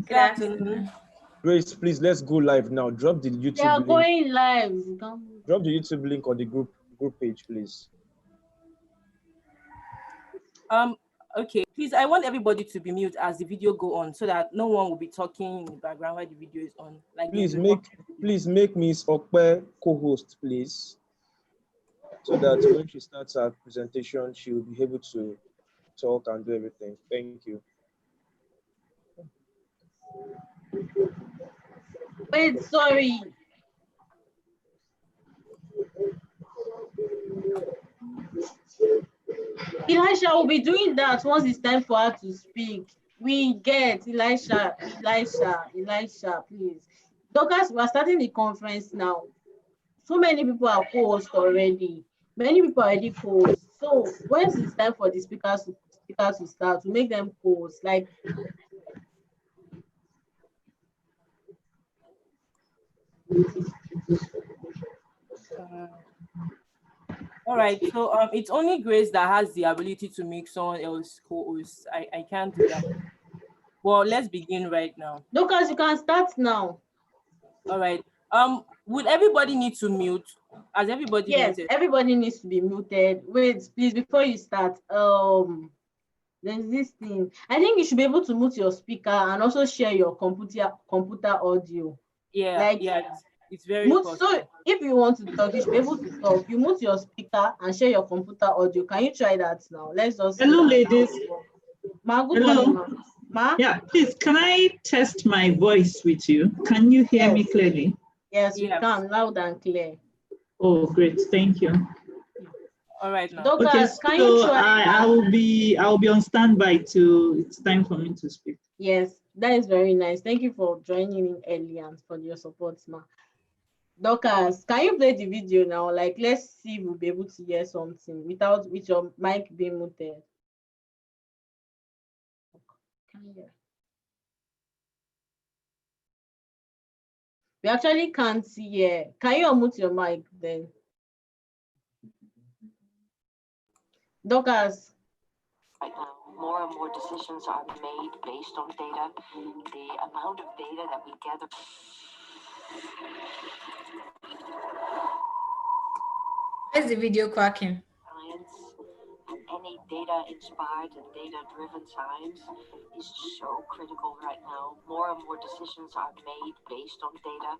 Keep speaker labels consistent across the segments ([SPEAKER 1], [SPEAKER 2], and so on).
[SPEAKER 1] Good afternoon.
[SPEAKER 2] Grace, please, let's go live now. Drop the YouTube
[SPEAKER 3] They are
[SPEAKER 2] link.
[SPEAKER 3] going live.
[SPEAKER 2] Drop the YouTube link on the group page, please.
[SPEAKER 1] Okay, please, I want everybody to be mute as the video go on so that no one will be talking in the background while the video is on. Like
[SPEAKER 2] please make Miss Okpe co-host, please, so that when she starts her presentation, she will be able to talk and do everything. Thank you.
[SPEAKER 3] Wait, sorry. Elisha will be doing that once it's time for her to speak. We get Elisha, please. Dorcas, we are starting the conference now. So many people are co-hosts already. Many people are already co-hosts. So once it's time for the speakers to start, to make them co-hosts, like
[SPEAKER 1] all right, so it's only Grace that has the ability to make someone else co-host. I can't do that. Well, let's begin right now.
[SPEAKER 3] Dorcas, you can start now.
[SPEAKER 1] All right. Would everybody need to mute? As everybody
[SPEAKER 3] yes,
[SPEAKER 1] muted?
[SPEAKER 3] Everybody needs to be muted. Wait, please, before you start, there's this thing. I think you should be able to mute your speaker and also share your computer audio.
[SPEAKER 1] Yeah, it's very important.
[SPEAKER 3] So if you want to talk, you should be able to talk. You mute your speaker and share your computer audio. Can you try that now? Let's just.
[SPEAKER 4] Hello, ladies.
[SPEAKER 3] Ma, good
[SPEAKER 4] Hello.
[SPEAKER 3] morning, Ma.
[SPEAKER 4] Yeah, please, can I test my voice with you? Can you hear me clearly?
[SPEAKER 3] Yes, we can, loud and clear.
[SPEAKER 4] Oh, great, thank you.
[SPEAKER 1] All right, now.
[SPEAKER 3] Dorcas,
[SPEAKER 4] okay,
[SPEAKER 3] can you try?
[SPEAKER 4] I'll be on standby till it's time for me to speak.
[SPEAKER 3] Yes, that is very nice. Thank you for joining in early and for your support, Ma. Dorcas, can you play the video now? Like, let's see if we'll be able to hear something with your mic being muted. We actually can't see here. Can you unmute your mic then? Dorcas.
[SPEAKER 5] Right now, more and more decisions are made based on data. The amount of data that we gather.
[SPEAKER 6] Where's the video cracking?
[SPEAKER 5] Science, any data-inspired and data-driven science is so critical right now. More and more decisions are made based on data.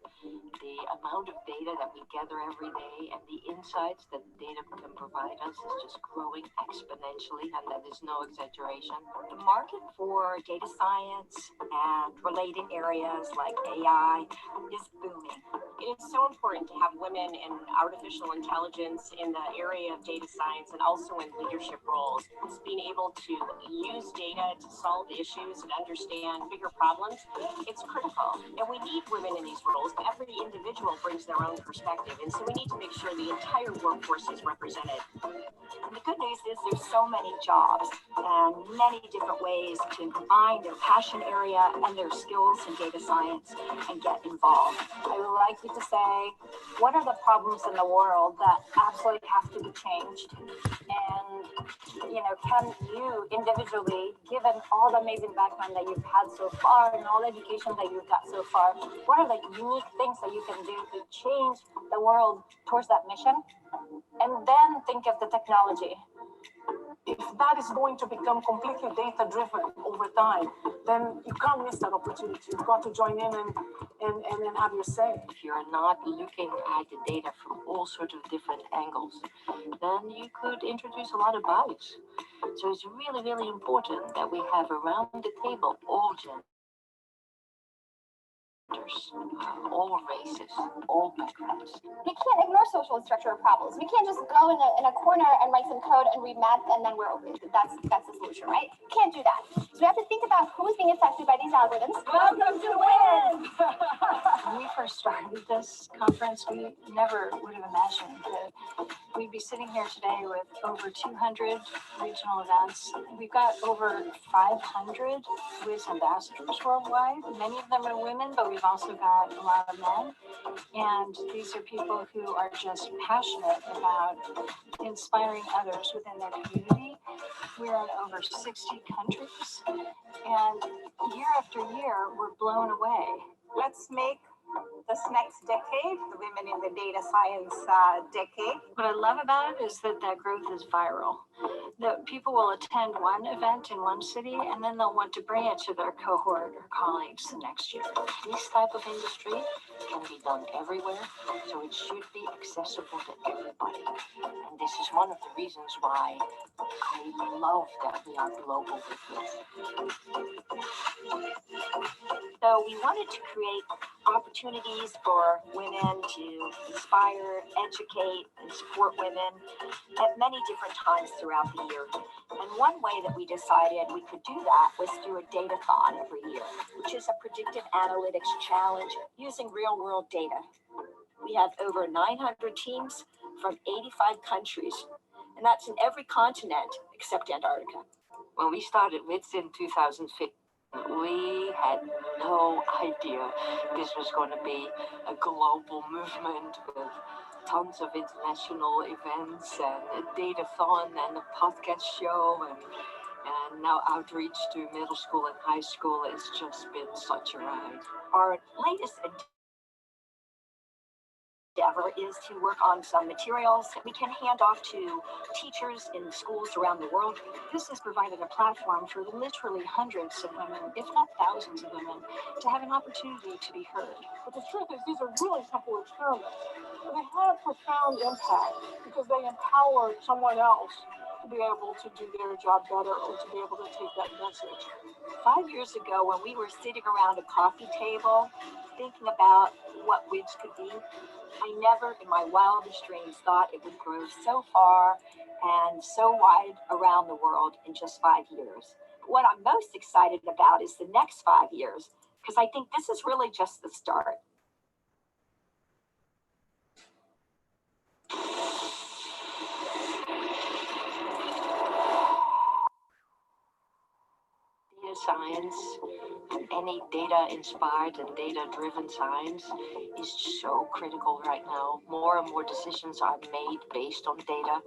[SPEAKER 5] The amount of data that we gather every day and the insights that data can provide us is just growing exponentially, and that is no exaggeration.
[SPEAKER 7] The market for data science and related areas like AI is booming. It is so important to have women in artificial intelligence in the area of data science and also in leadership roles. It's being able to use data to solve issues and understand bigger problems. It's critical. And we need women in these roles. Every individual brings their own perspective. And so we need to make sure the entire workforce is represented. And the good news is there's so many jobs and many different ways to combine their passion area and their skills in data science and get involved. I would like you to say, what are the problems in the world that absolutely have to be changed? And, can you individually, given all the amazing background that you've had so far and all the education that you've got so far, what are the unique things that you can do to change the world towards that mission? And then think of the technology.
[SPEAKER 8] If that is going to become completely data-driven over time, then you can't miss that opportunity. You've got to join in and have your say.
[SPEAKER 5] If you're not looking at the data from all sorts of different angles, then you could introduce a lot of bias. So it's really, really important that we have around the table all genders, all races, all backgrounds.
[SPEAKER 9] We can't ignore social and structural problems. We can't just go in a corner and write some code and read math and then that's the solution, right? Can't do that. So we have to think about who's being affected by these algorithms.
[SPEAKER 7] Welcome to WIDS!
[SPEAKER 8] When we first started this conference, we never would have imagined that we'd be sitting here today with over 200 regional events. We've got over 500 WIDS ambassadors worldwide. Many of them are women, but we've also got a lot of men. And these are people who are just passionate about inspiring others within their community We're in over 60 countries, and year after year, we're blown away.
[SPEAKER 7] Let's make this next decade the Women in the Data Science decade.
[SPEAKER 8] What I love about it is that growth is viral. That people will attend one event in one city and then they'll want to bring it to their cohort or colleagues the next year. This type of industry can be done everywhere, so it should be accessible to everybody. And this is one of the reasons why I love that we are global with this. So we wanted to create opportunities for women to inspire, educate, and support women at many different times throughout the year. And one way that we decided we could do that was through a datathon every year, which is a predictive analytics challenge using real-world data. We have over 900 teams from 85 countries, and that's in every continent except Antarctica. When we started WIDS in 2015, we had no idea this was going to be a global movement with tons of international events and a datathon and a podcast show and now outreach to middle school and high school. It's just been such a ride. Our latest endeavor is to work on some materials that we can hand off to teachers in schools around the world. This has provided a platform for literally hundreds of women, if not thousands of women, to have an opportunity to be heard.
[SPEAKER 10] But the truth is, these are really simple experiments. But they have profound impact because they empower someone else to be able to do their job better or to be able to take that message.
[SPEAKER 8] 5 years ago, when we were sitting around a coffee table thinking about what WIDS could be, I never in my wildest dreams thought it would grow so far and so wide around the world in just 5 years. But what I'm most excited about is the next 5 years, because I think this is really just the start. Data science and any data-inspired and data-driven science is so critical right now. More and more decisions are made based on data.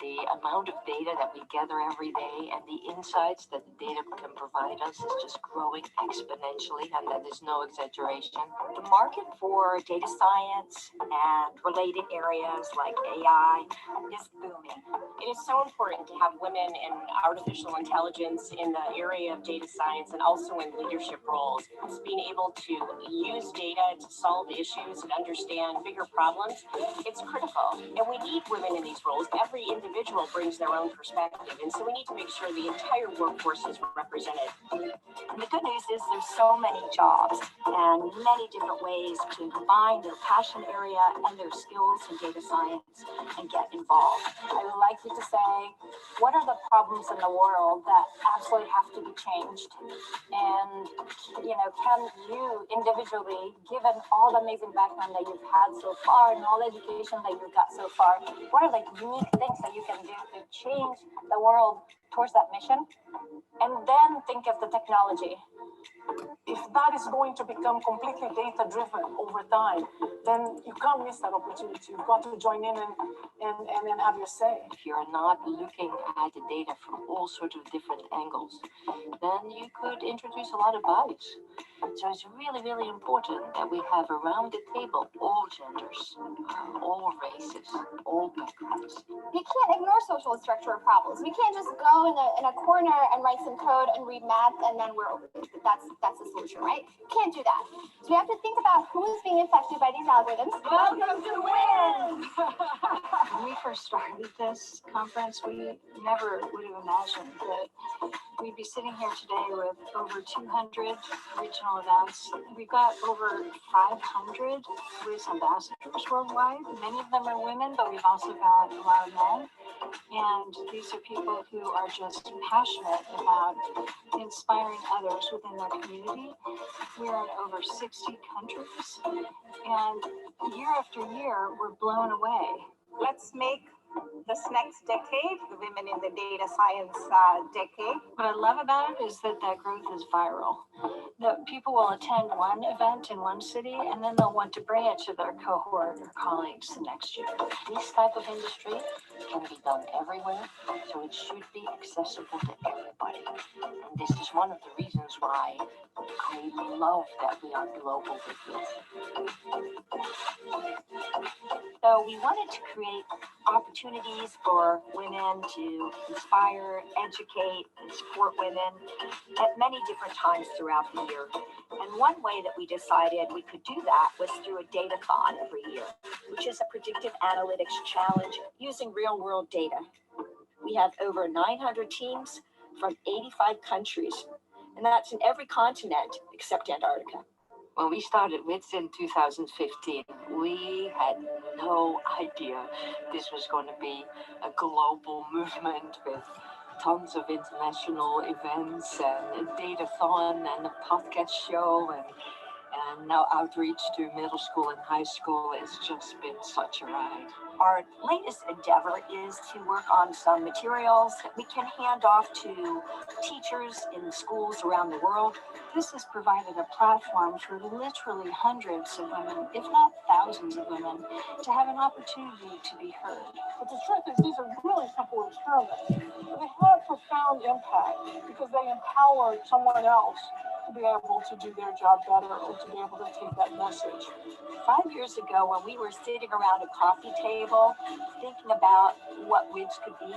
[SPEAKER 8] The amount of data that we gather every day and the insights that the data can provide us is just growing exponentially, and that is no exaggeration. The market for data science and related areas like AI is booming.
[SPEAKER 7] It is so important to have women in artificial intelligence in the area of data science and also in leadership roles. It's being able to use data to solve issues and understand bigger problems. It's critical. And we need women in these roles. Every individual brings their own perspective. And so we need to make sure the entire workforce is represented.
[SPEAKER 8] And the good news is there's so many jobs and many different ways to combine their passion area and their skills in data science and get involved. I would like you to say, what are the problems in the world that absolutely have to be changed? And, can you individually, given all the amazing background that you've had so far and all the education that you've got so far, what are the unique things that you can do to change the world towards that mission? And then think of the technology.
[SPEAKER 10] If that is going to become completely data-driven over time, then you can't miss that opportunity. You've got to join in and have your say.
[SPEAKER 8] If you're not looking at the data from all sorts of different angles, then you could introduce a lot of bias. So it's really, really important that we have around the table all genders, all races, all backgrounds.
[SPEAKER 9] You can't ignore social and structural problems. We can't just go in a corner and write some code and read math and then we're okay. That's the solution, right? Can't do that. So we have to think about who is being affected by these algorithms.
[SPEAKER 7] Welcome to WIDS!
[SPEAKER 8] When we first started this conference, we never would have imagined that we'd be sitting here today with over 200 regional events. We've got over 500 WIDS ambassadors worldwide. Many of them are women, but we've also got a lot of men. And these are people who are just passionate about inspiring others within their community. We're in over 60 countries, and year after year, we're blown away.
[SPEAKER 7] Let's make
[SPEAKER 10] this next decade, the Women in the Data Science decade.
[SPEAKER 8] What I love about it is that growth is viral. That people will attend one event in one city and then they'll want to bring it to their cohort or colleagues the next year.
[SPEAKER 5] This type of industry can be done everywhere, so it should be accessible to everybody. And this is one of the reasons why I love that we are global with this. So we wanted to create opportunities for women to inspire, educate, and support women at many different times throughout the year. And one way that we decided we could do that was through a datathon every year, which is a predictive analytics challenge using real world data. We have over 900 teams from 85 countries, and that's in every continent except Antarctica. When we started WIDS in 2015, we had no idea this was going to be a global movement with tons of international events and a datathon and a podcast show and now outreach to middle school and high school. It's just been such a ride. Our latest endeavor is to work on some materials that we can hand off to teachers in schools around the world.
[SPEAKER 8] This has provided a platform for literally hundreds of women, if not thousands of women, to have an opportunity to be heard.
[SPEAKER 10] But the truth is, these are really simple experiments. But they have profound impact because they empower someone else to be able to do their job better or to be able to take that message.
[SPEAKER 7] 5 years ago, when we were sitting around a coffee table thinking about what WIDS could be,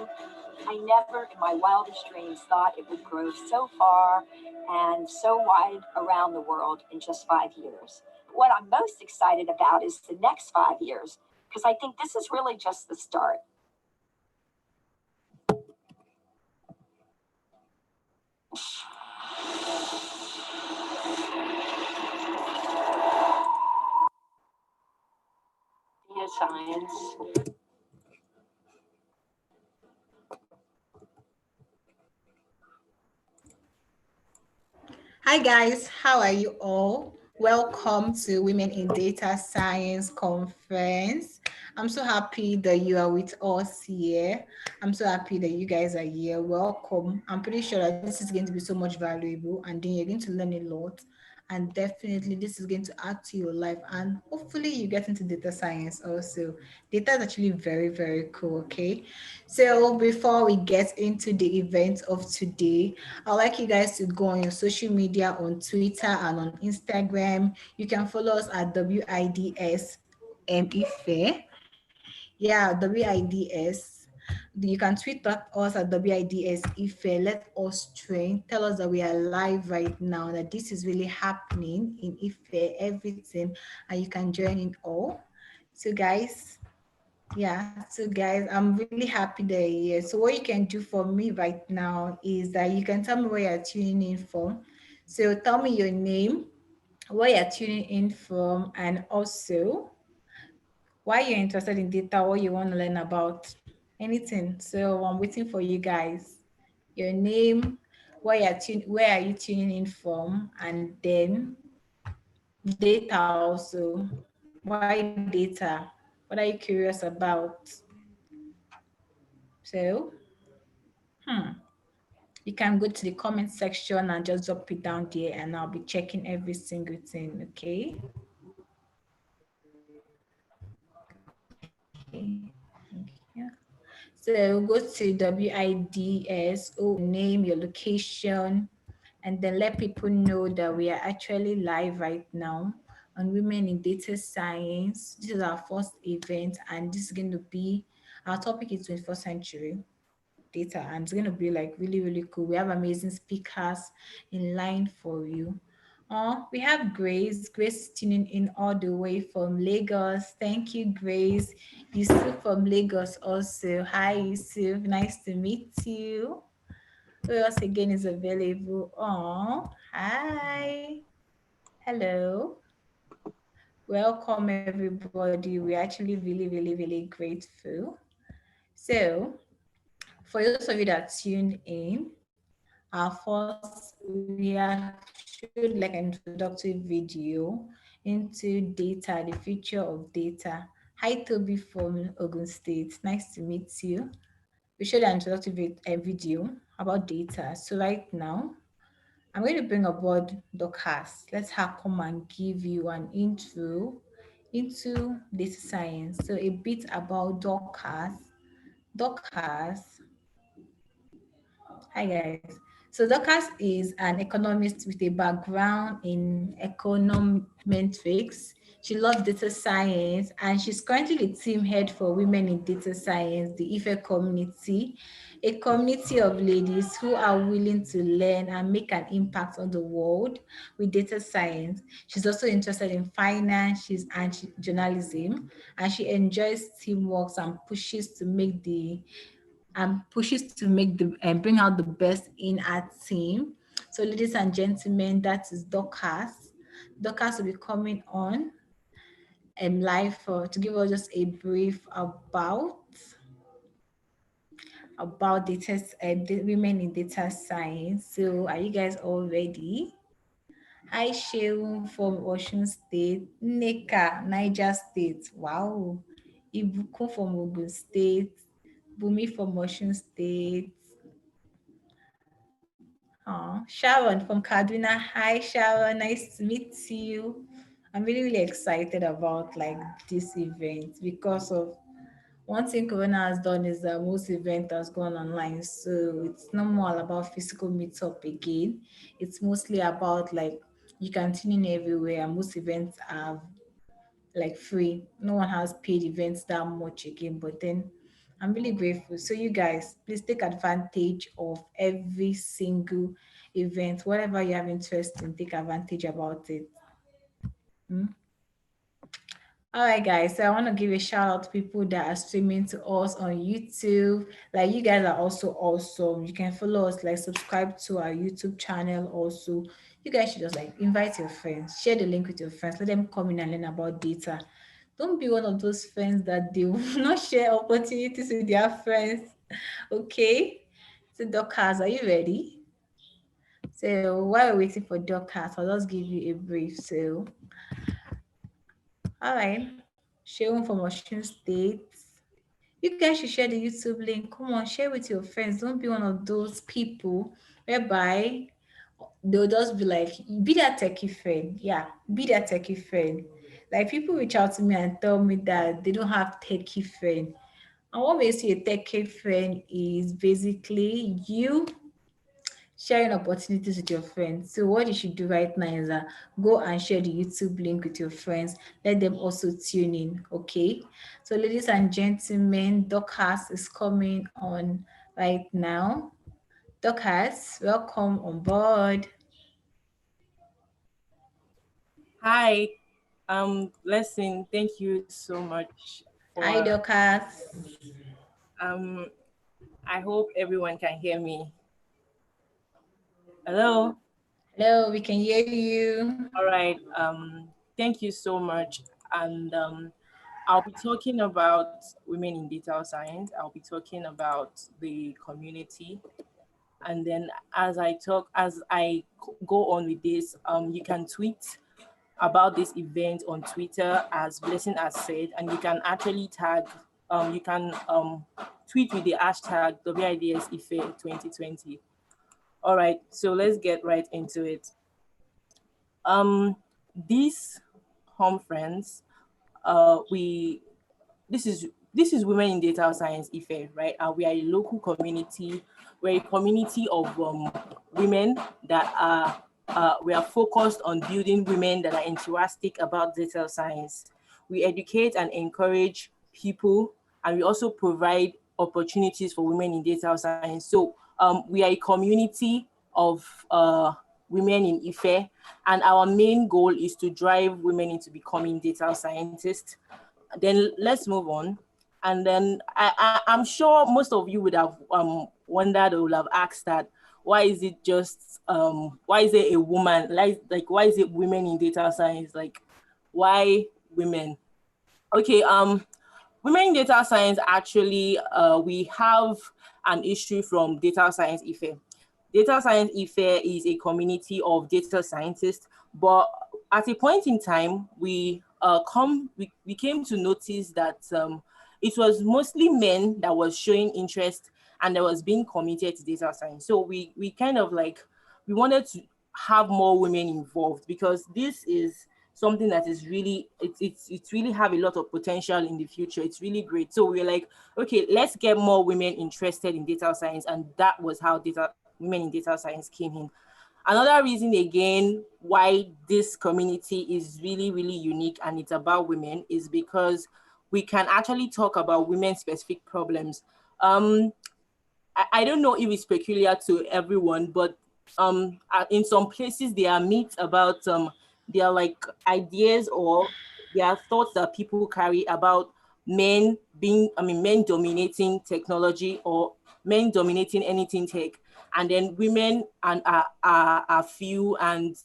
[SPEAKER 7] I never in my wildest dreams thought it would grow so far and so wide around the world in just 5 years. What I'm most excited about is the next 5 years, because I think this is really just the start.
[SPEAKER 5] Data science.
[SPEAKER 6] Hi guys, how are you all? Welcome to Women in Data Science Conference. I'm so happy that you are with us here. I'm so happy that you guys are here. Welcome. I'm pretty sure that this is going to be so much valuable and then you're going to learn a lot. And definitely this is going to add to your life and hopefully you get into data science also. Data is actually very, very cool, okay? So before we get into the event of today, I'd like you guys to go on your social media on Twitter and on Instagram. You can follow us at WIDS Ife. Yeah, WIDS. You can tweet at us at WIDS Ife. Let us train. Tell us that we are live right now, that this is really happening in Ife, everything, and you can join in all. So guys, I'm really happy that you're here. So what you can do for me right now is that you can tell me where you're tuning in from. So tell me your name, where you're tuning in from, and also why you're interested in data, what you want to learn about, anything. So I'm waiting for you guys. Your name, where are you tuning in from, and then data also. Why data? What are you curious about? So you can go to the comment section and just drop it down there and I'll be checking every single thing, okay? Okay. Yeah. So go to WIDS, name, your location, and then let people know that we are actually live right now on Women in Data Science. This is our first event and this is going to be, our topic is 21st century data and it's going to be like really, really cool. We have amazing speakers in line for you. We have Grace tuning in all the way from Lagos. Thank you, Grace. Yusuf from Lagos also. Hi, Yusuf. Nice to meet you. Who else again is available? Hi. Hello. Welcome, everybody. We're actually really, really, really grateful. So, for those of you that tuned in, we have showed like an introductory video into data, the future of data. Hi, Toby from Ogun State. Nice to meet you. We showed an introductive video about data. So right now, I'm going to bring aboard Dorcas. Let her come and give you an intro into data science. So a bit about Dorcas. Dorcas, hi guys. So Dorcas is an economist with a background in econometrics. She loves data science and she's currently the team head for Women in Data Science, the Ife community, a community of ladies who are willing to learn and make an impact on the world with data science. She's also interested in finance, journalism, and she enjoys teamwork and pushes to make the and bring out the best in our team. So, ladies and gentlemen, that is Dorcas. Dorcas will be coming on live to give us just a brief about the women in data science. So, are you guys all ready? Hi, Sheun from Osun State, Neka, Niger State. Wow. Ibukun from Ogun State, Bumi from Osun State. Sharon from Kaduna. Hi, Sharon. Nice to meet you. I'm really, really excited about like this event because of one thing Corona has done is that most event has gone online. So it's not more about physical meetup again. It's mostly about like you can tune in everywhere. And most events are like free. No one has paid events that much again, but then I'm really grateful. So you guys, please take advantage of every single event, whatever you have interest in, take advantage about it. All right, guys. So I want to give a shout out to people that are streaming to us on YouTube. Like you guys are also awesome. You can follow us, like subscribe to our YouTube channel. Also, you guys should just like invite your friends, share the link with your friends, let them come in and learn about data. Don't be one of those friends that they will not share opportunities with their friends. Okay. So Dorcas, are you ready? So while we're waiting for Dorcas, I'll just give you a brief. So, all right. Sharon from Osun State. You guys should share the YouTube link. Come on, share with your friends. Don't be one of those people whereby they'll just be like, be that techie friend. Yeah, be that techie friend. Like people reach out to me and tell me that they don't have techie friend. And what makes you a techie friend is basically you sharing opportunities with your friends. So what you should do right now is go and share the YouTube link with your friends. Let them also tune in, okay? So ladies and gentlemen, Dorcas is coming on right now. Dorcas, welcome on board.
[SPEAKER 1] Hi, Blessing. Thank you so much
[SPEAKER 6] Hi,
[SPEAKER 1] for
[SPEAKER 6] Dorcas.
[SPEAKER 1] um. I hope everyone can hear me. Hello.
[SPEAKER 6] Hello, we can hear you.
[SPEAKER 1] All right. Thank you so much, and I'll be talking about women in data science. I'll be talking about the community, and then as I go on with this, you can tweet about this event on Twitter, as Blessing has said, and you can actually tag, you can tweet with the hashtag WIDS Ife 2020. All right, so let's get right into it. This conference, we this is Women in Data Science Ife, right? We are a local community. We're a community of women that are we are focused on building women that are enthusiastic about data science. We educate and encourage people, and we also provide opportunities for women in data science. So we are a community of women in Ife, and our main goal is to drive women into becoming data scientists. Then let's move on. And then I'm sure most of you would have wondered or would have asked that why is it just why is it a woman, like why is it women in data science, like why women? Okay, women in data science, actually we have an history from Data Science Ife. Data Science Ife is a community of data scientists, but at a point in time, we we came to notice that it was mostly men that was showing interest and that was being committed to data science. So we kind of like, we wanted to have more women involved because this is something that is really, it's really have a lot of potential in the future. It's really great. So we're like, okay, let's get more women interested in data science. And that was how women in data science came in. Another reason again why this community is really, really unique and it's about women is because we can actually talk about women specific problems. I don't know if it's peculiar to everyone, but in some places there are myths about there are like ideas or there are thoughts that people carry about men dominating technology or men dominating anything tech, and then women are few and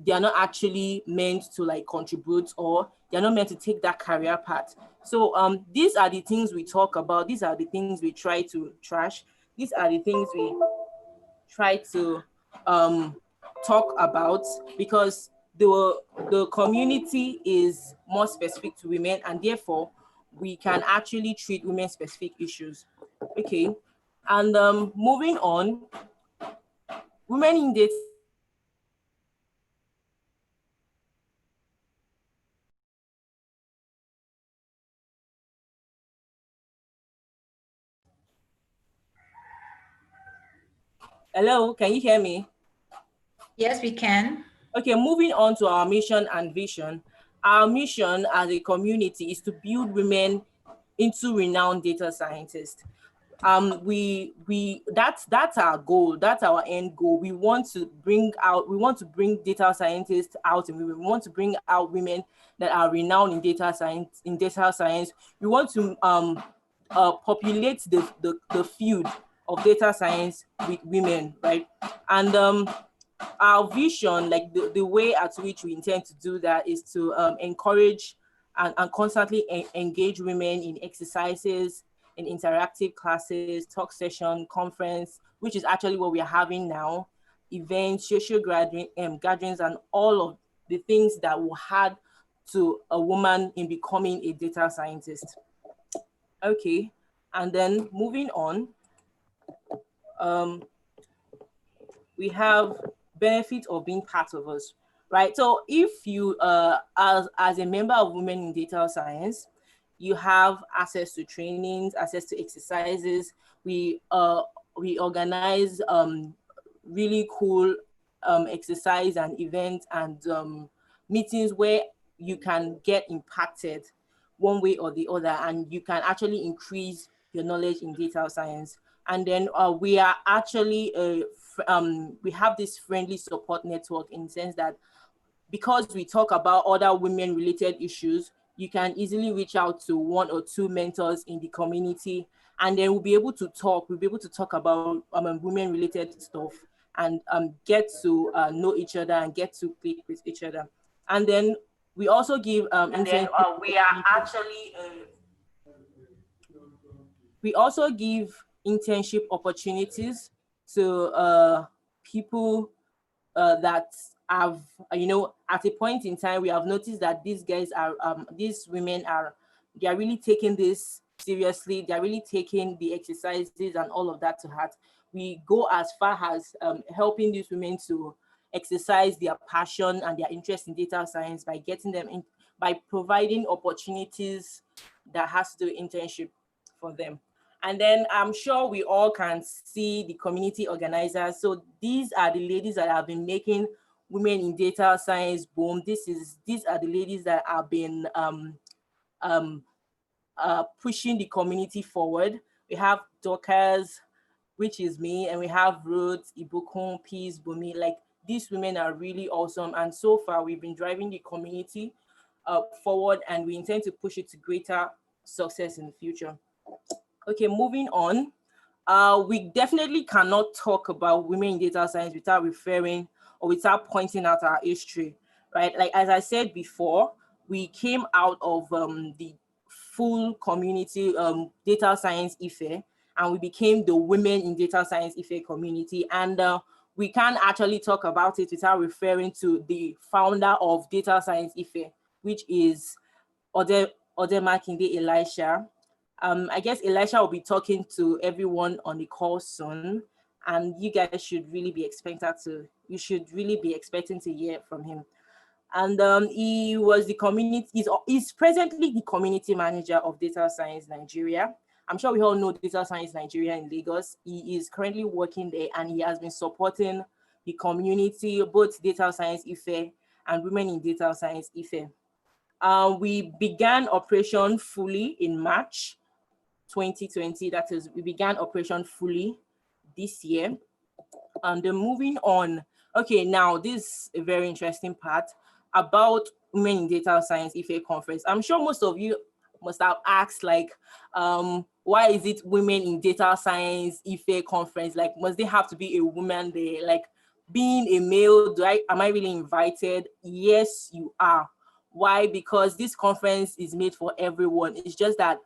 [SPEAKER 1] they are not actually meant to like contribute, or they're not meant to take that career path. So these are the things we talk about. These are the things we try to trash. These are the things we try to talk about because the community is more specific to women, and therefore we can actually treat women specific issues. Okay, and moving on, women in data. Hello, can you hear me?
[SPEAKER 6] Yes, we can.
[SPEAKER 1] Okay, moving on to our mission and vision. Our mission as a community is to build women into renowned data scientists. That's our goal. That's our end goal. We want to bring data scientists out, and we want to bring out women that are renowned in data science. We want to populate the field of data science with women, right? And our vision, like the way at which we intend to do that, is to encourage and constantly engage women in exercises, in interactive classes, talk session, conference, which is actually what we are having now, events, gatherings, and all of the things that will add to a woman in becoming a data scientist. Okay, and then moving on, um, we have benefit of being part of us, right? So if you, as a member of Women in Data Science, you have access to trainings, access to exercises. We organize really cool exercise and events and meetings where you can get impacted one way or the other, and you can actually increase your knowledge in data science. And then we are actually we have this friendly support network, in the sense that because we talk about other women related issues, you can easily reach out to one or two mentors in the community, and then we'll be able to talk about women related stuff, and get to know each other and get to click with each other. And then we also give we are actually we also give internship opportunities to people that have, at a point in time, we have noticed that these women are, they are really taking this seriously. They are really taking the exercises and all of that to heart. We go as far as helping these women to exercise their passion and their interest in data science by getting them in, by providing opportunities that has to do internship for them. And then I'm sure we all can see the community organizers. So these are the ladies that have been making women in data science boom. These are the ladies that have been pushing the community forward. We have Dorcas, which is me, and we have Ruth, Ibukun, Peace, Bumi. Like, these women are really awesome. And so far, we've been driving the community forward, and we intend to push it to greater success in the future. Okay, moving on. We definitely cannot talk about women in data science without referring or without pointing out our history, right? Like, as I said before, we came out of the full community data science Ife, and we became the Women in Data Science Ife community. And we can't actually talk about it without referring to the founder of Data Science Ife, which is Odemakinde Elisha. I guess Elisha will be talking to everyone on the call soon, and you guys should really be expecting to hear from him. And he was the community. He's presently the community manager of Data Science Nigeria. I'm sure we all know Data Science Nigeria in Lagos. He is currently working there, and he has been supporting the community, both Data Science Ife and Women in Data Science Ife. We began operation fully in March 2020. That is, we began operation fully this year. And then moving on. Okay, now this is a very interesting part about Women in Data Science Ife Conference. I'm sure most of you must have asked, like, why is it Women in Data Science Ife Conference? Like, must they have to be a woman there? Like, being a male, am I really invited? Yes, you are. Why? Because this conference is made for everyone. It's just that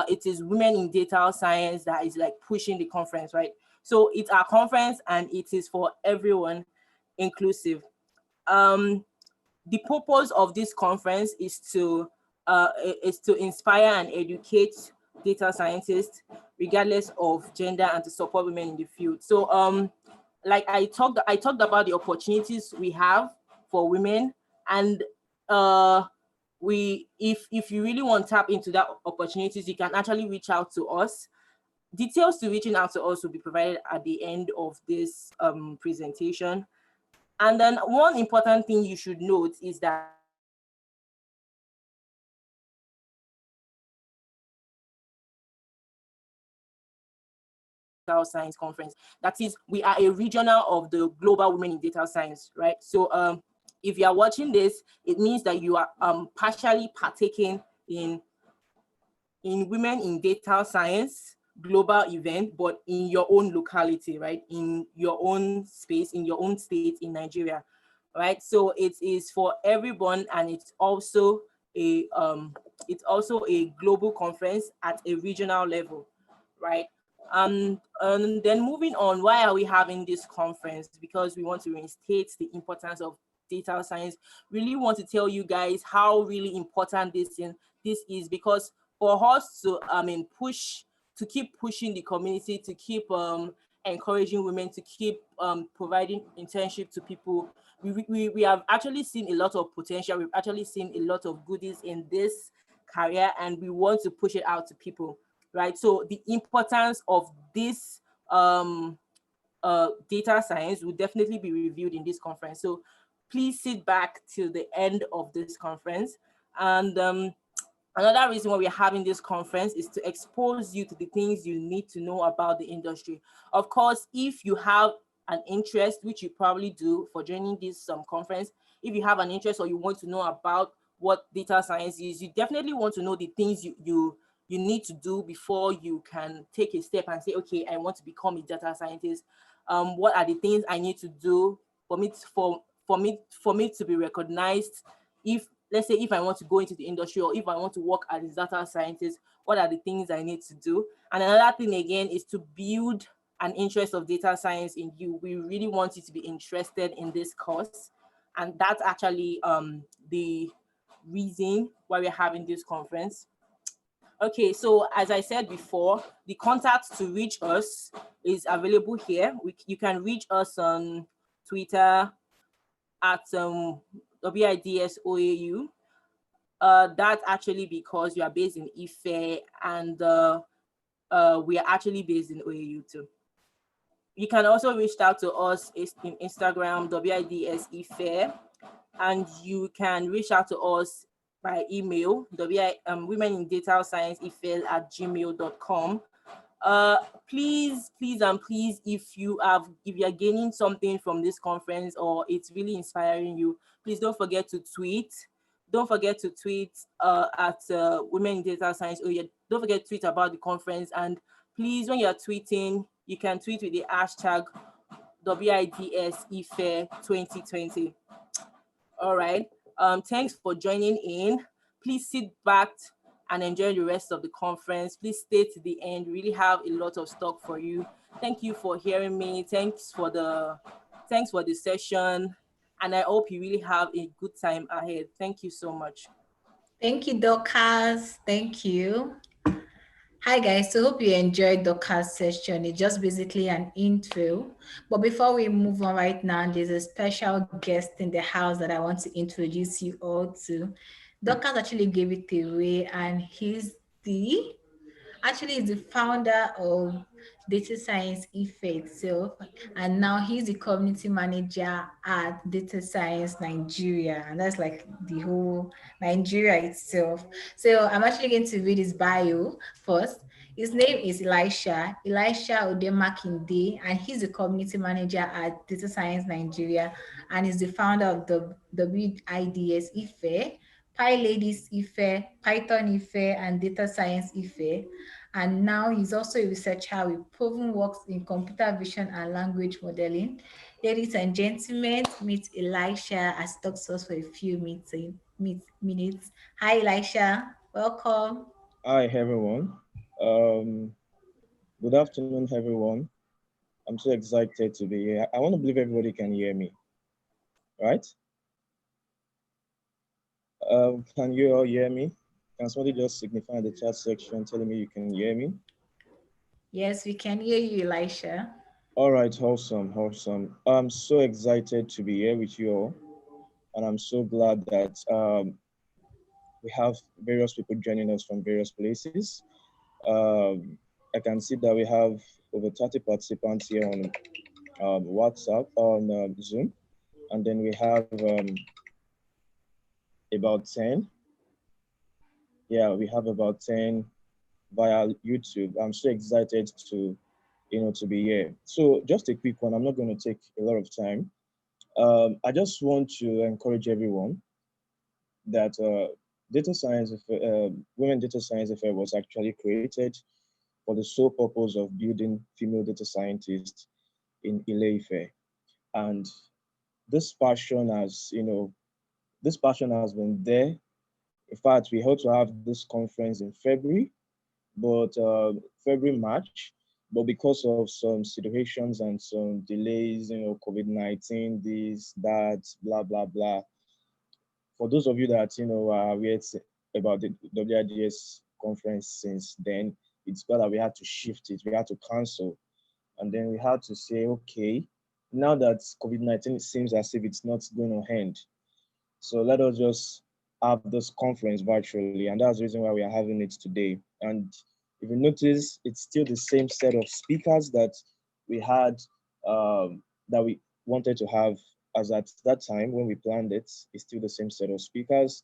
[SPEAKER 1] it is Women in Data Science that is like pushing the conference, right? So it's our conference and it is for everyone, inclusive. The purpose of this conference is to inspire and educate data scientists, regardless of gender, and to support women in the field. So like I talked about the opportunities we have for women, and if you really want to tap into that opportunities, you can actually reach out to us. Details to reaching out to us will be provided at the end of this presentation. And then one important thing you should note is that Science Conference. That is, we are a regional of the Global Women in Data Science, right? So if you are watching this, it means that you are partially partaking in Women in Data Science global event, but in your own locality, right? In your own space, in your own state in Nigeria, right? So it is for everyone, and it's also a global conference at a regional level, right? And then moving on, why are we having this conference? Because we want to reinstate the importance of data science. Really want to tell you guys how really important this is, because for us to keep pushing the community, to keep encouraging women, to keep providing internship to people, we have actually seen a lot of potential. We've actually seen a lot of goodies in this career, and we want to push it out to people, right? So the importance of this data science will definitely be reviewed in this conference. So please sit back till the end of this conference. And another reason why we're having this conference is to expose you to the things you need to know about the industry. Of course, if you have an interest, which you probably do for joining this conference, if you have an interest or you want to know about what data science is, you definitely want to know the things you need to do before you can take a step and say, okay, I want to become a data scientist. What are the things I need to do for me to be recognized? If, let's say, if I want to go into the industry, or if I want to work as a data scientist, what are the things I need to do? And another thing again is to build an interest of data science in you. We really want you to be interested in this course. And that's actually the reason why we're having this conference. Okay, so as I said before, the contact to reach us is available here. You can reach us on Twitter at WIDS that's actually because you are based in Ife, and we are actually based in OAU too. You can also reach out to us in Instagram, WIDS Ife, and you can reach out to us by email, women in data science ife@gmail.com. Please, if you are gaining something from this conference, or it's really inspiring you, please don't forget to tweet. Don't forget to tweet at Women in Data Science. Don't forget to tweet about the conference. And please, when you're tweeting, you can tweet with the hashtag WIDS Ife 2020. All right. Thanks for joining in. Please sit back and enjoy the rest of the conference. Please stay to the end. We really have a lot of stock for you. Thank you for hearing me. Thanks for the session. And I hope you really have a good time ahead. Thank you so much.
[SPEAKER 6] Thank you, Dorcas. Thank you. Hi guys, so hope you enjoyed Dorcas session. It's just basically an intro. But before we move on right now, there's a special guest in the house that I want to introduce you all to. Dorcas actually gave it away, and he's the actually is the founder of Data Science Ife itself, and now he's the community manager at Data Science Nigeria, and that's like the whole Nigeria itself. So I'm actually going to read his bio first. His name is Elisha Odemakinde, and he's the community manager at Data Science Nigeria, and is the founder of the WIDS Ife, PyLadies Ife, Python Ife, and Data Science Ife. And now he's also a researcher with proven works in computer vision and language modeling. Ladies and gentlemen, meet Elisha as he talks to us for a few minutes. Hi, Elisha. Welcome.
[SPEAKER 2] Hi, everyone. Um, Good afternoon, everyone. I'm so excited to be here. I want to believe everybody can hear me, right? Can you all hear me? Can somebody just signify in the chat section telling me you can hear me?
[SPEAKER 6] Yes, we can hear you, Elisha.
[SPEAKER 2] All right, awesome, awesome. I'm so excited to be here with you all, and I'm so glad that we have various people joining us from various places. Um, I can see that we have over 30 participants here on WhatsApp, on Zoom, and then we have about 10. Yeah, we have about 10 via YouTube. I'm so excited to, to be here. So just a quick one. I'm not going to take a lot of time. I just want to encourage everyone that data science, women data science affair was actually created for the sole purpose of building female data scientists in Ife. And this passion has, this passion has been there. In fact, we hope to have this conference in February, but February, March, but because of some situations and some delays, COVID-19, this, that, blah, blah, blah. For those of you that, are aware about the WIDS conference since then, it's better that we had to shift it, we had to cancel. And then we had to say, okay, now that COVID-19 seems as if it's not going to end, so let us just have this conference virtually, and that's the reason why we are having it today. And if you notice, it's still the same set of speakers that we had, that we wanted to have as at that time when we planned it. It's still the same set of speakers.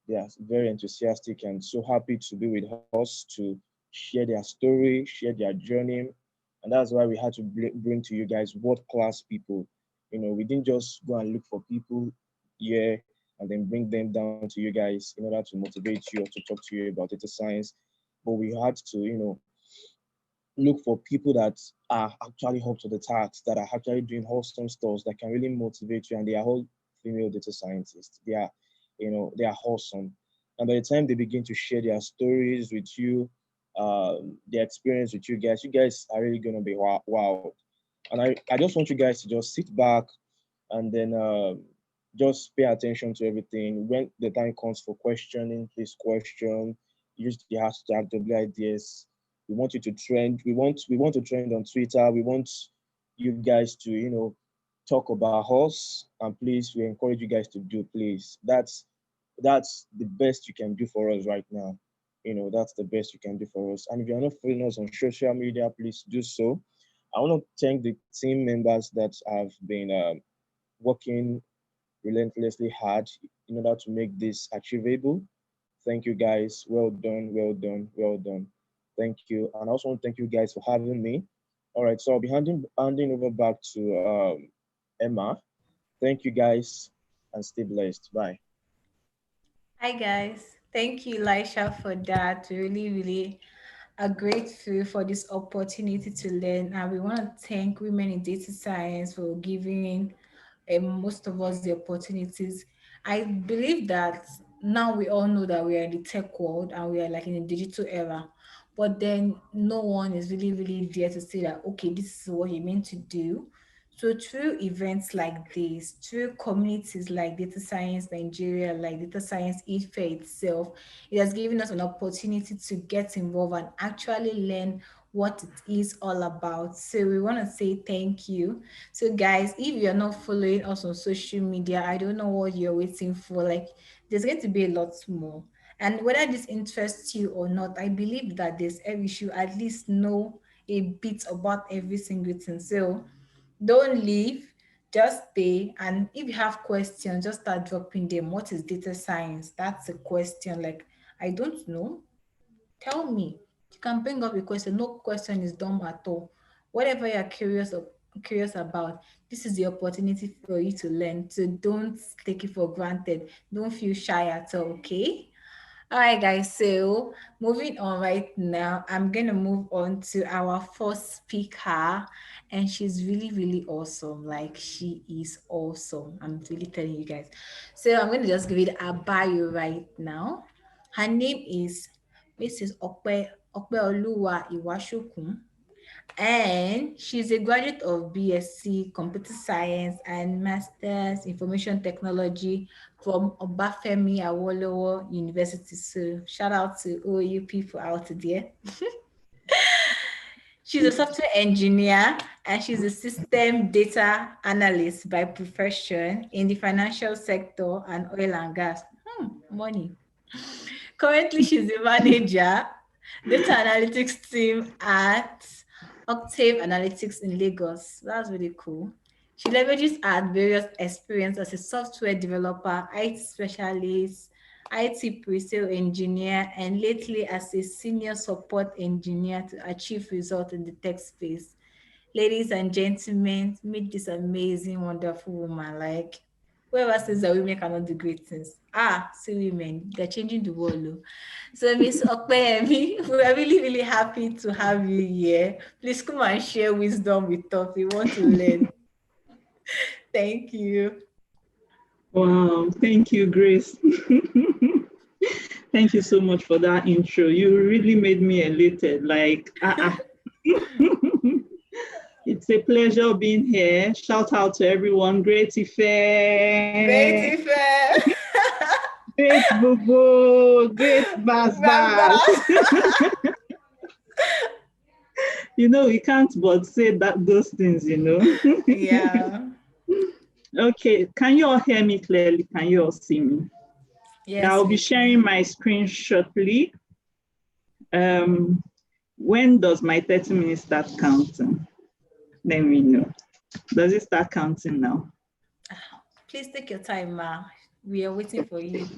[SPEAKER 2] They are very enthusiastic and so happy to be with us to share their story, share their journey. And that's why we had to bring to you guys world-class people. We didn't just go and look for people here and then bring them down to you guys in order to motivate you or to talk to you about data science. But we had to, look for people that are actually up to the task, that are actually doing wholesome stuff that can really motivate you. And they are all female data scientists. They are wholesome. And by the time they begin to share their stories with you, their experience with you guys are really going to be wow. And I just want you guys to just sit back and then just pay attention to everything. When the time comes for questioning, please question. Use the hashtag WIDS. We want you to trend. We want to trend on Twitter. We want you guys to talk about us. And please, we encourage you guys to do. Please, that's the best you can do for us right now. That's the best you can do for us. And if you're not following us on social media, please do so. I want to thank the team members that have been working relentlessly hard in order to make this achievable. Thank you guys. Well done, well done, well done. Thank you. And I also want to thank you guys for having me. All right, so I'll be handing over back to Emma. Thank you guys and stay blessed. Bye.
[SPEAKER 6] Hi, guys. Thank you, Elisha, for that. Really, really are grateful for this opportunity to learn. And we want to thank Women in Data Science for giving most of us the opportunities. I believe that now we all know that we are in the tech world and we are like in a digital era, but then no one is really, really there to say that, okay, this is what you meant to do So through events like this, through communities like Data Science Nigeria, like Data Science Ife itself, it has given us an opportunity to get involved and actually learn what it is all about. So we want to say thank you. So guys, if you're not following us on social media, I don't know what you're waiting for. Like, there's going to be a lot more. And whether this interests you or not, I believe that we should at least know a bit about every single thing. So don't leave, just stay. And if you have questions, just start dropping them. What is data science? That's a question. Like, I don't know. Tell me. You can bring up a question. No question is dumb at all. Whatever you're curious about, this is the opportunity for you to learn. So don't take it for granted. Don't feel shy at all, okay? All right, guys. So moving on right now, I'm gonna move on to our first speaker, and she's really, really awesome. Like, she is awesome. I'm really telling you guys. So I'm gonna just give it a bio right now. Her name is Mrs. Okpeoluwa Iwashokun, and she's a graduate of BSc Computer Science and Master's Information Technology from Obafemi Awolowo University. So shout out to all you people out there. She's a software engineer and she's a system data analyst by profession in the financial sector and oil and gas. Money. Currently, she's the manager, data analytics team at Octave Analytics in Lagos. That's really cool. She leverages her various experience as a software developer, IT specialist, IT pre-sale engineer, and lately as a senior support engineer to achieve results in the tech space. Ladies and gentlemen, meet this amazing, wonderful woman. Like, whoever says that women cannot do great things. See women, they're changing the world. Oh. So Miss Okpeyemi, we are really, really happy to have you here. Please come and share wisdom with us. We want to learn. Thank you.
[SPEAKER 4] Wow, thank you, Grace. Thank you so much for that intro. You really made me elated. Like, It's a pleasure being here. Shout out to everyone. Great Ife.
[SPEAKER 6] Great Ife.
[SPEAKER 4] Great Bobo. Great Bas. You know, we can't but say those things, you know.
[SPEAKER 6] Yeah.
[SPEAKER 4] Okay, can you all hear me clearly? Can you all see me?
[SPEAKER 6] Yes.
[SPEAKER 4] I'll be sharing my screen shortly. When does my 30 minutes start counting? Let me know. Does it start counting now?
[SPEAKER 6] Please take your time, Ma. We are waiting for you.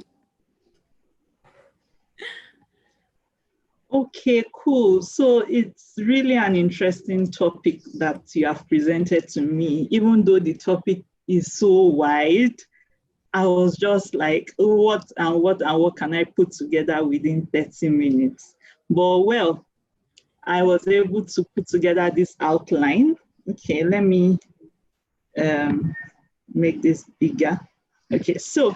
[SPEAKER 4] Okay, cool. So it's really an interesting topic that you have presented to me. Even though the topic is so wide, I was just like, what can I put together within 30 minutes? But well, I was able to put together this outline. Okay, let me make this bigger. Okay, so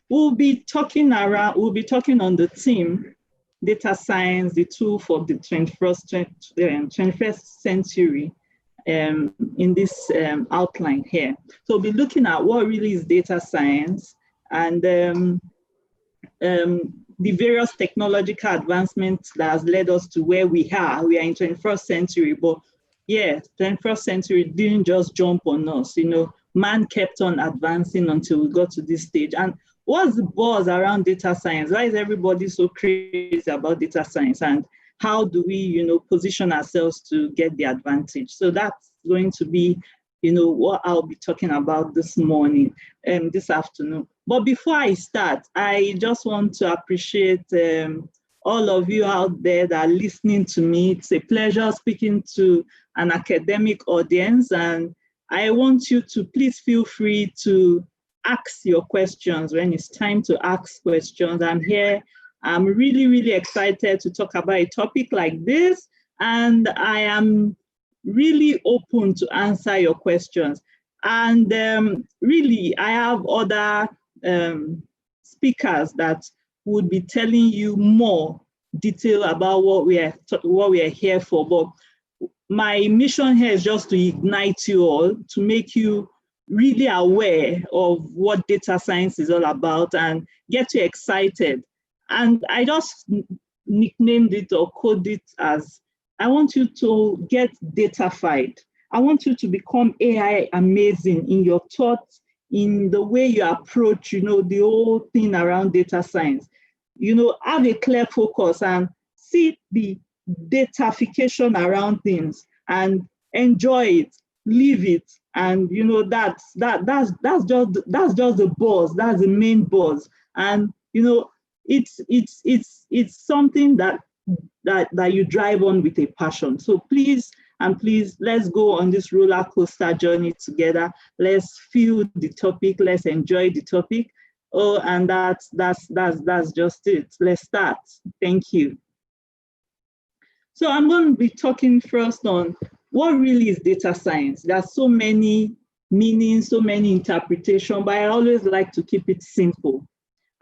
[SPEAKER 4] we'll be talking on the theme, data science, the tool for the 21st century in this outline here. So we'll be looking at what really is data science and the various technological advancements that has led us to where we are. We are in 21st century, but yeah, 21st century didn't just jump on us. You know, man kept on advancing until we got to this stage. And what's the buzz around data science? Why is everybody so crazy about data science? And how do we, you know, position ourselves to get the advantage? So that's going to be, you know, what I'll be talking about this morning and this afternoon. But before I start, I just want to appreciate all of you out there that are listening to me. It's a pleasure speaking to an academic audience, and I want you to please feel free to ask your questions when it's time to ask questions. I'm here. I'm really, really excited to talk about a topic like this, and I am really open to answer your questions. And really, I have other speakers that would be telling you more detail about what we are here for. But my mission here is just to ignite you all, to make you really aware of what data science is all about and get you excited. And I just nicknamed it or coded it as, I want you to get datafied. I want you to become AI amazing in your thoughts, in the way you approach, the whole thing around data science. Have a clear focus and see the datafication around things and enjoy it, live it. And that's just the buzz. That's the main buzz. And it's something that you drive on with a passion. So please, let's go on this roller coaster journey together. Let's feel the topic. Let's enjoy the topic. Oh, and that's just it. Let's start. Thank you. So I'm going to be talking first on what really is data science. There's so many meanings, so many interpretations, but I always like to keep it simple.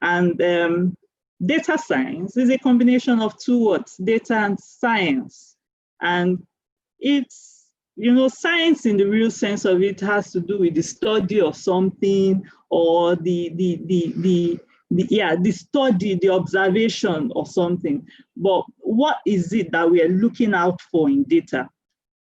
[SPEAKER 4] And data science is a combination of two words, data and science. And it's, science in the real sense of it has to do with the study of something, or the study, the observation of something. But what is it that we are looking out for in data?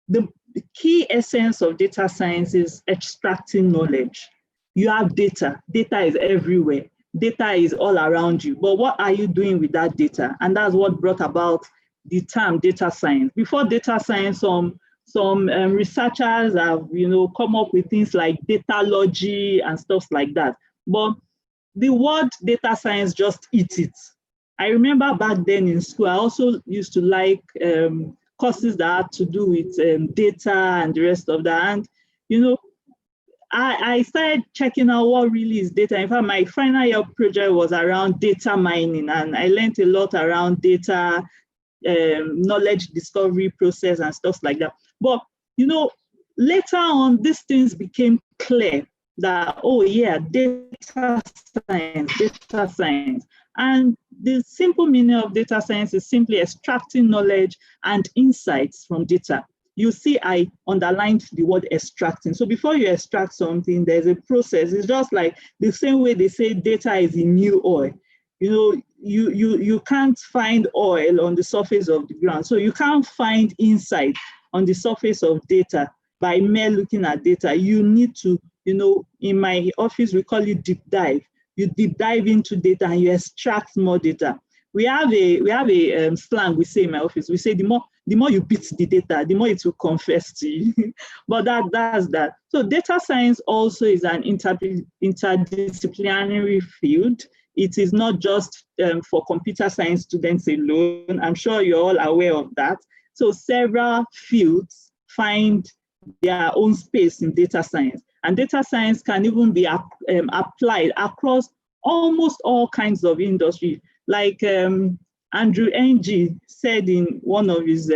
[SPEAKER 4] The key essence of data science is extracting knowledge. You have data. Data is everywhere. Data is all around you. But what are you doing with that data? And that's what brought about the term data science. Before data science, some researchers have come up with things like datalogy and stuff like that. But the word data science just eats it. I remember back then in school, I also used to like courses that had to do with data and the rest of that. And I started checking out what really is data. In fact, my final year project was around data mining, and I learned a lot around data, knowledge discovery process and stuff like that. But, later on, these things became clear that, oh yeah, data science. And the simple meaning of data science is simply extracting knowledge and insights from data. You see, I underlined the word extracting. So before you extract something, there's a process. It's just like the same way they say data is in new oil. You can't find oil on the surface of the ground. So you can't find insight on the surface of data by mere looking at data. You need to, in my office, we call it deep dive. You deep dive into data and you extract more data. We have a slang we say in my office. We say the more you beat the data, the more it will confess to you. But that's that. So data science also is an interdisciplinary field. It is not just for computer science students alone. I'm sure you're all aware of that. So several fields find their own space in data science. And data science can even be applied across almost all kinds of industry. Like Andrew Ng said in one of his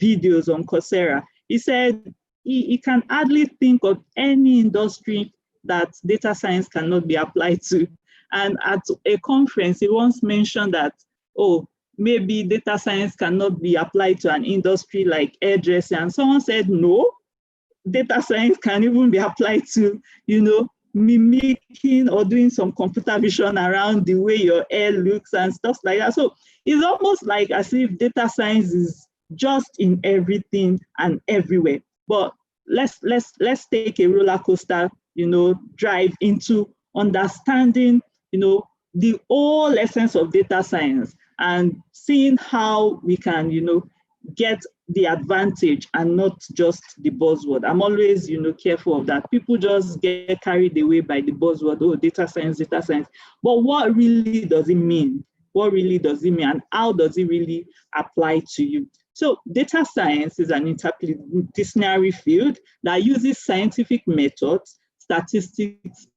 [SPEAKER 4] videos on Coursera, he said he can hardly think of any industry that data science cannot be applied to. And at a conference, he once mentioned that, oh, maybe data science cannot be applied to an industry like hairdressing. And someone said, no, data science can even be applied to, mimicking or doing some computer vision around the way your hair looks and stuff like that. So it's almost like as if data science is just in everything and everywhere. But let's take a roller coaster, drive into understanding, the whole essence of data science and seeing how we can, get the advantage and not just the buzzword. I'm always, careful of that. People just get carried away by the buzzword, oh, data science. But what really does it mean? What really does it mean? And how does it really apply to you? So data science is an interdisciplinary field that uses scientific methods, statistics,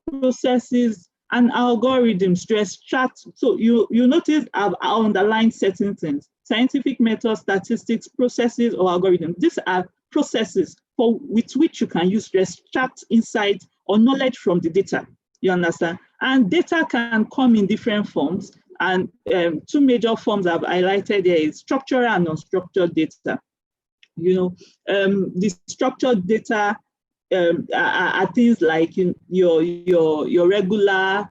[SPEAKER 4] processes, and algorithms to extract. So you notice I've underlined certain things: scientific methods, statistics, processes, or algorithms. These are processes with which you can use to extract insight or knowledge from the data. You understand? And data can come in different forms. And two major forms I've highlighted here is structured and unstructured data. The structured data are things like your regular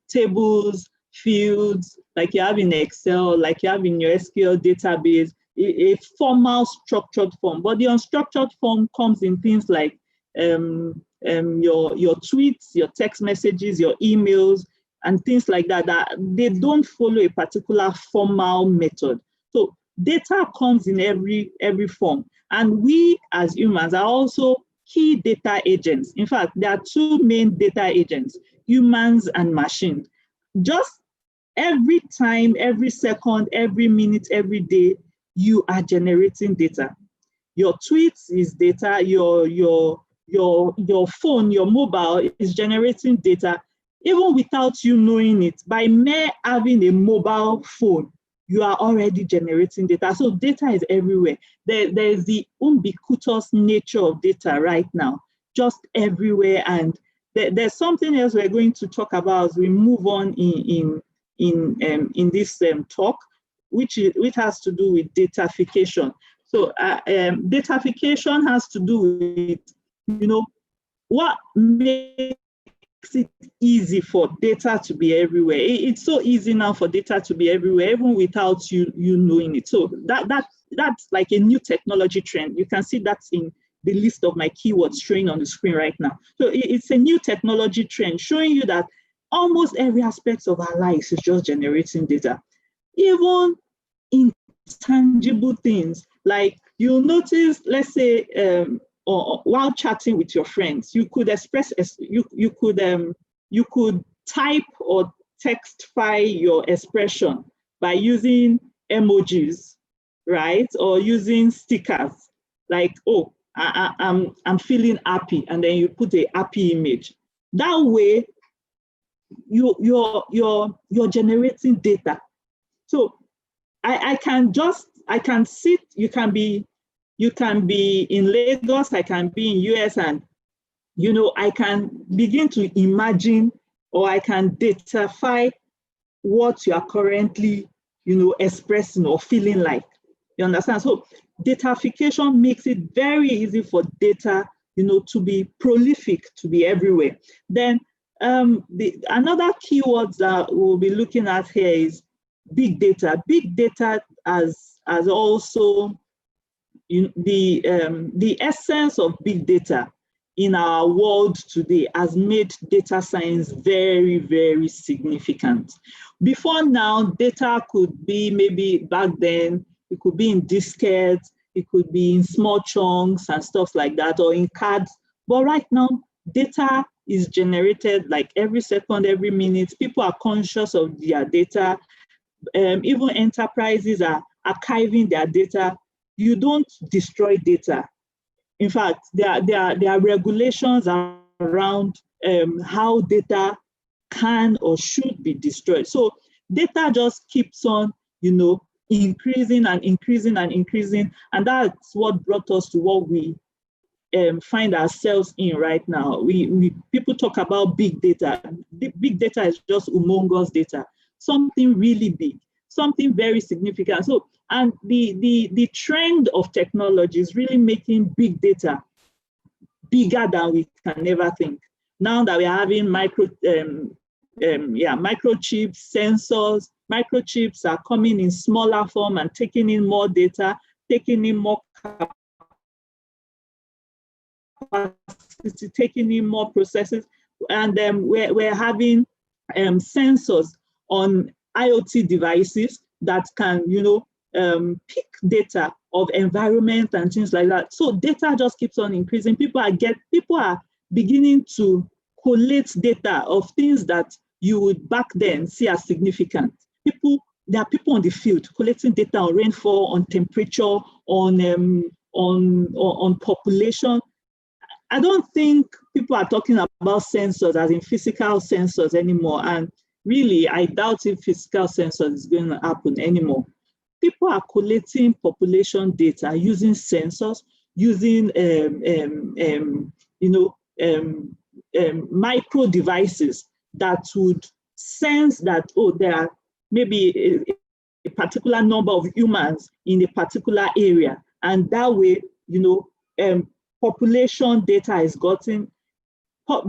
[SPEAKER 4] tables, fields, like you have in Excel, like you have in your SQL database, a formal structured form. But the unstructured form comes in things like your tweets, your text messages, your emails, and things like that, that they don't follow a particular formal method. So data comes in every form. And we as humans are also key data agents. In fact, there are two main data agents, humans and machines. Just every time, every second, every minute, every day, you are generating data. Your tweets is data, your phone, your mobile is generating data, even without you knowing it. By mere having a mobile phone, you are already generating data. So data is everywhere. There is the ubiquitous nature of data right now, just everywhere. And there's something else we're going to talk about as we move on in this talk, which has to do with datafication. So datafication has to do with, what makes it easy for data to be everywhere. It's so easy now for data to be everywhere, even without you knowing it. So that's like a new technology trend. You can see that's in the list of my keywords showing on the screen right now. So it's a new technology trend showing you that almost every aspect of our lives is just generating data. Even intangible things, like you'll notice, let's say, or while chatting with your friends, you could express, you could type or textify your expression by using emojis, right? Or using stickers, like, oh, I'm feeling happy, and then you put a happy image. That way, you're generating data. So I can sit, you can be in Lagos, I can be in US, and I can begin to imagine, or I can datafy what you are currently expressing or feeling like. You understand? So datafication makes it very easy for data to be prolific, to be everywhere. Then another keyword that we'll be looking at here is big data. Big data as also the essence of big data in our world today has made data science very, very significant. Before now, data could be, maybe back then, it could be in diskettes, it could be in small chunks and stuff like that, or in cards. But right now, data is generated like every second, every minute. People are conscious of their data. Even enterprises are archiving their data. You don't destroy data. In fact, there are regulations around how data can or should be destroyed. So data just keeps on, increasing and increasing and increasing. And that's what brought us to what we find ourselves in right now. People talk about big data. Big data is just humongous data, something really big, something very significant. So, and the trend of technology is really making big data bigger than we can ever think. Now that we are having microchips, sensors, microchips are coming in smaller form and taking in more data, taking in more capacity, taking in more processes, and we're having sensors on IoT devices that can, pick data of environment and things like that. So data just keeps on increasing. People are beginning to collate data of things that you would back then see as significant. There are people on the field collecting data on rainfall, on temperature, on population. I don't think people are talking about sensors as in physical sensors anymore. And really, I doubt if physical sensors is going to happen anymore. People are collecting population data using sensors, using micro devices that would sense that, oh, there are maybe a particular number of humans in a particular area. And that way, population data is gotten.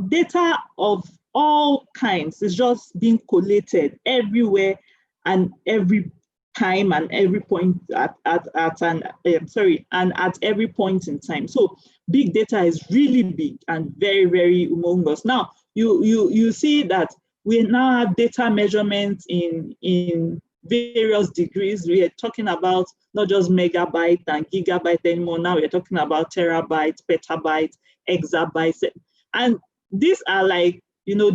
[SPEAKER 4] Data of all kinds is just being collated everywhere and every time and every point at every point in time. So big data is really big and very, very humongous. Now you see that we now have data measurements in various degrees. We are talking about not just megabyte and gigabyte anymore. Now we're talking about terabytes, petabytes, exabytes, and these are like,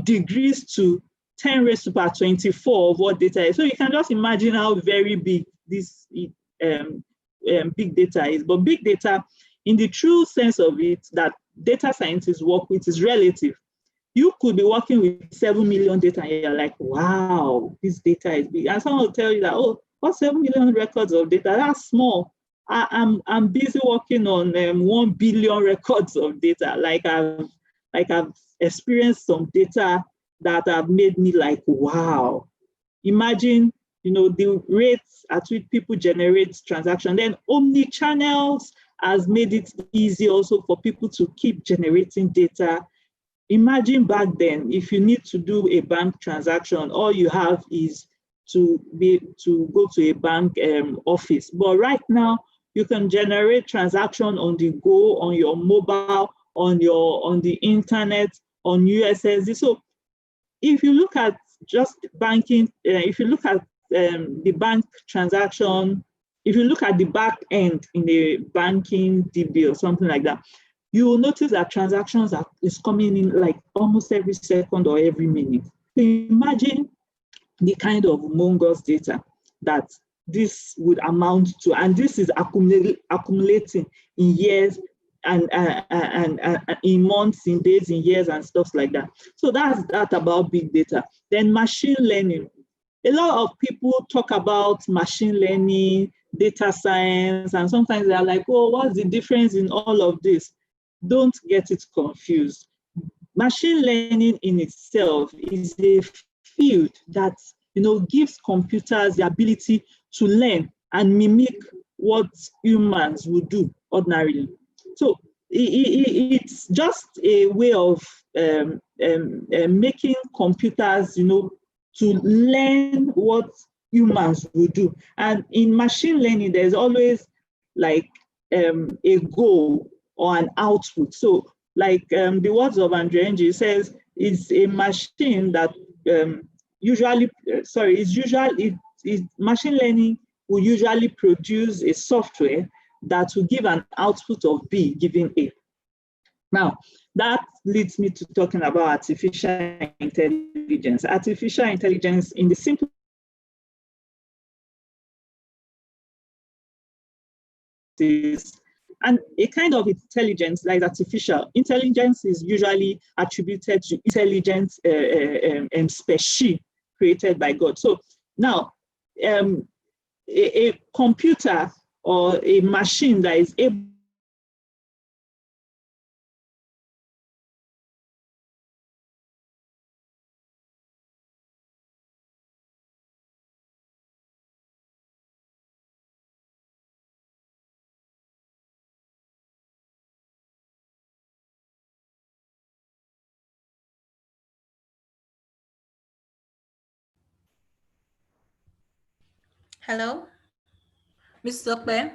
[SPEAKER 4] degrees to 10 raised to power 24 of what data is. So you can just imagine how very big this big data is. But big data, in the true sense of it, that data scientists work with, is relative. You could be working with 7 million data and you're like, wow, this data is big. And someone will tell you that, oh, what 7 million records of data? That's small. I'm busy working on 1 billion records of data. Like I've experienced some data that have made me like, wow. Imagine, the rates at which people generate transactions. Then omnichannels has made it easy also for people to keep generating data. Imagine back then, if you need to do a bank transaction, all you have is to go to a bank office. But right now, you can generate transaction on the go, on your mobile, on the internet, on USSD. So if you look at just banking, if you look at the bank transaction, if you look at the back end in the banking DB or something like that, you will notice that transactions is coming in like almost every second or every minute. So imagine the kind of humongous data that this would amount to, and this is accumulating in years and in months, in days, in years, and stuff like that. So that's that about big data. Then machine learning. A lot of people talk about machine learning, data science, and sometimes they're like, oh, what's the difference in all of this? Don't get it confused. Machine learning in itself is a field that gives computers the ability to learn and mimic what humans would do ordinarily. So it's just a way of making computers, to learn what humans would do. And in machine learning, there's always like a goal or an output. So like the words of Andre Ng says, it's a machine that machine learning will usually produce a software that will give an output of B giving A. Now, that leads me to talking about artificial intelligence. Artificial intelligence, in the simple and a kind of intelligence like artificial intelligence is usually attributed to intelligence species created by God. So now, a computer or a machine that is able
[SPEAKER 6] Hello, Mr. Okpe.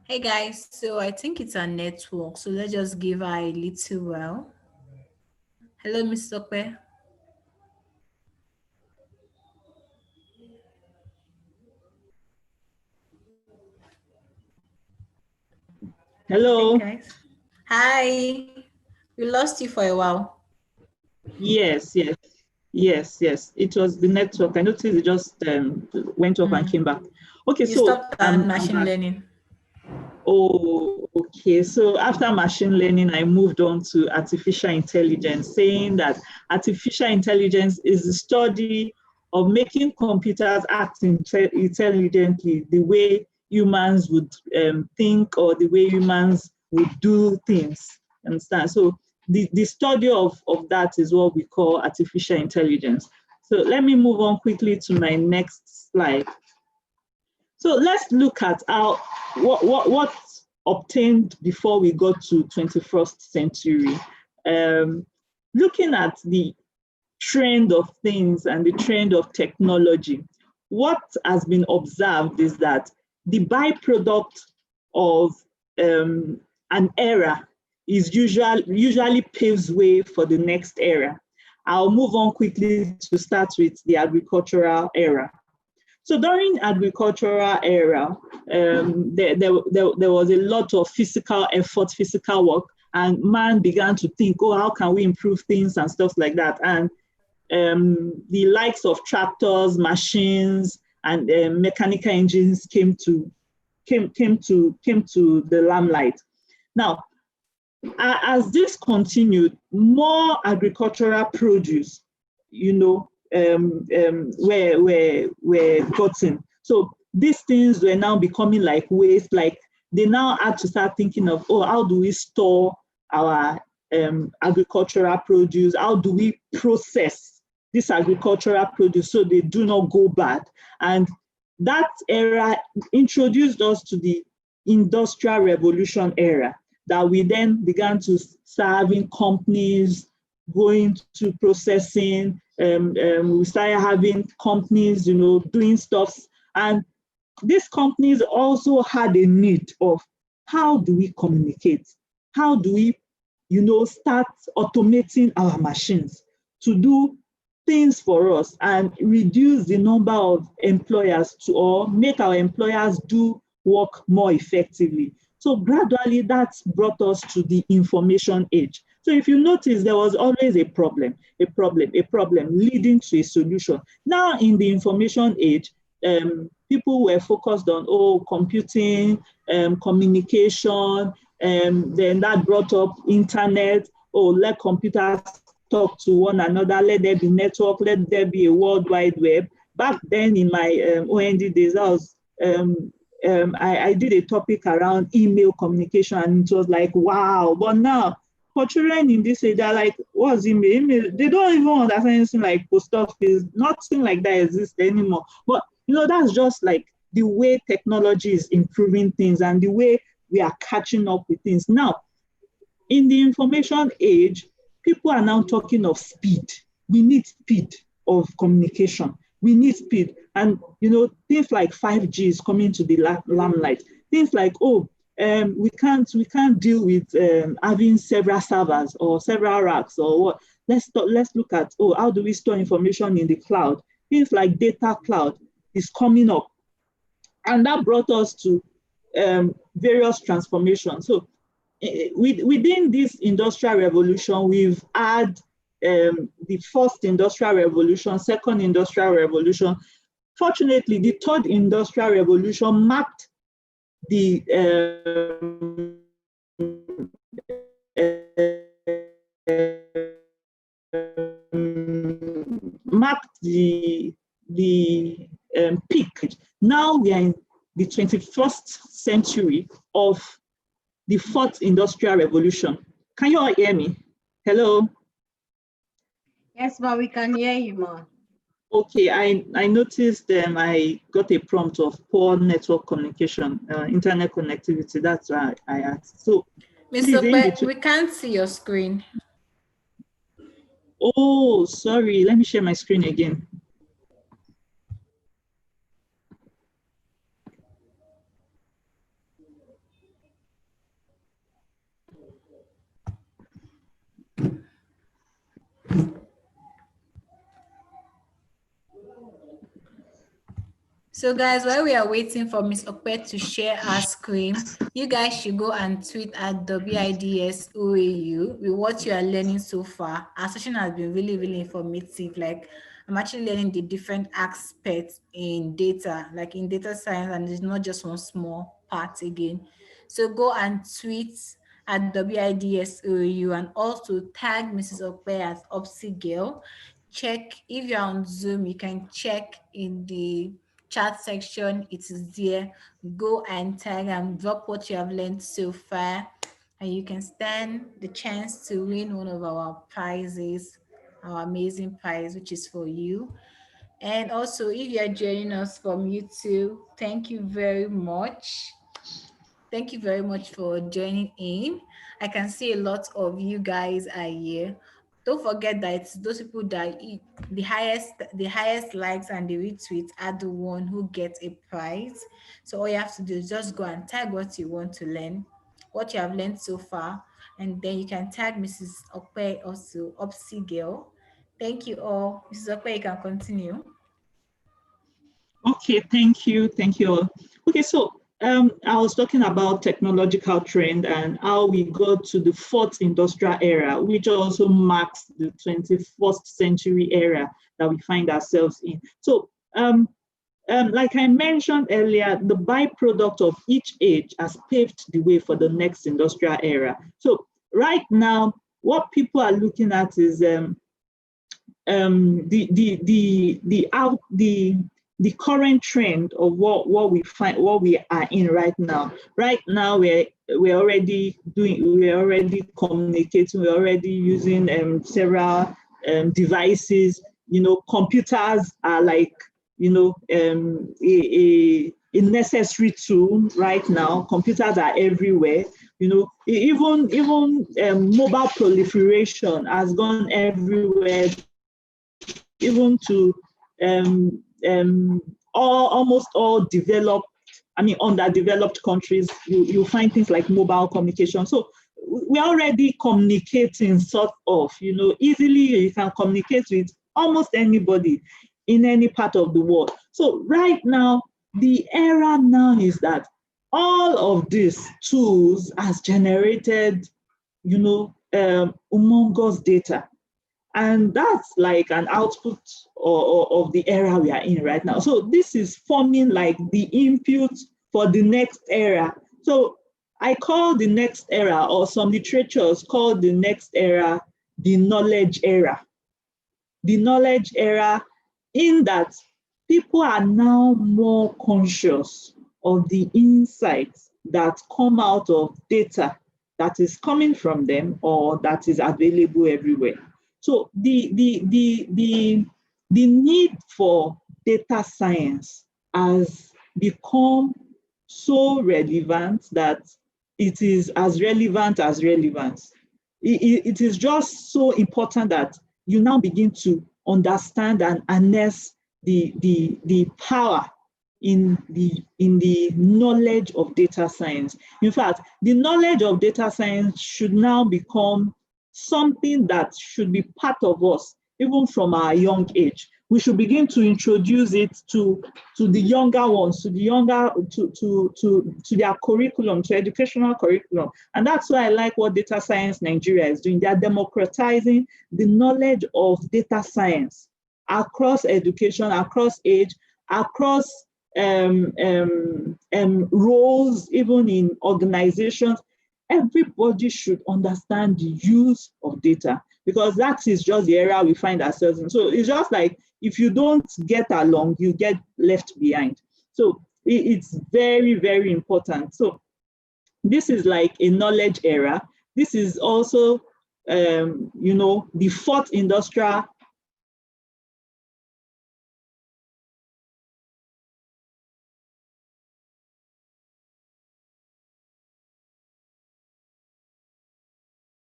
[SPEAKER 6] Hey guys, so I think it's a network, so let's just give her a little while. Hello, Mr. Okpe.
[SPEAKER 4] Hello.
[SPEAKER 6] Hey guys. Hi. We lost you for a while.
[SPEAKER 4] Yes. It was the network. I noticed it just went off and came back. Okay,
[SPEAKER 6] You
[SPEAKER 4] so
[SPEAKER 6] stopped at machine learning.
[SPEAKER 4] Oh, okay. So after machine learning, I moved on to artificial intelligence, saying that artificial intelligence is the study of making computers act intelligently the way humans would think, or the way humans would do things. Understand? So the study of that is what we call artificial intelligence. So let me move on quickly to my next slide. So let's look at how what obtained before we got to 21st century. Looking at the trend of things and the trend of technology, what has been observed is that the byproduct of an era is usually paves way for the next era. I'll move on quickly to start with the agricultural era. So during agricultural era, there was a lot of physical effort, physical work, and man began to think, oh, how can we improve things and stuff like that? And the likes of tractors, machines, and mechanical engines came to the limelight. Now, as this continued, more agricultural produce, were gotten. So these things were now becoming like waste. Like they now had to start thinking of, oh, how do we store our agricultural produce? How do we process this agricultural produce so they do not go bad? And that era introduced us to the Industrial Revolution era, that we then began to start having companies going to processing. We started having companies, doing stuff. And these companies also had a need of, how do we communicate? How do we, start automating our machines to do things for us and reduce the number of employers or make our employers do work more effectively. So gradually that brought us to the information age. So if you notice, there was always a problem leading to a solution. Now in the information age, people were focused on, computing, communication, then that brought up internet. Let computers talk to one another, let there be network, let there be a World Wide Web. Back then in my OND days, I did a topic around email communication, and it was like, wow. But now, for children in this age, they're like, what's email? Email, they don't even understand anything like post office. Nothing like that exists anymore. But, that's just like the way technology is improving things and the way we are catching up with things. Now, in the information age, people are now talking of speed. We need speed of communication. We need speed. And, things like 5G is coming to the limelight. Things like, we can't deal with having several servers or several racks or what. Let's look at, how do we store information in the cloud? Things like data cloud is coming up. And that brought us to various transformations. So within this industrial revolution, we've had the first industrial revolution, second industrial revolution. Fortunately, the third industrial revolution marked the peak. Now we are in the 21st century of the fourth industrial revolution. Can you all hear me? Hello?
[SPEAKER 3] Yes, ma, we can hear you, ma.
[SPEAKER 4] Okay, I noticed I got a prompt of poor network communication, internet connectivity. That's why I asked. So,
[SPEAKER 6] Mr. We can't see your screen.
[SPEAKER 4] Oh, sorry. Let me share my screen again.
[SPEAKER 6] So guys, while we are waiting for Ms. Okpe to share her screen, you guys should go and tweet at WIDS OAU with what you are learning so far. Our session has been really, really informative. Like, I'm actually learning the different aspects in data, like in data science, and it's not just one small part again. So go and tweet at WIDS OAU and also tag Mrs. Okpe as Opsy Girl. Check, if you're on Zoom, you can check in the chat section, it is there. Go and tag and drop what you have learned so far. and you can stand the chance to win one of our prizes, our amazing prize, which is for you. And also, if you are joining us from YouTube, thank you very much. Thank you very much for joining in. I can see a lot of you guys are here. Don't forget that it's those people that the highest likes and the retweets are the one who get a prize. So all you have to do is just go and tag what you want to learn, what you have learned so far, and then you can tag Mrs. Okpe, also Opsy Girl. Thank you all. Mrs. Okpe, you can continue.
[SPEAKER 4] Okay, thank you. Thank you all. Okay, so I was talking about technological trend and how we got to the fourth industrial era, which also marks the 21st century era that we find ourselves in. So, like I mentioned earlier, the byproduct of each age has paved the way for the next industrial era. So, right now, what people are looking at is the current trend of what we are in right now. Right now, we're already communicating, we're already using several devices. You know, computers are like, you know, a necessary tool right now. Computers are everywhere. You know, even mobile proliferation has gone everywhere, even to almost all developed, I mean, underdeveloped countries. You find things like mobile communication. So we're already communicating sort of, you know, easily. You can communicate with almost anybody in any part of the world. So right now, the era now is that all of these tools has generated, you know, humongous data. And that's like an output of the era we are in right now. So this is forming like the input for the next era. So I call the next era, or some literatures call the next era, the knowledge era. The knowledge era, in that people are now more conscious of the insights that come out of data that is coming from them or that is available everywhere. So the need for data science has become so relevant that it is as relevant as relevance. It is just so important that you now begin to understand and harness the power in the knowledge of data science. In fact, the knowledge of data science should now become something that should be part of us, even from our young age. We should begin to introduce it to the younger ones, to their curriculum, to educational curriculum. And that's why I like what Data Science Nigeria is doing. They are democratizing the knowledge of data science across education, across age, across roles, even in organizations. Everybody should understand the use of data, because that is just the era we find ourselves in. So it's just like, if you don't get along, you get left behind. So it's very, very important. So this is like a knowledge era. This is also, you know, the fourth industrial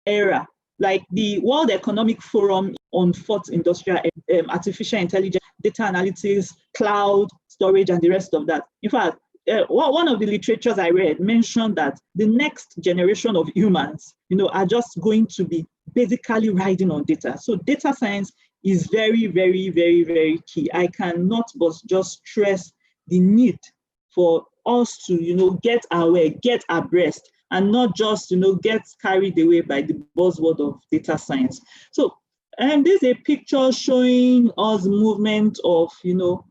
[SPEAKER 4] era. Like the World Economic Forum on fourth industrial, artificial intelligence, data analytics, cloud storage, and the rest of that. In fact, one of the literatures I read mentioned that the next generation of humans, you know, are just going to be basically riding on data. So data science is very, very, very, very key. I cannot but just stress the need for us to, you know, get aware, get abreast, and not just, you know, get carried away by the buzzword of data science. So, and this is a picture showing us movement of, you know,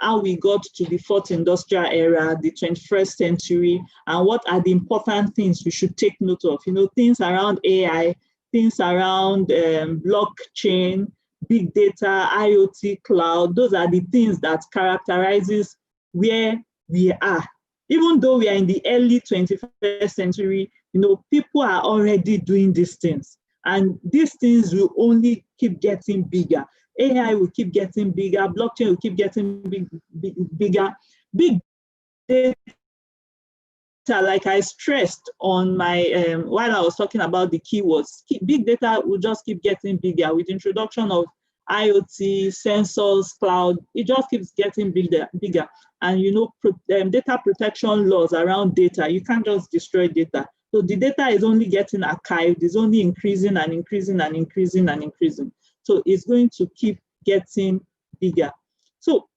[SPEAKER 4] how we got to the fourth industrial era, the 21st century, and what are the important things we should take note of. You know, things around AI, things around blockchain, big data, IoT, cloud. Those are the things that characterizes where we are. Even though we are in the early 21st century, People are already doing these things, and these things will only keep getting bigger. AI will keep getting bigger, blockchain will keep getting bigger. Big data, like I stressed on my, while I was talking about the keywords, big data will just keep getting bigger with introduction of IoT, sensors, cloud. It just keeps getting bigger. And data protection laws around data, you can't just destroy data. So the data is only getting archived, is only increasing and increasing and increasing and increasing. So it's going to keep getting bigger. So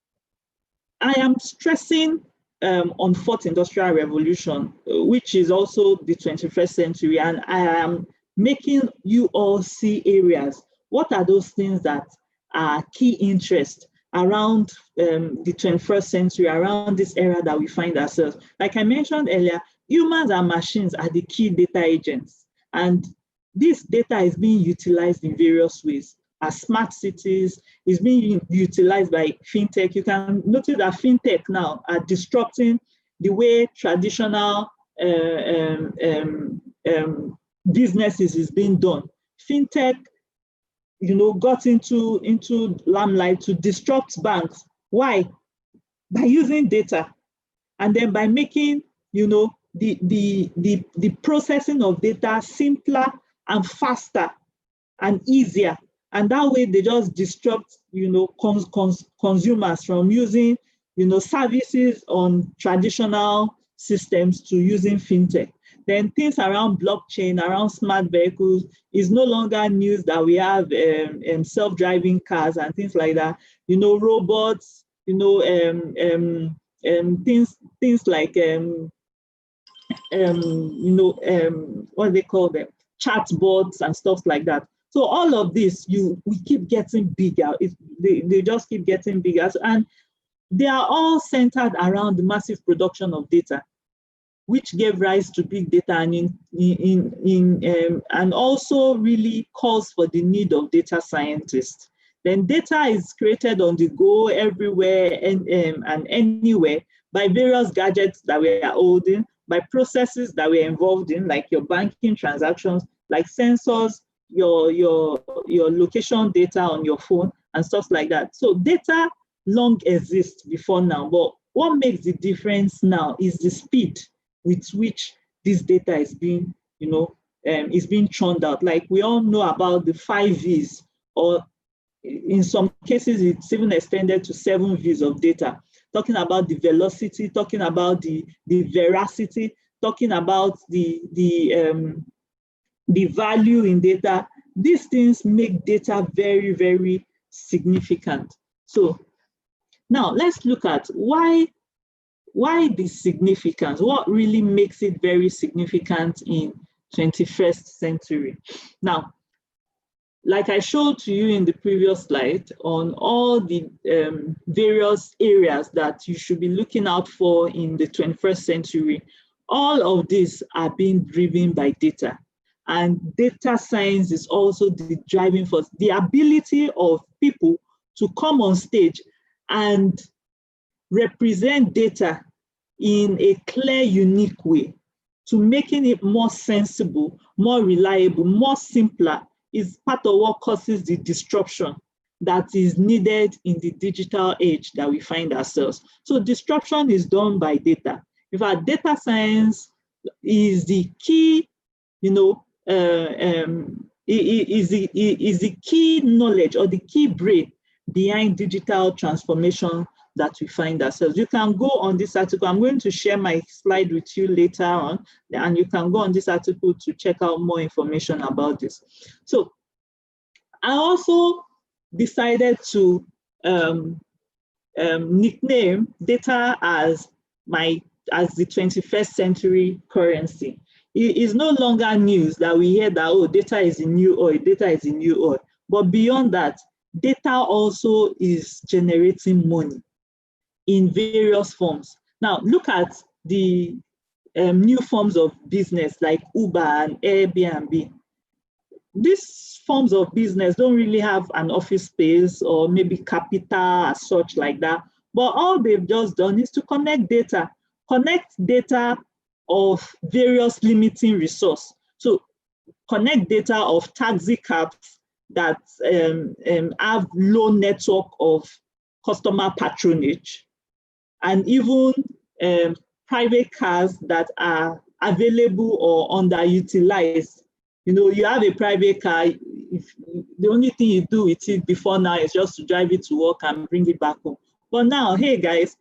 [SPEAKER 4] I am stressing on fourth industrial revolution, which is also the 21st century, and I am making you all see areas. What are those things that are key interest around the 21st century, around this era that we find ourselves? Like I mentioned earlier, humans and machines are the key data agents, and this data is being utilized in various ways. As smart cities, is being utilized by fintech. You can notice that fintech now are disrupting the way traditional businesses is being done. Fintech, got into limelight to disrupt banks. Why? By using data, and then by making the processing of data simpler and faster and easier. And that way they just disrupt, consumers from using, services on traditional systems to using fintech. Then things around blockchain, around smart vehicles, is no longer news that we have self-driving cars and things like that. Robots, things like what they call them, chatbots and stuff like that. So all of this, we keep getting bigger. They just keep getting bigger, and they are all centered around the massive production of data, which gave rise to big data, and also really calls for the need of data scientists. Then data is created on the go, everywhere and anywhere, by various gadgets that we are holding, by processes that we're involved in, like your banking transactions, like sensors, your location data on your phone and stuff like that. So data long exists before now, but what makes the difference now is the speed with which this data is being, is being churned out. Like we all know about the 5 Vs, or in some cases it's even extended to 7 Vs of data, talking about the velocity, talking about the veracity, talking about the value in data. These things make data very, very significant. So now let's look at why the significance, what really makes it very significant in 21st century. Now, like I showed to you in the previous slide on all the various areas that you should be looking out for in the 21st century, all of these are being driven by data. And data science is also the driving force, the ability of people to come on stage and represent data in a clear, unique way, to making it more sensible, more reliable, more simpler, is part of what causes the disruption that is needed in the digital age that we find ourselves. So disruption is done by data. In fact, data science is the key, is the key knowledge or the key brain behind digital transformation that we find ourselves. You can go on this article. I'm going to share my slide with you later on, and you can go on this article to check out more information about this. So I also decided to nickname data as the 21st century currency. It is no longer news that we hear that, oh, data is in new oil, data is in new oil. But beyond that, data also is generating money in various forms. Now, look at the new forms of business like Uber and Airbnb. These forms of business don't really have an office space or maybe capital as such like that, but all they've just done is to connect data of various limiting resource. So connect data of taxi cabs that have low network of customer patronage, and even private cars that are available or underutilized. You know, you have a private car, if the only thing you do with it before now is just to drive it to work and bring it back home. But now, hey guys,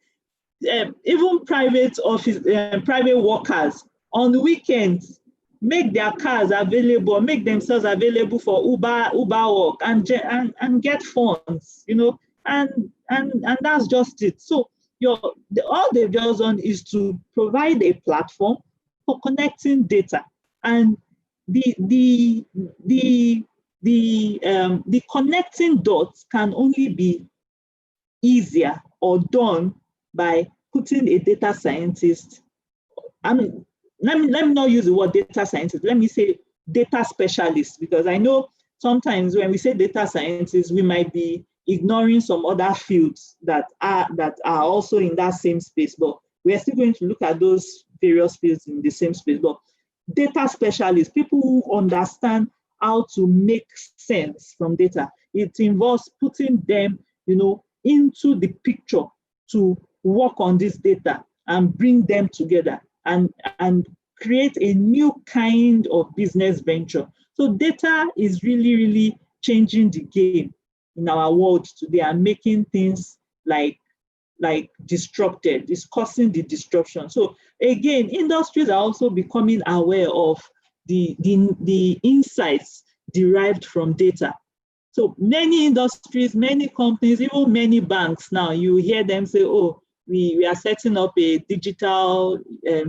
[SPEAKER 4] even private office, private workers on the weekends make their cars available, make themselves available for Uber work and get funds, you know, and that's just it. So all they've just done is to provide a platform for connecting data, and the connecting dots can only be easier or done by putting a data scientist. I mean, let me not use the word data scientist. Let me say data specialist, because I know sometimes when we say data scientist, we might be ignoring some other fields that are also in that same space. But we're still going to look at those various fields in the same space. But data specialists, people who understand how to make sense from data. It involves putting them, you know, into the picture to work on this data and bring them together and create a new kind of business venture. So data is really, really changing the game in our world today and making things like disrupted. It's causing the disruption. So again, industries are also becoming aware of the insights derived from data. So many industries, many companies, even many banks now, you hear them say, oh, we are setting up a digital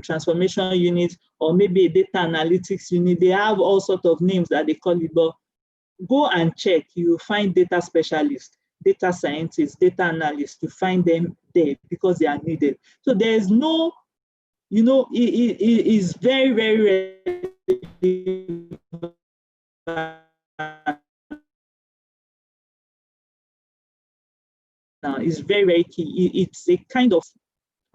[SPEAKER 4] transformation unit, or maybe a data analytics unit. They have all sorts of names that they call it, but go and check. You find data specialists, data scientists, data analysts, to find them there because they are needed. So there's no, you know, it is very, very now is very, very key. It's a kind of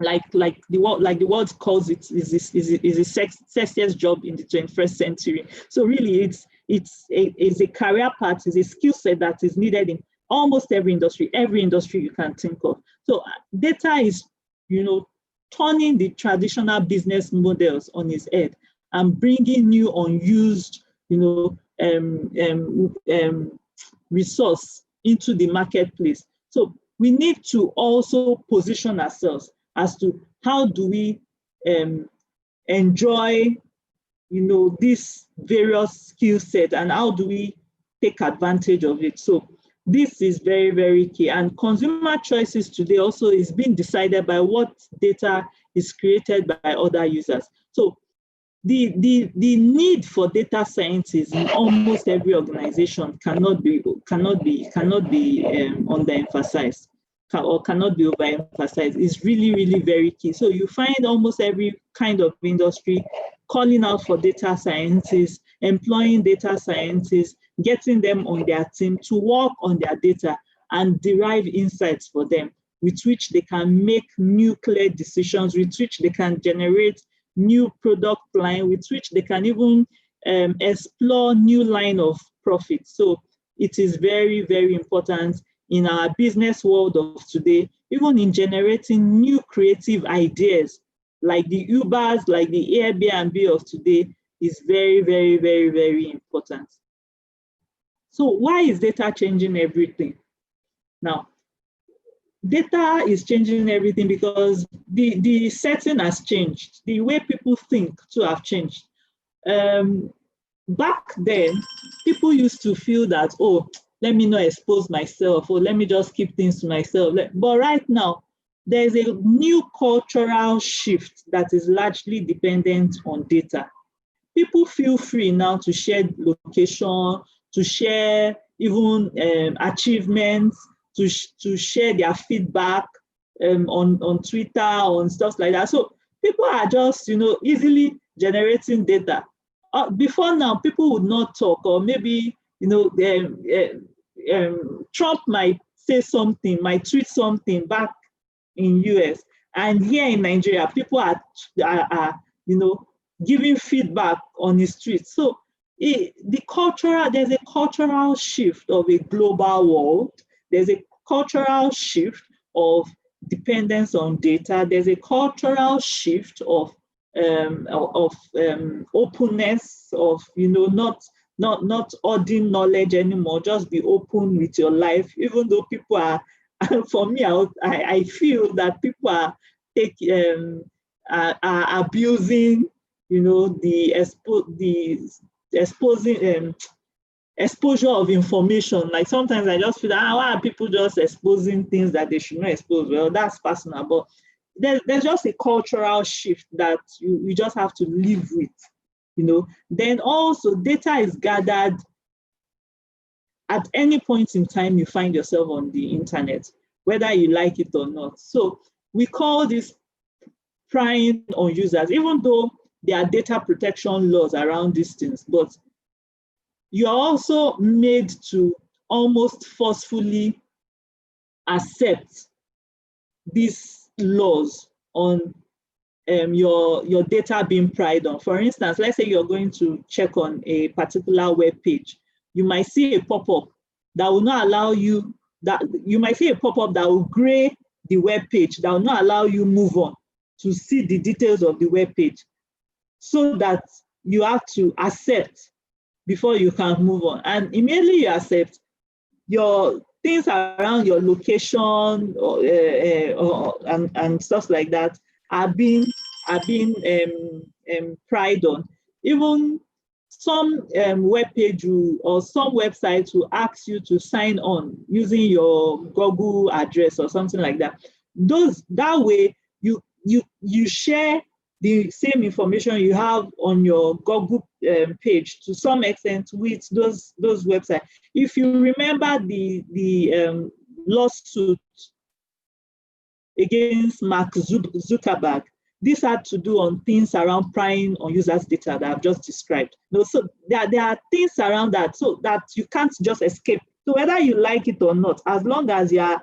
[SPEAKER 4] like the world calls it, is a sexiest job in the 21st century. So really, it's a career path, is a skill set that is needed in almost every industry you can think of. So data is, you know, turning the traditional business models on its head and bringing new unused, you know, resource into the marketplace. So we need to also position ourselves as to how do we enjoy, you know, this various skill set, and how do we take advantage of it. So this is very, very key. And consumer choices today also is being decided by what data is created by other users. So the need for data scientists in almost every organization cannot be underemphasized, or cannot be overemphasized. It's really, really very key. So you find almost every kind of industry calling out for data scientists, employing data scientists, getting them on their team to work on their data and derive insights for them, with which they can make new clear decisions, with which they can generate new product line, with which they can even explore new line of profit. So it is very, very important in our business world of today, even in generating new creative ideas, like the Ubers, like the Airbnb of today, is very, very, very, very important. So why is data changing everything? Now, data is changing everything because the setting has changed. The way people think too have changed. Back then, people used to feel that, oh, let me not expose myself, or let me just keep things to myself. But right now, there's a new cultural shift that is largely dependent on data. People feel free now to share location, to share even achievements, to share their feedback on Twitter, on stuff like that. So people are just, you know, easily generating data. Before now, people would not talk, or maybe, you know, Trump might say something, might tweet something back in US, and here in Nigeria, people are giving feedback on the street. So there's a cultural shift of a global world. There's a cultural shift of dependence on data. There's a cultural shift of openness, of not hoarding knowledge anymore. Just be open with your life, even though people are. For me, I feel that people are abusing, the exposure of information. Like sometimes I just feel that why are people just exposing things that they should not expose? Well, that's personal, but there's just a cultural shift that you just have to live with. Then also data is gathered at any point in time you find yourself on the internet, whether you like it or not. So we call this prying on users, even though there are data protection laws around these things, but you are also made to almost forcefully accept these laws on your data being pried on. For instance, let's say you're going to check on a particular web page. You might see a pop-up that will not allow you, you might see a pop-up that will gray the web page, that will not allow you move on to see the details of the web page, so that you have to accept before you can move on. And immediately you accept, your things around your location and stuff like that are being pried on. Even some web page or some websites will ask you to sign on using your Google address or something like that. That way you share the same information you have on your Google page to some extent with those websites. If you remember the lawsuit against Mark Zuckerberg, this had to do on things around prying on users' data that I've just described. So there are things around that, so that you can't just escape. So whether you like it or not, as long as you are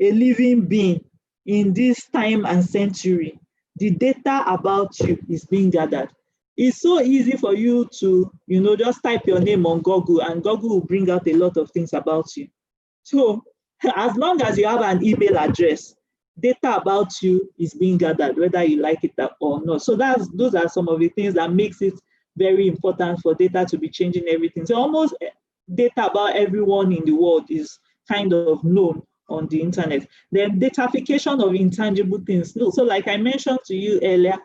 [SPEAKER 4] a living being in this time and century, the data about you is being gathered. It's so easy for you to, just type your name on Google and Google will bring out a lot of things about you. So as long as you have an email address, data about you is being gathered, whether you like it or not. So those are some of the things that makes it very important for data to be changing everything. So almost data about everyone in the world is kind of known on the internet. Then datafication of intangible things. So like I mentioned to you earlier,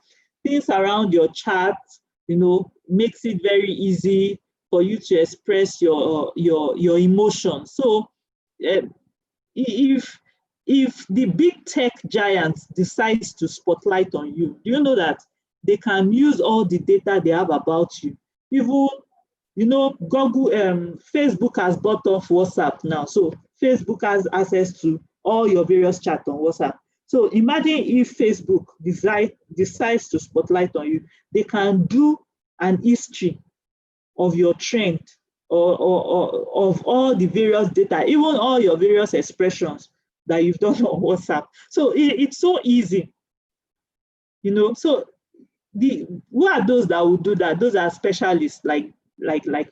[SPEAKER 4] things around your chat, makes it very easy for you to express your emotions. So if the big tech giants decides to spotlight on you, do you know that they can use all the data they have about you? Even, Google, Facebook has bought off WhatsApp now. So Facebook has access to all your various chats on WhatsApp. So imagine if Facebook decides to spotlight on you, they can do an history of your trend or of all the various data, even all your various expressions that you've done on WhatsApp. So it's so easy, So who are those that will do that? Those are specialists, like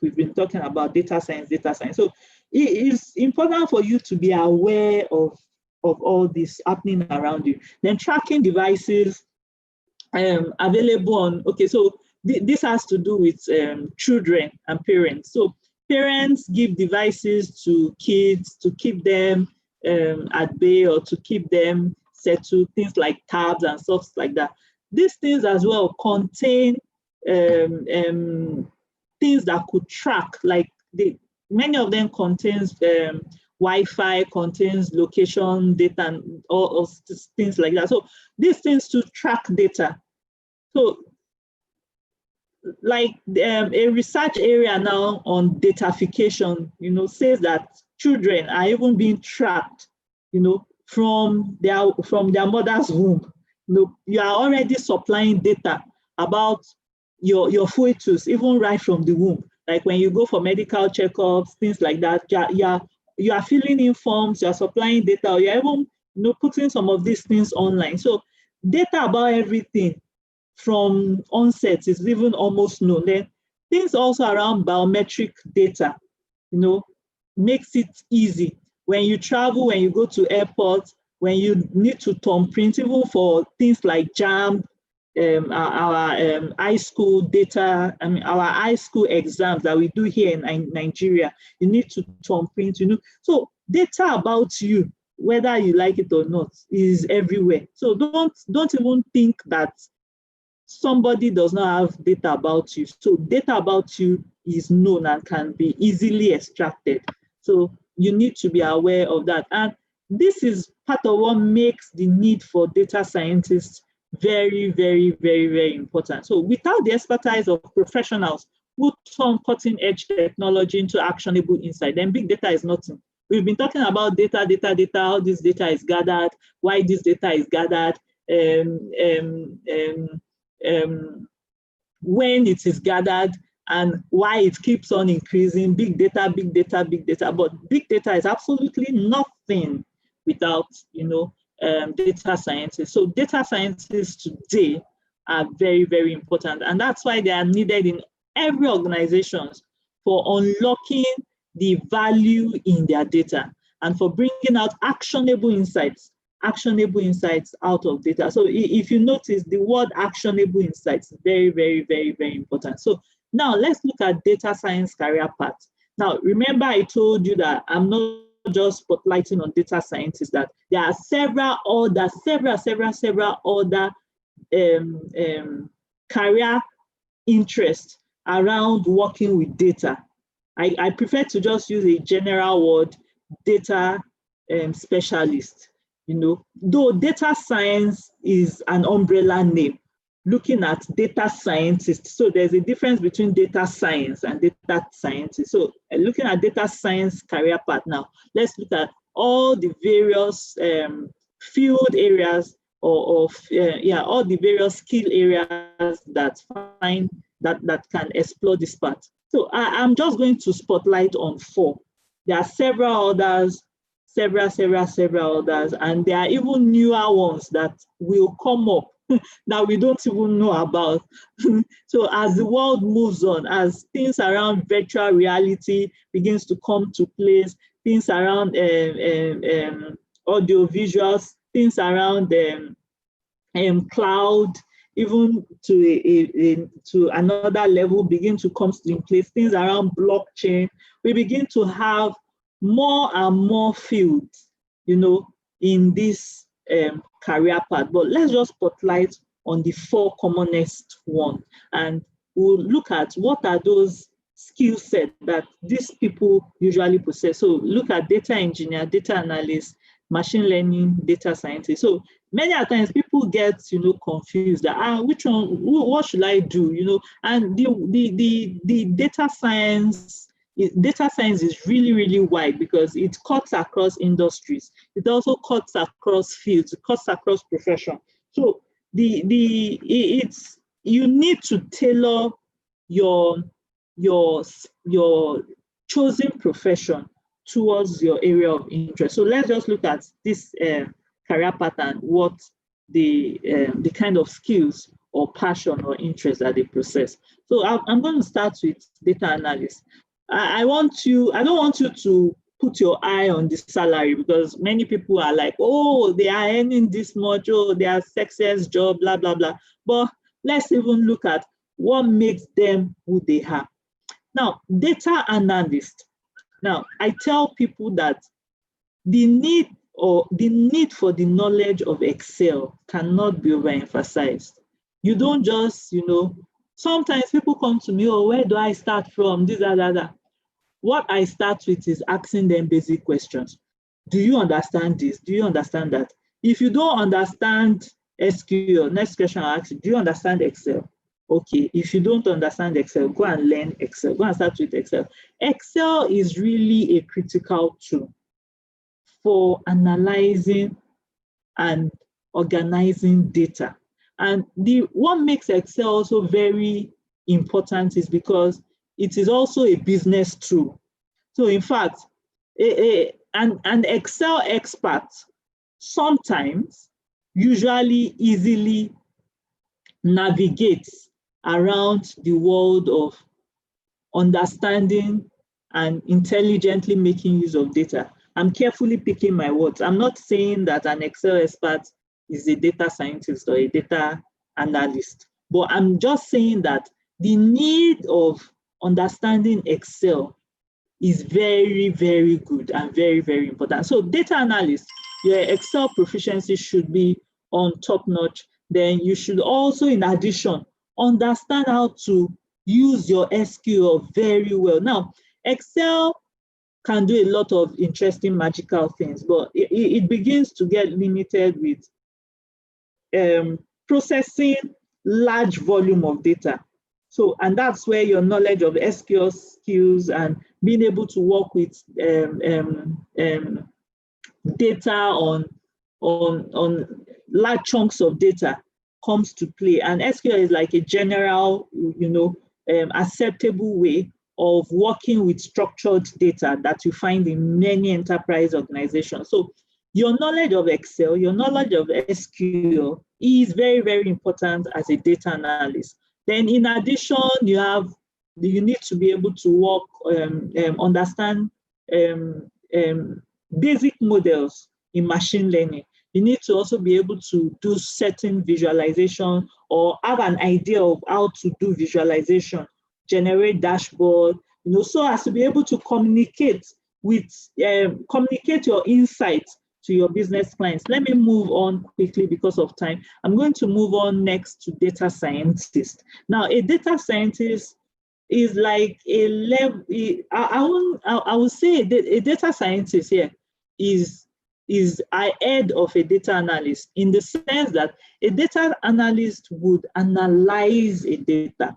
[SPEAKER 4] we've been talking about, data science. So it is important for you to be aware of all this happening around you. Then tracking devices available on, so this has to do with children and parents. So parents give devices to kids to keep them at bay or to keep them settled, things like tabs and stuff like that. These things as well contain things that could track, like many of them contains Wi-Fi, contains location data and all things like that. So these things to track data. So like a research area now on datafication, says that children are even being tracked, from their mother's womb. You are already supplying data about your fetus, even right from the womb. Like when you go for medical checkups, things like that, you are filling in forms, you are supplying data, or you're even putting some of these things online. So data about everything from onset is even almost known. Then things also around biometric data, you know, makes it easy. When you travel, when you go to airports, when you need to thumbprint, even for things like JAM, our high school data, our high school exams that we do here in Nigeria, you need to thumbprint, you know. So data about you, whether you like it or not, is everywhere. So don't even think that somebody does not have data about you. So data about you is known and can be easily extracted. So you need to be aware of that. And this is part of what makes the need for data scientists very, very, very, very important. So without the expertise of professionals who turn cutting edge technology into actionable insight, then big data is nothing. We've been talking about data, how this data is gathered, why this data is gathered, when it is gathered, and why it keeps on increasing. Big data, big data, big data. But big data is absolutely nothing without, you know, data scientists. So data scientists today are very, very important. And that's why they are needed in every organization for unlocking the value in their data and for bringing out actionable insights out of data. So if you notice, the word actionable insights is very, very, very, very important. So now let's look at data science career path. Now, remember I told you that I'm not just spotlighting on data scientists, that there are several other career interests around working with data. I prefer to just use a general word, data specialist. You know, though data science is an umbrella name, looking at data scientists. So there's a difference between data science and data scientists. So looking at data science career path now, let's look at all the various field areas all the various skill areas that can explore this path. So I'm just going to spotlight on 4. There are several others, several others, and there are even newer ones that will come up that we don't even know about. So as the world moves on, as things around virtual reality begins to come to place, things around audio visuals, things around cloud, even to another level begin to come in place, things around blockchain, we begin to have more and more fields, you know, in this career path. But let's just spotlight on the 4 commonest one, and we'll look at what are those skill sets that these people usually possess. So look at data engineer, data analyst, machine learning, data scientist. So many times people get, you know, confused that which one, what should I do, you know? And the data science is really, really wide because it cuts across industries. It also cuts across fields, it cuts across profession. So you need to tailor your chosen profession towards your area of interest. So let's just look at this career pattern, what the kind of skills or passion or interest that they possess. So I'm going to start with data analyst. I don't want you to put your eye on the salary, because many people are like, oh, they are earning this much, oh, they are sexiest job, blah, blah, blah. But let's even look at what makes them who they are. Now, data analyst. Now, I tell people that the need for the knowledge of Excel cannot be overemphasized. You don't just, you know, sometimes people come to me, oh, where do I start from? This, that. What I start with is asking them basic questions. Do you understand this? Do you understand that? If you don't understand SQL, next question I'll ask you, do you understand Excel? Okay, if you don't understand Excel, go and learn Excel. Go and start with Excel. Excel is really a critical tool for analyzing and organizing data. And what makes Excel also very important is because it is also a business tool. So in fact, an Excel expert sometimes, usually easily navigate around the world of understanding and intelligently making use of data. I'm carefully picking my words. I'm not saying that an Excel expert is a data scientist or a data analyst, but I'm just saying that the need of understanding Excel is very, very good and very, very important. So data analyst, your Excel proficiency should be on top notch. Then you should also, in addition, understand how to use your SQL very well. Now, Excel can do a lot of interesting magical things, but it begins to get limited with processing large volume of data. So, and that's where your knowledge of SQL skills and being able to work with data on large chunks of data comes to play. And SQL is like a general, acceptable way of working with structured data that you find in many enterprise organizations. So your knowledge of Excel, your knowledge of SQL is very, very important as a data analyst. Then in addition, you need to be able to work, understand basic models in machine learning. You need to also be able to do certain visualization or have an idea of how to do visualization, generate dashboard, so as to be able to communicate your insights to your business clients. Let me move on quickly because of time. I'm going to move on next to data scientist. Now, a data scientist is like a level. I would say a data scientist here is ahead of a data analyst in the sense that a data analyst would analyze a data,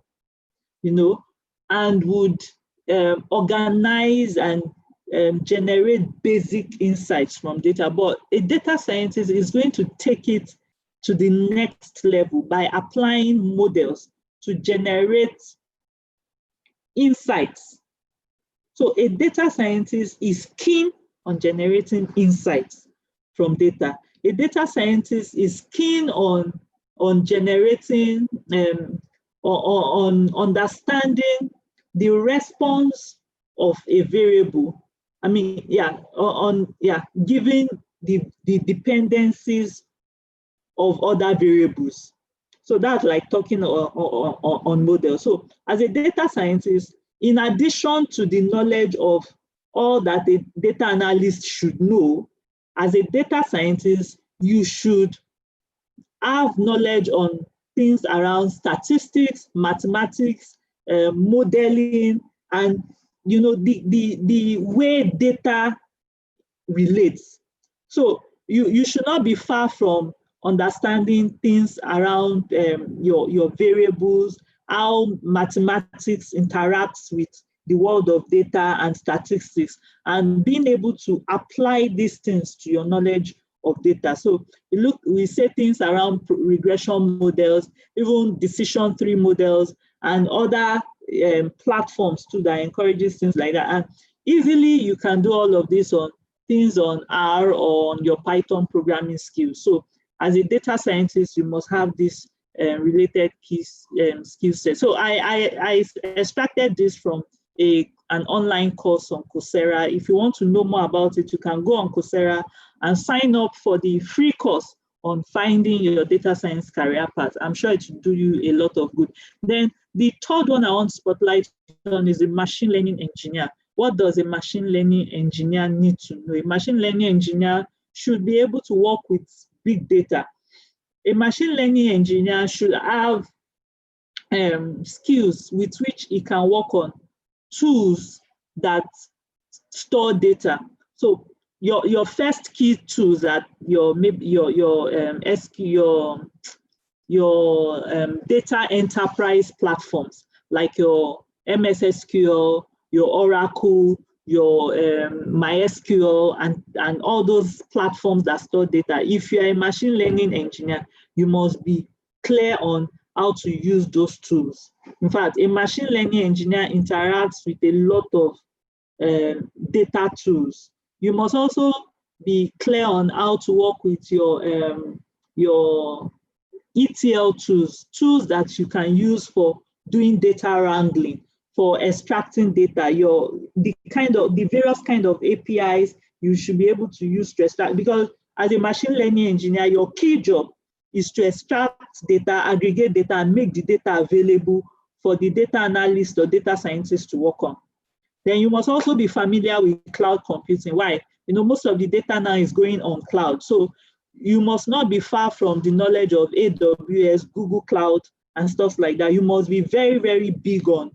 [SPEAKER 4] and would organize and generate basic insights from data. But a data scientist is going to take it to the next level by applying models to generate insights. So a data scientist is keen on generating insights from data. A data scientist is keen on generating on understanding the response of a variable. Given the dependencies of other variables. So that's like talking on models. So as a data scientist, in addition to the knowledge of all that a data analyst should know, as a data scientist, you should have knowledge on things around statistics, mathematics, modeling, and the way data relates. So you should not be far from understanding things around your variables, how mathematics interacts with the world of data and statistics, and being able to apply these things to your knowledge of data. So we say things around regression models, even decision tree models, and other platforms too that encourages things like that. And easily you can do all of this on things on R or on your Python programming skills. So as a data scientist, you must have this related key skill set. So I extracted this from an online course on Coursera. If you want to know more about it, you can go on Coursera and sign up for the free course on finding your data science career path. I'm sure it will do you a lot of good. Then the third one I want to spotlight on is a machine learning engineer. What does a machine learning engineer need to know? A machine learning engineer should be able to work with big data. A machine learning engineer should have skills with which he can work on tools that store data. So your first key tools that your data enterprise platforms like your MS SQL, your Oracle, your MySQL, and all those platforms that store data. If you're a machine learning engineer, you must be clear on how to use those tools. In fact, a machine learning engineer interacts with a lot of data tools. You must also be clear on how to work with your ETL tools that you can use for doing data wrangling, for extracting data, the various kind of APIs you should be able to use to extract, because as a machine learning engineer, your key job is to extract data, aggregate data, and make the data available for the data analyst or data scientist to work on. Then you must also be familiar with cloud computing. Why? Most of the data now is going on cloud. So you must not be far from the knowledge of AWS, Google Cloud, and stuff like that. You must be very, very big on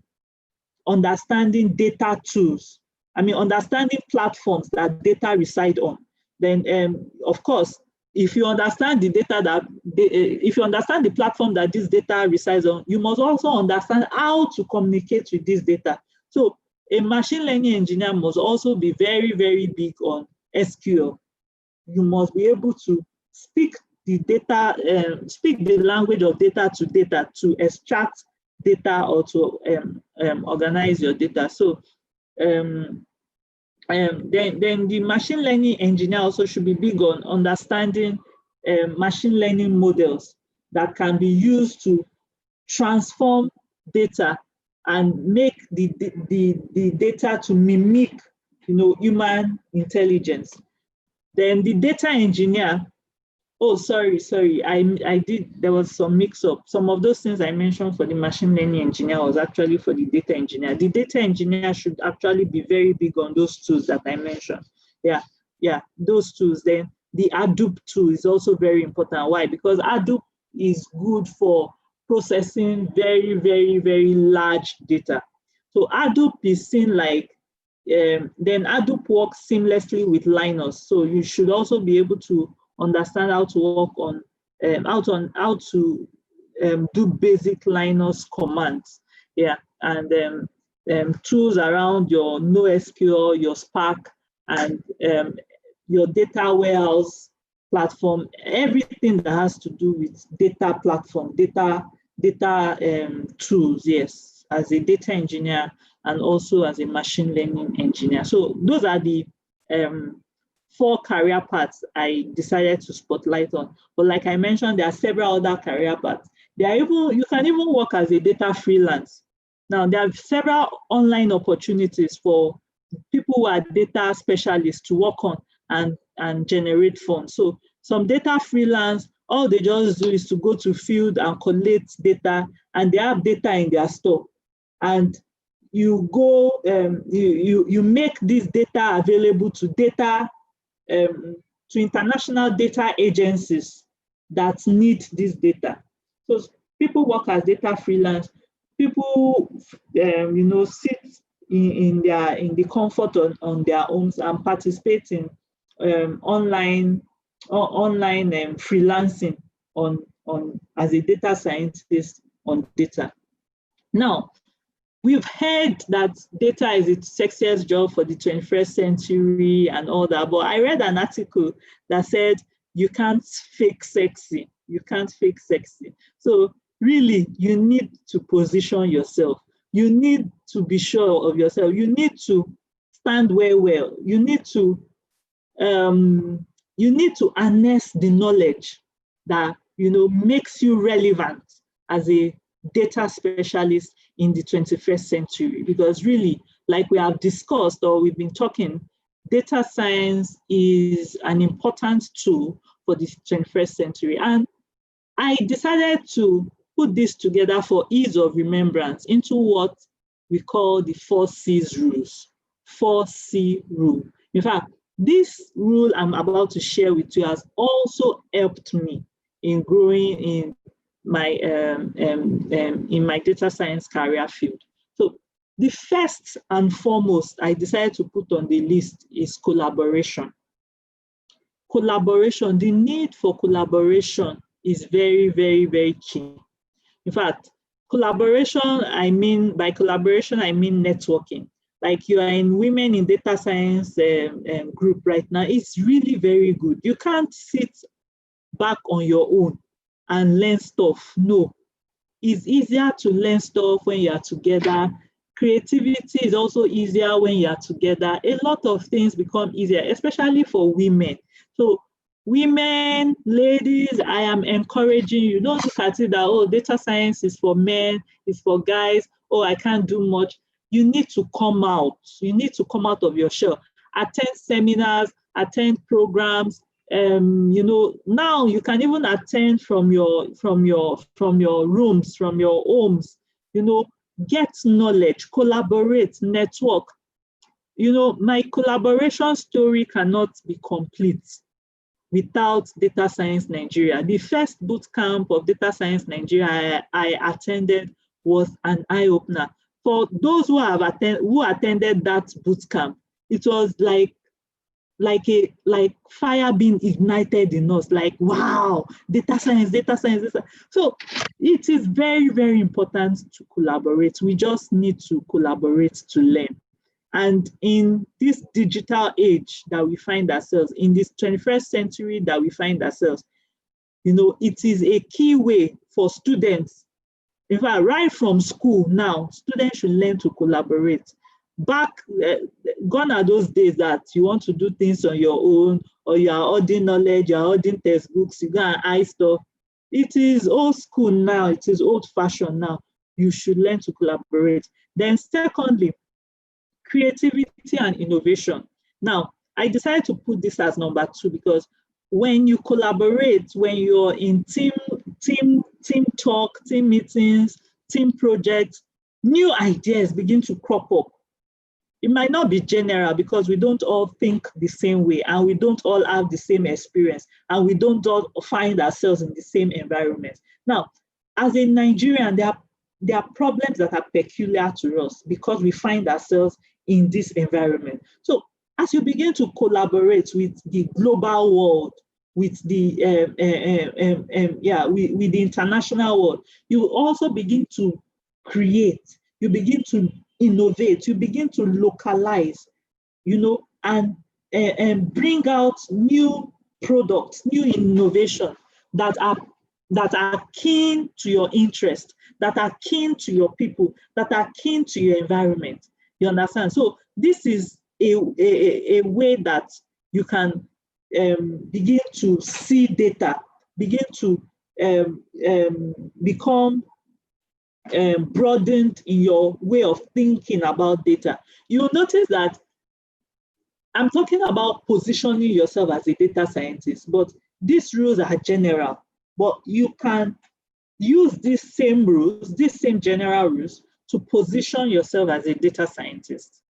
[SPEAKER 4] understanding data tools. Understanding platforms that data reside on. Then, of course, if you understand the data if you understand the platform that this data resides on, you must also understand how to communicate with this data. So a machine learning engineer must also be very, very big on SQL. You must be able to speak the language of data to extract data or to organize your data. So then the machine learning engineer also should be big on understanding machine learning models that can be used to transform data and make the data to mimic human intelligence. Then the data engineer, there was some mix-up. Some of those things I mentioned for the machine learning engineer was actually for the data engineer. The data engineer should actually be very big on those tools that I mentioned. Yeah, those tools. Then the Hadoop tool is also very important. Why? Because Hadoop is good for processing very, very, very large data. So Hadoop is seen like, then Hadoop works seamlessly with Linux. So you should also be able to understand how to work on, how to do basic Linux commands. Yeah, and tools around your NoSQL, your Spark, and your data warehouse platform, everything that has to do with data platform, data tools, yes, as a data engineer and also as a machine learning engineer. So those are the 4 career paths I decided to spotlight on. But like I mentioned, there are several other career paths. You can even work as a data freelance. Now, there are several online opportunities for people who are data specialists to work on and generate funds. So some data freelance, all they just do is to go to field and collect data, and they have data in their store. And you go, you make this data available to to international data agencies that need this data. So people work as data freelance. People, sit in the comfort on their homes and participate in online freelancing on as a data scientist on data. Now, we've heard that data is the sexiest job for the 21st century and all that, but I read an article that said you can't fake sexy. You can't fake sexy. So really, you need to position yourself. You need to be sure of yourself. You need to stand well. You need to harness the knowledge that makes you relevant as a data specialist in the 21st century. Because really, like we have discussed or we've been talking, data science is an important tool for the 21st century. And I decided to put this together for ease of remembrance into what we call the 4C's rules. 4C rule. In fact, this rule I'm about to share with you has also helped me in growing in my data science career field. So the first and foremost I decided to put on the list is collaboration. Collaboration, the need for collaboration is very, very, very key. In fact, collaboration, by collaboration, I mean networking. Like you are in Women in Data Science group right now, it's really very good. You can't sit back on your own and learn stuff. No, it's easier to learn stuff when you are together. Creativity is also easier when you are together. A lot of things become easier, especially for women. So women, ladies, I am encouraging you. Don't look at it that, oh, data science is for men, it's for guys, oh, I can't do much. You need to come out. You need to come out of your shell. Attend seminars, attend programs. Now you can even attend from your rooms, from your homes. Get knowledge, collaborate, network. My collaboration story cannot be complete without Data Science Nigeria. The first boot camp of Data Science Nigeria I attended was an eye-opener. For those who attended that boot camp, it was like fire being ignited in us, like, wow, data science, data science, data. So it is very, very important to collaborate. We just need to collaborate to learn. And in this digital age that we find ourselves, in this 21st century that we find ourselves, it is a key way for students. In fact, right from school now, students should learn to collaborate. Gone are those days that you want to do things on your own, or you are hoarding knowledge, you are hoarding textbooks, you go and hide stuff. It is old school now, it is old fashioned now. You should learn to collaborate. Then secondly, creativity and innovation. Now, I decided to put this as number 2 because when you collaborate, when you're in team talk, team meetings, team projects, new ideas begin to crop up. It might not be general because we don't all think the same way, and we don't all have the same experience, and we don't all find ourselves in the same environment. Now, as a Nigerian, there are problems that are peculiar to us because we find ourselves in this environment. So as you begin to collaborate with the global world, with the with the international world, you also begin to create, you begin to innovate, you begin to localize, and bring out new products, new innovation that are keen to your interest, that are keen to your people, that are keen to your environment. You understand? So this is a way that you can begin to see data, begin to become broadened in your way of thinking about data. You'll notice that I'm talking about positioning yourself as a data scientist, but these rules are general. But you can use these same rules, these same general rules, to position yourself as a data scientist.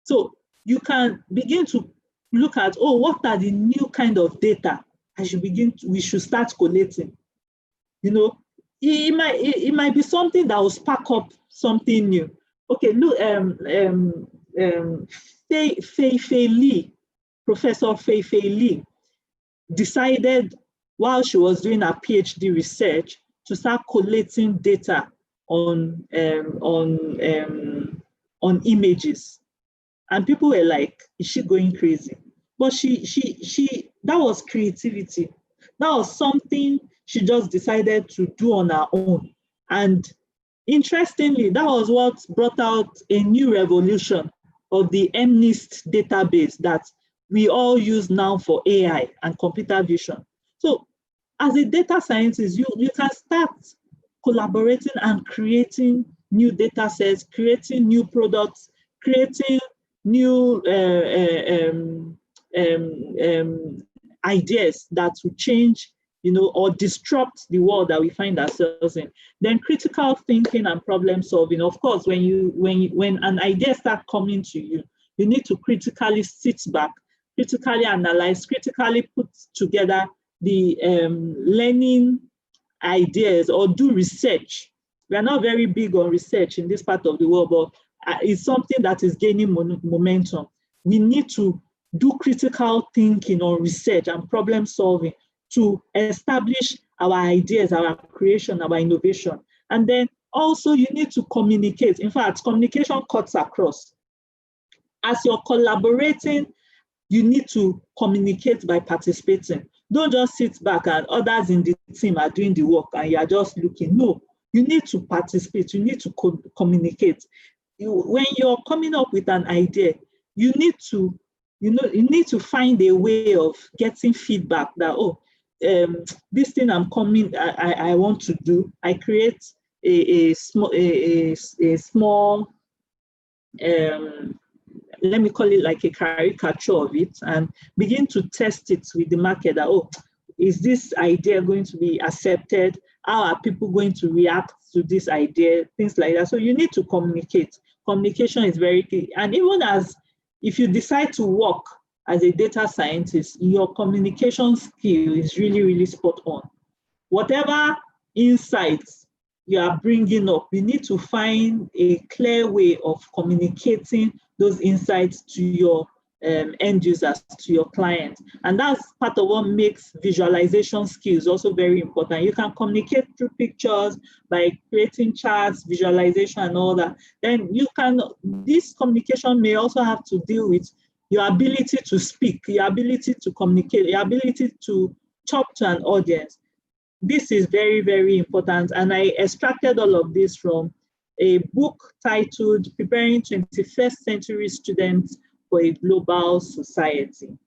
[SPEAKER 4] So you can begin to look at, oh, what are the new kind of data we should start collating? It might be something that will spark up something new. Okay, look, Professor Fei Li decided while she was doing her PhD research to start collating data on images, and people were like, "Is she going crazy?" But that was creativity. That was something she just decided to do on her own. And interestingly, that was what brought out a new revolution of the MNIST database that we all use now for AI and computer vision. So as a data scientist, you can start collaborating and creating new data sets, creating new products, creating new ideas that will change, or disrupt the world that we find ourselves in. Then critical thinking and problem solving. Of course, when an idea starts coming to you, you need to critically sit back, critically analyze, critically put together the learning ideas or do research. We are not very big on research in this part of the world, but it's something that is gaining momentum. We need to do critical thinking on research and problem solving to establish our ideas, our creation, our innovation. And then also you need to communicate. In fact, communication cuts across. As you're collaborating, you need to communicate by participating. Don't just sit back and others in the team are doing the work and you are just looking. No, you need to participate. You need to communicate. When you're coming up with an idea, you need to you need to find a way of getting feedback that, this thing I want to do. I create a small, let me call it like a caricature of it, and begin to test it with the market that, is this idea going to be accepted? How are people going to react to this idea? Things like that. So you need to communicate. Communication is very key. And even if you decide to work as a data scientist, your communication skill is really, really spot on. Whatever insights you are bringing up, you need to find a clear way of communicating those insights to your end users, to your clients. And that's part of what makes visualization skills also very important. You can communicate through pictures by creating charts, visualization, and all that. Then this communication may also have to deal with your ability to speak, your ability to communicate, your ability to talk to an audience. This is very, very important. And I extracted all of this from a book titled Preparing 21st Century Students for a Global Society.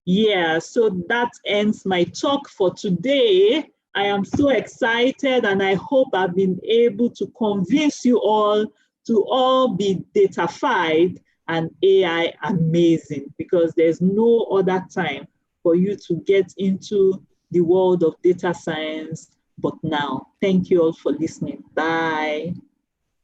[SPEAKER 4] Yeah, so that ends my talk for today. I am so excited, and I hope I've been able to convince you all to all be datafied and AI amazing, because there's no other time for you to get into the world of data science but now. Thank you all for listening. Bye.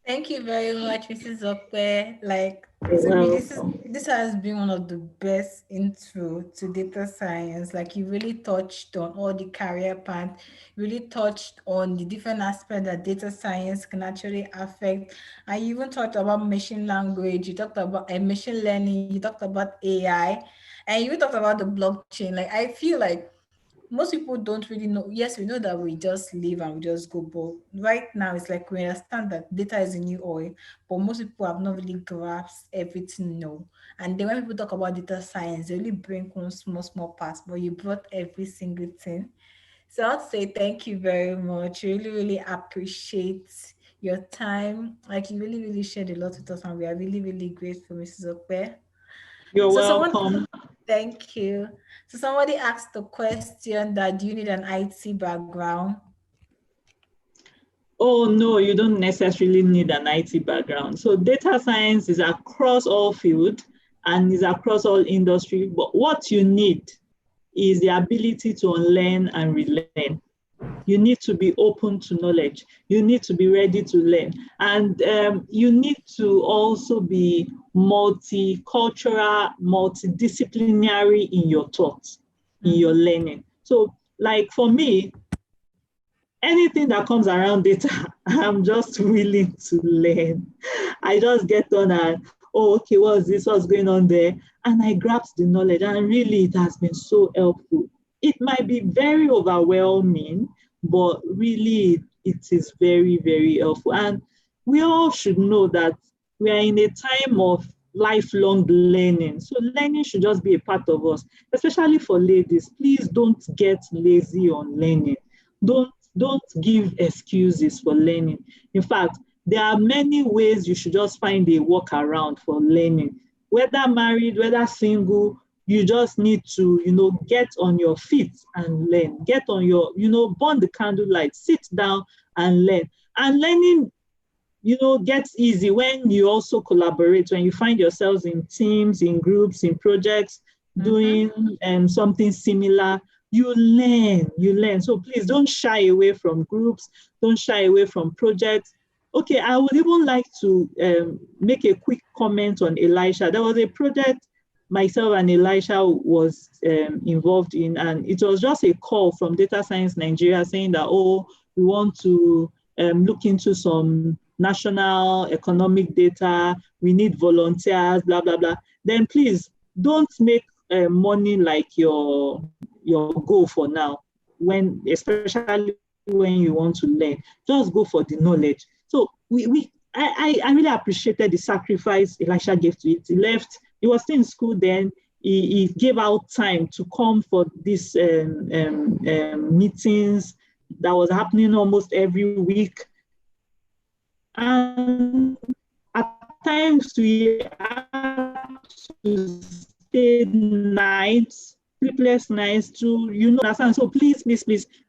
[SPEAKER 6] Thank you very much, Mrs. Okwe. Like,
[SPEAKER 4] You're
[SPEAKER 6] to me,
[SPEAKER 4] welcome.
[SPEAKER 6] this has been one of the best intro to data science. Like, you really touched on all the career path, really touched on the different aspects that data science can actually affect. And you even talked about machine language, you talked about machine learning, you talked about AI, and you talked about the blockchain. Like, I feel like most people don't really know. Yes, we know that we just live and we just go, but right now it's like we understand that data is a new oil, but most people have not really grasped everything. No, and then when people talk about data science, they only bring one small parts, but you brought every single thing. So I'll say thank you very much. Really, really appreciate your time. Like, you really shared a lot with us, and we are really grateful, Mrs. Okwe.
[SPEAKER 4] You're
[SPEAKER 6] So
[SPEAKER 4] welcome.
[SPEAKER 6] thank you. So somebody asked the question that do you need an IT background?
[SPEAKER 4] Oh, no, you don't necessarily need an IT background. So data science is across all fields and is across all industry. But what you need is the ability to unlearn and relearn. You need to be open to knowledge. You need to be ready to learn. And you need to also be multicultural, multidisciplinary in your thoughts, in your learning. So like for me, anything that comes around data, I'm just willing to learn. I just get on and, okay, what's this? What's going on there? And I grasp the knowledge, and really it has been so helpful. It might be very overwhelming, but really it is very helpful. And we all should know that we are in a time of lifelong learning. So learning should just be a part of us, especially for ladies. Please don't get lazy on learning. Don't give excuses for learning. In fact, there are many ways you should just find a workaround for learning. Whether married, whether single, you just need to, get on your feet and learn. Get on your, burn the candlelight, sit down and learn. And learning, gets easy when you also collaborate, when you find yourselves in teams, in groups, in projects, doing something similar. You learn. So please don't shy away from groups, don't shy away from projects. Okay, I would even like to make a quick comment on Elisha. There was a project myself and Elisha was involved in, and it was just a call from Data Science Nigeria saying that, we want to look into some national economic data, we need volunteers, blah, blah, blah. Then please don't make money like your goal for now, especially when you want to learn. Just go for the knowledge. So I really appreciated the sacrifice Elisha gave to it. He was still in school then. He gave out time to come for these meetings that was happening almost every week. And at times we had to stay nights, sleepless nights to, understand. So please,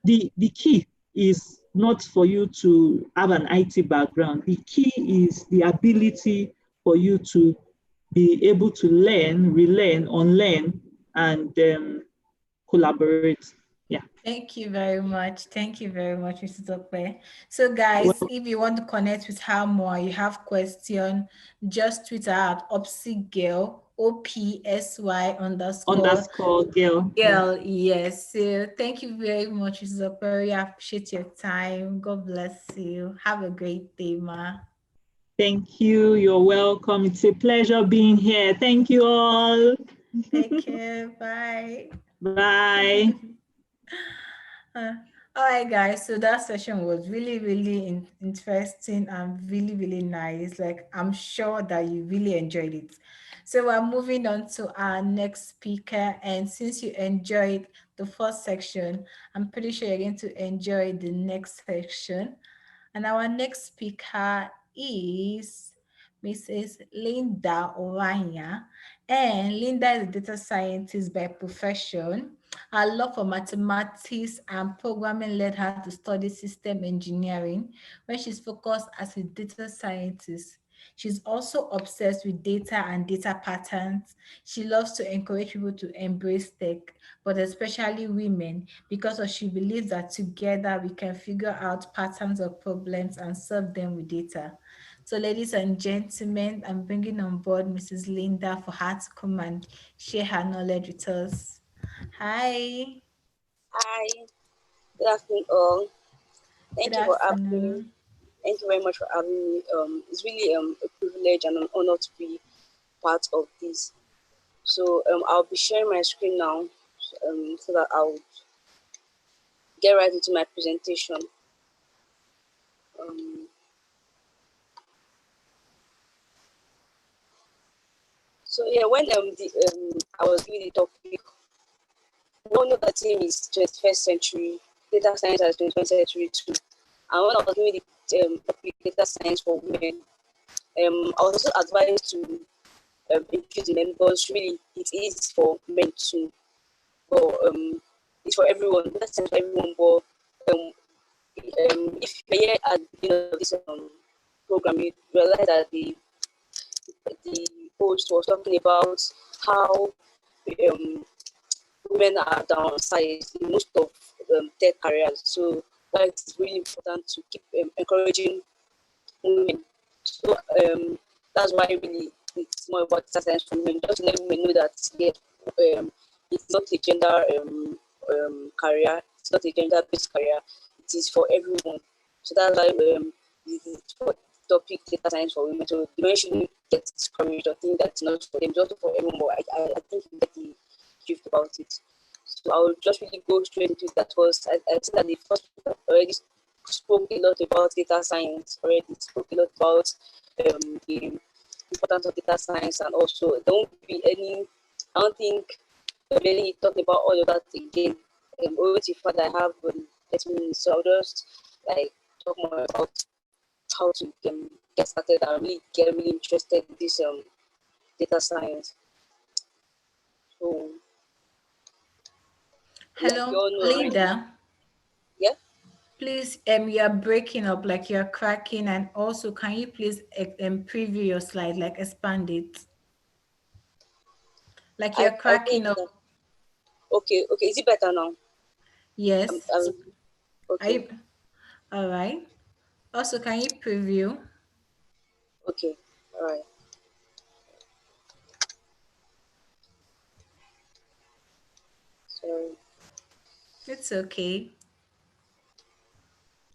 [SPEAKER 4] the key is not for you to have an IT background. The key is the ability for you to be able to learn, relearn, unlearn, and collaborate. Yeah.
[SPEAKER 6] Thank you very much. Thank you very much, Mrs. Okpe. So guys, if you want to connect with her more, you have question, just tweet her at OpsyGirl, OPSY
[SPEAKER 4] Underscore girl.
[SPEAKER 6] girl. Yes. So thank you very much, Mrs. Okpe. We appreciate your time. God bless you. Have a great day, ma.
[SPEAKER 4] Thank you. You're welcome. It's a pleasure being here. Thank you all.
[SPEAKER 6] Take care. Bye.
[SPEAKER 4] Bye.
[SPEAKER 6] All right, guys. So that session was really interesting and really nice. Like, I'm sure that you really enjoyed it. So we're moving on to our next speaker. And since you enjoyed the first section, I'm pretty sure you're going to enjoy the next section. And our next speaker is Mrs. Linda Orania. And Linda is a data scientist by profession. Her love for mathematics and programming led her to study system engineering, where she's focused as a data scientist. She's also obsessed with data and data patterns. She loves to encourage people to embrace tech, but especially women, because she believes that together we can figure out patterns of problems and solve them with data. So, ladies and gentlemen, I'm bringing on board Mrs. Linda for her to come and share her knowledge with us. Hi.
[SPEAKER 11] Hi, good afternoon all.
[SPEAKER 6] Good afternoon.
[SPEAKER 11] Thank you very much for having me. It's really a privilege and an honor to be part of this. So I'll be sharing my screen now, so that I'll get right into my presentation. So yeah, when I was doing the topic, one of the team is 21st century data science as 21st century too. And when I was doing the topic data science for women, I was also advised to increase the men because really it is for men too. But it's for everyone, that's for everyone. But if you're here at this program, you realize that the post was talking about how women are downsized in most of tech careers. So why it's really important to keep encouraging women. So that's why really it's more about data science for women. Just to let women know that it's not a gender career. It's not a gender-based career. It is for everyone. So that's why this is for topic data science for women. So the men shouldn't get discouraged or think that's not for them. It's also for everyone. But I think you get the drift about it. So I will just really go straight into that. I think that the first already spoke a lot about data science. Already spoke a lot about the importance of data science, and also there won't be any. I don't think really talking about all of that again. Over to further, I have 30 minutes, so I'll just like talk more about how to get started and really get really interested in this data science. So,
[SPEAKER 6] hello,
[SPEAKER 11] like you all know,
[SPEAKER 6] Linda.
[SPEAKER 11] Yeah.
[SPEAKER 6] Please, you are breaking up, like you're cracking, and also, can you please preview your slide, like expand it, like you're cracking up.
[SPEAKER 11] Okay. Is it better now?
[SPEAKER 6] Yes.
[SPEAKER 11] Okay.
[SPEAKER 6] All right. Also, can you preview?
[SPEAKER 11] Okay. All right. Sorry.
[SPEAKER 6] It's okay.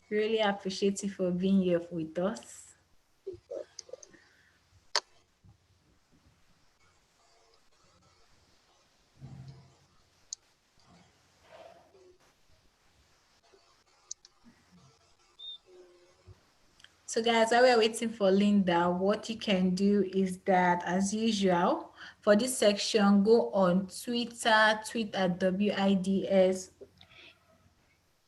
[SPEAKER 6] Really appreciate you for being here with us. So guys, while we're waiting for Linda, what you can do is that, as usual, for this section, go on Twitter, tweet at WIDS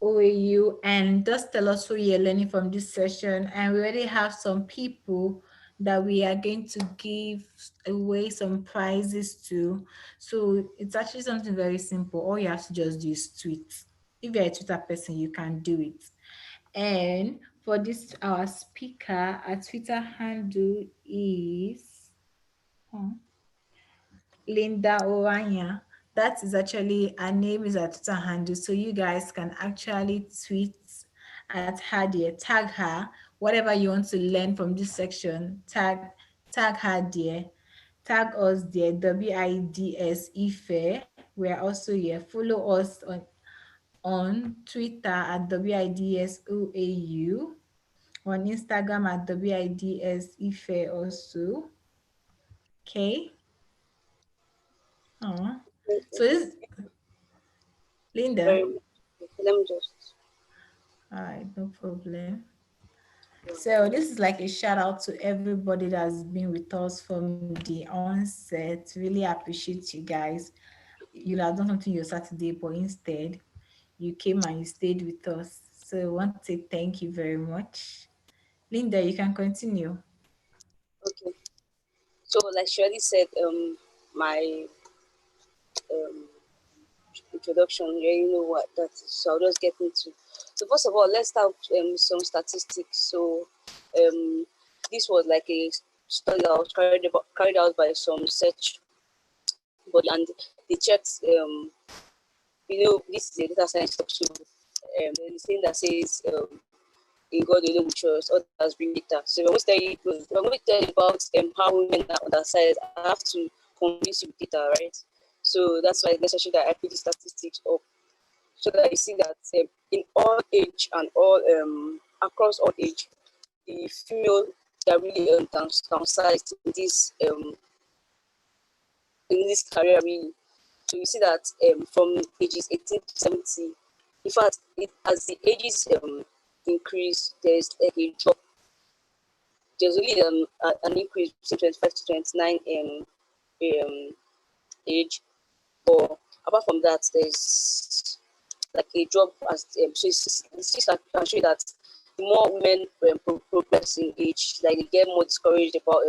[SPEAKER 6] OAU, and just tell us who you're learning from this session. And we already have some people that we are going to give away some prizes to. So it's actually something very simple. All you have to just do is tweet. If you're a Twitter person, you can do it. And for this, our speaker, our Twitter handle is Linda Oranya. That is actually her name, is her Twitter handle. So you guys can actually tweet at her there, tag her, whatever you want to learn from this section, tag her there, tag us there, WIDS Ife. We are also here. Follow us on Twitter at WIDS OAU, on Instagram at WIDS Ife also. Okay. So this Linda.
[SPEAKER 11] Very much. Let me just.
[SPEAKER 6] All right, no problem. So this is like a shout out to everybody that's been with us from the onset. Really appreciate you guys. You have done something your Saturday, but instead you came and you stayed with us. So I want to say thank you very much. Linda, you can continue.
[SPEAKER 11] Okay. So, like she already said, my um introduction, you already know what that is. So I'll just get into. So first of all, let's start some statistics. So this was like a study that was carried out by some research body, and they checked. This is a data science talk, so there's this thing that says in God alone we trust, others bring data. So when we tell you about how women are undersized, I have to convince you with data, right? So that's why it's necessary that I put the statistics up so that you see that in all age and all across all age, the female that really downsized in this career really. So you see that from ages 18 to 70, in fact, as the ages increase, there's like a drop. There's only an increase between 25 to 29 age, but apart from that, there's like a drop as so it's just like can show that the more women progress in age, like they get more discouraged about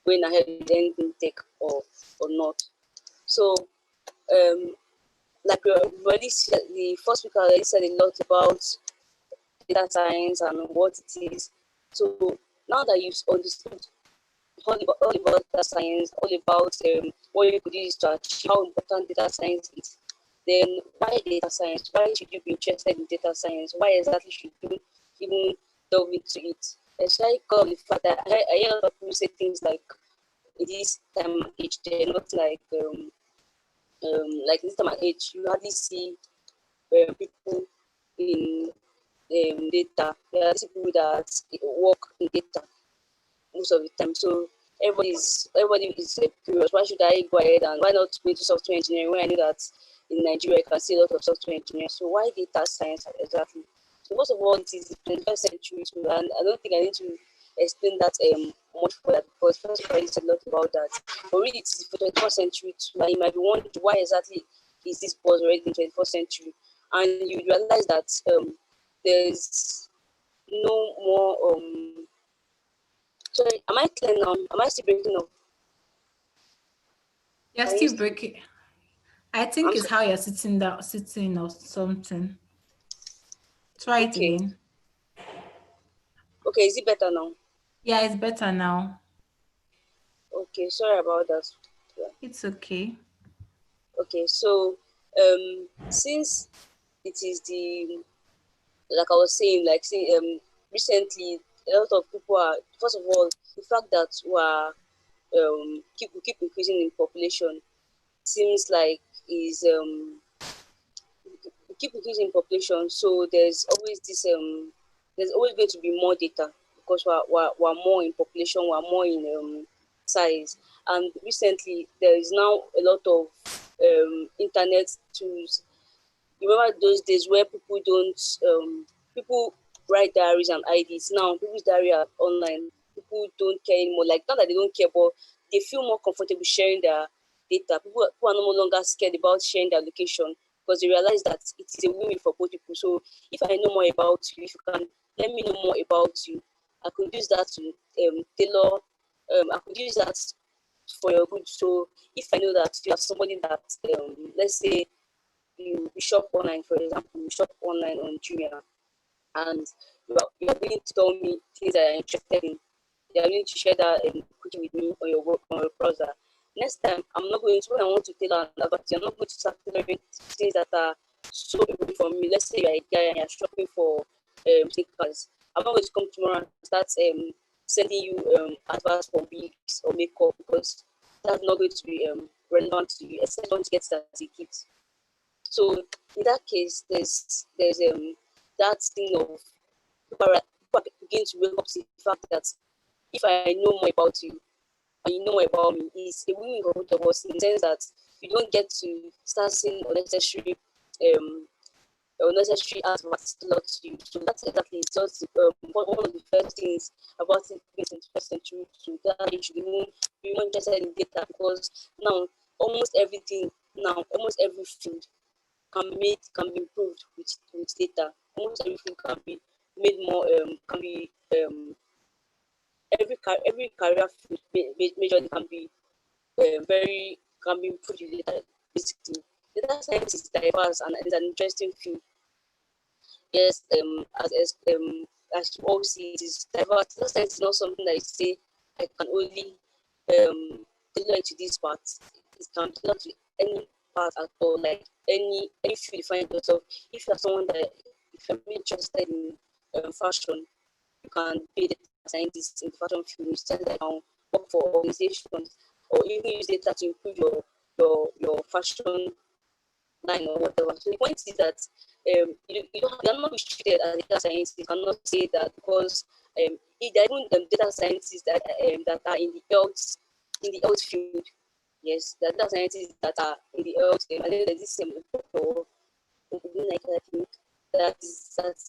[SPEAKER 11] going ahead with anything tech or not. So like we already said, the first speaker already said a lot about data science and what it is. So now that you've understood all about data science, all about what you could use to achieve how important data science is, then why data science? Why should you be interested in data science? Why exactly should you even delve into it? Especially because of the fact that I hear a lot of people say things like, in this time and age, they're not like this time and age, you hardly see people in data. There are people that work in data most of the time. So everybody is curious. Why should I go ahead and why not go into software engineering when I know that in Nigeria I can see a lot of software engineers? So why data science exactly? So first of all, it is the 21st century, and I don't think I need to explain that much for that because first of all, it's a lot about that. But really, it's the 21st century too, and you might be wondering why exactly is this buzz already in the 21st century, and you realize that there's no more sorry, am I clear now? Am I still breaking up?
[SPEAKER 6] You're
[SPEAKER 11] Can you
[SPEAKER 6] still
[SPEAKER 11] still?
[SPEAKER 6] breaking. I think
[SPEAKER 11] I'm
[SPEAKER 6] it's
[SPEAKER 11] so,
[SPEAKER 6] how you're sitting down, sitting or something. Try it
[SPEAKER 11] okay.
[SPEAKER 6] again.
[SPEAKER 11] Okay, is it better now?
[SPEAKER 6] Yeah, it's better now.
[SPEAKER 11] Okay, sorry about that. Yeah.
[SPEAKER 6] It's okay.
[SPEAKER 11] Okay, so since it is the like I was saying, like say recently a lot of people are first of all the fact that we are keep increasing in population seems like is we keep increasing population, so there's always going to be more data because we're more in population, we're more in size, and recently there is now a lot of internet tools. You remember those days where people don't people write diaries and IDs. Now people's diary are online. People don't care anymore. Like not that they don't care, but they feel more comfortable sharing their data. People are no longer scared about sharing their location because they realize that it is a win for both people. So if I know more about you, if you can let me know more about you, I could use that to tailor I could use that for your good. So if I know that you have somebody that, let's say you shop online, for example, you shop online on Jumia, and you are willing to tell me things that you're interested in, you are willing to share that quickly with me on your work, on your browser. Next time, I'm not going to, when I want to tell an advert, I'm not going to start telling things that are so good for me. Let's say you're a guy and you're shopping for sneakers. I'm not going to come tomorrow and start sending you adverts for wigs or makeup, because that's not going to be relevant to you, except once you get that ticket. So in that case, there's that thing of people begin to wake up to the fact that if I know more about you and you know more about me, it's a win-win for both of us, in the sense that you don't get to start seeing unnecessary adverts lot to you. So that's exactly just one of the first things about it in the 21st century, to that you should be more interested in data, because now almost every field can be improved with data. Almost every field can be made more every career field majorly can be improved with data. Basically, data science is diverse and it's an interesting field. Yes, as you all see, it is diverse. Data science is not something that you say I can only tailor to this part. It can tailor to any part at all, like any field you find yourself. If you're someone that, if you're really interested in fashion, you can be a data scientist in the fashion field. You start down, work for organizations, or even use data to improve your fashion line or whatever. So the point is that you're not restricted as a data scientist. You cannot say that because if there are even data scientists that are in the health field. Yes, the data scientists that are in the health. I think there's this doctor, I think that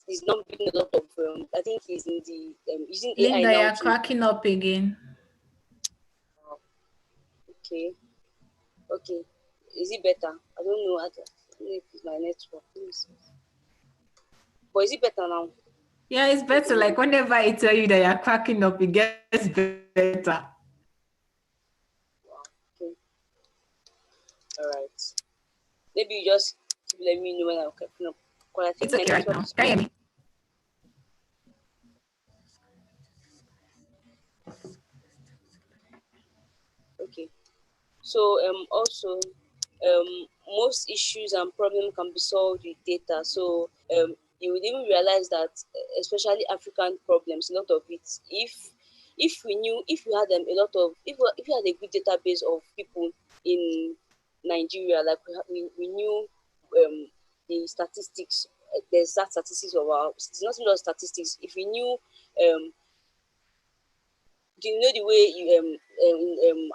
[SPEAKER 11] is not doing a lot of. I think he's in the using AI
[SPEAKER 6] Linda,
[SPEAKER 11] now
[SPEAKER 6] you're
[SPEAKER 11] to.
[SPEAKER 6] cracking up again.
[SPEAKER 11] Okay. Okay. Is it better? I don't know. I don't know if it's my network. Please. But is it better now?
[SPEAKER 6] Yeah, it's better. Like whenever I tell you that you're cracking up, it gets better.
[SPEAKER 11] Wow. Okay. All right. Maybe you just let me know when I'm cracking up. Because I think
[SPEAKER 6] It's
[SPEAKER 11] my
[SPEAKER 6] okay right
[SPEAKER 11] network
[SPEAKER 6] now.
[SPEAKER 11] is
[SPEAKER 6] Can you
[SPEAKER 11] good.
[SPEAKER 6] hear me?
[SPEAKER 11] Okay. So also most issues and problems can be solved with data. So you would even realize that especially African problems, a lot of it, if we had a lot of if we had a good database of people in Nigeria, like we knew the statistics, the exact statistics of our, it's not just statistics. If we knew do you know the way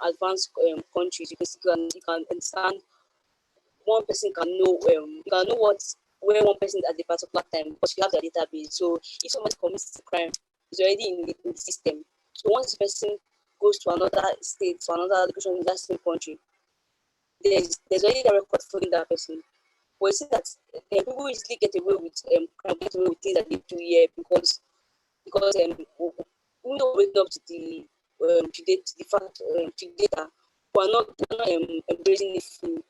[SPEAKER 11] advanced countries, you can understand one person can know you can know what where one person is at a particular time because you have their database. So if somebody commits a crime, it's already in the system. So once the person goes to another state, to another location in that same country, there's already a record for that person. But you see that people easily get away with crime, get away with things that they do here because even though waking up to the fact to data, but are not embracing it fully.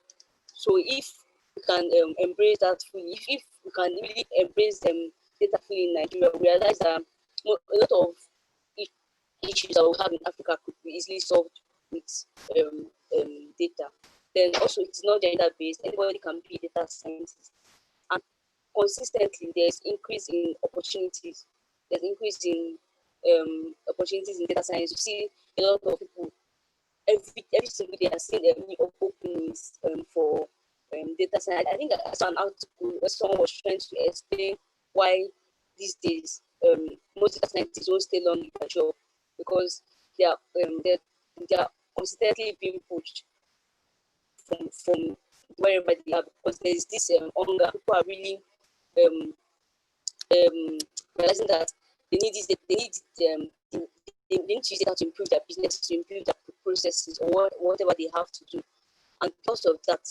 [SPEAKER 11] So if we can embrace that fully, if we can really embrace data fully in Nigeria, we realize that a lot of issues that we have in Africa could be easily solved with data. Then also it's not gender based; anybody can be a data scientist, and consistently there's increase in opportunities. There's increase in opportunities in data science. You see a lot of people every single day. I see new openings for data science. I think I saw an article where someone was trying to explain why these days most data scientists don't stay long in their job because they are they are constantly being pushed from wherever they are because there is this hunger. People are really um, realizing that they need to use data to improve their business, to improve their processes or whatever they have to do. And because of that,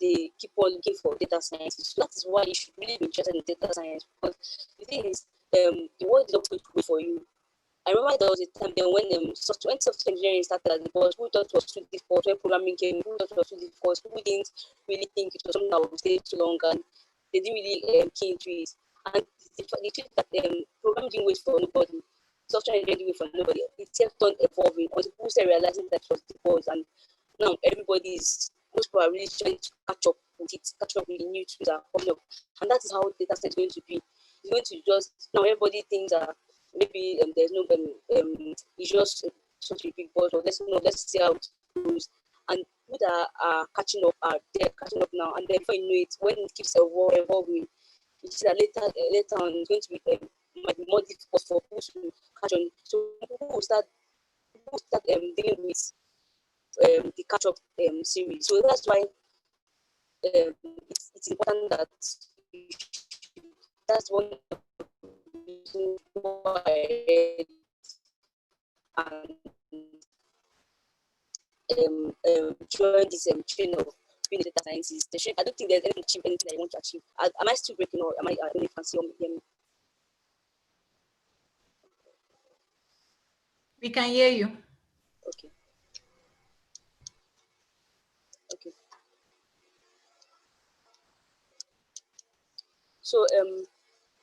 [SPEAKER 11] they keep on looking for data scientists. So that is why you should really be interested in data science because the thing is, the world is not going to wait for you. I remember there was a time then when software engineering started as the boss, who thought it was too difficult, when programming came, who thought it was too difficult, people didn't really think it was something that would stay too long, and they didn't really key into it. And the truth that programming didn't wait for nobody, software engineering didn't wait for nobody. It kept on evolving until people started realizing that it was the boss, and now most people are really trying to catch up with it, catch up with the new tools that are coming up. And that is how data science is going to be. It's going to just, now everybody thinks that maybe there's no, it's just such a big buzz, or let's see how it goes. And people that are catching up they're catching up now. And then before you know it, when it keeps evolving, you see that later on it's going to be might be more difficult for people to catch on. So people will start dealing with the catch-up series. So that's why it's important that that's one of the reasons why join this train of being a data scientist. I don't think there's anything achieve anything that you want to achieve. Am I still breaking, or am I don't know if you can see or hear me?
[SPEAKER 6] We can hear you.
[SPEAKER 11] Okay. So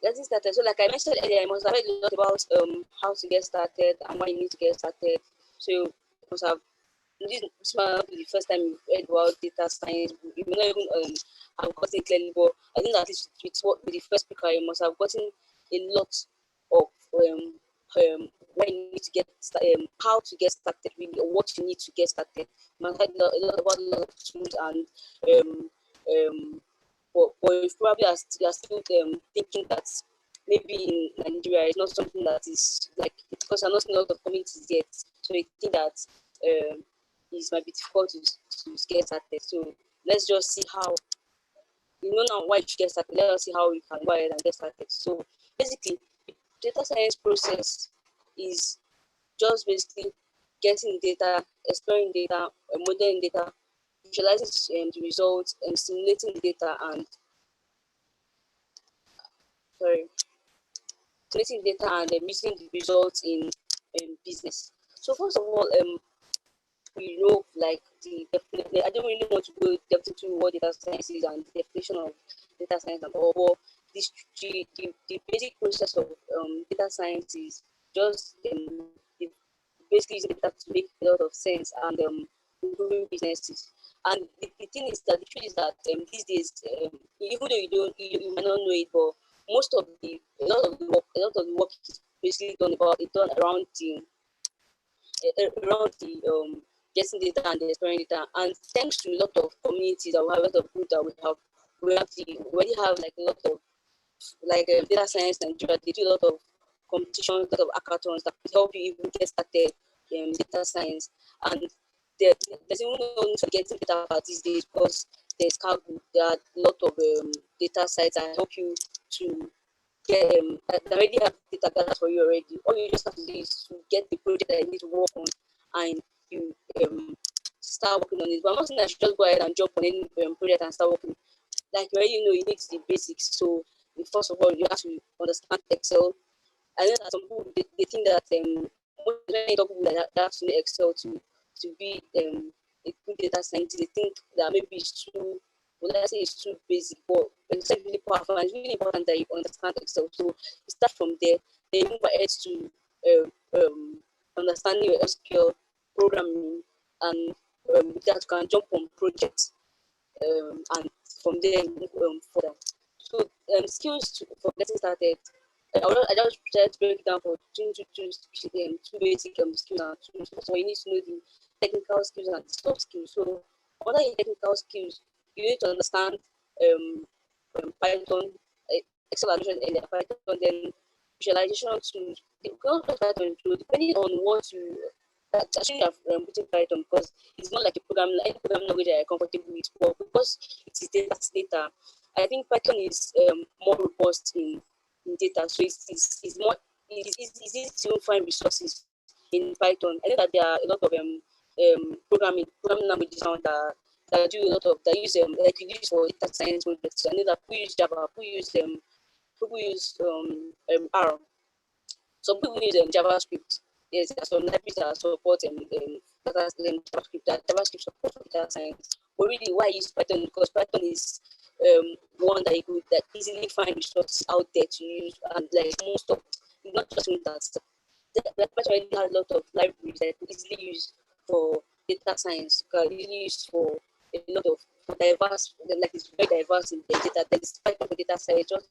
[SPEAKER 11] getting started. So like I mentioned earlier, I must have heard a lot about how to get started and why you need to get started. So you must have, this might not be the first time you've heard about data science. You may not even have gotten it clearly, but I think that with the first speaker, you must have gotten a lot of where you need to get how to get started, really, or what you need to get started. You must have heard a lot about a lot of tools and but if probably you are still thinking that maybe in Nigeria it's not something that is like, because I'm not in a lot of communities yet, so I think that it might be difficult to get started. So let's just see how, now why you should get started. Let us see how we can go ahead and get started. So basically, the data science process is just basically getting data, exploring data, modeling data, visualizing the results, and simulating the data, and collecting data and using the results in business. So first of all, we know like I don't really want to go depth into what data science is and the definition of data science and all, but the basic process of data science is just basically using data to make a lot of sense and improving businesses. And the thing is that the truth is that these days, even though you might not know it, but a lot of the work is basically done around the getting data and exploring data. And thanks to a lot of communities that we have, a lot of groups that we already have like a lot of like data science Nigeria. They do a lot of competitions, a lot of hackathons that help you even get started in data science. And there's even no need for getting data these days, because there's Cargo. There are a lot of data sites that help you to get that already have data gathered for you already. All you just have to do is to get the project that you need to work on, and you start working on it. But I'm not saying that you should just go ahead and jump on any project and start working. Like you already know, you need the basics. So first of all, you have to understand Excel. I know that some people they think that when you talk about that, they have to know Excel to be a good data scientist. They think that maybe it's too, well, let's say it's too basic, but it's really powerful. And it's really important that you understand Excel. So you start from there, then you move ahead to understanding your SQL programming, and with that you can jump on projects, and from there move further. So skills for getting started. I just tried to break it down for two basic skills and tools. So you need to know the technical skills and the soft skills. So under your technical skills, you need to understand Python, Excel, I mentioned earlier, Python, then visualization tools. You can also Python too, depending on what you actually have written Python, because it's not like any programming language that you're comfortable with, but because it is data, I think Python is more robust in data, so it's more easy to find resources in Python. I know that there are a lot of programming languages now that do a lot of that use like you use for data science projects. So I know that people use Java, people use R. Some people use JavaScript. Yes, there are some libraries that support JavaScript. That JavaScript support for data science. But really, why use Python? Because Python is one that you could easily find resources out there to use, and like most of, not just one that. Python already has a lot of libraries that you could easily use for data science. Can easily use for a lot of diverse, like it's very diverse in the data. There is Python for data science, just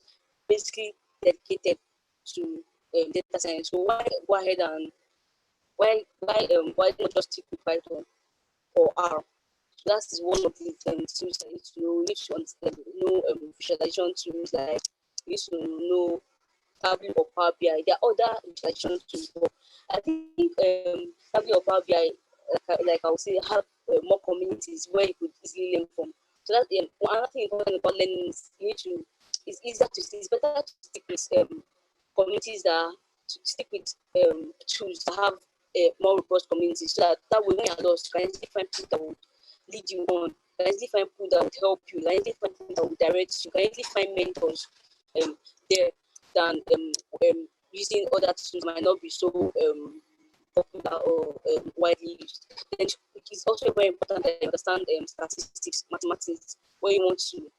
[SPEAKER 11] basically dedicated to data science. So why go ahead and why not just stick with Python or R? So that is one of the things you need to know. You need to understand, visualization tools, like you need to know Tableau or Power BI. There are other visualization tools, but I think Tableau or Power BI, like I would say, have more communities where you could easily learn from. So that's another thing important about learning is you need to. It's easier to see. It's better to stick with communities that to stick with tools that have more robust communities, so that way when you're lost, you can easily find people that would lead you on. You can easily find people that would help you. You can easily find people that would direct you. You can easily find mentors there than using other tools might not be so popular or widely used. And it's also very important that you understand statistics, mathematics, when you want to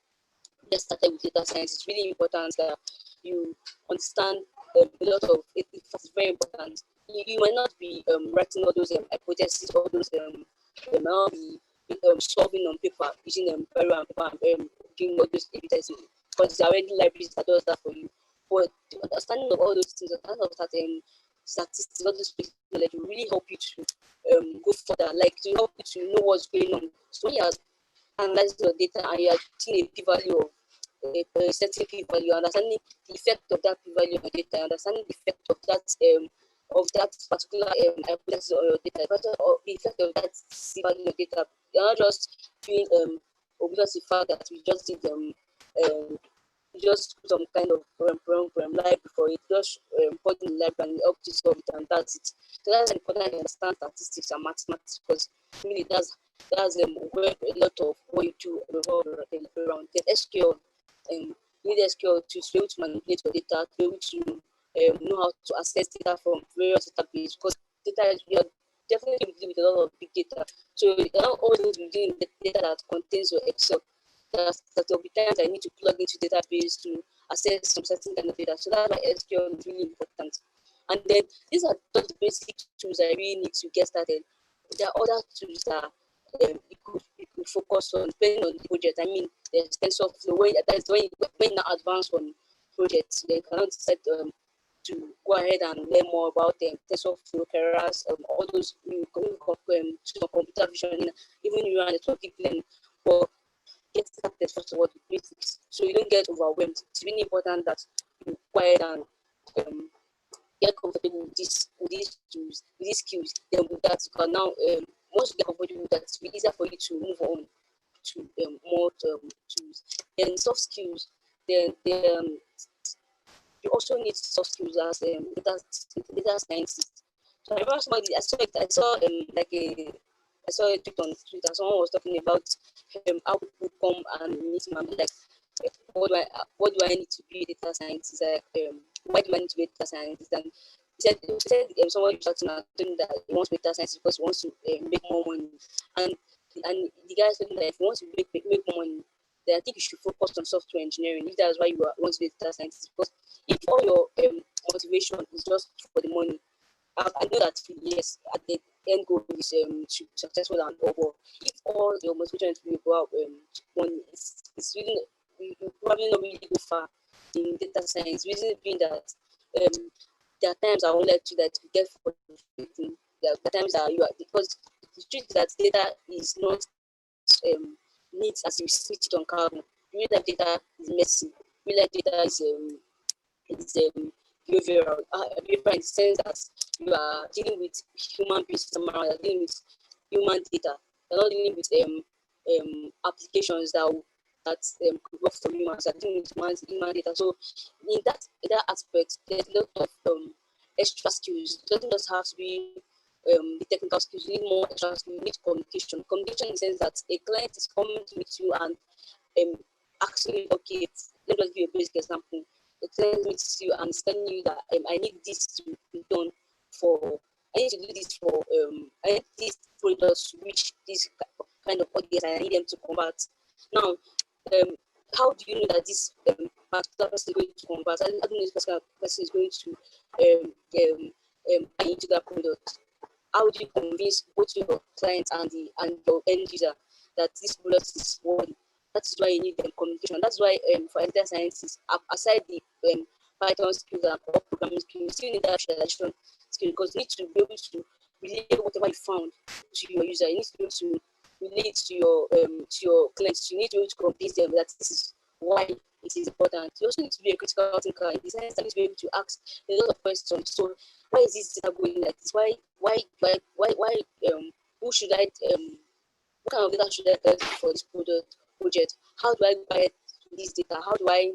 [SPEAKER 11] get started with data science. It's really important that you understand a lot of it. It's very important. You might not be writing all those hypotheses, all those you might not be solving on paper using Barrow and paper and doing all those evidences, because there are already libraries that does that for you. But the understanding of all those things, understanding of that statistics, all those things, like, will really help you to go further, like to help you to know what's going on. So when you're analyzing your data and you're seeing a p-value of a certain p-value, understanding the effect of that p-value on your data, understanding the effect of that particular hypothesis on your data, or the effect of that c-value on your data. You're not just doing oblivious to the fact that we just did you just put some kind of library for it, just put in the library and help you solve it, and that's it. So that's important to understand statistics and mathematics, because really that's where a lot of what you do revolve around. Then SQL, you need SQL to be able to manipulate your data, to be able to know how to access data from various databases, because data is, we are definitely dealing with a lot of big data. So you're not always going to be dealing with data that contains your Excel. That there will be times I need to plug into database to access some certain kind of data. So that's why SQL is really important. And then these are just the basic tools I really need to get started. There are other tools that you could focus on depending on the project. I mean, there's TensorFlow. That's when you now advance on projects, they cannot decide to go ahead and learn more about TensorFlow, Keras, all those computer vision, even you and the deep learning. But get started first of all with basics, so you don't get overwhelmed. It's really important that you go ahead and get comfortable with these tools, with these skills. Then with that, you can now once you get comfortable with that, it's be easier for you to move on to more tools. Then soft skills. Then you also need soft skills as data scientist. So I remember somebody I saw a tweet on Twitter. Someone was talking about how people come and meet him and be like, what do I need to be a data scientist? Like, why do I need to be a data scientist? And he said someone reached out to him and told him that he wants to be a data scientist because he wants to make more money. And the guy said that if you want to make more money, then I think you should focus on software engineering. If that's why you want to be a data scientist, because if all your motivation is just for the money, I know that yes, at the end goal is to be successful and all, but if all your motivation is to be about money, it's really you probably not really go far in data science. Reason being that there are times I won't let you that you get frustrating. There are times that you are, because the truth is that data is not neat as you switch it on carbon. Real life data is messy. Real life data is behavioral. Behavioral in the sense that you are dealing with human beings somehow, you're dealing with human data. You're not dealing with applications could work for humans. You're dealing with human data. So in that aspect, there's a lot of extra skills. It doesn't just have to be the technical skills. You need more extra skills. You need communication. Communication in the sense that a client is coming to meet you and asking, okay, let me just give you a basic example. a client meets you and is telling you that I need this to be done for, I need to do this for, I need these products to reach this kind of audience, and I need them to convert. Now, how do you know that this particular person is going to convert? I don't know if this person is going to buy into that product. How do you convince both your client and your end user that this product is worthy? That's why you need communication. That's why for data scientists, aside the Python skills and programming skills, you still need that visualization skill, because you need to be able to relay whatever you found to your user. You need to be able to relate to your clients. You need to be able to convince them that this is why it is important. You also need to be a critical thinker in the sense that you need to be able to ask a lot of questions. So why is this data going like this? Why who should I what kind of data should I get for this project? How do I buy this data? How do I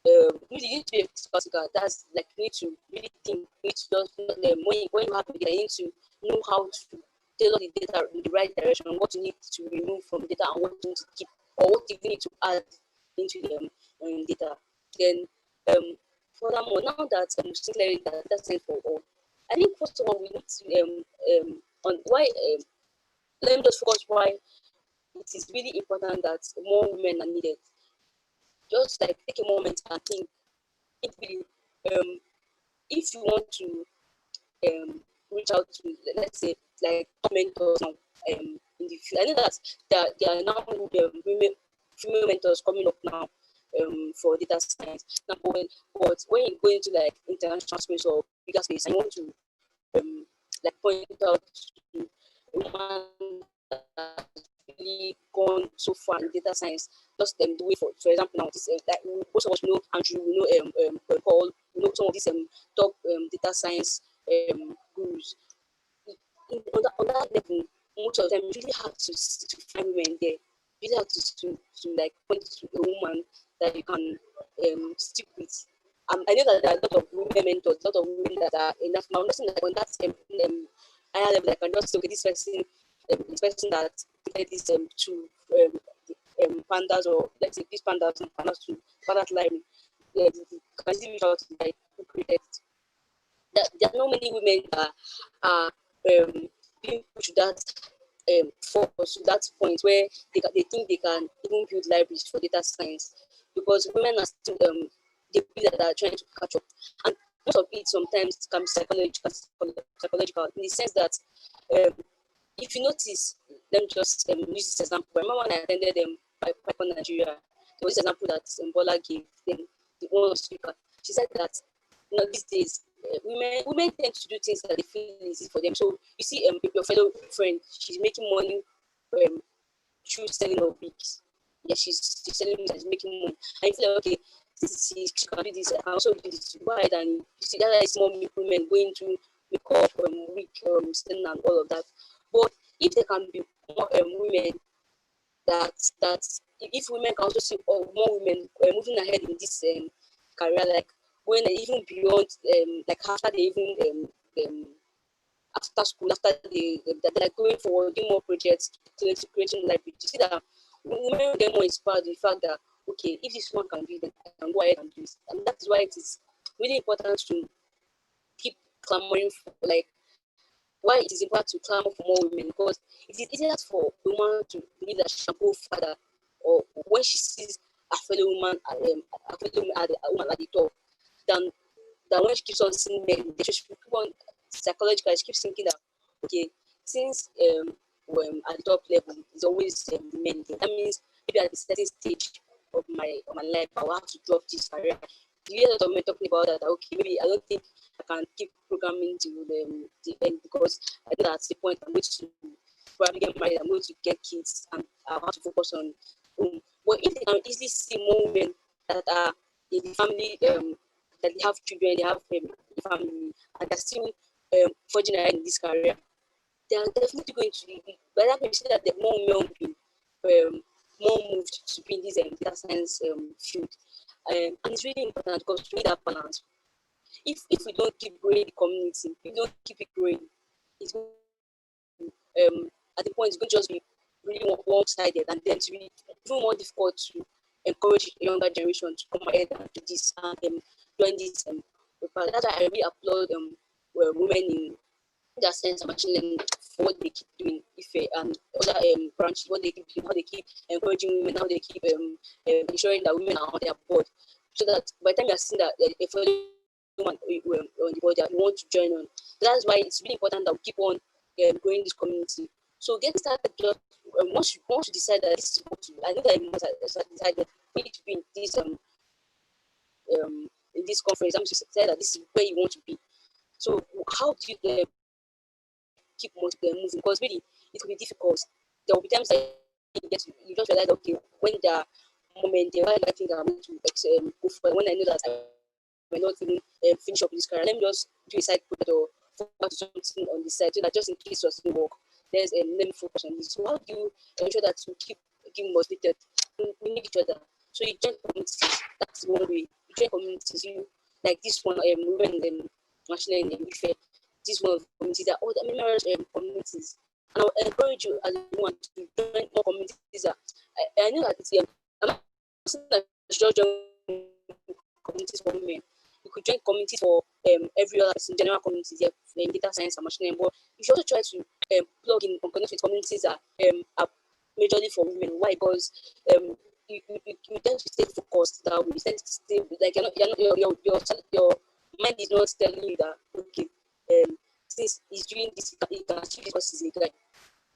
[SPEAKER 11] you need to be a critical. That's like you need to really think. You need to just when you have the data, you need to know how to tailor the data in the right direction, what you need to remove from the data and what you need to keep, or what you need to add into the data. Then furthermore, now that declaring that data science for all, I think first of all we need to on why let me just focus why it is really important that more women are needed. Just like take a moment and think. It really, if you want to reach out to, let's say, like mentors now, in the field. I know that there are now women, female mentors coming up now for data science. Now, but when you go into like international space or bigger space, and you want to like point out to a woman that really gone so far in data science, just the way for example now this like most of us know Andrew, we know Paul, we know some of these top data science gurus. On that level, most of them really have to find women there. Really have to like point to a woman that you can stick with. I know that there are a lot of women mentors, a lot of women that are enough. Now, I'm not saying that on that higher level, I can just say, okay, this person that did this to pandas, or let's say these pandas and pandas to pandas library. Yeah, can see reach out to like who created it. There are not many women that are being pushed to that focus, to that point where they think they can even build libraries for data science, because women are still they feel that are trying to catch up, and most of it sometimes can be psychological in the sense that if you notice, let me just use this example. I remember when I attended Python Nigeria, there was this example that Bola gave them, the one speaker. She said that these days women tend to do things that they feel easy for them. So you see your fellow friend, she's making money through selling of wigs. Yeah, she's selling wigs, she's making money. And you feel like, okay, she can do this, I can also do this. Why? And you see that is more women going to make up wig selling and all of that. But if there can be more women that if women can also see more women moving ahead in this career, like going even beyond like after they even after school, after they're like going forward, doing more projects, creating libraries. You see that women get more inspired with the fact that okay, if this one can do it, I can go ahead and do it. And that is why it is really important to keep clamoring for like why it is important to clamor for more women, because it is easier for a woman to believe that she can go further, or when she sees a fellow woman at the top, than when she keeps on seeing men. She keep on psychologically, she keeps thinking that okay, since at the top level it's always men, that means maybe at a certain stage of my life I will have to drop this career. You hear a lot of men talking about that. Okay, maybe I don't think I can keep programming to the end, because I know that at the point I'm going to probably get married, I'm going to get kids, and I'll have to focus on home. But if they can easily see more women that are in the family, that they have children, they have a family, and they're still forging ahead in this career, they are definitely going to be, by that time you see that the more women will be more moved to be in this data science field. And it's really important because we need that balance. If we don't keep growing the community, if we don't keep it growing, it's going at the point it's going to just be really one-sided, and then it's really even more difficult to encourage younger generation to come ahead and do this and join this. That's why I really applaud women in that sense and machine learning for what they keep doing. If and other branches, what they keep doing, how they keep encouraging women, how they keep ensuring that women are on their board, so that by the time you are seeing that if a woman on the board that you want to join on, that's why it's really important that we keep on growing this community. So get started just once you decide that this is what you, I know that you must have decided you need to be in this conference. I'm just decide that this is where you want to be. So how do you keep moving? Because really it will be difficult. There will be times that you just realize, okay, when the moment there, I think I'm going to go for, when I know that I may not even finish up this career, let me just do a side project or focus on something on the side, so that just in case it doesn't work, there's let me focus on this. So how do you ensure that you keep getting motivated? We need each other. So you join communities. That's one way. You join communities. You like this one. Women national in Ife. This one of the communities. That all the numerous communities. And I'll encourage you as you want to join more communities. I know that it's I'm not saying that you should join communities for women. You could join communities for every other person, general communities, yeah, in data science and machine learning. But you should also try to plug in and connect with communities that are majorly for women. Why? Because you tend to stay focused that way. You tend to stay like your mind is not telling you that okay, since he's doing this, he can achieve this because he's a guy.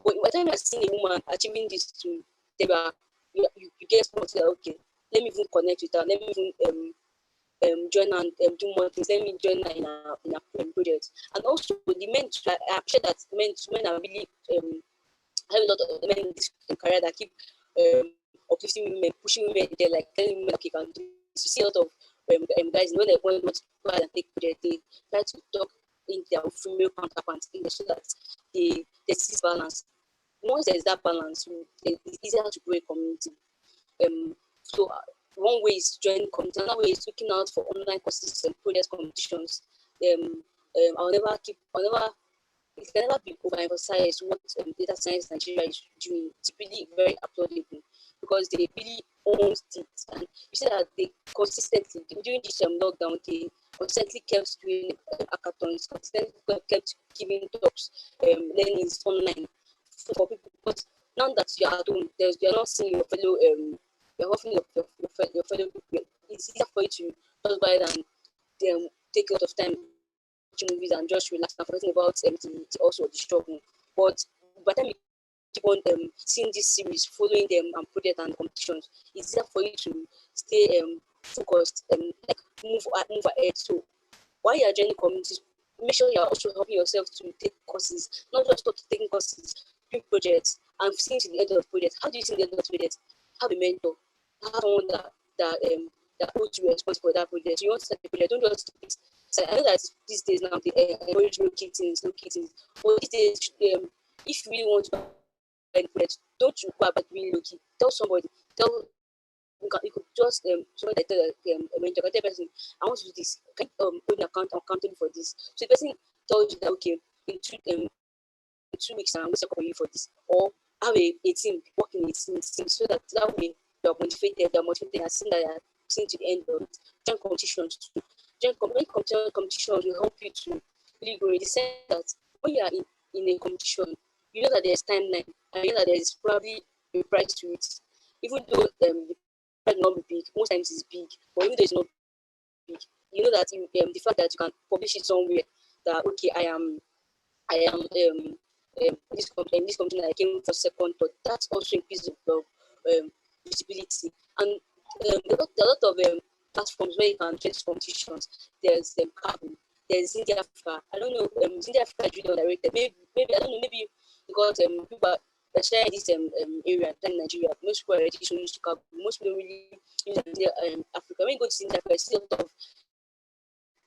[SPEAKER 11] But by the time you're seeing a woman achieving this too, you get smart that okay, let me even connect with her, let me even join and do more things. Let me join her in a project. And also the men, I appreciate that men are really I have a lot of men in this career that keep uplifting women, pushing women. They're like telling women, okay, can do this. You see a lot of guys when they want to go ahead and take project, they try to talk in their female counterparts in so that there's this balance. Once there's that balance, it's easier to grow a community. So one way is joining community, another way is looking out for online courses and project competitions. I'll never it can never be overemphasized what data science Nigeria is doing. It's really very applaudable because they really own it. And you see that they consistently, during this lockdown, they consistently kept doing hackathons, consistently kept giving talks, learnings online for people. But now that you are at home, you're not seeing your fellow, you're not seeing your fellow people. It's easier for you to just buy and take a lot of time movies and just relax and forgetting about also the struggle. But by the time you keep on seeing this series, following them and project and competitions, it's easier for you to stay focused and like move ahead. So while you're joining communities, make sure you're also helping yourself to take courses, not just stop taking courses, do projects and seeing to the end of the project. How do you see the end of the project? Have a mentor, have someone that holds you responsible for that project. You want to start a project, don't just do it. So I know that these days now they encourage no kittens. But these days, if you really want to buy a project, don't you go about really low key. Tell somebody. You could just somebody that tell a mentor, tell person, I want to do this. Can you open an account? I'm counting for this. So the person tells you that okay, in 2 weeks I'm going to call you for this, or have a team working a team so that way they're motivated and seeing that you're seeing to the end of it. Join competitions too. Competitions will help you to really grow in the sense that when you are in a competition, you know that there's timeline and you know that there's probably a price to it. Even though the price will not be big, most times it's big, but even though it's not big, you know that the fact that you can publish it somewhere that okay, I am this company that I came for second thought. That's also a piece of visibility. And there are a lot of platforms where you can trace competitions. There's Carbon, there's India Africa. I don't know, India Africa is really underrated. Maybe I don't know, maybe because people are sharing this area in Nigeria. Most people are already so used to Carbon. Most people really use India Africa. When you go to India Africa, you see a lot of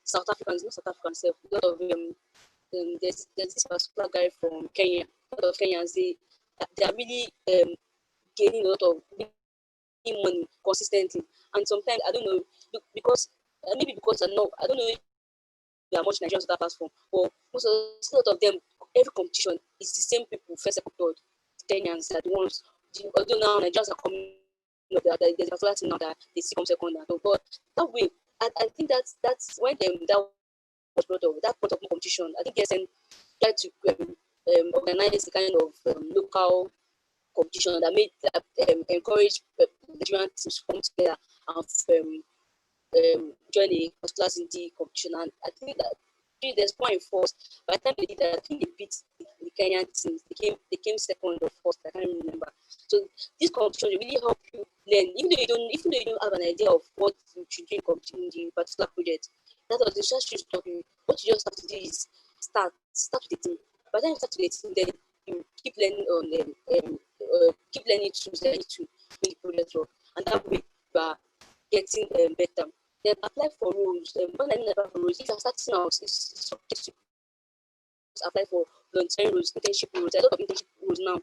[SPEAKER 11] South Africans, not South Africans, a lot of there's this particular guy from Kenya. A lot of Kenyans, they are really gaining a lot of money consistently. And sometimes I don't know because maybe because I don't know if there are much Nigerians on that platform, but a lot of them, every competition is the same people, first, second, third. Kenyans are the ones. Although now Nigerians are coming know that there's a particular thing now that they see come second and all. But that way, I think that's when that was brought up. That brought up more competition. I think GSN tried to organize the kind of local competition that made that encourage Nigerian teams to come together and join a first-class indie competition. And I think that there's point force. By the time they did that, I think they beat the Kenyan teams. They came second or first. I can't remember. So this competition really help you learn, even though you don't have an idea of what you should do in the particular project. That was the just to talk you. What you just have to do is start with the team. By the time you start with the team, then you keep learning on keep learning tools that you need to make the project work, and that way you are getting better. Then apply for roles. When I mean apply for roles, if you're starting out, it's okay to apply for volunteering roles, internship roles. There are a lot of internship roles now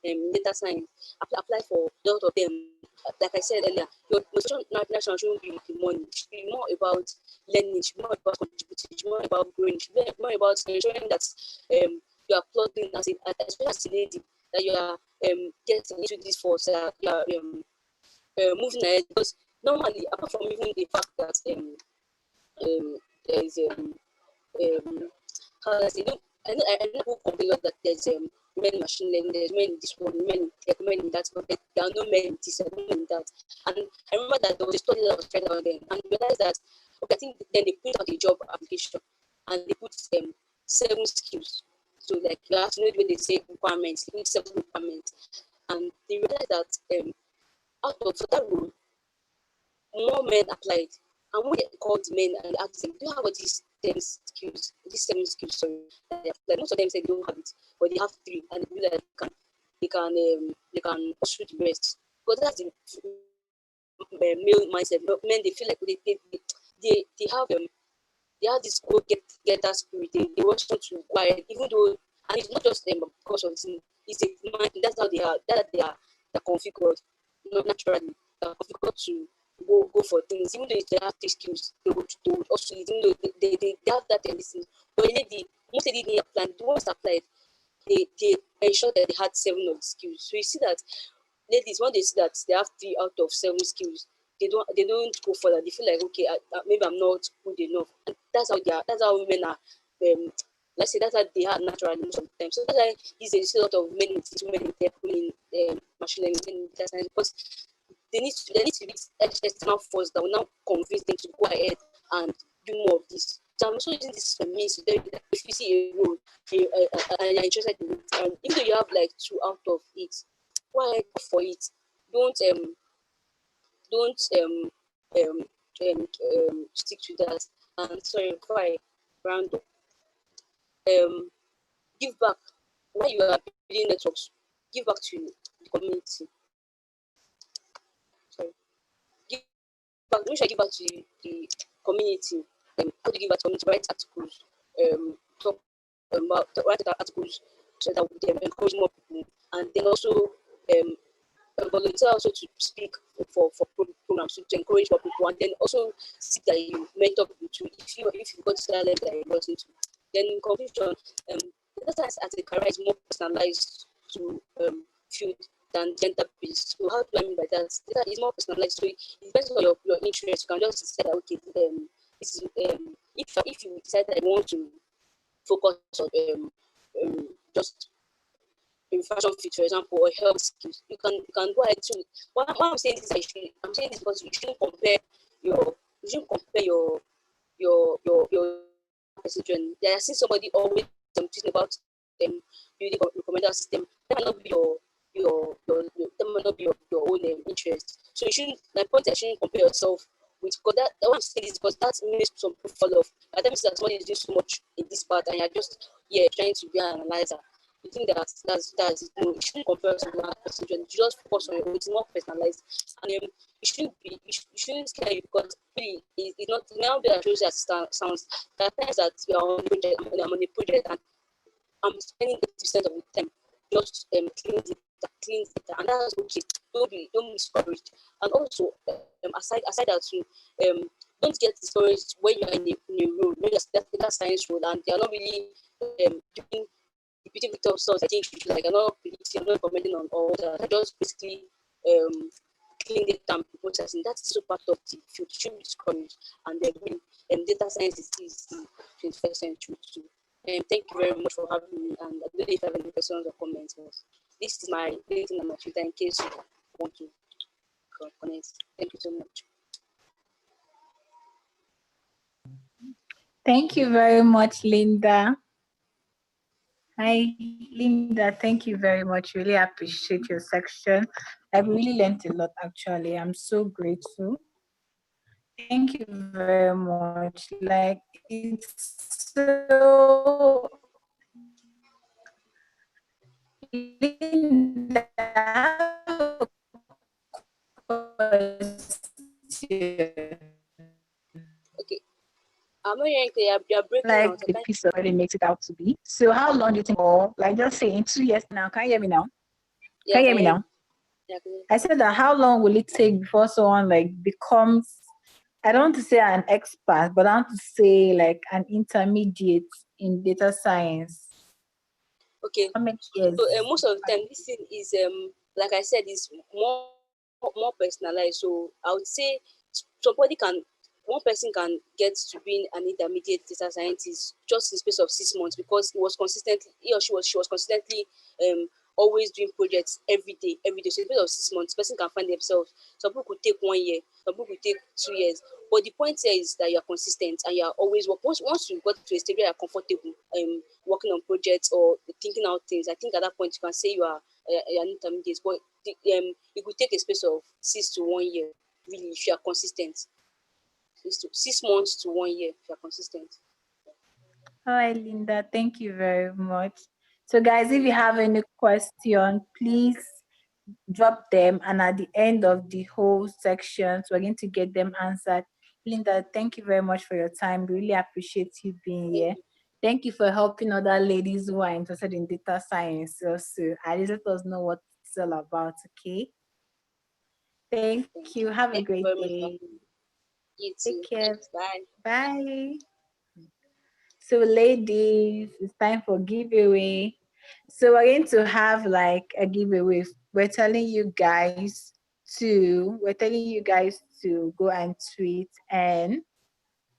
[SPEAKER 11] data science. Apply for a lot of them. Like I said earlier, your motivation national shouldn't be the money. It should be more about learning. It should be more about contributing. It should be more about growing. It should be more about ensuring that you are plugged in especially as a lady, that you are getting into this force, you are moving ahead. Because normally, apart from even the fact that there is how do I say, I know who complain that there's men machine learning, there's men in this one, men in that, but there are no men in this and no men in that. And I remember that there was a study that was tried out then, and I realized that okay, I think then they put out a job application and they put 7 skills. So like you have to know when they say requirements, they put 7 requirements, and they realized that out of that role, more men applied. And when they called the men and asked them, do you have all these 10 skills, these 7 skills, sorry, like most of them said they don't have it, but they have 3, and they feel that they can pursue the rest. Because that's the male mindset. Men, they feel like they have this go get that spirit. They want to go ahead, even though, and it's not just them because of this, it's a mind. That's how they are. They're configured, not naturally. They're configured to go for things, even though they have these skills, they would also, even though they have that tendency. But most ladies didn't apply. The ones applied, they ensured that they had 7 of the skills. So you see that ladies, when they see that they have 3 out of 7 skills, they don't go further. They feel like, okay, maybe I'm not good enough. And that's how women are. Let's say that's how they are naturally most of the time. So that's why there's a lot of men in women in tech, women in machine learning, women in data science, because there needs to be external force that will now convince them to go ahead and do more of this. So I'm also using this means to tell you that if you see a role and you're interested in it, and even though you have like 2 out of it, go ahead for it. Don't stick to that. And sorry, before I round up, give back. When you are building networks, give back to the community. Sorry, give back. Make sure I give back to the community. How to give back to community? Write articles. Talk about write articles so that we encourage more people, and then also volunteer also to speak for programs to encourage more people, and then also see that you mentor people too. If you got to that level that you got into, then in conclusion, data science as a career is more personalized to field than gender based. So how do I mean by that? Data is more personalized, so it depends on your interest. You can just say that okay, this is, if you decide that you want to focus on just in fashion fit, for example, or health skills, you can go ahead to. Why I'm saying this, I'm saying this because you shouldn't compare your position. There, I see somebody always talking about building a recommender system. That might not be that might not be your own interest. So you shouldn't. My point is, you shouldn't compare yourself with, because that what I'm saying is because that makes some people fall off. By the time that somebody is doing so much in this part and you're just trying to be an analyzer, you think that's you shouldn't compare to another person. You just focus on your own. It's more personalized, and you shouldn't scare you, because really it's not now that shows as sounds. There are times that we are on a project, I'm on a project, and I'm spending 80% of the time just cleaning data, and that's okay. Don't be discouraged. And also, aside that too, don't get discouraged when you're in a role, maybe that's data science role, and they are not really doing repeating the top source. I think you should, like, I'm not predicting, I'm not commenting on all that. I just basically clean data and processing. That is so part of the field. It should be discouraged. And then data science is the 21st century too. Thank you very much for having me. And I don't know if you have any questions or comments. But this is my LinkedIn and my Twitter in case you want to connect. Thank you so much.
[SPEAKER 6] Thank you very much, Linda. Hi, Linda. Thank you very much. Really appreciate your section. I've really learned a lot, actually. I'm so grateful. Thank you very much. Like, it's so... Linda,
[SPEAKER 11] Okay. I'm not hearing clear. You're breaking
[SPEAKER 6] like
[SPEAKER 11] out.
[SPEAKER 6] the piece already makes it out to be. So how long do you think, or like just say in 2 years now, can you hear me now?
[SPEAKER 11] Yeah,
[SPEAKER 6] Can you hear me now?
[SPEAKER 11] Yeah,
[SPEAKER 6] I said that how long will it take before someone like becomes, I don't want to say an expert, but I want to say like an intermediate in data science?
[SPEAKER 11] okay.
[SPEAKER 6] How many years?
[SPEAKER 11] So most of the time, this thing is like I said, is more personalized. So I would say one person can get to being an intermediate data scientist just in space of 6 months because she was consistently always doing projects every day. So in space of 6 months, person can find themselves. Some people could take 1 year, some people could take 2 years. But the point here is that you are consistent and you are always work. Once you got to a stage where you are comfortable working on projects or thinking out things, I think at that point you can say you are an intermediate. But it could take a space of 6 to 1 year, really, if you are consistent. 6 months to 1 year if you're consistent.
[SPEAKER 6] Hi, Linda. Thank you very much. So, guys, if you have any question, please drop them. And at the end of the whole section, we're going to get them answered. Linda, thank you very much for your time. Really appreciate you being here. Thank you for helping other ladies who are interested in data science also. At least let us know what it's all about, okay? Thank you. Have a
[SPEAKER 11] Thank you
[SPEAKER 6] great
[SPEAKER 11] very much.
[SPEAKER 6] day.
[SPEAKER 11] You
[SPEAKER 6] Take
[SPEAKER 11] too.
[SPEAKER 6] care.
[SPEAKER 11] Bye.
[SPEAKER 6] Bye. So, ladies, it's time for giveaway. So we're going to have like a giveaway. We're telling you guys to go and tweet, and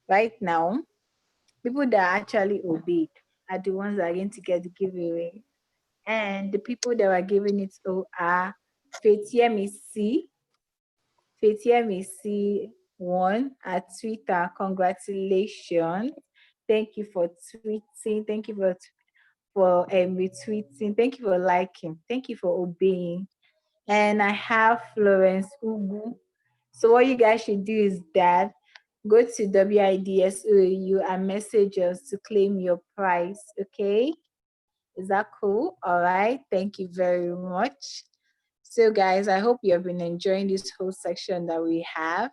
[SPEAKER 6] right now, people that actually obeyed are the ones that are going to get the giveaway. And the people that are giving it to are Fetiemisi1 at Twitter. Congratulations. Thank you for tweeting. Thank you for retweeting. Thank you for liking. Thank you for obeying. And I have Florence Ugu. So what you guys should do is that go to WIDS and message us to claim your prize. Okay? Is that cool? All right. Thank you very much. So guys, I hope you have been enjoying this whole section that we have.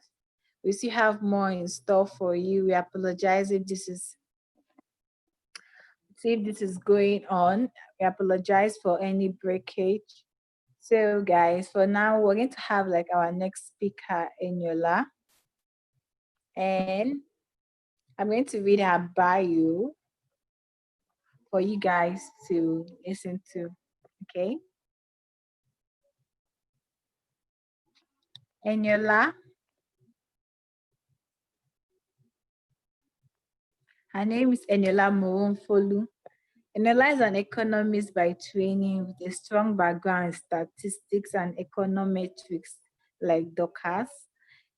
[SPEAKER 6] We still have more in store for you. We apologize if this is going on. We apologize for any breakage. So guys, for now, we're going to have like our next speaker, Eniola. And I'm going to read her bio for you guys to listen to, okay? Eniola. Her name is Eniola Moronfolu. Eniola is an economist by training with a strong background in statistics and econometrics like Dorcas.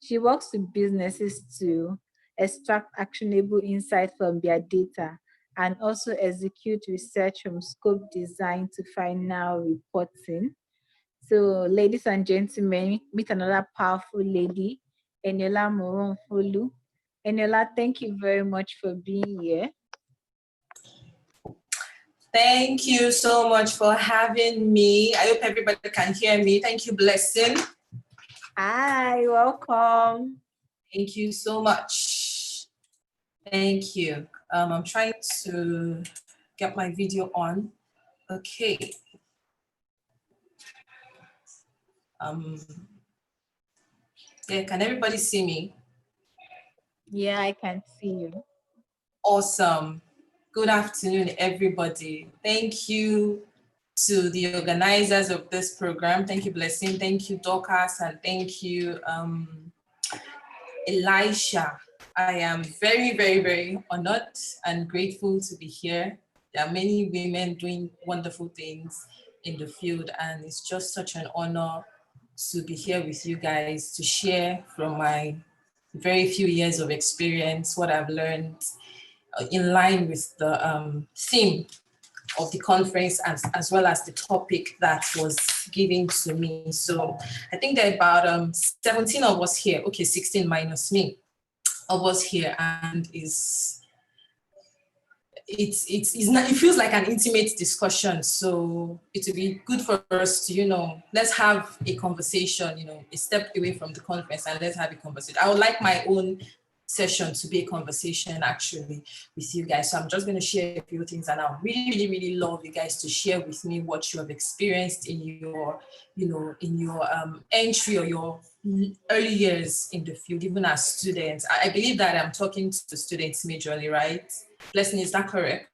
[SPEAKER 6] She works with businesses to extract actionable insight from their data and also execute research from scope design to final reporting. So, ladies and gentlemen, meet another powerful lady, Eniola Moronfolu. Eniola, thank you very much for being here.
[SPEAKER 12] Thank you so much for having me. I hope everybody can hear me. Thank you, Blessing.
[SPEAKER 6] Hi, welcome.
[SPEAKER 12] Thank you so much. Thank you. I'm trying to get my video on. Okay. Yeah, can everybody see me?
[SPEAKER 6] Yeah, I can see you.
[SPEAKER 12] Awesome. Good afternoon, everybody. Thank you to the organizers of this program. Thank you, Blessing. Thank you, Dorcas, and thank you, Elisha. I am very, very, very honored and grateful to be here. There are many women doing wonderful things in the field, and it's just such an honor to be here with you guys to share from my very few years of experience, what I've learned in line with the theme of the conference, as well as the topic that was given to me. So I think there are about 17 of us here. Okay, 16 minus me of us here, and it's not, it feels like an intimate discussion. So it would be good for us to, let's have a conversation, a step away from the conference, and let's have a conversation. I would like my own session to be a conversation actually with you guys. So I'm just going to share a few things, and I really, really, really love you guys to share with me what you have experienced in your, in your entry or your early years in the field, even as students. I believe that I'm talking to students majorly, right? Blessing, is that correct?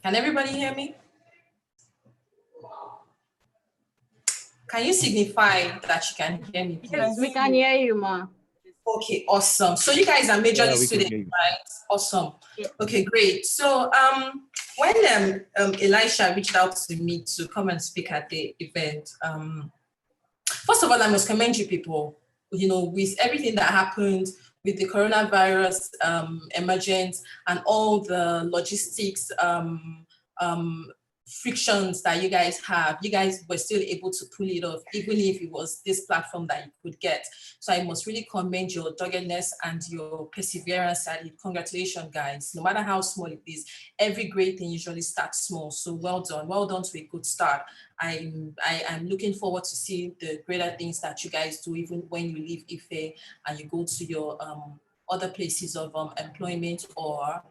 [SPEAKER 12] Can everybody hear me? Can you signify that you can hear me, please?
[SPEAKER 3] Yes, we can hear you, ma.
[SPEAKER 12] Okay, awesome. So you guys are majorly students, right? Awesome.
[SPEAKER 3] Yeah.
[SPEAKER 12] Okay, great. So when Elisha reached out to me to come and speak at the event, first of all, I must commend you people, with everything that happened with the coronavirus emergence and all the logistics frictions that you guys have, you guys were still able to pull it off, even if it was this platform that you could get. So I must really commend your doggedness and your perseverance at it. Congratulations, guys. No matter how small it is, every great thing usually starts small. So well done to a good start. I'm looking forward to see the greater things that you guys do, even when you leave Ife and you go to your other places of employment or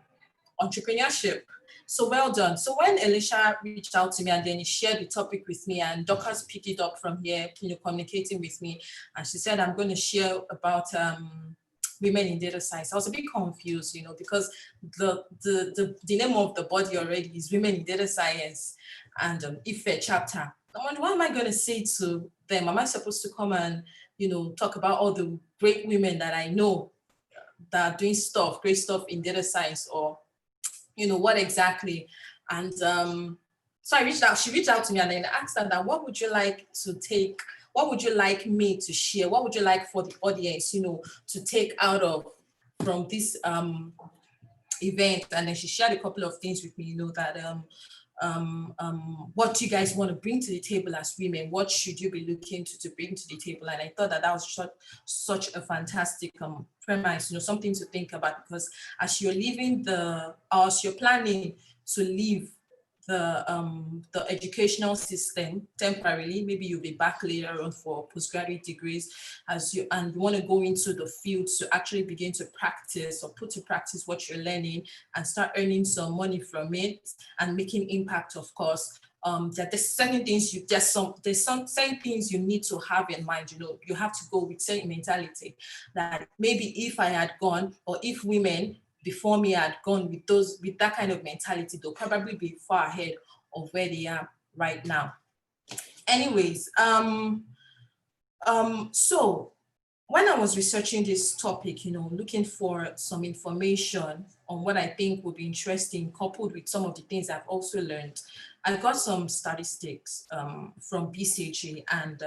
[SPEAKER 12] entrepreneurship. So well done. So when Elisha reached out to me and then he shared the topic with me, and Dorcas picked it up from here, communicating with me, and she said, I'm going to share about women in data science. I was a bit confused, because the name of the body already is Women in Data Science and Ife chapter. I wonder, what am I going to say to them? Am I supposed to come and, talk about all the great women that I know that are doing great stuff in data science, or what exactly? And so she reached out to me, and then asked her that, what would you like me to share? What would you like for the audience, to take out from this event? And then she shared a couple of things with me, that what do you guys want to bring to the table as women? What should you be looking to bring to the table? And I thought that was such a fantastic premise, something to think about, because as you're leaving as you're planning to leave the educational system temporarily, maybe you'll be back later on for postgraduate degrees, and you want to go into the field to actually begin to practice or put to practice what you're learning and start earning some money from it and making impact, of course. There's certain things there's some certain things you need to have in mind. You have to go with certain mentality that maybe if I had gone, or if women before me had gone with that kind of mentality, they'll probably be far ahead of where they are right now. Anyways, so when I was researching this topic, looking for some information on what I think would be interesting, coupled with some of the things I've also learned, I got some statistics from BCG, and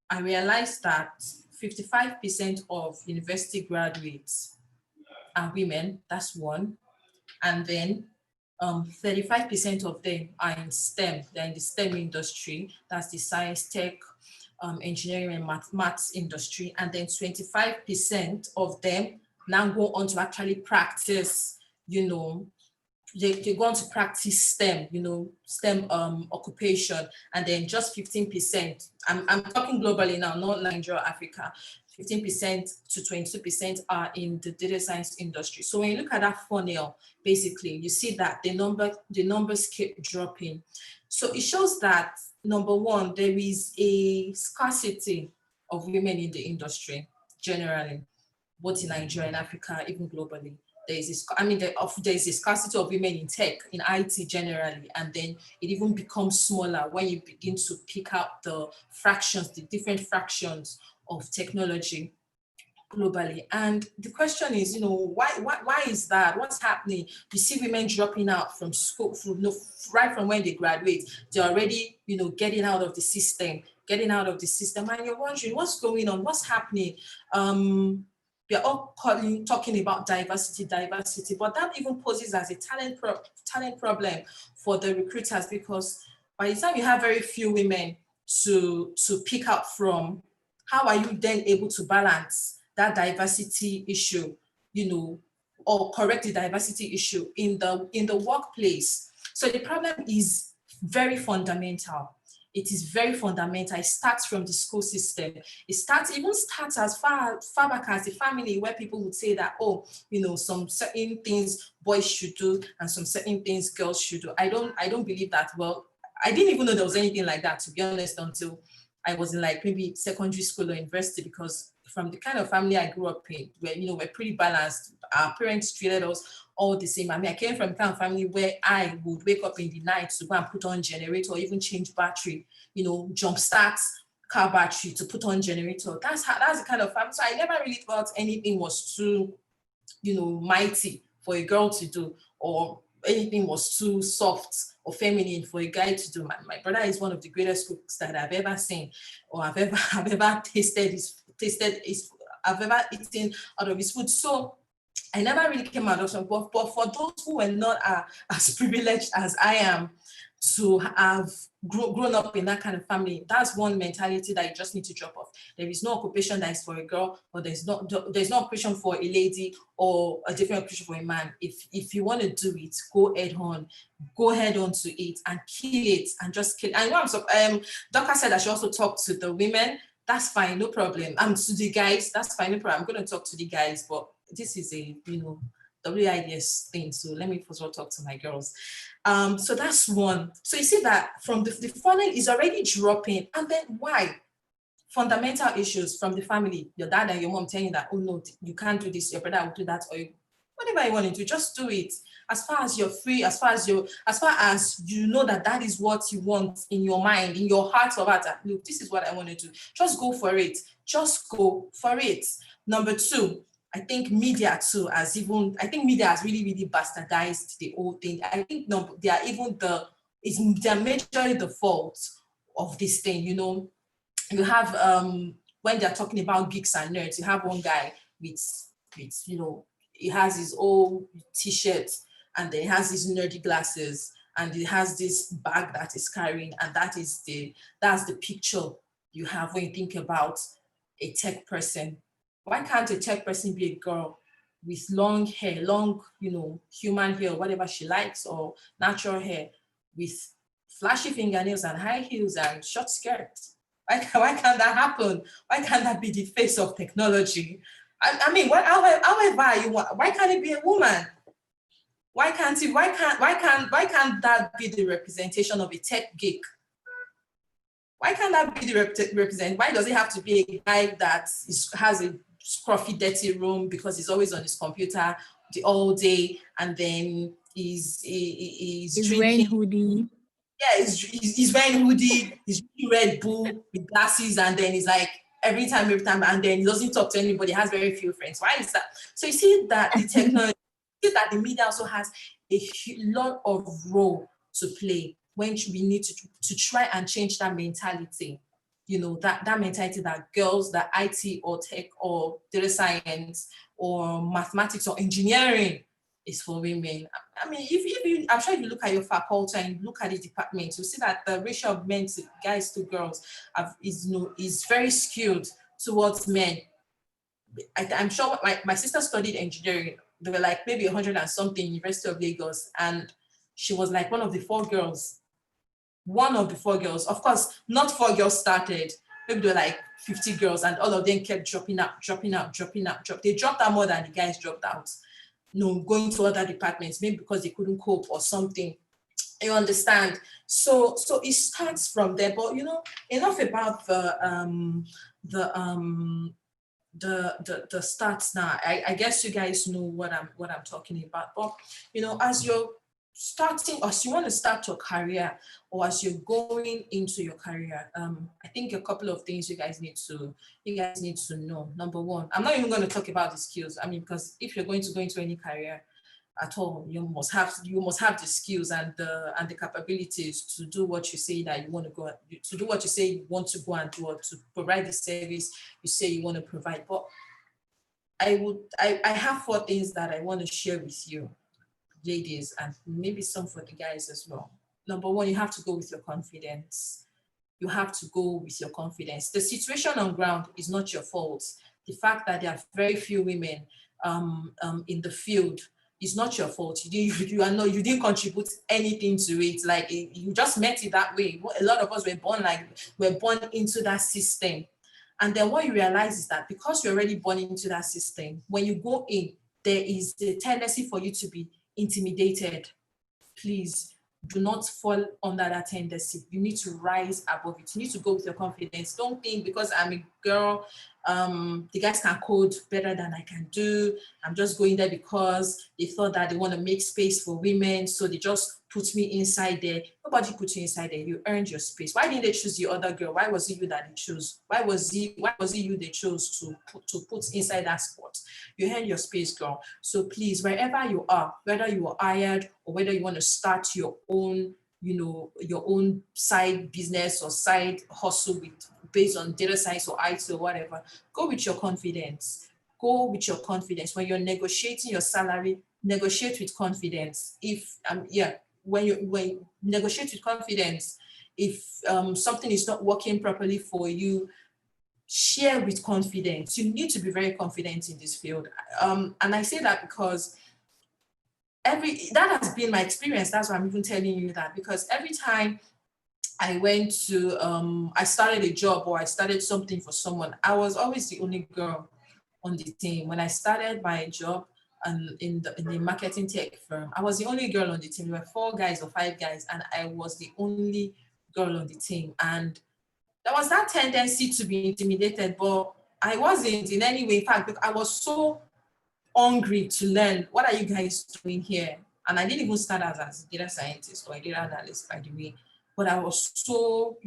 [SPEAKER 12] I realized that 55% of university graduates are women. That's one. And then 35% of them are in STEM. They're in the STEM industry. That's the science, tech, engineering, and maths industry. And then 25% of them now go on to actually practice, they go on to practice STEM, STEM occupation. And then just 15%, I'm talking globally now, not Nigeria, Africa, 15% to 22% are in the data science industry. So when you look at that funnel, basically, you see that the numbers keep dropping. So it shows that, number one, there is a scarcity of women in the industry, generally, both in Nigeria and Africa, even globally. there's this, there's a scarcity of women in tech, in IT generally, and then it even becomes smaller when you begin to pick out the fractions, the different fractions of technology globally. And the question is, why is that? What's happening? You see women dropping out from school, right from when they graduate, they're already, getting out of the system, and you're wondering what's going on, what's happening. We're all talking about diversity, but that even poses as a talent problem for the recruiters, because by the time you have very few women to pick up from, how are you then able to balance that diversity issue, or correct the diversity issue in the workplace? So the problem is very fundamental. It is very fundamental. It starts from the school system. It starts as far back as the family, where people would say that, some certain things boys should do and some certain things girls should do. I don't believe that. Well, I didn't even know there was anything like that, to be honest, until I was in like maybe secondary school or university, because from the kind of family I grew up in, where, we're pretty balanced. Our parents treated us all the same. I mean, I came from a kind of family where I would wake up in the night to go and put on generator, or even change battery, jump start car battery to put on generator. That's the kind of family. So I never really thought anything was too, mighty for a girl to do, or anything was too soft or feminine for a guy to do. My brother is one of the greatest cooks that I've ever seen, or I've ever I've ever eaten out of his food. So I never really came out of some, but for those who were not as privileged as I am to have grown up in that kind of family, that's one mentality that you just need to drop off. There is no occupation that is for a girl, or there's no occupation for a lady, or a different occupation for a man. If you want to do it, go head on to it and kill it, and just kill it. I know Dr. said I should also talk to the women. That's fine, no problem. To the guys, that's fine, no problem. I'm going to talk to the guys, but this is a, WIDS thing. So let me first of all talk to my girls. So that's one. So you see that from the funnel is already dropping. And then why? Fundamental issues from the family. Your dad and your mom telling you that, oh no, you can't do this. Your brother will do that, or whatever you want to do, just do it. As far as you're free, as far as you know that is what you want in your mind, in your heart of heart. Look, this is what I want to do. Just go for it. Just go for it. Number two, I think media too has really, really bastardized the whole thing. I think they are majorly the fault of this thing. You have when they're talking about geeks and nerds, you have one guy with he has his old t-shirt, and then he has his nerdy glasses, and he has this bag that he's carrying, and that's the picture you have when you think about a tech person. Why can't a tech person be a girl with long hair, human hair, whatever she likes, or natural hair, with flashy fingernails and high heels and short skirts? Why can't that happen? Why can't that be the face of technology? I mean, however you want, why can't it be a woman? Why can't that be the representation of a tech geek? Why can't that be the represent? Why does it have to be a guy that has a scruffy, dirty room because he's always on his computer all day, and then he's drinking,
[SPEAKER 6] wearing hoodie?
[SPEAKER 12] Yeah, he's wearing hoodie, he's drinking Red Bull with glasses, and then he's like every time, and then he doesn't talk to anybody, has very few friends. Why is that? So you see that the technology, that the media also has a lot of role to play when we need to try and change that mentality. That mentality that girls, that IT or tech or data science or mathematics or engineering is for women. I mean, I'm sure if you look at your faculty and you look at the department, you'll see that the ratio of men to guys to girls is very skewed towards men. I'm sure my sister studied engineering. They were like maybe 100 and something, University of Lagos, and she was like one of the four girls. Of course, not 4 girls started. Maybe there were like 50 girls, and all of them kept dropping out. They dropped out more than the guys dropped out. Going to other departments, maybe because they couldn't cope or something. You understand? So it starts from there. But enough about the the stats now. I guess you guys know what I'm talking about. But as you're starting, as you want to start your career, or as you're going into your career, I think a couple of things you guys need to know. Number one, I'm not even going to talk about the skills. I mean, because if you're going to go into any career at all, you must have the skills and the capabilities to do what you say that you want to go to do, what you say you want to go and do, or to provide the service you say you want to provide. But I have 4 things that I want to share with you, ladies, and maybe some for the guys as well. Number one, you have to go with your confidence. You have to go with your confidence. The situation on ground is not your fault. The fact that there are very few women in the field is not your fault. You didn't contribute anything to it. Like, you just met it that way. A lot of us were born into that system. And then what you realize is that because you're already born into that system, when you go in, there is the tendency for you to be intimidated. Please do not fall under that tendency. You need to rise above it. You need to go with your confidence. Don't think because I'm a girl, the guys can code better than I can do. I'm just going there because they thought that they want to make space for women, so they just put me inside there. Nobody put you inside there. You earned your space. Why didn't they choose the other girl? Why was it you that they chose? Why was it you they chose to put inside that spot? You earned your space, girl. So please, wherever you are, whether you are hired or whether you want to start your own, your own side business or side hustle based on data science or IT or whatever, go with your confidence. Go with your confidence. When you're negotiating your salary, negotiate with confidence. When you negotiate with confidence, if something is not working properly for you, share with confidence. You need to be very confident in this field. And I say that because that has been my experience. That's why I'm even telling you that, because every time I I started a job or I started something for someone, I was always the only girl on the team. When I started my job in the marketing tech firm, I was the only girl on the team. There were 4 guys or 5 guys, and I was the only girl on the team. And there was that tendency to be intimidated, but I wasn't in any way. In fact, I was so hungry to learn. What are you guys doing here? And I didn't even start as a data scientist or a data analyst, by the way. But I was so,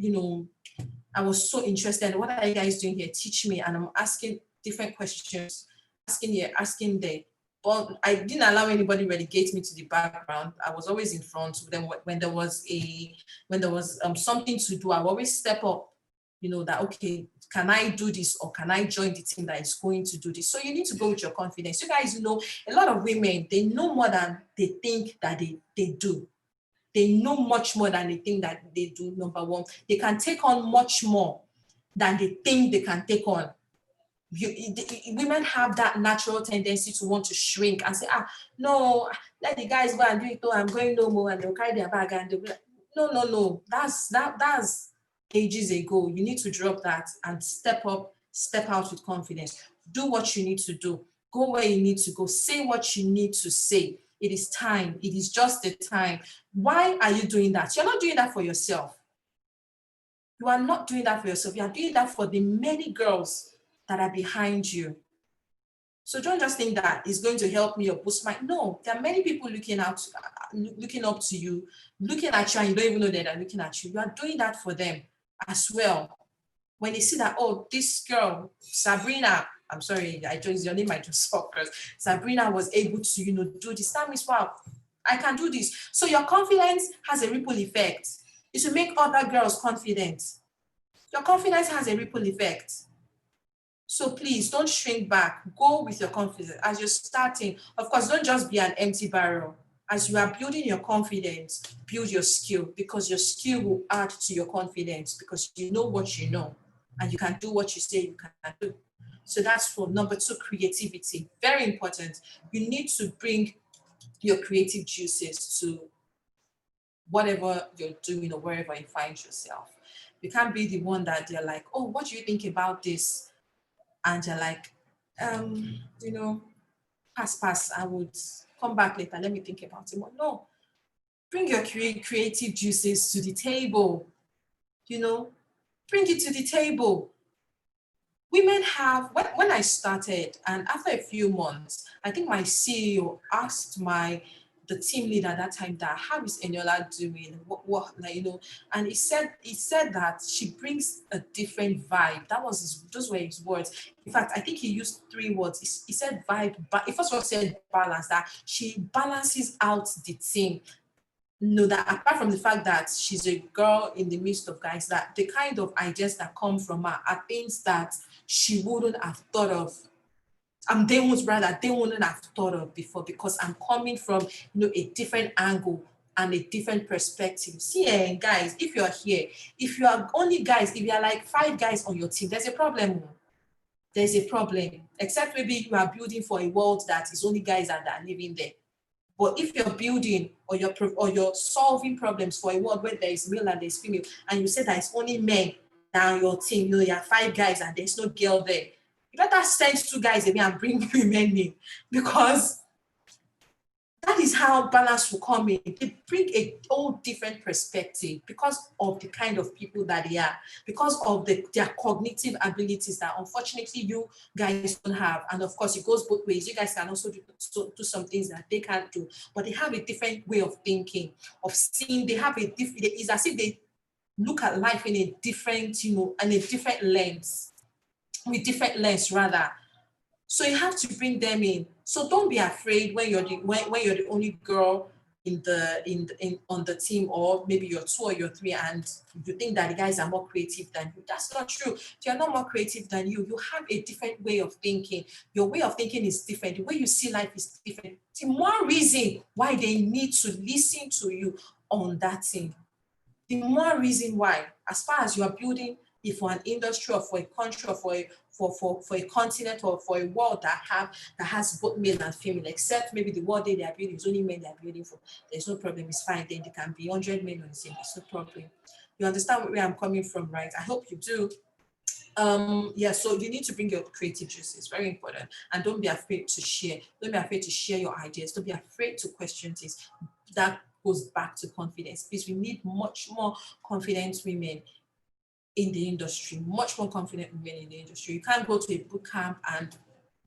[SPEAKER 12] I was so interested. What are you guys doing here? Teach me. And I'm asking different questions, asking here, asking there. But I didn't allow anybody relegate me to the background. I was always in front. Then when there was something to do, I would always step up, that, okay, can I do this, or can I join the team that is going to do this? So you need to go with your confidence. You guys know, a lot of women, they know more than they think that they do. They know much more than they think that they do, number one. They can take on much more than they think they can take on. Women have that natural tendency to want to shrink and say, no, let the guys go and do it, I'm going no more, and they'll carry their bag and they'll be like, no, that's ages ago. You need to drop that and step up, step out with confidence. Do what you need to do. Go where you need to go. Say what you need to say. It is time. It is just the time. Why are you doing that? You're not doing that for yourself. You are not doing that for yourself. You are doing that for the many girls that are behind you. So don't just think that it's going to help me or boost my, no, there are many people looking up to you, looking at you, and you don't even know that they're looking at you. You are doing that for them as well. When they see that, oh, this girl, Sabrina, I'm sorry, your name I just saw first. Sabrina was able to, do this. That means, wow, I can do this. So your confidence has a ripple effect. It will make other girls confident. Your confidence has a ripple effect. So please don't shrink back. Go with your confidence. As you're starting, of course, don't just be an empty barrel. As you are building your confidence, build your skill, because your skill will add to your confidence, because you know what you know and you can do what you say you can do. So that's for number 2, creativity. Very important. You need to bring your creative juices to whatever you're doing or wherever you find yourself. You can't be the one that they're like, oh, what do you think about this? And you're like, pass, I would come back later. Let me think about it more. No, bring your creative juices to the table, bring it to the table. women have, when I started, and after a few months, I think my CEO asked the team leader at that time, that how is Eniola doing? What like, and he said that she brings a different vibe. Those were his words. In fact, I think he used 3 words. He said vibe, but he first of all said balance, that she balances out the team. That apart from the fact that she's a girl in the midst of guys, that the kind of ideas that come from her are things that she wouldn't have thought of. They wouldn't have thought of before, because I'm coming from a different angle and a different perspective. See, guys, if you're here, if you are only guys, if you are like 5 guys on your team, there's a problem. There's a problem. Except maybe you are building for a world that is only guys that are living there. But if you're building or you're solving problems for a world where there is male and there's female, and you say that it's only men on your team, you have 5 guys and there's no girl there, you better send 2 guys away and bring women in, because that is how balance will come in. They bring a whole different perspective because of the kind of people that they are, because of their cognitive abilities that unfortunately you guys don't have. And of course, it goes both ways. You guys can also do some things that they can't do, but they have a different way of thinking, of seeing. They have a different, it's as if they look at life in a different, in a different lens, with different lens rather. So you have to bring them in. So don't be afraid when you're the only girl on the team, or maybe you're 2 or you're 3, and you think that the guys are more creative than you. That's not true. If you're not more creative than you, you have a different way of thinking. Your way of thinking is different. The way you see life is different. The more reason why they need to listen to you on that thing. The more reason why, as far as you are building, if for an industry or for a country or for a continent or for a world that has both male and female, except maybe the world they are building is only men they are building for, there's no problem, it's fine. Then they can be 100 men on the same, there's no problem. You understand where I'm coming from, right? I hope you do. Yeah, so you need to bring your creative juice. It's very important. And don't be afraid to share. Don't be afraid to share your ideas. Don't be afraid to question things. That goes back to confidence, because we need much more confident women in the industry, much more confident women in the industry. You can't go to a boot camp and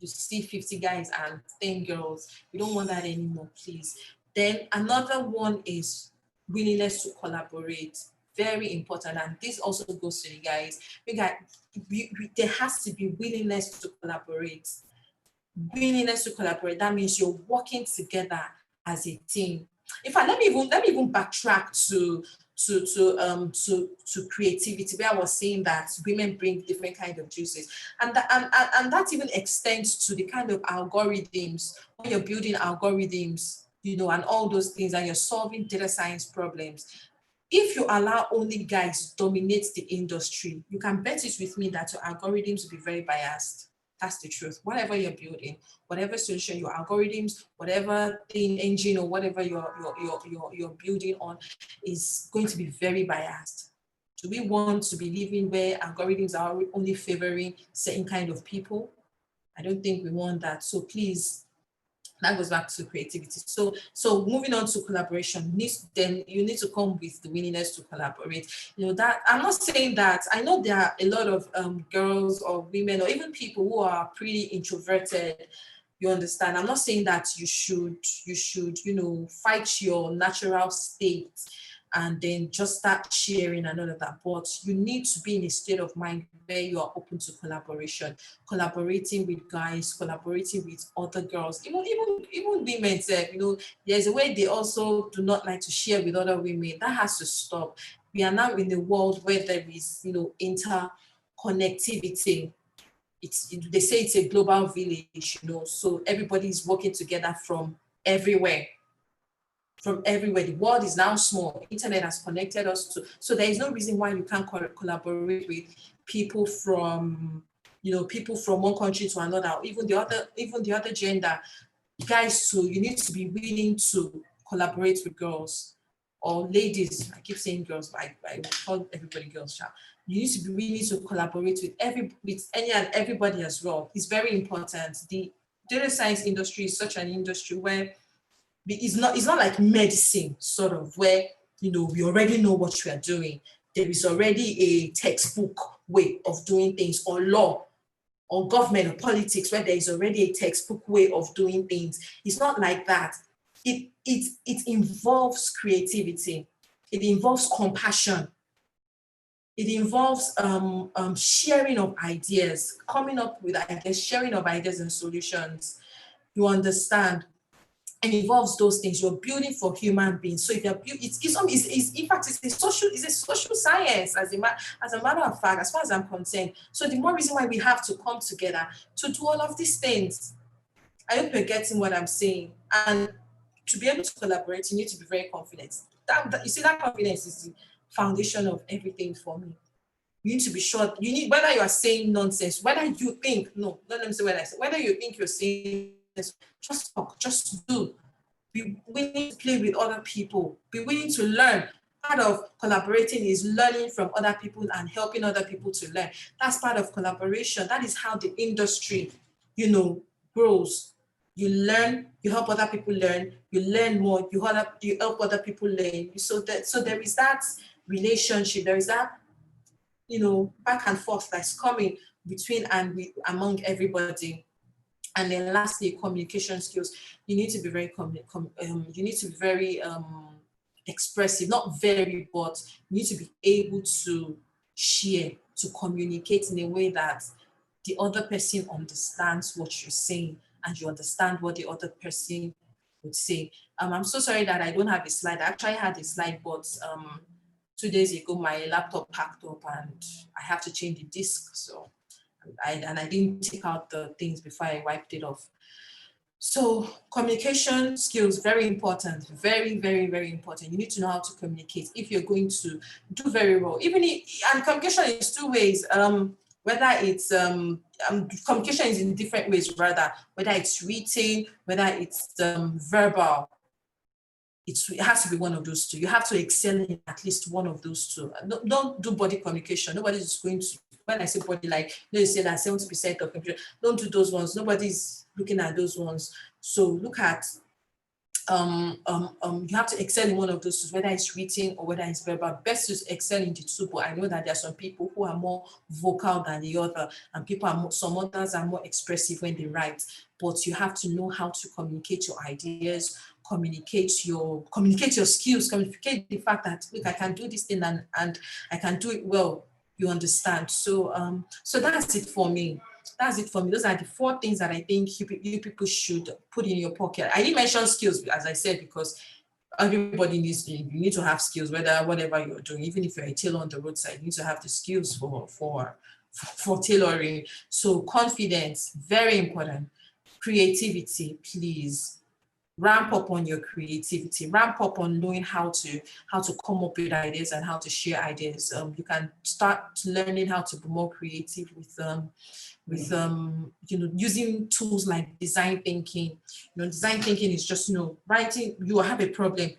[SPEAKER 12] you see 50 guys and 10 girls. We don't want that anymore, please. Then another one is willingness to collaborate. Very important. And this also goes to the guys. There has to be willingness to collaborate. Willingness to collaborate. That means you're working together as a team. In fact, let me even backtrack to creativity, where I was saying that women bring different kind of juices, and that even extends to the kind of algorithms. When you're building algorithms, and all those things, and you're solving data science problems. If you allow only guys dominate the industry, you can bet it with me that your algorithms will be very biased. That's the truth. Whatever you're building, whatever solution, your algorithms, whatever thing, engine, or whatever you're building on, is going to be very biased. Do we want to be living where algorithms are only favoring certain kind of people? I don't think we want that. So please, that goes back to creativity. So moving on to collaboration, then you need to come with the willingness to collaborate. That I'm not saying that. I know there are a lot of girls or women or even people who are pretty introverted. You understand? I'm not saying that you should fight your natural state and then just start sharing and all of that. But you need to be in a state of mind where you are open to collaboration, collaborating with guys, collaborating with other girls, even women. There's a way they also do not like to share with other women. That has to stop. We are now in a world where there is, interconnectivity. They say it's a global village, so everybody is working together from everywhere. The world is now small. Internet has connected us to, so there is no reason why you can't collaborate with people from one country to another, even the other gender. Guys too, you need to be willing to collaborate with girls or ladies. I keep saying girls, but I call everybody girls. You need to be willing to collaborate with any and everybody as well. It's very important. The data science industry is such an industry where it's not like medicine, sort of, where we already know what we are doing. There is already a textbook way of doing things, or law. or government or politics where there is already a textbook way of doing things. It's not like that. It involves creativity. It involves compassion. It involves sharing of ideas, coming up with ideas, sharing of ideas and solutions. You understand? It involves those things. You're building for human beings. So if you're in fact it's a social science as a matter of fact, as far as I'm concerned. So the more reason why we have to come together to do all of these things. I hope you're getting what I'm saying. And to be able to collaborate, you need to be very confident. You see, that confidence is the foundation of everything for me. You need to be sure. You need, whether you are saying nonsense, whether you think, no, let me say what I say, whether you think you're saying this, just talk, just do. Be willing to play with other people. Be willing to learn. Part of collaborating is learning from other people and helping other people to learn. That's part of collaboration. That is how the industry, grows. You learn, you help other people learn, you learn more, you help other people learn. So there is that relationship, there is that, back and forth that's coming between and among everybody. And then lastly, communication skills. You need to be very expressive, not very, but you need to be able to share, to communicate in a way that the other person understands what you're saying and you understand what the other person would say. I'm so sorry that I don't have a slide. I actually had a slide, but 2 days ago, my laptop packed up and I have to change the disk. So I didn't take out the things before I wiped it off. So communication skills, very important, very, very, very important. You need to know how to communicate if you're going to do very well. And communication is two ways. Whether it's communication is in different ways, rather, whether it's written, whether it's verbal. It has to be one of those two. You have to excel in at least one of those two. Don't do body communication. Nobody's going to, when I say body, like, you say that 70% of communication, don't do those ones. Nobody's looking at those ones. So look at, you have to excel in one of those two, whether it's written or whether it's verbal. Best to excel in the two, but I know that there are some people who are more vocal than the other, and some others are more expressive when they write. But you have to know how to communicate your ideas, communicate your skills, communicate the fact that, look, I can do this thing and I can do it well. You understand? So that's it for me. That's it for me. Those are the 4 things that I think you people should put in your pocket. I didn't mention skills, as I said, because everybody you need to have skills, whatever you're doing. Even if you're a tailor on the roadside, you need to have the skills for tailoring. So confidence, very important. Creativity, please. Ramp up on your creativity, ramp up on knowing how to come up with ideas and how to share ideas. You can start learning how to be more creative with using tools like design thinking. Design thinking is just, writing. You have a problem,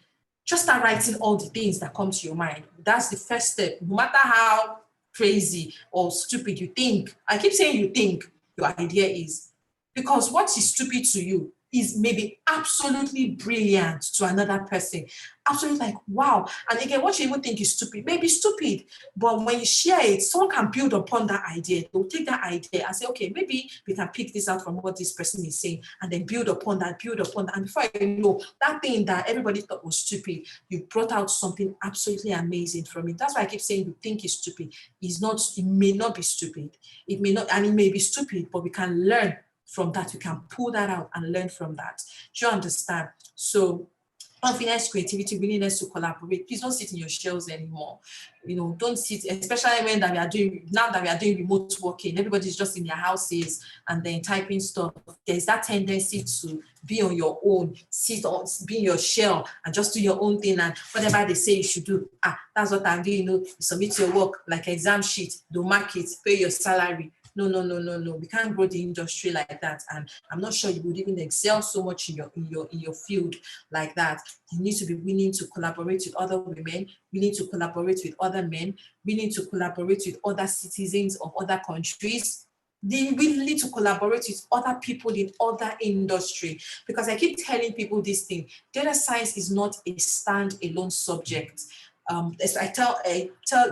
[SPEAKER 12] just start writing all the things that come to your mind. That's the first step. No matter how crazy or stupid you think, I keep saying you think, your idea is, because what is stupid to you is maybe absolutely brilliant to another person. Absolutely, like, wow. And again, what you even think is stupid may be stupid, but when you share it, someone can build upon that idea. They'll take that idea and say, okay, maybe we can pick this out from what this person is saying, and then build upon that. And before you know, that thing that everybody thought was stupid, you brought out something absolutely amazing from it. That's why I keep saying you think is stupid. It may not be stupid. It may not, and it may be stupid, but we can learn from that. We can pull that out and learn from that. Do you understand? So confidence, creativity, willingness to collaborate. Please don't sit in your shells anymore. Don't sit, especially now that we are doing remote working. Everybody's just in their houses and then typing stuff. There's that tendency to be on your own, be in your shell and just do your own thing, and whatever they say you should do. That's what I'm doing. You submit your work like exam sheet, do mark it, pay your salary. No. We can't grow the industry like that. And I'm not sure you would even excel so much in your field like that. You need to be willing to collaborate with other women. We need to collaborate with other men. We need to collaborate with other citizens of other countries. We need to collaborate with other people in other industry, because I keep telling people this thing. Data science is not a standalone subject. As I tell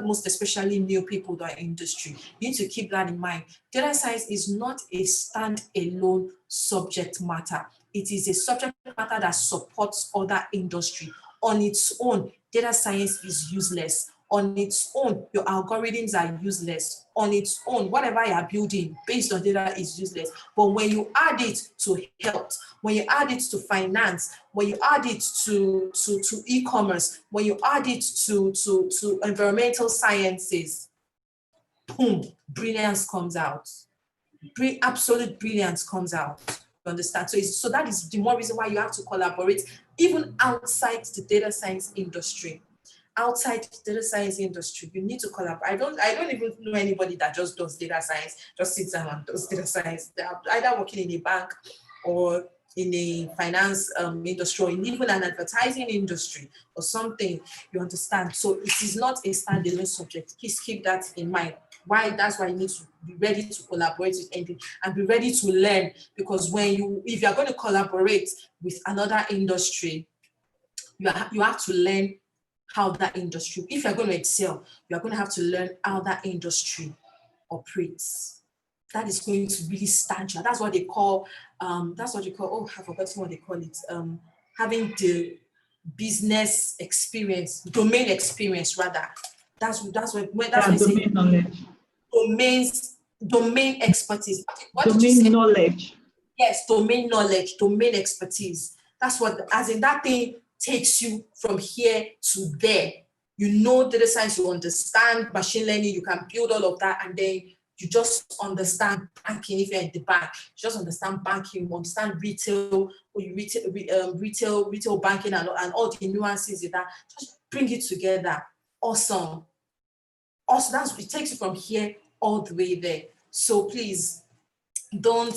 [SPEAKER 12] most especially new people to our industry, you need to keep that in mind. Data science is not a stand-alone subject matter. It is a subject matter that supports other industry. On its own, data science is useless. On its own, your algorithms are useless. On its own, whatever you are building based on data is useless. But when you add it to health, when you add it to finance, when you add it to e-commerce, when you add it to environmental sciences, boom, brilliance comes out. Absolute brilliance comes out. You understand? So that is the more reason why you have to collaborate even outside the data science industry. Outside the data science industry, you need to collaborate. I don't even know anybody that just does data science, just sits down and does data science. They are either working in a bank or in a finance industry, or even an advertising industry or something. You understand? So it is not a standalone subject. Please keep that in mind. That's why you need to be ready to collaborate with anything and be ready to learn, because if you're going to collaborate with another industry, you have to learn how that industry, if you're going to excel, you're going to have to learn how that industry operates. That is going to really stand you. That's what they call, oh, I've forgotten what they call it. Having the business experience, domain experience rather. That's
[SPEAKER 4] domain knowledge.
[SPEAKER 12] Domain expertise. What
[SPEAKER 4] domain
[SPEAKER 12] did you say?
[SPEAKER 4] Knowledge.
[SPEAKER 12] Yes, domain knowledge, domain expertise. That's what, as in that thing takes you from here to there. You know data science, you understand machine learning, you can build all of that, and then you just understand banking. If you're in the bank, you just understand banking, you understand retail banking and all the nuances in that. Just bring it together. Awesome. Also, it takes you from here all the way there. So please, don't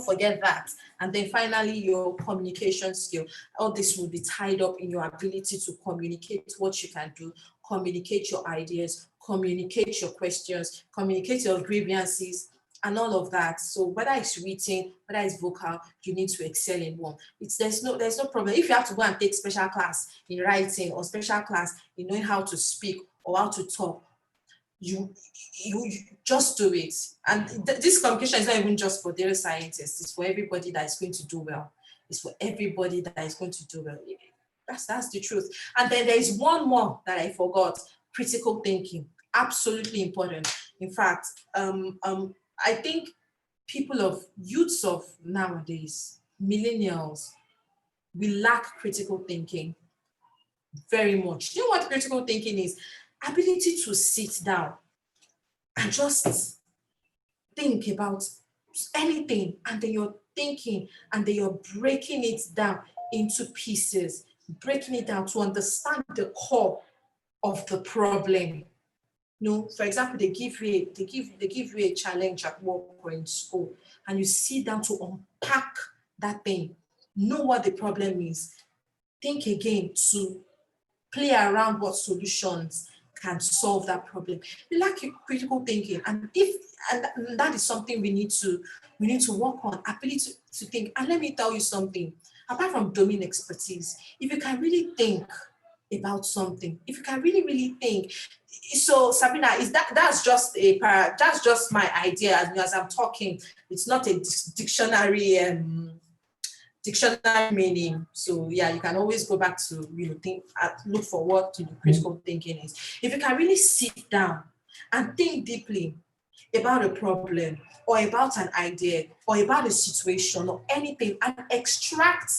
[SPEAKER 12] forget that. And then finally, your communication skill. All this will be tied up in your ability to communicate what you can do, communicate your ideas, communicate your questions, communicate your grievances, and all of that. So whether it's written, whether it's vocal, you need to excel in one. There's no problem. If you have to go and take special class in writing or special class in knowing how to speak or how to talk, you just do it. And this communication is not even just for data scientists, it's for everybody that is going to do well. It's for everybody that is going to do well. That's the truth. And then there is one more that I forgot: critical thinking. Absolutely important. In fact, I think youths of nowadays, millennials, we lack critical thinking very much. You know what critical thinking is? Ability to sit down and just think about anything, and then you're thinking, and then you're breaking it down into pieces, breaking it down to understand the core of the problem. For example, they give you a challenge at work or in school, and you sit down to unpack that thing, know what the problem is, think again to play around what solutions can solve that problem. We lack critical thinking, and that is something we need to work on, ability to think. And let me tell you something, apart from domain expertise, if you can really think about something, if you can really, really think. So Sabrina, that's just my idea as I'm talking. It's not a dictionary meaning. So yeah, you can always go back to look for what critical thinking is. If you can really sit down and think deeply about a problem or about an idea or about a situation or anything, and extract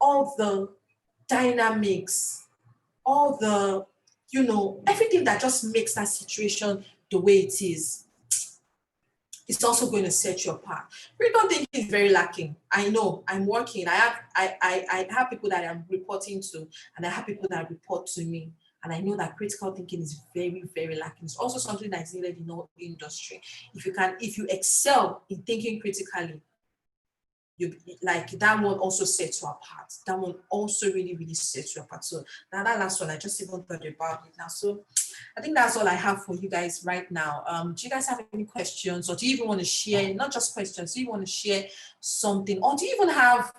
[SPEAKER 12] all the dynamics, all the everything that just makes that situation the way it is, it's also going to set you apart. Critical thinking is very lacking. I know. I'm working. I have people that I'm reporting to, and I have people that report to me. And I know that critical thinking is very, very lacking. It's also something that is needed in our industry. If you excel in thinking critically, that one also sets you apart. That one also really, really sets you apart. So now that last one, I just even thought about it now. So I think that's all I have for you guys right now. Do you guys have any questions, or do you even want to share, not just questions, do you want to share something, or do you even have,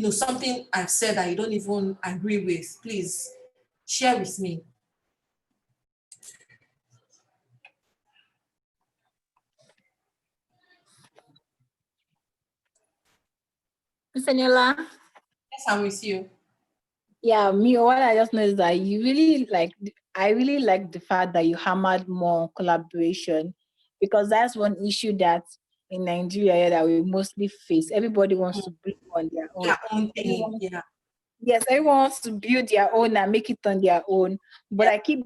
[SPEAKER 12] something I've said that you don't even agree with? Please Share with me.
[SPEAKER 6] Miss Eniola?
[SPEAKER 12] Yes, I'm with you.
[SPEAKER 6] Yeah, me, what I just know is that you really I really like the fact that you hammered more collaboration, because that's one issue that in Nigeria that we mostly face. Everybody wants to build on their own.
[SPEAKER 12] Their own thing, yeah.
[SPEAKER 6] Yes, everyone wants to build their own and make it on their own. But I keep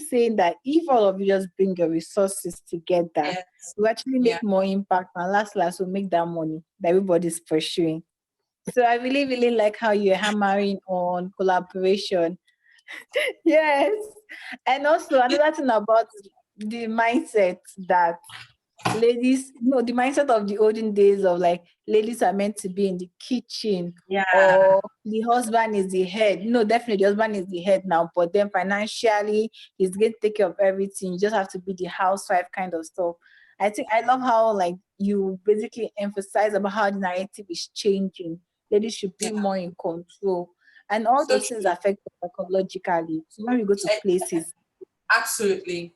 [SPEAKER 6] saying that if all of you just bring your resources together,
[SPEAKER 12] Yes.
[SPEAKER 6] we actually make more impact, and last will make that money that everybody's pursuing. So I really, really like how you're hammering on collaboration. Yes. And also another thing about the mindset that ladies, the mindset of the olden days of like ladies are meant to be in the kitchen, or the husband is the head. No, definitely the husband is the head now, but then financially he's going to take care of everything. You just have to be the housewife kind of stuff. I think I love how like you basically emphasize about how the narrative is changing. Ladies should be more in control. And all those things affect us psychologically. So when we go to places.
[SPEAKER 12] Absolutely.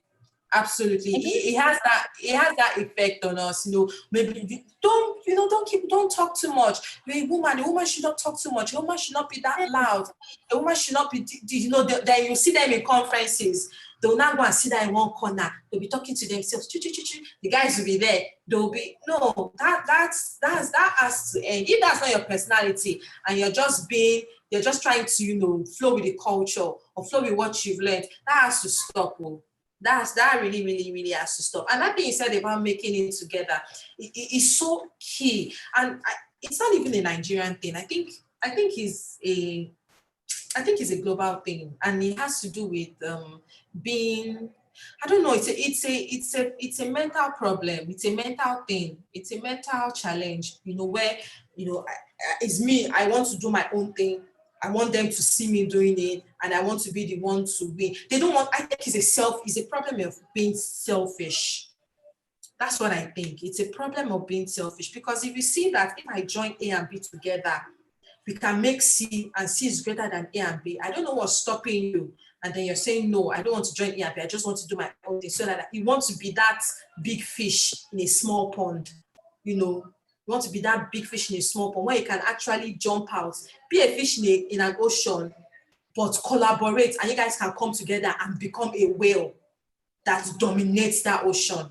[SPEAKER 12] It has that effect on us, maybe don't talk too much. You're a woman should not talk too much. A woman should not be that loud. A woman should not be, then you see them in conferences. They'll now go and sit there in one corner. They'll be talking to themselves. The guys will be there. They'll be, no, that has to end. If that's not your personality and you're just trying to, flow with the culture or flow with what you've learned, that has to stop. That really, really, really has to stop. And that thing you said about making it together is so key. And it's not even a Nigerian thing. I think it's a global thing, and it has to do with being. I don't know. It's a mental problem. It's a mental thing. It's a mental challenge. Where it's me. I want to do my own thing. I want them to see me doing it, and I want to be the one to win. They don't want. I think it's a problem of being selfish. That's what I think. It's a problem of being selfish, because if you see that if I join A and B together, we can make C, and C is greater than A and B. I don't know what's stopping you. And then you're saying, no, I don't want to join A and B. I just want to do my own thing. So that you want to be that big fish in a small pond. You want to be that big fish in a small pond where you can actually jump out, be a fish in an ocean, but collaborate, and you guys can come together and become a whale that dominates that ocean.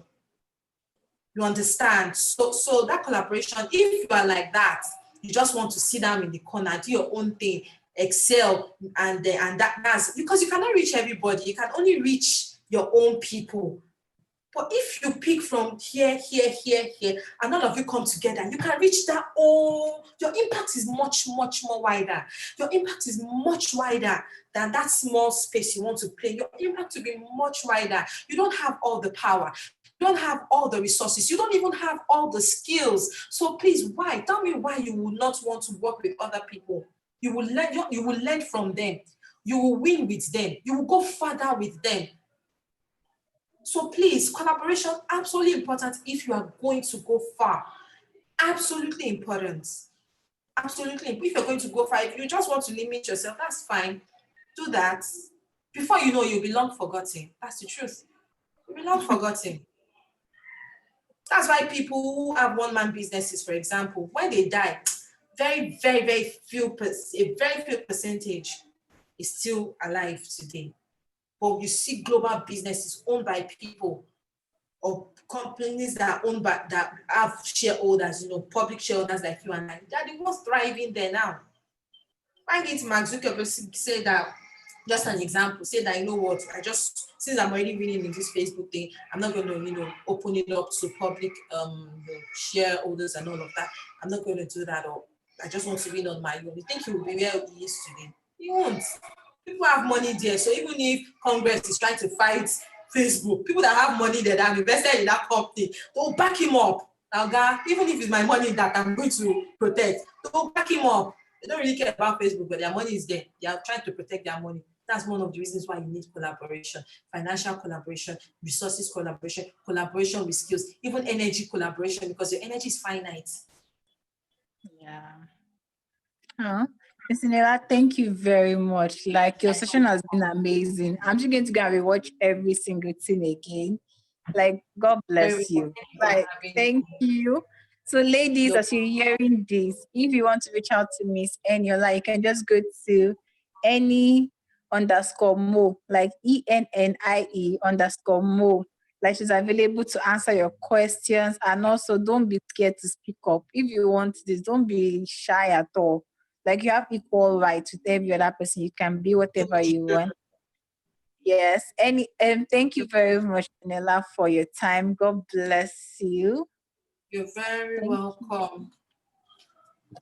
[SPEAKER 12] You understand? So that collaboration, if you are like that, you just want to sit down in the corner, do your own thing, excel, and that's because you cannot reach everybody. You can only reach your own people. But if you pick from here, and all of you come together, you can reach that. Your impact is much, much more wider. Your impact is much wider than that small space you want to play. Your impact will be much wider. You don't have all the power. You don't have all the resources. You don't even have all the skills. So please, why? Tell me why you would not want to work with other people. You will learn from them. You will win with them. You will go further with them. So please, collaboration, absolutely important if you are going to go far. Absolutely important. Absolutely. If you're going to go far, if you just want to limit yourself, that's fine. Do that. Before you know, you'll be long forgotten. That's the truth. You'll be long forgotten. That's why people who have one-man businesses, for example, when they die, very, very, very few percentage is still alive today. But you see global businesses owned by people, or companies that are owned by, that have shareholders, public shareholders like you and I, they're the ones thriving there now. Why did Mark Zuckerberg say that? Just an example, say that, since I'm already winning in this Facebook thing, I'm not going to, open it up to public shareholders and all of that. I'm not going to do that, or I just want to win on my own. You think he will be where he is today? He won't. People have money there. So even if Congress is trying to fight Facebook, people that have money there that have invested in that company, they'll back him up. Now, even if it's my money that I'm going to protect, they'll back him up. They don't really care about Facebook, but their money is there. They are trying to protect their money. That's one of the reasons why you need collaboration, financial collaboration, resources collaboration with skills, even energy collaboration, because your energy is finite.
[SPEAKER 6] Yeah. Ms. Nela, thank you very much. Like, your session has been amazing. I'm just going to go and rewatch every single thing again. Like, God
[SPEAKER 12] Very
[SPEAKER 6] bless
[SPEAKER 12] well.
[SPEAKER 6] you.
[SPEAKER 12] Thank you for
[SPEAKER 6] Like,
[SPEAKER 12] having
[SPEAKER 6] thank
[SPEAKER 12] me.
[SPEAKER 6] you. So, ladies,
[SPEAKER 12] You're
[SPEAKER 6] as you're hearing this, if you want to reach out to Miss Eniola, you can just go to Eni_Mo, like ENNIE_Mo. Like, she's available to answer your questions. And also, don't be scared to speak up. If you want this, don't be shy at all. Like, you have equal rights with every other person. You can be whatever you want. Yes. Thank you very much, Nella, for your time. God bless you.
[SPEAKER 12] You're very
[SPEAKER 6] Thank
[SPEAKER 12] welcome.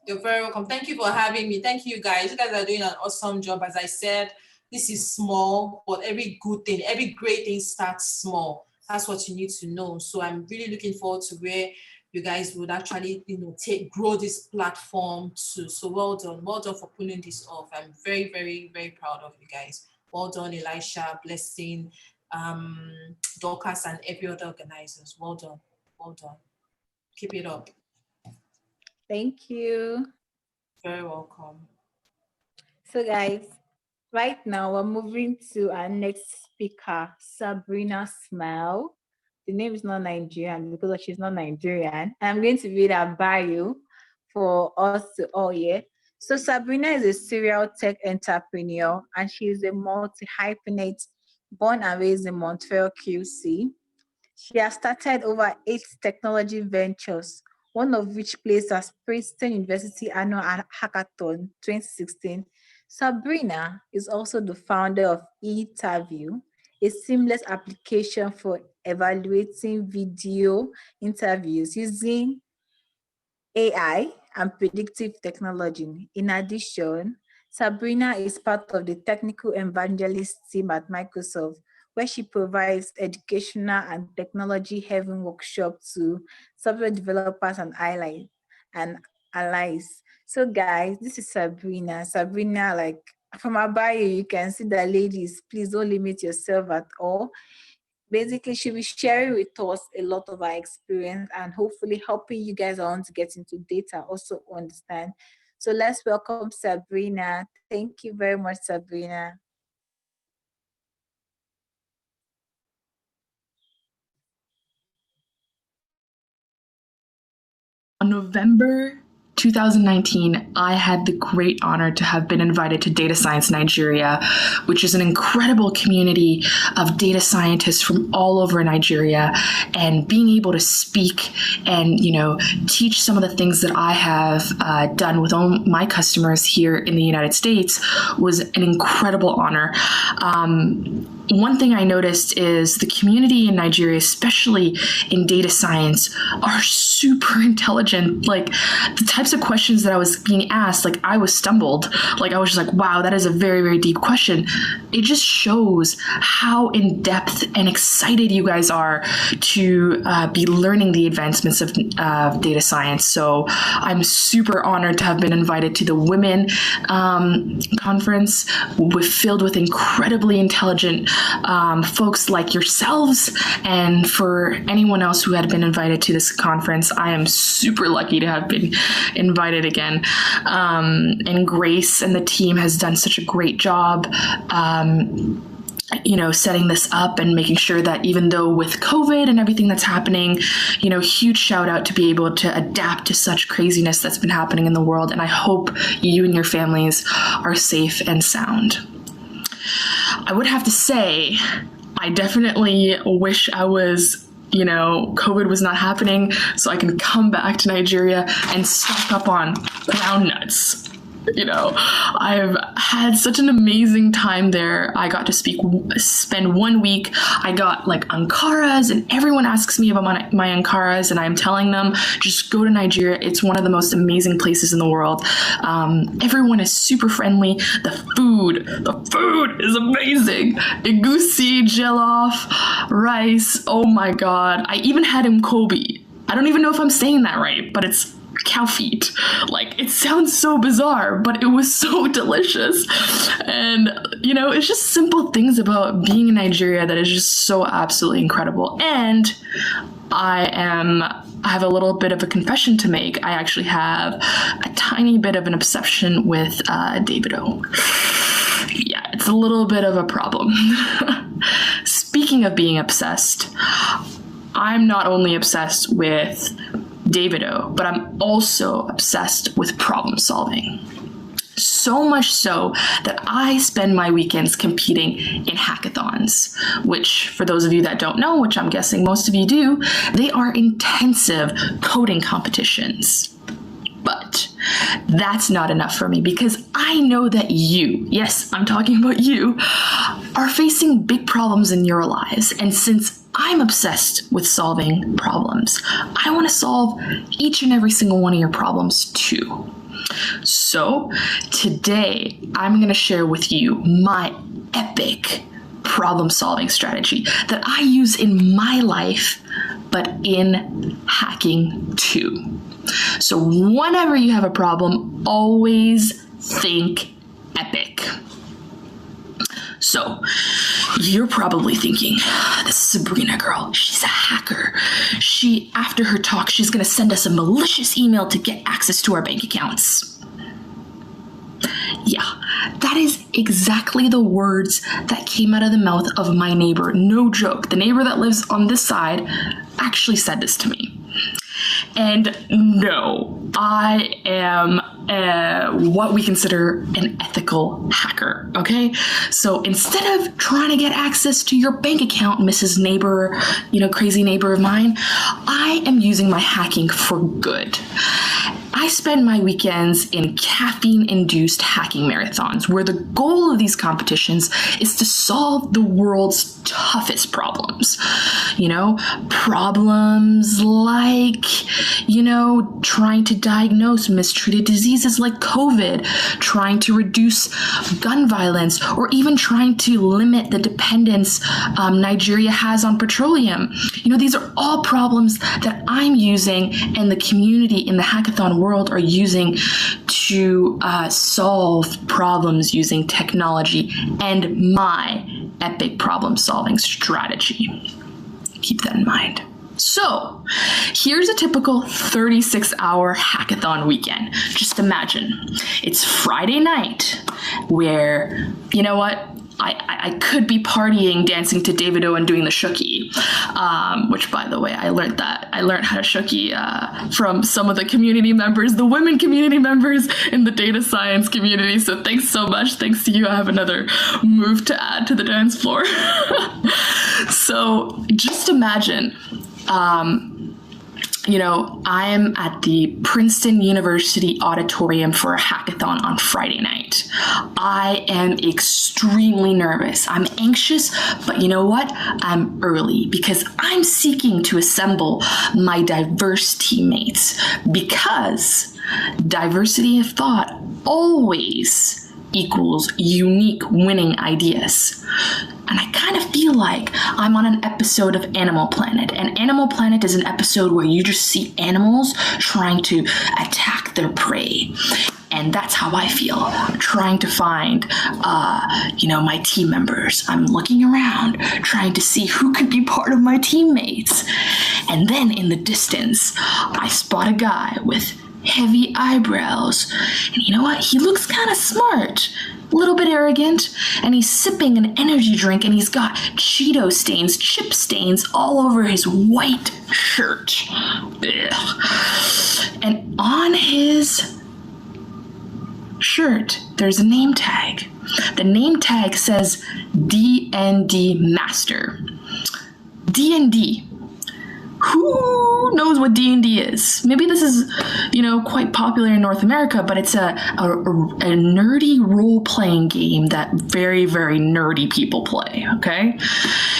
[SPEAKER 12] You're very welcome. Thank you for having me. Thank you guys. You guys are doing an awesome job. As I said, this is small, but every good thing, every great thing starts small. That's what you need to know. So I'm really looking forward to where you guys would actually, grow this platform too. So well done. Well done for pulling this off. I'm very, very, very proud of you guys. Well done, Elisha, Blessing, Dorcas, and every other organizers. Well done. Well done. Keep it up.
[SPEAKER 6] Thank you.
[SPEAKER 12] Very welcome.
[SPEAKER 6] So, guys, right now we're moving to our next speaker, Sabrina Smile. The name is not Nigerian because she's not Nigerian. I'm going to read her bio for us to all hear. So Sabrina is a serial tech entrepreneur and she is a multi-hyphenate born and raised in Montreal, QC. She has started over 8 technology ventures, one of which placed as Princeton University Annual Hackathon 2016. Sabrina is also the founder of eTerview, a seamless application for evaluating video interviews using AI and predictive technology. In addition, Sabrina is part of the technical evangelist team at Microsoft, where she provides educational and technology-heavy workshops to software developers and allies. So guys, this is Sabrina. Sabrina, like from her bio, you can see that ladies, please don't limit yourself at all. Basically, she'll be sharing with us a lot of our experience and hopefully helping you guys on to get into data, also understand. So let's welcome Sabrina. Thank you very much, Sabrina.
[SPEAKER 13] On November 2019, I had the great honor to have been invited to Data Science Nigeria, which is an incredible community of data scientists from all over Nigeria, and being able to speak and, teach some of the things that I have done with all my customers here in the United States was an incredible honor. One thing I noticed is the community in Nigeria, especially in data science, are super intelligent. Like the types of questions that I was being asked, like I was stumbled. Like I was just like, wow, that is a very, very deep question. It just shows how in depth and excited you guys are to be learning the advancements of data science. So I'm super honored to have been invited to the Women Conference filled with incredibly intelligent folks like yourselves. And for anyone else who had been invited to this conference, I am super lucky to have been invited again. And Grace and the team has done such a great job setting this up and making sure that even though with COVID and everything that's happening, huge shout out to be able to adapt to such craziness that's been happening in the world. And I hope you and your families are safe and sound. I would have to say, I definitely wish I was, COVID was not happening so I can come back to Nigeria and stock up on ground nuts. I've had such an amazing time there. I got to spend 1 week. I got like Ankaras, and everyone asks me about my Ankaras, and I'm telling them, just go to Nigeria. It's one of the most amazing places in the world. Everyone is super friendly. The food is amazing. Egusi, jollof, rice. Oh my God. I even had mkobi. I don't even know if I'm saying that right, but it's cow feet. Like, it sounds so bizarre, but it was so delicious. And, it's just simple things about being in Nigeria that is just so absolutely incredible. And I am I have a little bit of a confession to make. I actually have a tiny bit of an obsession with Davido. Yeah, it's a little bit of a problem. Speaking of being obsessed, I'm not only obsessed with Davido, but I'm also obsessed with problem solving. So much so that I spend my weekends competing in hackathons, which, for those of you that don't know, which I'm guessing most of you do, they are intensive coding competitions. But that's not enough for me, because I know that you, yes, I'm talking about you, are facing big problems in your lives. And since I'm obsessed with solving problems, I want to solve each and every single one of your problems too. So today I'm going to share with you my epic problem solving strategy that I use in my life, but in hacking too. So whenever you have a problem, always think epic. So you're probably thinking, this Sabrina girl, she's a hacker. After her talk, she's going to send us a malicious email to get access to our bank accounts. Yeah, that is exactly the words that came out of the mouth of my neighbor. No joke. The neighbor that lives on this side actually said this to me. And no, I am what we consider an ethical hacker, okay? So instead of trying to get access to your bank account, Mrs. Neighbor, crazy neighbor of mine, I am using my hacking for good. I spend my weekends in caffeine-induced hacking marathons, where the goal of these competitions is to solve the world's toughest problems. Problems like, trying to diagnose mistreated diseases like COVID, trying to reduce gun violence, or even trying to limit the dependence Nigeria has on petroleum. These are all problems that I'm using, and the community in the hackathon world are using to solve problems using technology and my epic problem solving strategy. Keep that in mind. So here's a typical 36-hour hackathon weekend. Just imagine it's Friday night where, I could be partying, dancing to Davido and doing the shookie, which, by the way, I learned how to shookie from some of the community members, the women community members in the data science community. So thanks so much. Thanks to you, I have another move to add to the dance floor. So just imagine, I am at the Princeton University auditorium for a hackathon on Friday night. I am extremely nervous. I'm anxious, but you know what? I'm early because I'm seeking to assemble my diverse teammates, because diversity of thought always equals unique winning ideas. And I kind of feel like I'm on an episode of Animal Planet. And Animal Planet is an episode where you just see animals trying to attack their prey. And that's how I feel. I'm trying to find, my team members. I'm looking around, trying to see who could be part of my teammates. And then in the distance, I spot a guy with heavy eyebrows. And you know what? He looks kind of smart. A little bit arrogant, and he's sipping an energy drink, and he's got Cheeto stains, chip stains all over his white shirt. Ugh. And on his shirt, there's a name tag. The name tag says D&D Master. D&D. Who knows what D&D is? Maybe this is, quite popular in North America, but it's a nerdy role-playing game that very, very nerdy people play, okay?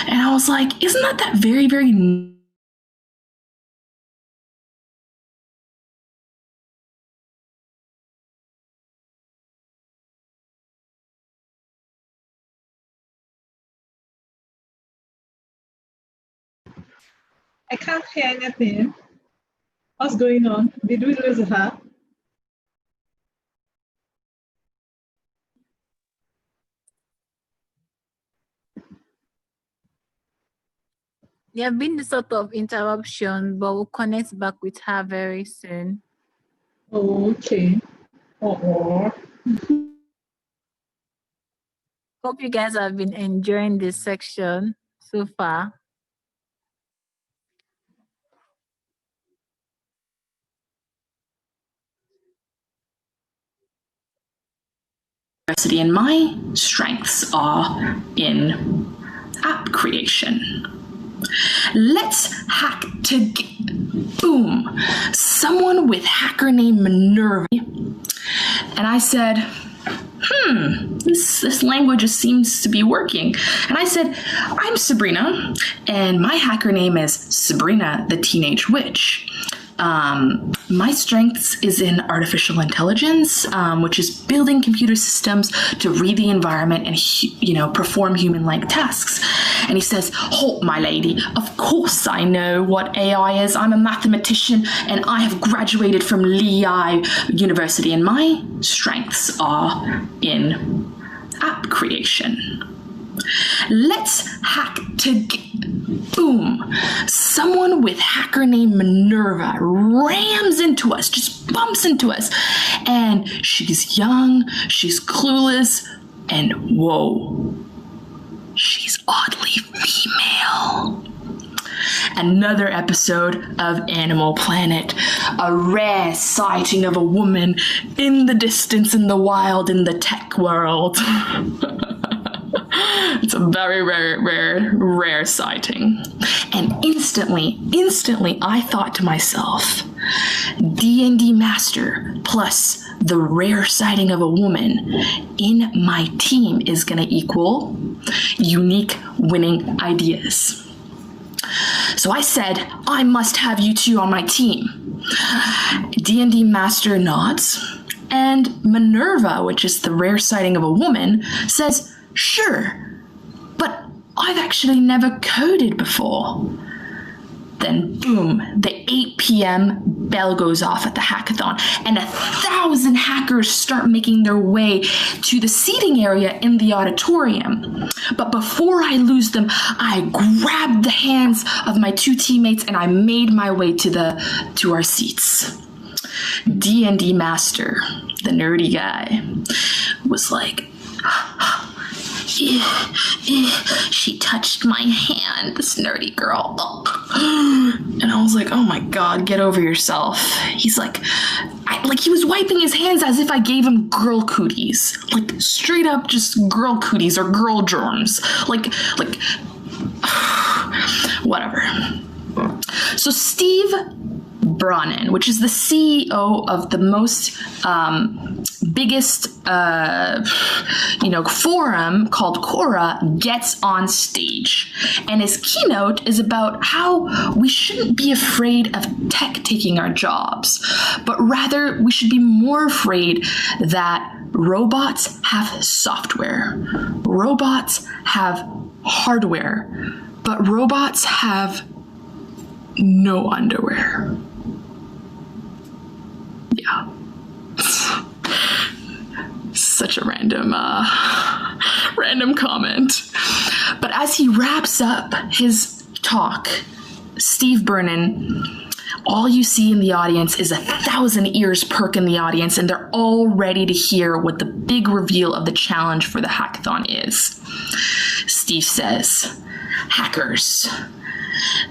[SPEAKER 13] And I was like, isn't that very, very
[SPEAKER 4] I can't hear anything. What's going on? Did we lose her?
[SPEAKER 6] There have been sort of interruption, but we'll connect back with her very soon.
[SPEAKER 4] Oh, okay. Oh.
[SPEAKER 6] Hope you guys have been enjoying this section so far.
[SPEAKER 13] And my strengths are in app creation. Let's hack boom. Someone with hacker name Minerva. And I said, this language just seems to be working. And I said, I'm Sabrina, and my hacker name is Sabrina the Teenage Witch. My strengths is in artificial intelligence, which is building computer systems to read the environment and, perform human-like tasks. And he says, "Halt, my lady. Of course I know what AI is. I'm a mathematician and I have graduated from Lehigh University, and my strengths are in app creation. Let's hack boom. Someone with hacker name Minerva rams into us, just bumps into us. And she's young, she's clueless, and whoa, she's oddly female." Another episode of Animal Planet. A rare sighting of a woman in the distance, in the wild, in the tech world. It's a very rare sighting. And instantly, I thought to myself, D&D Master plus the rare sighting of a woman in my team is going to equal unique winning ideas. So I said, I must have you two on my team. D&D Master nods, and Minerva, which is the rare sighting of a woman, says, "Sure, but I've actually never coded before." Then boom, the 8 p.m. bell goes off at the hackathon, and 1,000 hackers start making their way to the seating area in the auditorium. But before I lose them, I grabbed the hands of my two teammates and I made my way to our seats. D&D Master, the nerdy guy, was like, "She touched my hand, this nerdy girl." And I was like, "Oh my God, get over yourself." He's like, he was wiping his hands as if I gave him girl cooties. Like straight up just girl cooties or girl germs. Like, whatever. So Steve Bronin, which is the CEO of the most biggest forum called Quora, gets on stage, and his keynote is about how we shouldn't be afraid of tech taking our jobs, but rather we should be more afraid that robots have software, robots have hardware, but robots have no underwear. Yeah. Such a random comment. But as he wraps up his talk, Steve Bronin, all you see in the audience is 1,000 ears perk in the audience, and they're all ready to hear what the big reveal of the challenge for the hackathon is. Steve says, "Hackers,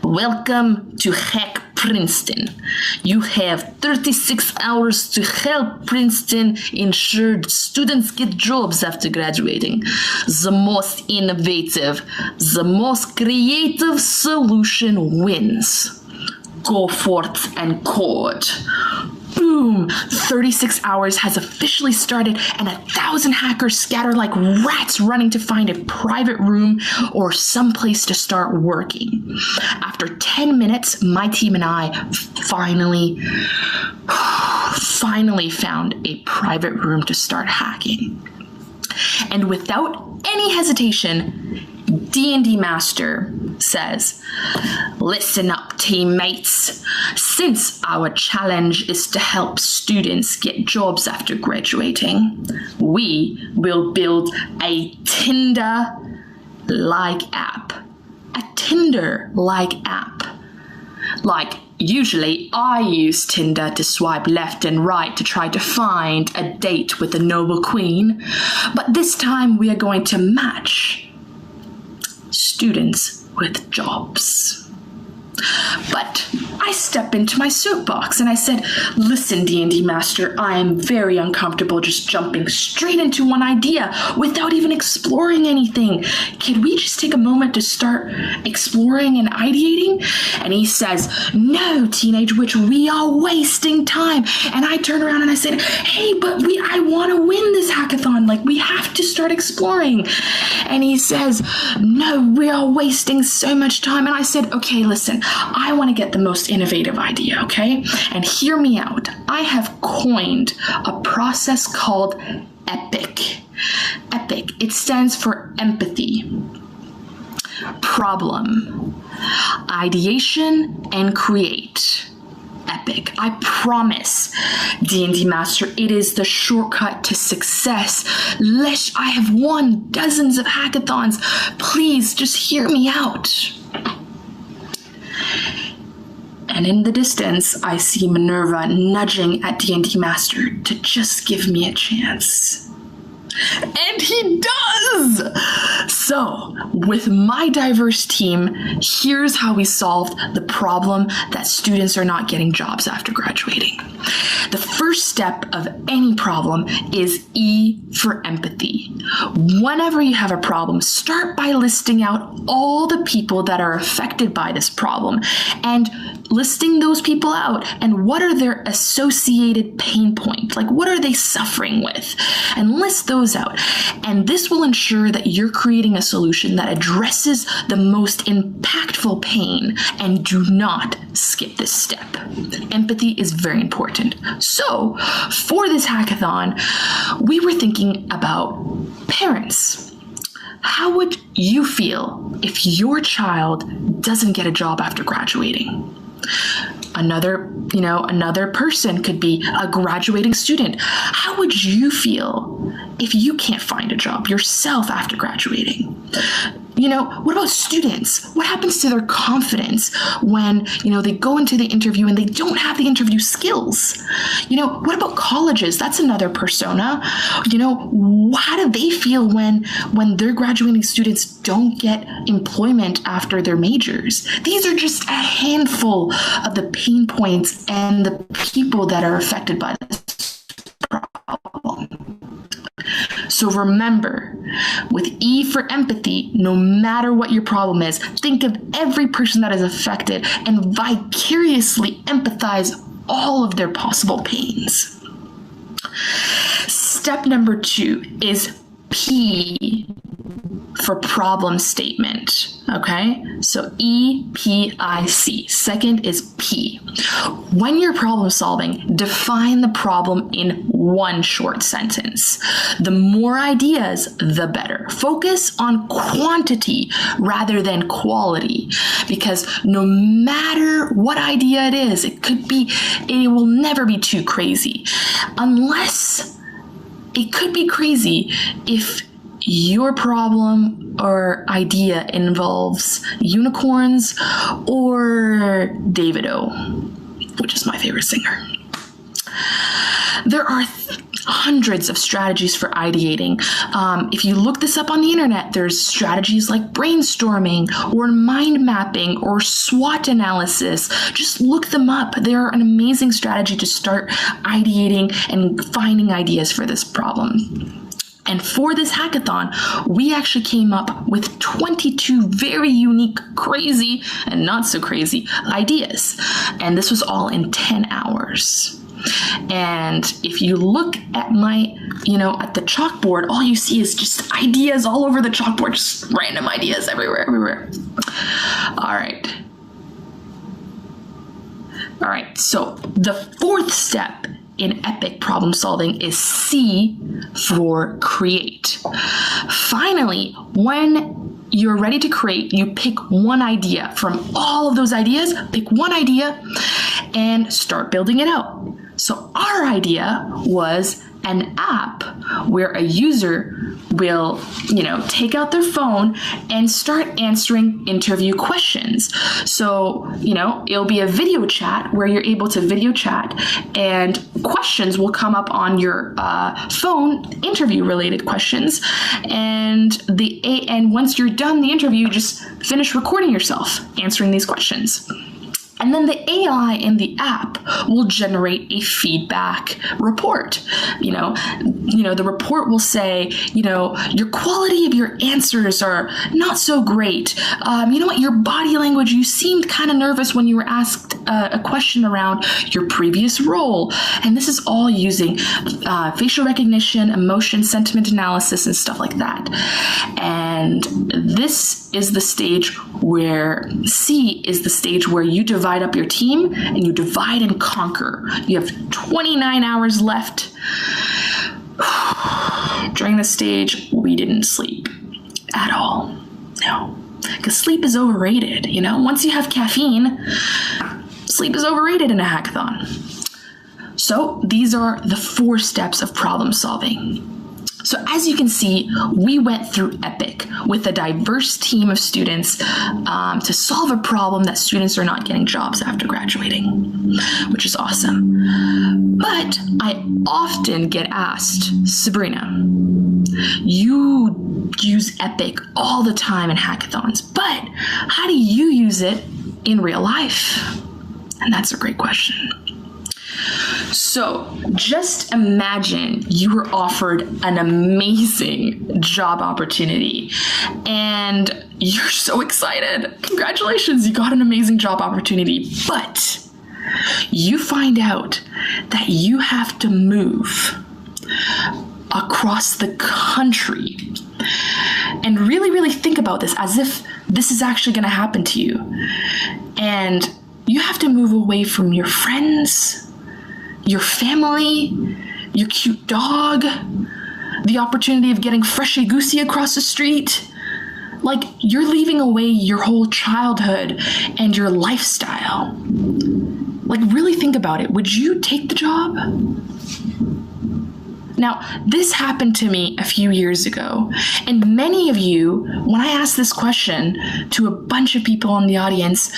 [SPEAKER 13] welcome to Hack Princeton. You have 36 hours to help Princeton ensure students get jobs after graduating. The most innovative, the most creative solution wins. Go forth and code." Boom! 36 hours has officially started, and 1,000 hackers scatter like rats running to find a private room or someplace to start working. After 10 minutes, my team and I finally found a private room to start hacking. And without any hesitation, D&D Master says, "Listen up, teammates. Since our challenge is to help students get jobs after graduating, we will build a Tinder-like app a Tinder-like app. Like, usually I use Tinder to swipe left and right to try to find a date with the noble queen, but this time we are going to match students with jobs. But I step into my soapbox and I said, listen, D&D Master, I am very uncomfortable just jumping straight into one idea without even exploring anything. Could we just take a moment to start exploring and ideating? And he says, no, Teenage Witch, we are wasting time. And I turn around and I said, hey, but I want to win this hackathon. Like, we have to start exploring. And he says, no, we are wasting so much time. And I said, okay, listen, I want to get the most innovative idea, okay? And hear me out. I have coined a process called EPIC. EPIC, it stands for empathy, problem, ideation, and create. EPIC. I promise, D&D Master, it is the shortcut to success. I have won dozens of hackathons. Please, just hear me out. And in the distance, I see Minerva nudging at D&D Master to just give me a chance. And he does! So, with my diverse team, here's how we solved the problem that students are not getting jobs after graduating. The first step of any problem is E for empathy. Whenever you have a problem, start by listing out all the people that are affected by this problem and listing those people out and what are their associated pain points, like what are they suffering with, and list those out. And this will ensure that you're creating a solution that addresses the most impactful pain, and do not skip this step. Empathy is very important. So for this hackathon, we were thinking about parents. How would you feel if your child doesn't get a job after graduating? Another person could be a graduating student. How would you feel if you can't find a job yourself after graduating? What about students? What happens to their confidence when, they go into the interview and they don't have the interview skills? What about colleges? That's another persona. How do they feel when their graduating students don't get employment after their majors? These are just a handful of the pain points and the people that are affected by this problem. So remember, with E for empathy, no matter what your problem is, think of every person that is affected and vicariously empathize all of their possible pains. Step number 2 is P for problem statement, okay? So EPIC. Second is P. When you're problem solving, define the problem in one short sentence. The more ideas, the better. Focus on quantity rather than quality, because no matter what idea it is, it will never be too crazy. Unless it could be crazy if your problem or idea involves unicorns or Davido, which is my favorite singer. There are hundreds of strategies for ideating. If you look this up on the internet, there's strategies like brainstorming or mind mapping or SWOT analysis. Just look them up. They're an amazing strategy to start ideating and finding ideas for this problem. And for this hackathon, we actually came up with 22 very unique, crazy, and not so crazy ideas. And this was all in 10 hours. And if you look at at the chalkboard, all you see is just ideas all over the chalkboard, just random ideas everywhere. All right, so the 4th step in EPIC problem solving is C for create. Finally, when you're ready to create, you pick one idea. From all of those ideas, pick one idea and start building it out. So our idea was an app where a user will, take out their phone and start answering interview questions. So, it'll be a video chat where you're able to video chat and questions will come up on your phone, interview related questions. And once you're done the interview, just finish recording yourself answering these questions. And then the AI in the app will generate a feedback report. The report will say, your quality of your answers are not so great. Your body language, you seemed kind of nervous when you were asked a question around your previous role. And this is all using facial recognition, emotion, sentiment analysis, and stuff like that. And this is the stage where you divide up your team and you divide and conquer. You have 29 hours left. During this stage, we didn't sleep at all. No, because sleep is overrated. Once you have caffeine, sleep is overrated in a hackathon. So these are the 4 steps of problem solving. So as you can see, we went through EPIC with a diverse team of students to solve a problem that students are not getting jobs after graduating, which is awesome. But I often get asked, Sabrina, you use EPIC all the time in hackathons, but how do you use it in real life? And that's a great question. So just imagine you were offered an amazing job opportunity and you're so excited. Congratulations, you got an amazing job opportunity, but you find out that you have to move across the country. And really, really think about this as if this is actually going to happen to you. And you have to move away from your friends, your family, your cute dog, the opportunity of getting fresh goosey across the street. Like, you're leaving away your whole childhood and your lifestyle. Like, really think about it. Would you take the job? Now, this happened to me a few years ago, and many of you, when I asked this question to a bunch of people in the audience,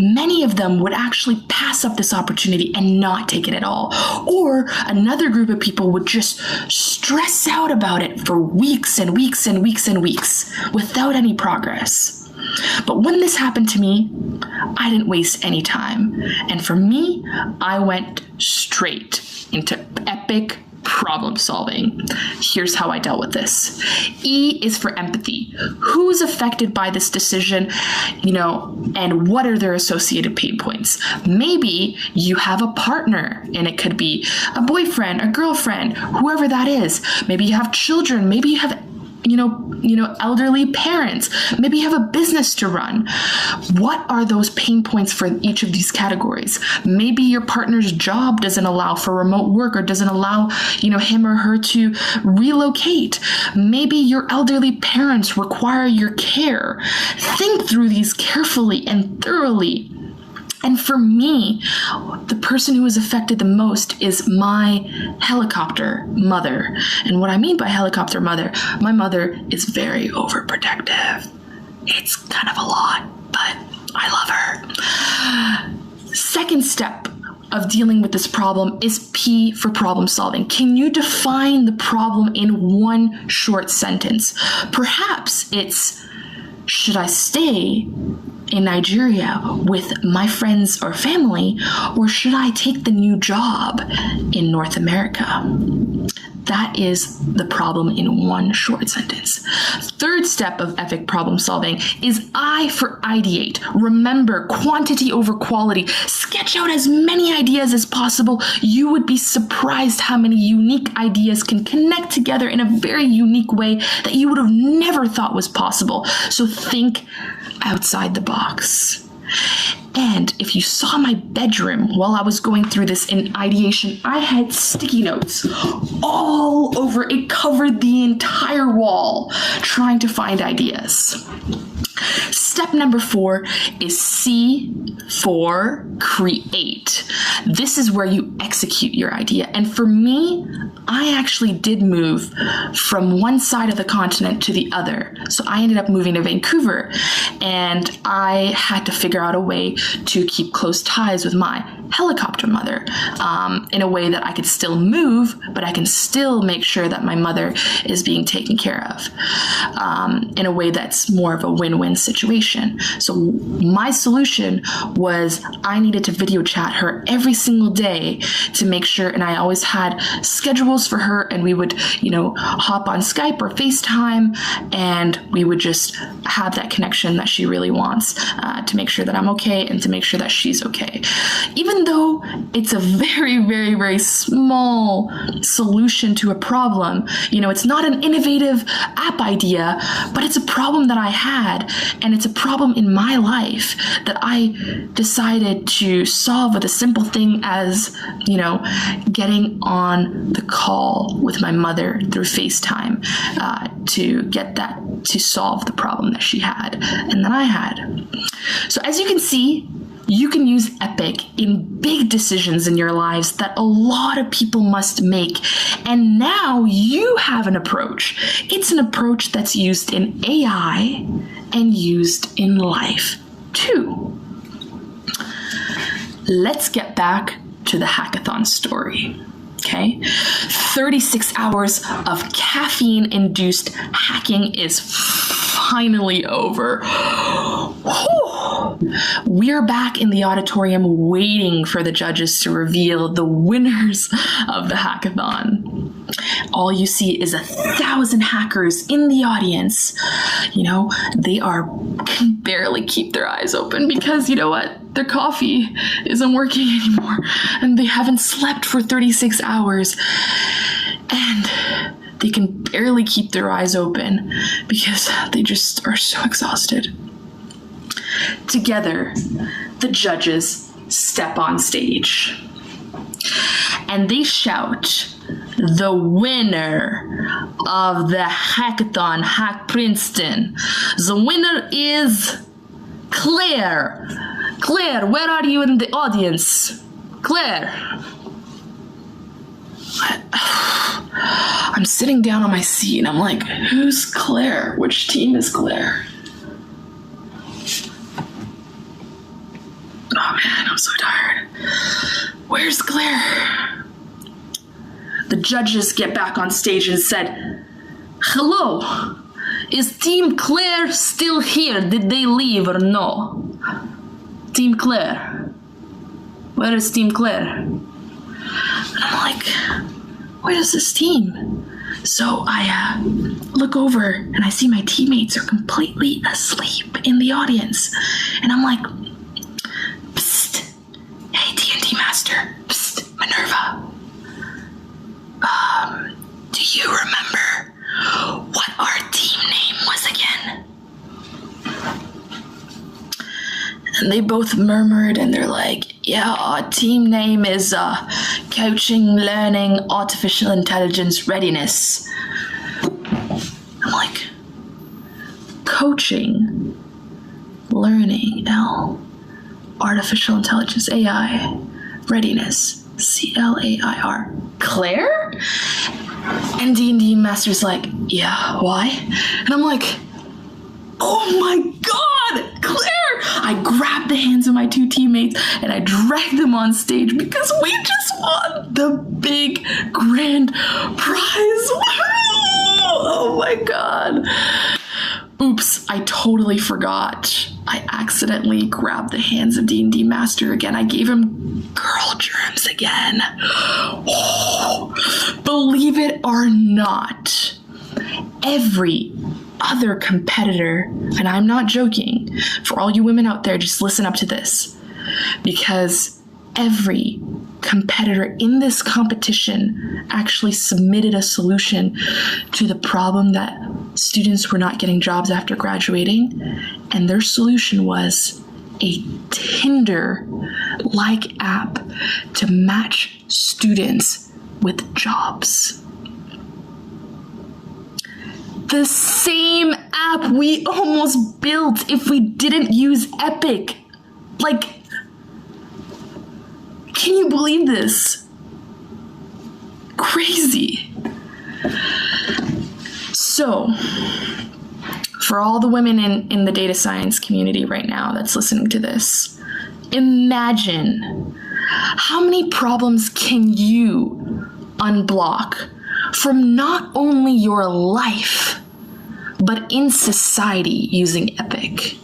[SPEAKER 13] many of them would actually pass up this opportunity and not take it at all. Or another group of people would just stress out about it for weeks and weeks and weeks and weeks without any progress. But when this happened to me, I didn't waste any time. And for me, I went straight into epic problem solving. Here's how I dealt with this. E is for empathy. Who's affected by this decision, and what are their associated pain points? Maybe you have a partner, and it could be a boyfriend, a girlfriend, whoever that is. Maybe you have children. Maybe you have elderly parents. Maybe you have a business to run. What are those pain points for each of these categories? Maybe your partner's job doesn't allow for remote work or doesn't allow, him or her to relocate. Maybe your elderly parents require your care. Think through these carefully and thoroughly. And for me, the person who is affected the most is my helicopter mother. And what I mean by helicopter mother, my mother is very overprotective. It's kind of a lot, but I love her. Second step of dealing with this problem is P for problem solving. Can you define the problem in one short sentence? Perhaps it's, should I stay in Nigeria with my friends or family, or should I take the new job in North America? That is the problem in one short sentence. Third step of epic problem solving is I for ideate. Remember, quantity over quality. Sketch out as many ideas as possible. You would be surprised how many unique ideas can connect together in a very unique way that you would have never thought was possible. So think outside the box. And if you saw my bedroom while I was going through this in ideation, I had sticky notes all over. It covered the entire wall trying to find ideas. Step number 4 is C for create. This is where you execute your idea. And for me, I actually did move from one side of the continent to the other. So I ended up moving to Vancouver, and I had to figure out a way to keep close ties with my helicopter mother in a way that I could still move, but I can still make sure that my mother is being taken care of in a way that's more of a win-win situation. So my solution was I needed to video chat her every single day to make sure, and I always had schedules for her, and we would, hop on Skype or FaceTime, and we would just have that connection that she really wants to make sure that I'm okay and to make sure that she's okay. Even though it's a very, very, very small solution to a problem, it's not an innovative app idea, but it's a problem that I had, and it's a problem in my life that I decided to solve with a simple thing as, getting on the call with my mother through FaceTime to get that, to solve the problem that she had and that I had. So as you can see, you can use Epic in big decisions in your lives that a lot of people must make. And now you have an approach. It's an approach that's used in AI and used in life too. Let's get back to the hackathon story. Okay, 36 hours of caffeine-induced hacking is finally over. We're back in the auditorium waiting for the judges to reveal the winners of the hackathon. All you see is 1,000 hackers in the audience. They can barely keep their eyes open because you know what? Their coffee isn't working anymore, and they haven't slept for 36 hours, and they can barely keep their eyes open because they just are so exhausted. Together, the judges step on stage, and they shout, "The winner of the hackathon, Hack Princeton, the winner is Claire. Claire, where are you in the audience? Claire." I'm sitting down on my seat and I'm like, who's Claire? Which team is Claire? Oh man, I'm so tired. Where's Claire? The judges get back on stage and said, "Hello, is Team Claire still here? Did they leave or no? Team Claire, where is Team Claire?" And I'm like, where is this team? So I look over and I see my teammates are completely asleep in the audience. And I'm like, "Psst, hey D&D Master, psst, Minerva. Do you remember what our team name was again?" And they both murmured and they're like, "Yeah, our team name is Coaching, Learning, Artificial Intelligence Readiness." I'm like, coaching, learning, artificial intelligence, AI, readiness, CLAIR. Claire? And D&D Master's like, "Yeah, why?" And I'm like, oh my God, Claire! I grabbed the hands of my two teammates and I dragged them on stage because we just won the big grand prize. Oh my God. Oops, I totally forgot. I accidentally grabbed the hands of D&D Master again. I gave him girl germs again. Oh, believe it or not, every other competitor, and I'm not joking, for all you women out there, just listen up to this, because every competitor in this competition actually submitted a solution to the problem that students were not getting jobs after graduating, and their solution was a Tinder-like app to match students with jobs. the same app we almost built if we didn't use Epic. Like, can you believe this? Crazy. So, for all the women in the data science community right now that's listening to this, imagine how many problems can you unblock from not only your life, but in society using Epic.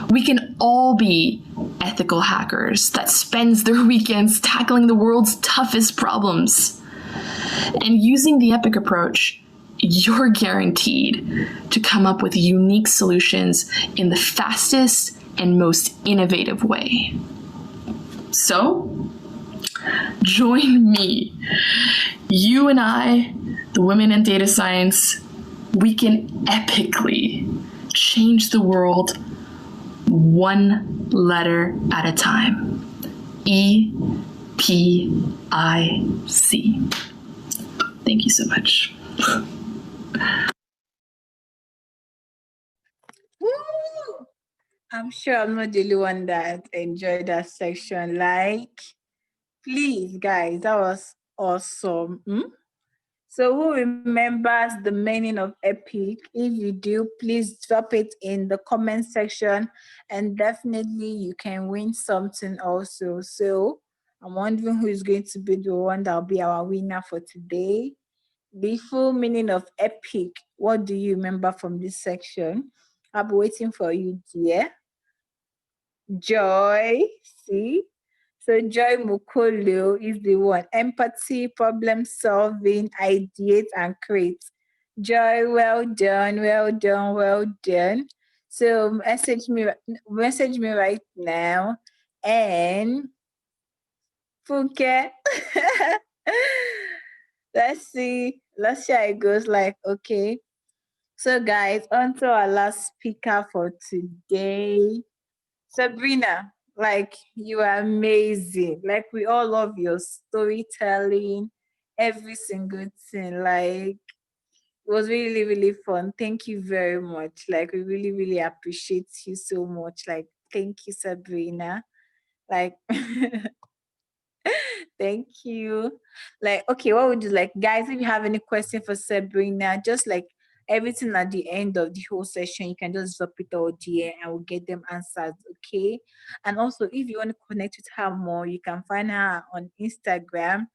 [SPEAKER 13] We can all be ethical hackers that spends their weekends tackling the world's toughest problems. And using the Epic approach, you're guaranteed to come up with unique solutions in the fastest and most innovative way. So, join me. You and I, the women in data science, we can epically change the world one letter at a time. EPIC. Thank you so much.
[SPEAKER 6] Woo! I'm sure I'm not the only one that enjoyed that section. Like, please, guys, that was awesome. So who remembers the meaning of epic? If you do, please drop it in the comment section, and definitely you can win something also. So I'm wondering who is going to be the one that will be our winner for today. The full meaning of epic. What do you remember from this section? I'll be waiting for you, dear. Joy, see? So Joy Mukolo is the one. Empathy, problem solving, ideate, and create. Joy, well done, well done, well done. So message me right now. And Funke. Let's see how it goes. Like, okay. So guys, on to our last speaker for today. Sabrina, like, you are amazing. Like, we all love your storytelling, every single thing. Like, it was really, really fun. Thank you very much. Like, we really, really appreciate you so much. Like, thank you, Sabrina. Like, thank you. Like, okay, what would you like, guys? If you have any question for Sabrina, just like everything at the end of the whole session, you can just drop it all there and we'll get them answered. Okay. And also, if you want to connect with her more, you can find her on Instagram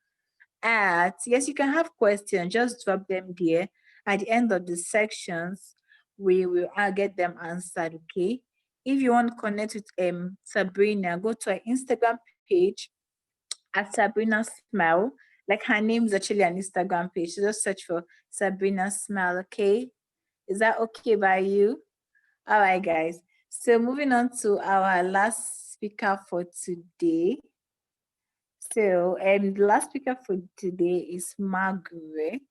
[SPEAKER 6] at, yes, you can have questions, just drop them there. At the end of the sections, we will get them answered. Okay. If you want to connect with Sabrina, go to her Instagram page at Sabrina Smile. Like, her name is actually an Instagram page. So just search for Sabrina Smile, okay? Is that okay by you? All right, guys. So moving on to our last speaker for today. So the last speaker for today is Margaret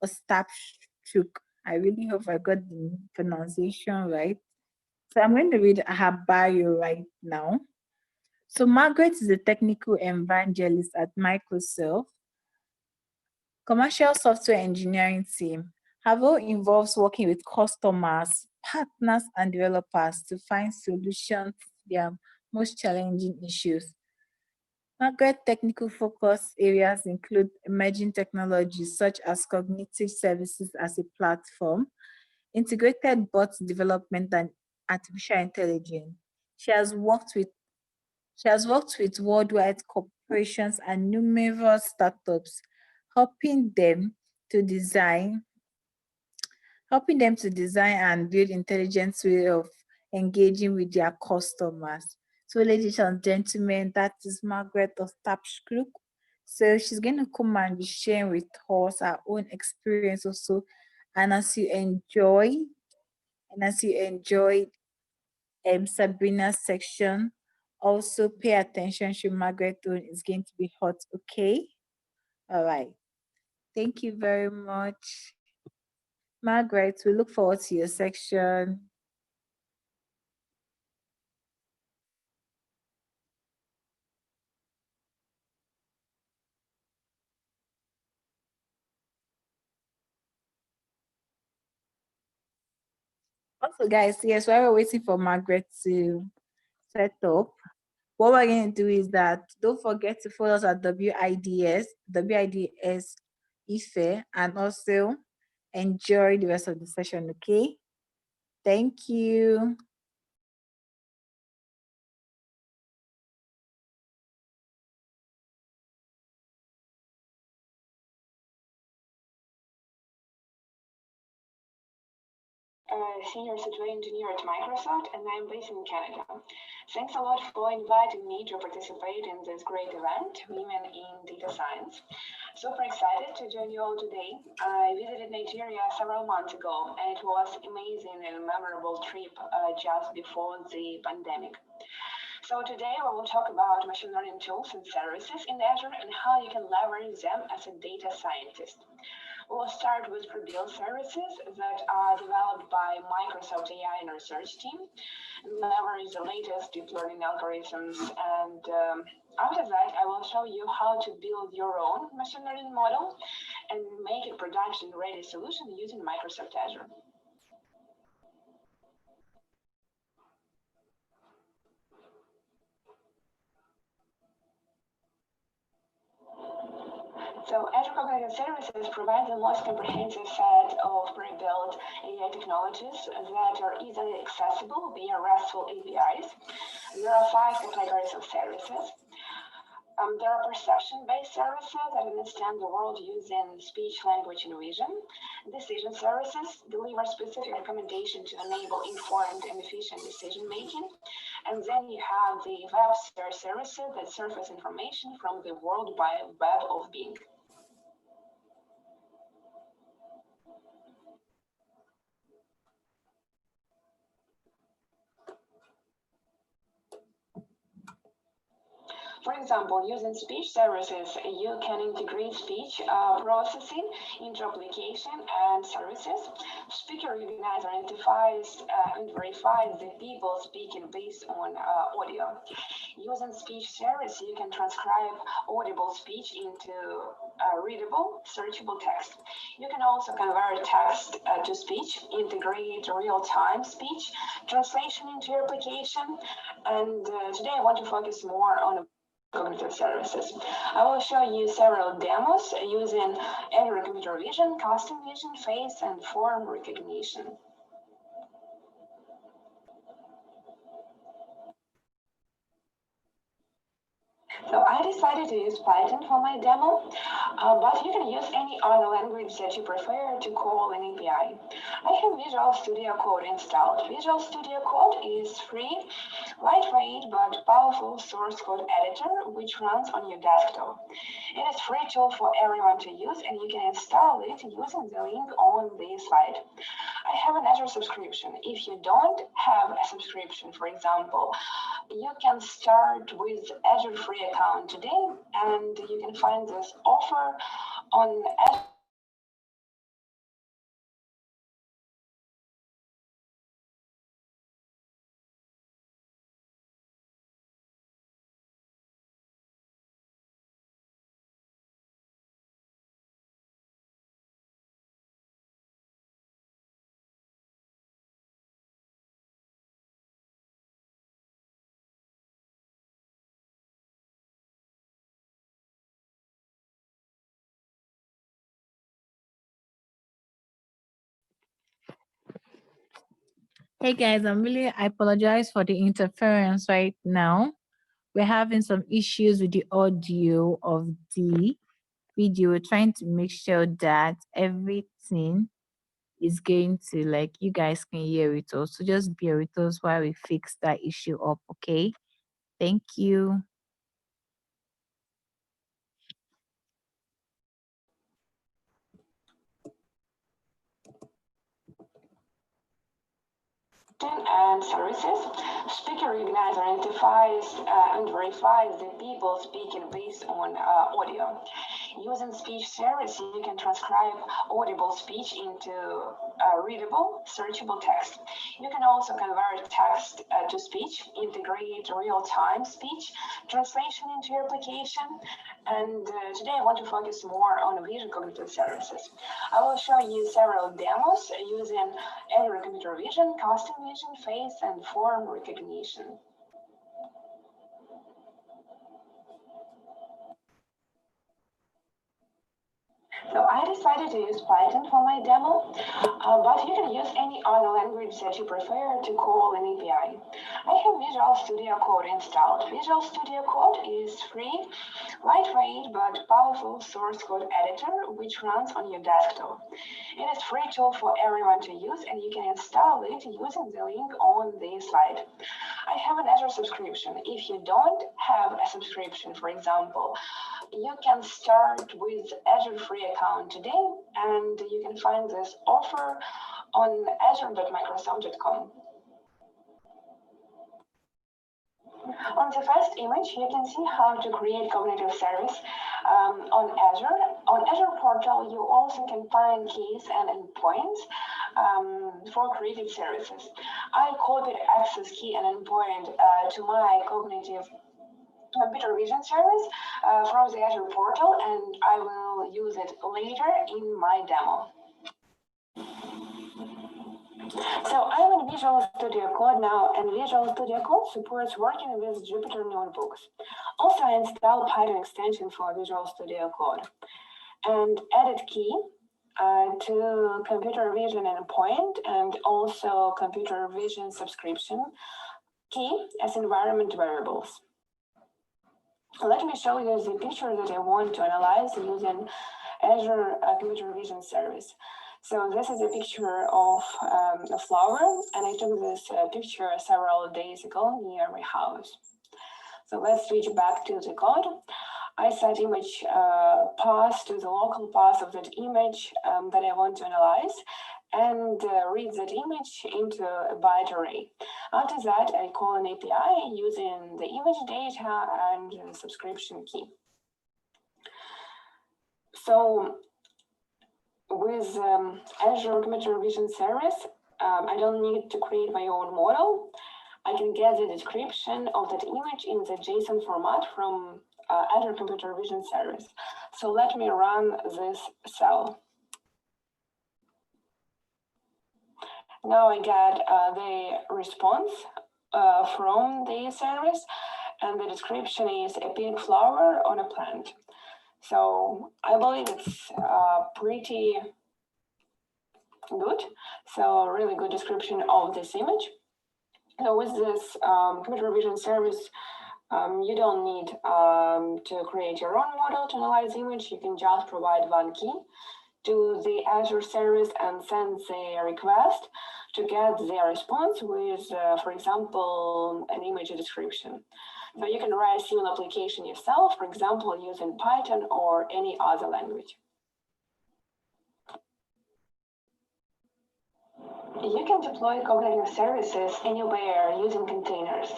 [SPEAKER 6] Ostapchuk. I really hope I got the pronunciation right. So I'm going to read her bio right now. So Margaret is a technical evangelist at Microsoft commercial software engineering team. Her role involves working with customers, partners, and developers to find solutions to their most challenging issues. Margaret's technical focus areas include emerging technologies such as cognitive services as a platform, integrated bot development, and artificial intelligence. She has worked with worldwide corporations and numerous startups, helping them to design and build intelligent way of engaging with their customers. So, ladies and gentlemen, that is Margaret Ostapchuk. So she's going to come and be sharing with us her own experience also. And as you enjoy, Sabrina's section, also pay attention to Margaret tone. It's going to be hot, okay? All right. Thank you very much. Margaret, we look forward to your section. So guys, yes, while we're waiting for Margaret to set up, what we're going to do is that don't forget to follow us at WIDS Ife, and also enjoy the rest of the session, okay? Thank you.
[SPEAKER 14] Senior software engineer at Microsoft, and I'm based in Canada. Thanks a lot for inviting me to participate in this great event, Women in Data Science. Super excited to join you all today. I visited Nigeria several months ago, and it was amazing and memorable trip just before the pandemic. So today we will talk about machine learning tools and services in Azure and how you can leverage them as a data scientist. We'll start with pre-built services that are developed by Microsoft AI and research team, and leverage the latest deep learning algorithms. And after that, I will show you how to build your own machine learning model and make a production-ready solution using Microsoft Azure. So Azure Cognitive Services provides the most comprehensive set of pre-built AI technologies that are easily accessible via RESTful APIs. There are 5 categories of services. There are perception-based services that understand the world using speech, language, and vision. Decision services deliver specific recommendations to enable informed and efficient decision-making. And then you have the web services that surface information from the World Wide Web of Being. For example, using speech services, you can integrate speech processing into application and services. Speaker Recognizer identifies and verifies the people speaking based on audio. Using speech service, you can transcribe audible speech into readable, searchable text. You can also convert text to speech, integrate real-time speech, translation into your application. And today I want to focus more on cognitive services. I will show you several demos using Azure Computer Vision, Custom Vision, Face, and Form Recognition. So I decided to use Python for my demo, but you can use any other language that you prefer to call an API. I have Visual Studio Code installed. Visual Studio Code is free, lightweight, but powerful source code editor, which runs on your desktop. It is a free tool for everyone to use, and you can install it using the link on this slide. I have an Azure subscription. If you don't have a subscription, for example, you can start with Azure free account today, and you can find this offer on Azure.
[SPEAKER 6] Hey guys, I apologize for the interference right now. We're having some issues with the audio of the video. We're trying to make sure that everything is going to, like, you guys can hear it all. So just bear with us while we fix that issue up, okay? Thank you.
[SPEAKER 14] And services. Speaker Recognizer identifies and verifies the people speaking based on audio. Using speech service, you can transcribe audible speech into readable, searchable text. You can also convert text to speech, integrate real-time speech translation into your application. And today I want to focus more on vision cognitive services. I will show you several demos using Azure Computer Vision, custom vision, face, and form recognition. So I decided to use Python for my demo, but you can use any other language that you prefer to call an API. I have Visual Studio Code installed. Visual Studio Code is free, lightweight, but powerful source code editor which runs on your desktop. It is free tool for everyone to use, and you can install it using the link on this slide. I have an Azure subscription. If you don't have a subscription, for example, you can start with Azure free account today, and you can find this offer on azure.microsoft.com. On the first image, you can see how to create cognitive service on Azure. On Azure portal, you also can find keys and endpoints for creative services. I copied access key and endpoint to my cognitive computer vision service from the Azure portal, and I will use it later in my demo. So I'm in Visual Studio Code now, and Visual Studio Code supports working with Jupyter notebooks. Also, I installed Python extension for Visual Studio Code and added key to computer vision endpoint and also computer vision subscription key as environment variables. Let me show you the picture that I want to analyze using Azure Computer Vision Service. So this is a picture of a flower, and I took this picture several days ago near my house. So let's switch back to the code. I set image path to the local path of that image that I want to analyze, and read that image into a byte array. After that, I call an API using the image data and the subscription key. So with Azure Computer Vision Service, I don't need to create my own model. I can get the description of that image in the JSON format from Azure Computer Vision Service. So let me run this cell. Now I get the response from the service, and the description is a pink flower on a plant. So I believe it's pretty good. So really good description of this image. So with this computer vision service, you don't need to create your own model to analyze the image. You can just provide one key to the Azure service and send the request to get their response with, for example, an image description. So you can write a similar application yourself, for example, using Python or any other language. You can deploy cognitive services anywhere using containers.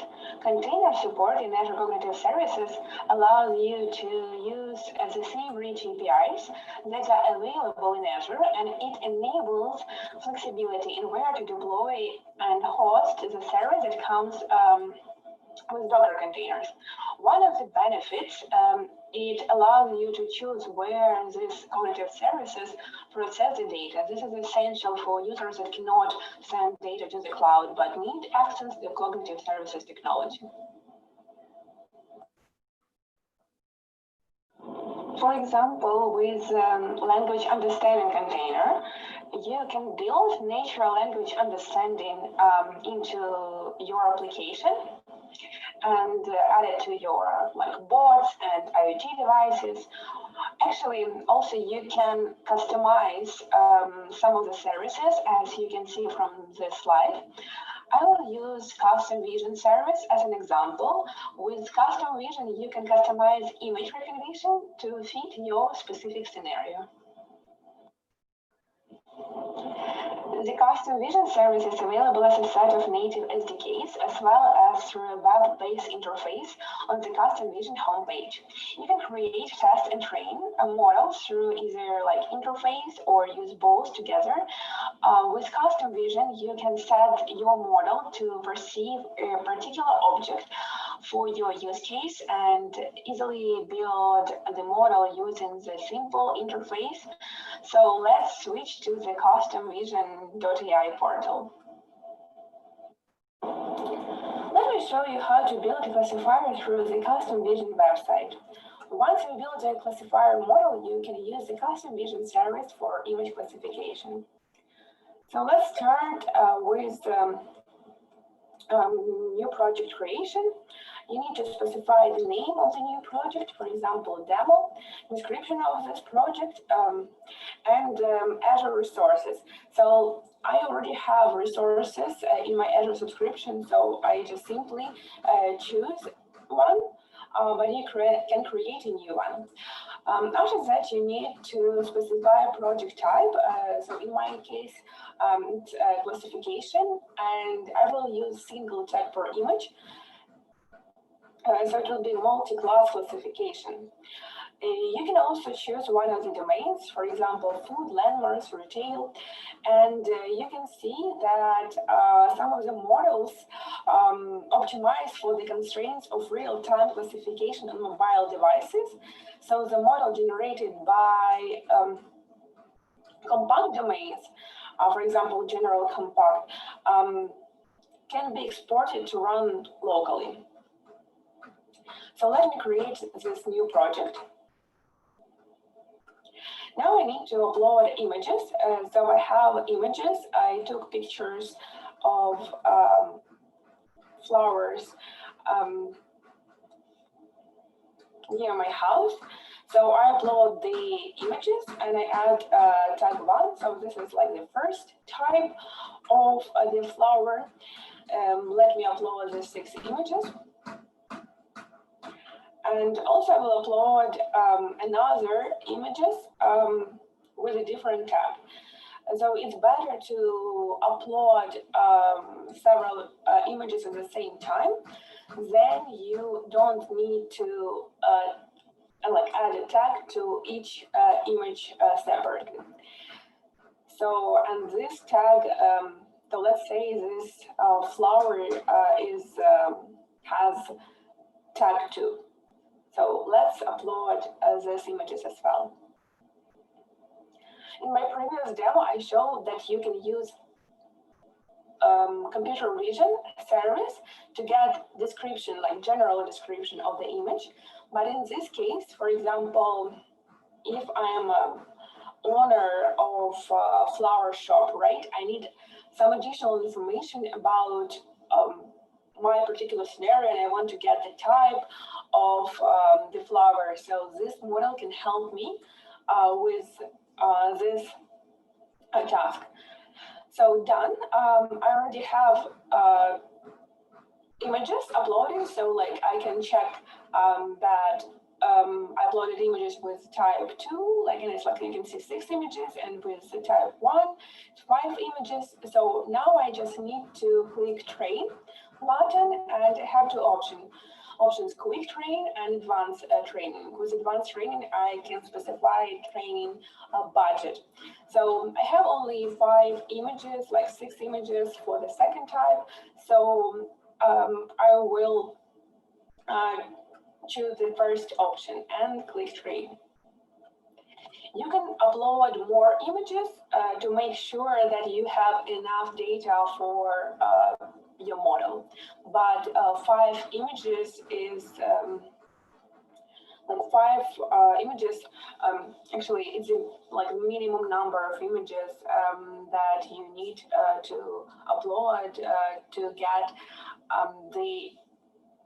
[SPEAKER 14] Container support in Azure Cognitive Services allows you to use the same rich APIs that are available in Azure, and it enables flexibility in where to deploy and host the service that comes with Docker containers. One of the benefits, it allows you to choose where these cognitive services process the data. This is essential for users that cannot send data to the cloud but need access to cognitive services technology. For example, with language understanding container, you can build natural language understanding into your application and add it to your bots and IoT devices. Actually, also you can customize some of the services, as you can see from this slide. I will use custom vision service as an example. With custom vision, you can customize image recognition to fit your specific scenario. The custom vision service is available as a set of native SDKs as well as through a web-based interface on the custom vision homepage. You can create, test, and train a model through either like interface or use both together. With custom vision, you can set your model to perceive a particular object for your use case and easily build the model using the simple interface. So let's switch to the customvision.ai portal. Let me show you how to build a classifier through the Custom Vision website. Once you build a classifier model, you can use the Custom Vision service for image classification. So let's start with new project creation. You need to specify the name of the new project, for example, demo, description of this project, and Azure resources. So I already have resources in my Azure subscription, so I just simply choose one, but you can create a new one. After that, you need to specify a project type. So in my case, it's classification, and I will use single tag per image. So it will be multi-class classification. You can also choose one of the domains, for example, food, landmarks, retail, and you can see that some of the models optimize for the constraints of real-time classification on mobile devices. So the model generated by compact domains, for example, general compact, can be exported to run locally. So let me create this new project. Now I need to upload images. So I have images. I took pictures of flowers near my house. So I upload the images and I add tag 1. So this is like the first type of the flower. Let me upload the 6 images. And also I will upload another images with a different tab. So it's better to upload several images at the same time. Then you don't need to like add a tag to each image separately. So, and this tag, so let's say this flower has tag 2. So let's upload these images as well. In my previous demo, I showed that you can use computer vision service to get description, like general description of the image. But in this case, for example, if I am an owner of a flower shop, right, I need some additional information about my particular scenario, and I want to get the type of the flower. So this model can help me with this task. So done. I already have images uploading, so like I can check that I uploaded images with type 2, like, and it's like you can see 6 images, and with the type 1, 5 images. So now I just need to click train button, and I have 2 options, quick train and advanced training. With advanced training, I can specify training budget. So I have only 5 images, like 6 images for the second type. So I will choose the first option and click train. You can upload more images to make sure that you have enough data for your model. But 5 images is like 5 images. Actually, it's like a minimum number of images that you need to upload to get the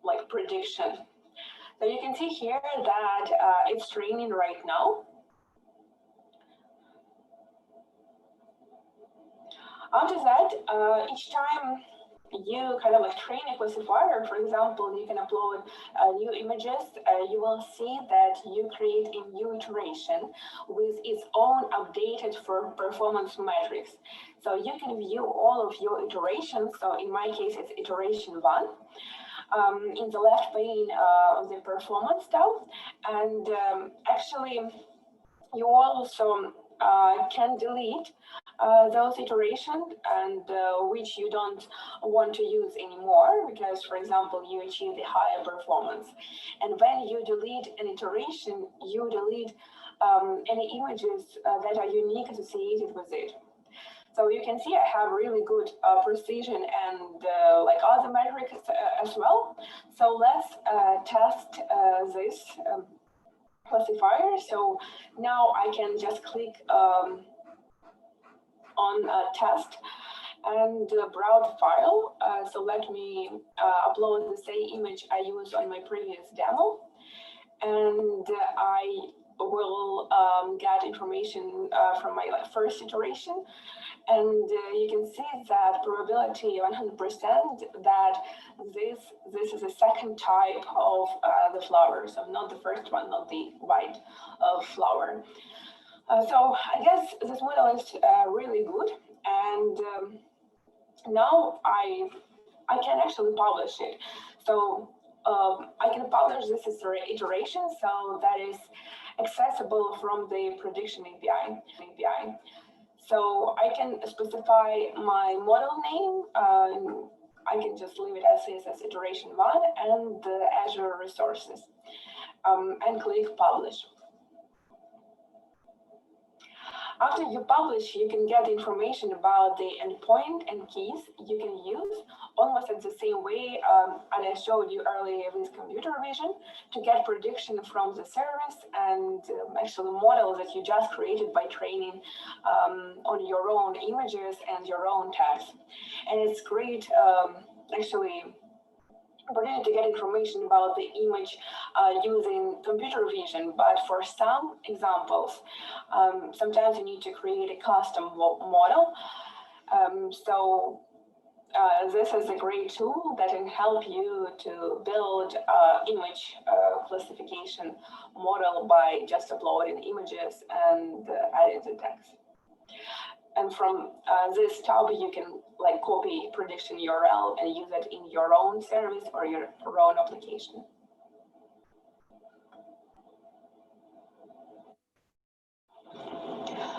[SPEAKER 14] like prediction. So you can see here that it's training right now. After that, each time you kind of like train a classifier. For example, you can upload new images. You will see that you create a new iteration with its own updated for performance metrics. So you can view all of your iterations. So in my case, it's iteration 1. In the left pane of the performance tab. And actually, you also can delete those iterations and which you don't want to use anymore because, for example, you achieve the higher performance. And when you delete an iteration, you delete any images that are unique associated with it. So you can see I have really good precision and like other metrics as well. So let's test this classifier. So now I can just click on test and browse file. So let me upload the same image I used on my previous demo. And I will get information from my first iteration. And you can see that probability 100% that this is a second type of the flower. So not the first one, not the white flower. So I guess this model is really good. And now I can actually publish it. So I can publish this iteration, so that is accessible from the prediction API. So I can specify my model name. I can just leave it as is, as iteration 1, and the Azure resources, and click publish. After you publish, you can get information about the endpoint and keys you can use, almost in the same way and I showed you earlier with computer vision, to get prediction from the service and actually models that you just created by training on your own images and your own text. And it's great, actually, opportunity to get information about the image using computer vision, but for some examples, sometimes you need to create a custom model. So this is a great tool that can help you to build image classification model by just uploading images and adding the text. And from this tab, you can like copy prediction URL and use it in your own service or your own application.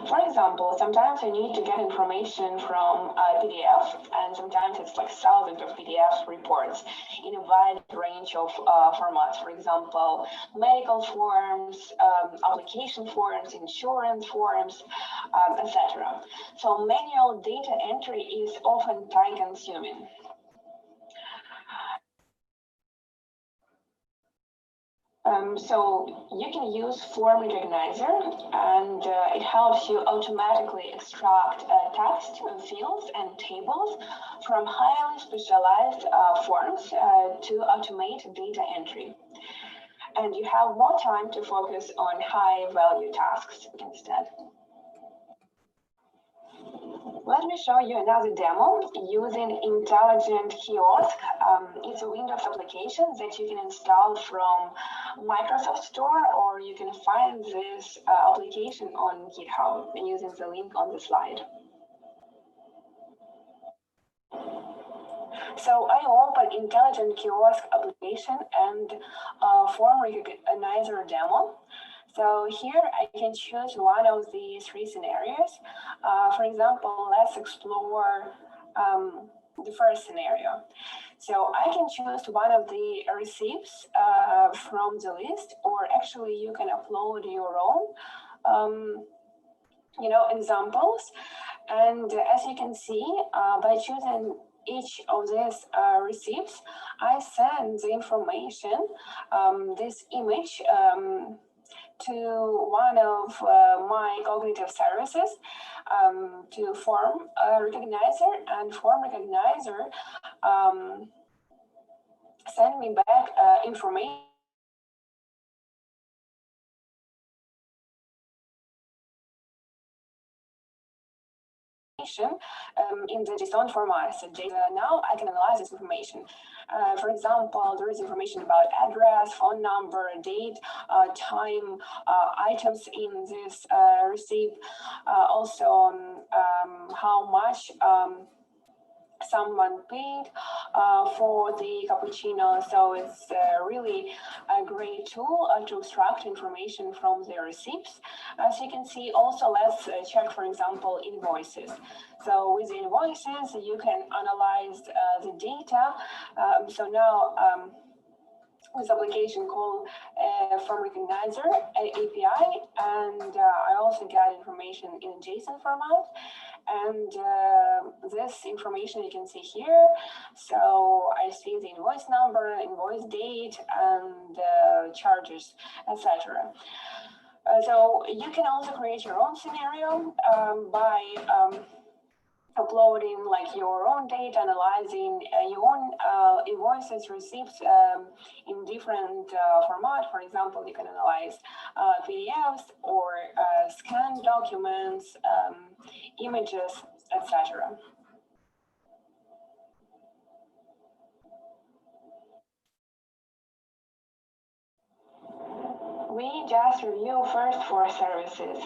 [SPEAKER 14] For example, sometimes you need to get information from PDF, and sometimes it's like thousands of PDF reports in a wide range of formats. For example, medical forms, application forms, insurance forms, etc. So manual data entry is often time-consuming. So you can use form recognizer, and it helps you automatically extract text fields and tables from highly specialized forms to automate data entry. And you have more time to focus on high-value tasks instead. Let me show you another demo using Intelligent Kiosk. It's a Windows application that you can install from Microsoft Store, or you can find this application on GitHub using the link on the slide. So I open Intelligent Kiosk application and form recognizer demo. So here I can choose one of the 3 scenarios. For example, let's explore the first scenario. So I can choose one of the receipts from the list, or actually you can upload your own examples. And as you can see, by choosing each of these receipts, I send the information, this image, to one of my cognitive services, to form recognizer, and form recognizer send me back information in the JSON format. So now I can analyze this information. For example, there is information about address, phone number, date, time, items in this receipt, also how much someone paid for the cappuccino. So it's really a great tool to extract information from the receipts. As you can see, also let's check, for example, invoices. So with invoices, you can analyze the data. So now this application called from Recognizer API, and I also get information in JSON format. And this information you can see here. So I see the invoice number, invoice date, and charges, etc. So you can also create your own scenario by uploading like your own data, analyzing your own invoices, receipts in different format. For example, you can analyze PDFs or scanned documents, images, etc. We just review first four services,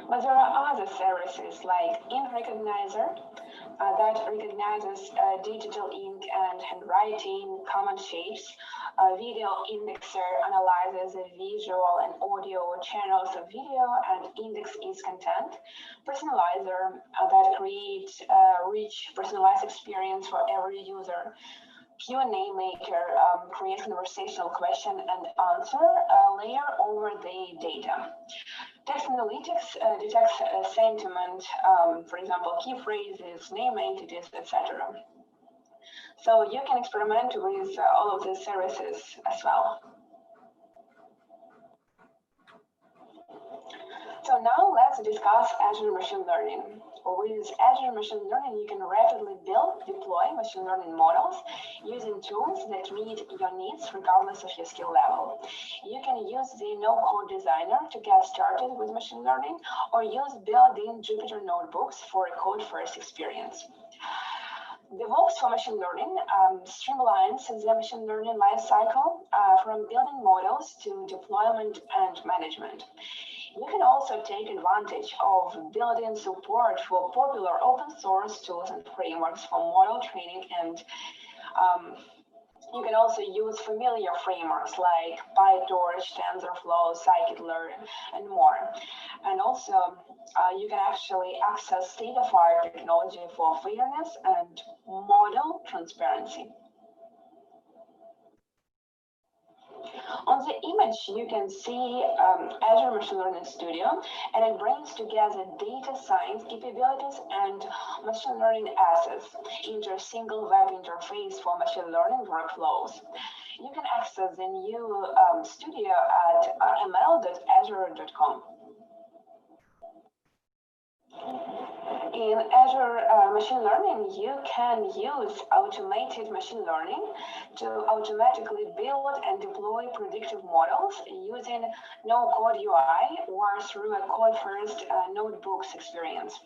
[SPEAKER 14] but there are other services like In Recognizer that recognizes digital ink and handwriting, common shapes. Video Indexer analyzes the visual and audio channels of video and index its content. Personalizer that creates a rich personalized experience for every user. Q&A Maker creates conversational question and answer layer over the data. Text Analytics detects sentiment, for example, key phrases, name entities, etc. So you can experiment with all of these services as well. So now let's discuss Azure Machine Learning. With Azure Machine Learning, you can rapidly build, deploy machine learning models using tools that meet your needs regardless of your skill level. You can use the no-code designer to get started with machine learning, or use built-in Jupyter notebooks for a code-first experience. DevOps for machine learning streamlines the machine learning lifecycle from building models to deployment and management. You can also take advantage of built-in support for popular open source tools and frameworks for model training, and you can also use familiar frameworks like PyTorch, TensorFlow, Scikit-learn, and more. And also, you can actually access state-of-the-art technology for fairness and model transparency. On the image, you can see Azure Machine Learning Studio, and it brings together data science capabilities and machine learning assets into a single web interface for machine learning workflows. You can access the new studio at ml.azure.com. In Azure Machine Learning, you can use automated machine learning to automatically build and deploy predictive models using no-code UI or through a code-first notebooks experience.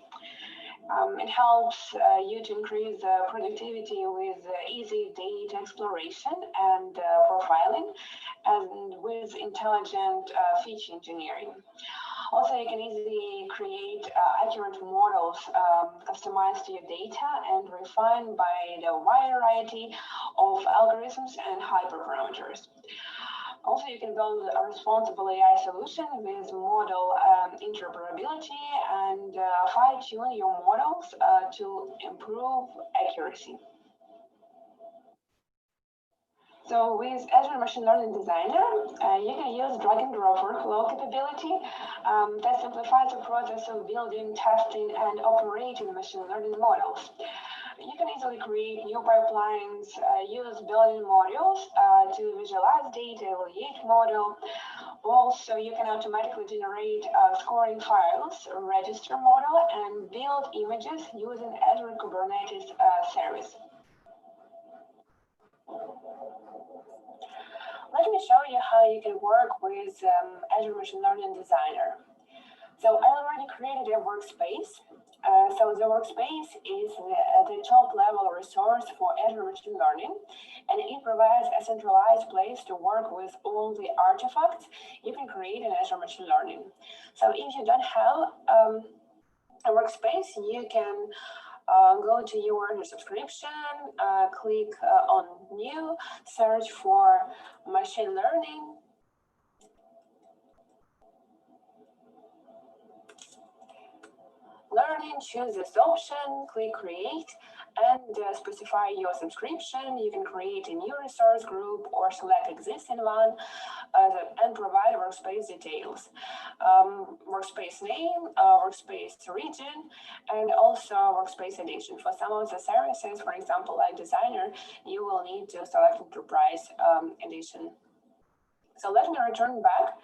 [SPEAKER 14] It helps you to increase productivity with easy data exploration and profiling, and with intelligent feature engineering. Also, you can easily create accurate models customized to your data and refined by the wide variety of algorithms and hyperparameters. Also, you can build a responsible AI solution with model interoperability and fine-tune your models to improve accuracy. So with Azure Machine Learning Designer, you can use drag and drop workflow capability that simplifies the process of building, testing, and operating machine learning models. You can easily create new pipelines, use built-in modules to visualize data, evaluate model. Also, you can automatically generate scoring files, register model, and build images using Azure Kubernetes service. Let me show you how you can work with Azure Machine Learning Designer. So I already created a workspace So the workspace is the top-level resource for Azure Machine Learning, and it provides a centralized place to work with all the artifacts you can create in Azure Machine Learning. So if you don't have a workspace, you can go to your subscription, click on New, search for Machine Learning, choose this option, click Create, and specify your subscription. You can create a new resource group or select existing one and provide workspace details, workspace name, workspace region, and also workspace edition. For some of the services, for example, like Designer, you will need to select Enterprise edition. So let me return back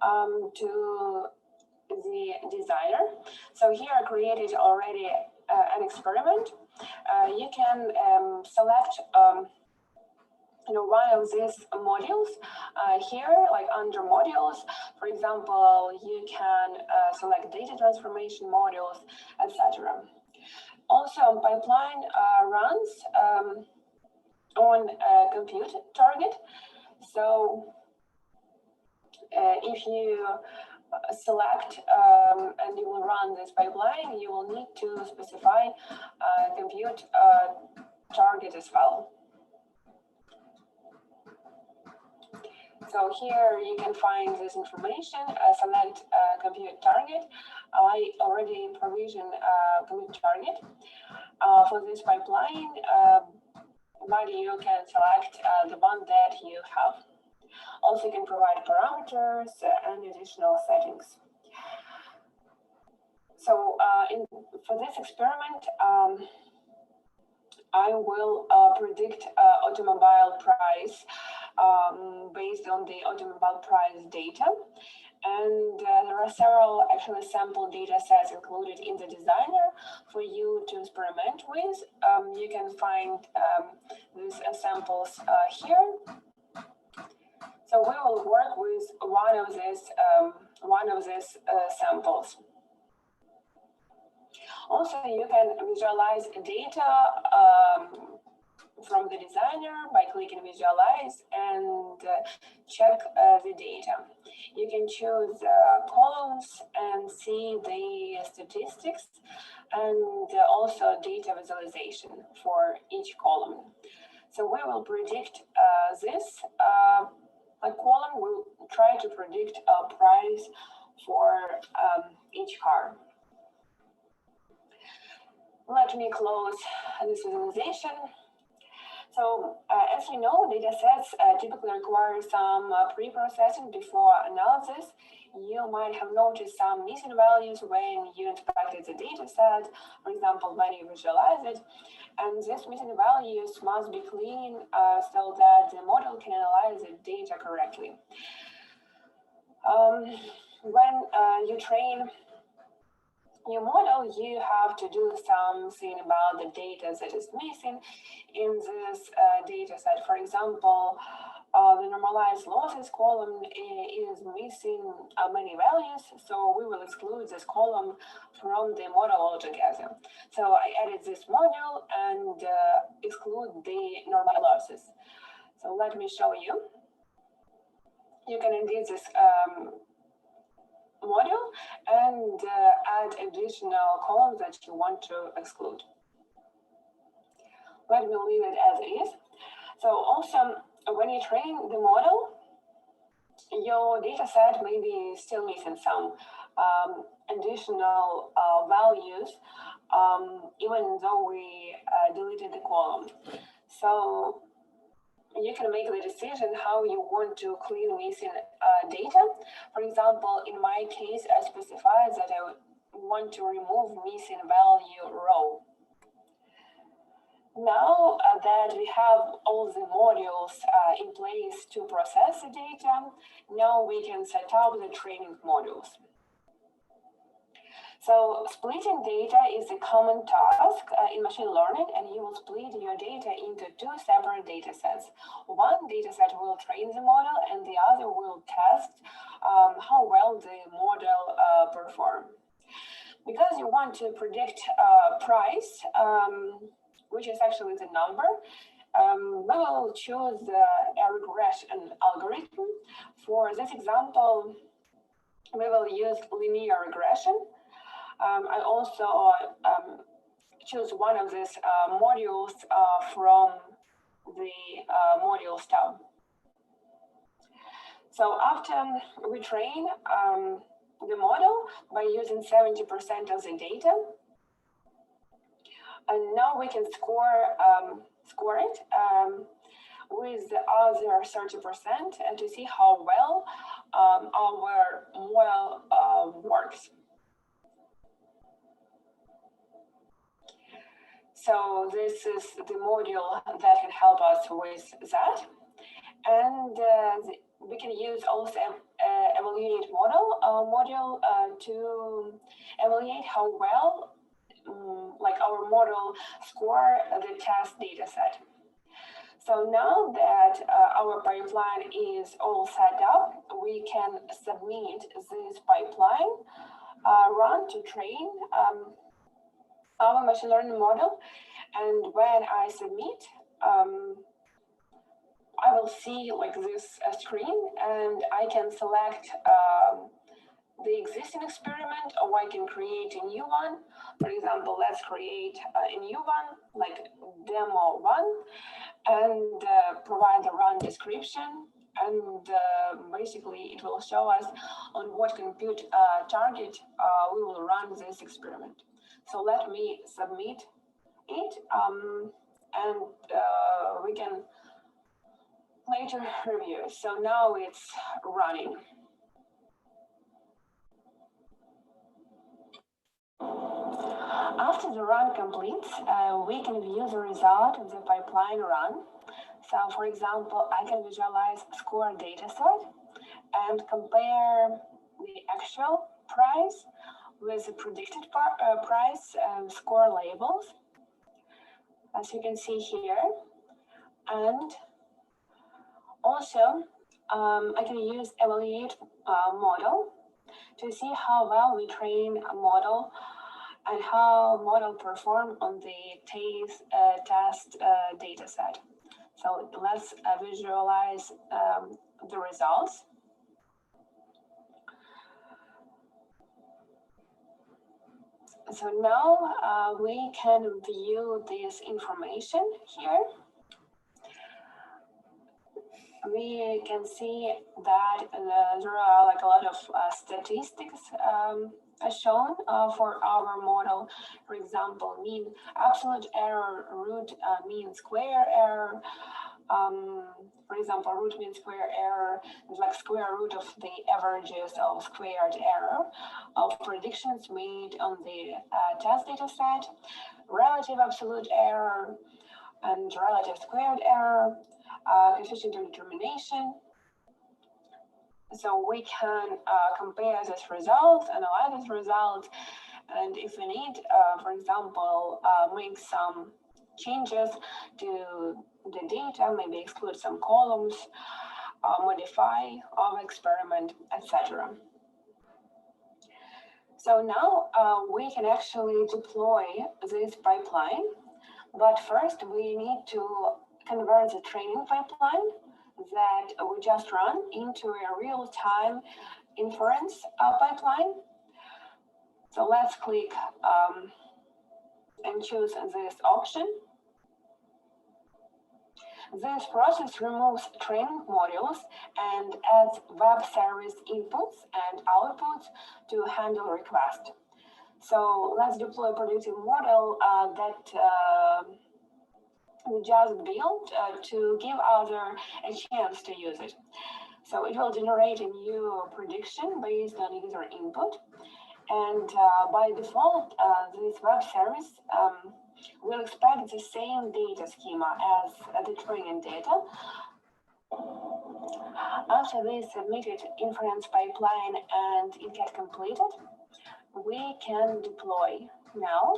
[SPEAKER 14] to the Designer. So here I created already an experiment. You can select one of these modules here, like under modules. For example, you can select data transformation modules, etc. Also, pipeline runs on compute target. So if you select and you will run this pipeline, you will need to specify compute target as well. So here you can find this information, select compute target. I already provisioned compute target for this pipeline, but you can select the one that you have. Also, you can provide parameters and additional settings. So for this experiment, I will predict automobile price based on the automobile price data. And there are several actually sample data sets included in the Designer for you to experiment with. You can find these samples here. So we will work with one of these samples. Also, you can visualize data from the Designer by clicking Visualize and check the data. You can choose columns and see the statistics and also data visualization for each column. So we will predict this. A column will try to predict a price for each car. Let me close this visualization. So as we know, data sets typically require some pre-processing before analysis. You might have noticed some missing values when you inspected the data set, for example, when you visualize it. And these missing values must be clean so that the model can analyze the data correctly. When you train your model, you have to do something about the data that is missing in this data set. For example, the normalized losses column is missing many values, so we will exclude this column from the model altogether. So I added this module and exclude the normalized losses. So let me show you. You can edit this module and add additional columns that you want to exclude. Let me leave it as is. So also, when you train the model, your data set may be still missing some additional values, even though we deleted the column. So you can make the decision how you want to clean missing data. For example, in my case, I specified that I want to remove missing value row. Now that we have all the modules in place to process the data, now we can set up the training modules. So splitting data is a common task in machine learning, and you will split your data into two separate data sets. One data set will train the model, and the other will test how well the model performs. Because you want to predict price, which is actually the number, we will choose a regression algorithm. For this example, we will use linear regression. I also choose one of these modules from the modules tab. So after we train the model by using 70% of the data, and now we can score it with the other 30% and to see how well our model works. So this is the module that can help us with that. And we can use also evaluate module to evaluate how well like our model score the test data set. So now that our pipeline is all set up, we can submit this pipeline run to train our machine learning model. And when I submit, I will see like this screen, and I can select the existing experiment, or I can create a new one. For example, let's create a new one, like demo one, and provide the run description. And basically, it will show us on what compute target we will run this experiment. So let me submit it, and we can later review. So now it's running. After the run completes, we can view the result of the pipeline run. So for example, I can visualize score dataset and compare the actual price with the predicted price and score labels, as you can see here. And also, I can use evaluate model to see how well we train a model and how model perform on the test data set. So let's visualize the results. So now we can view this information here. We can see that there are like a lot of statistics shown for our model. For example, mean absolute error, root mean square error. For example, root mean square error is like square root of the averages of squared error of predictions made on the test data set, relative absolute error, and relative squared error, coefficient of determination. So we can compare this result, analyze this result, and if we need, for example, make some changes to the data, maybe exclude some columns, modify our experiment, etc. So now we can actually deploy this pipeline, but first we need to convert the training pipeline that we just run into a real-time inference pipeline. So let's click and choose this option. This process removes training modules and adds web service inputs and outputs to handle requests. So let's deploy a predictive model that we just built to give others a chance to use it. So it will generate a new prediction based on user input. And by default, this web service will expect the same data schema as the training data. After we submitted inference pipeline and it gets completed, we can deploy now.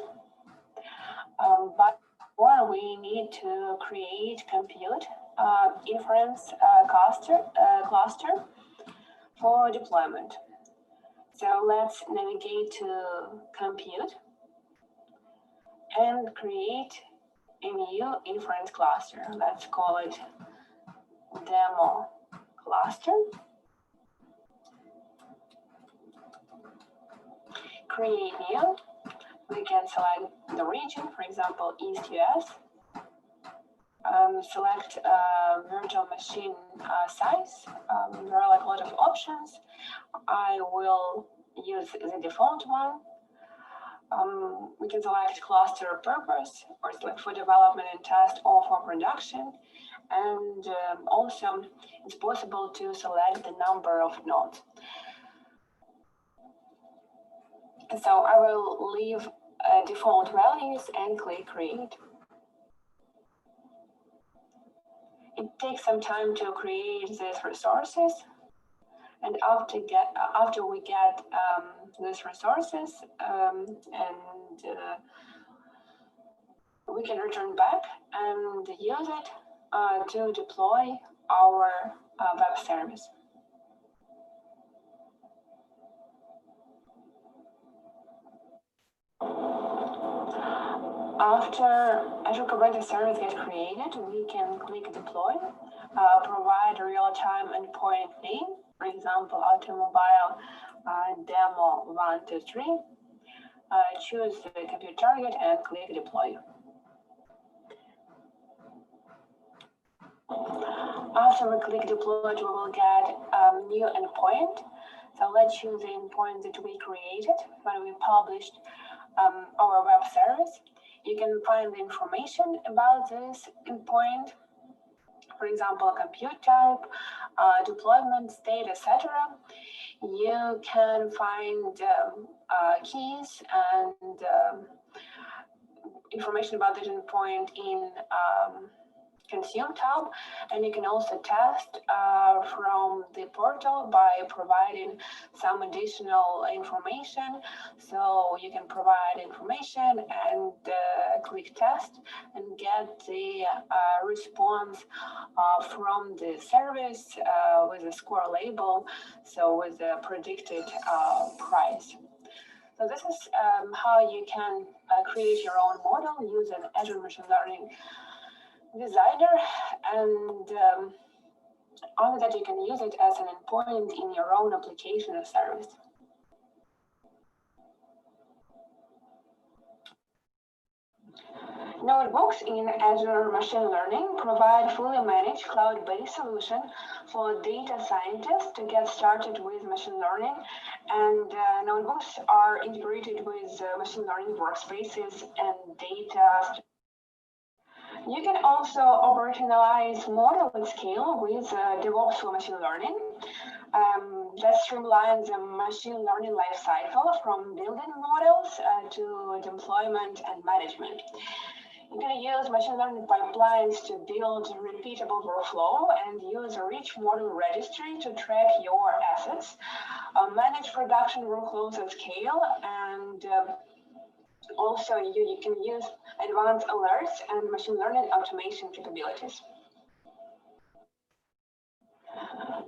[SPEAKER 14] But before we need to create compute inference cluster for deployment. So let's navigate to compute and create a new inference cluster. Let's call it demo cluster. Create new. We can select the region, for example, East US. Select virtual machine size. There are like a lot of options. I will use the default one. We can select cluster purpose or select for development and test or for production. And also it's possible to select the number of nodes. So I will leave default values and click create. It takes some time to create these resources. And after we get these resources, we can return back and use it to deploy our web service. After Azure Kubernetes Service gets created, we can click deploy, provide a real-time endpoint name, for example, automobile demo 123, choose the compute target and click deploy. After we click deploy, we will get a new endpoint. So let's choose the endpoint that we created when we published our web service. You can find the information about this endpoint, for example, compute type, deployment state, etc. You can find keys and information about this endpoint in Consume tab, and you can also test from the portal by providing some additional information. So you can provide information and click test and get the response from the service with a score label, so with a predicted price. So this is how you can create your own model using Azure Machine Learning Designer, and only that you can use it as an endpoint in your own application or service. Notebooks in Azure Machine Learning provide fully managed cloud-based solution for data scientists to get started with machine learning, and notebooks are integrated with machine learning workspaces and data. You can also operationalize model at scale with DevOps for machine learning. That streamlines the machine learning lifecycle from building models to deployment and management. You can use machine learning pipelines to build a repeatable workflow and use a rich model registry to track your assets, manage production workloads at scale, and also you can use advanced alerts and machine learning automation capabilities.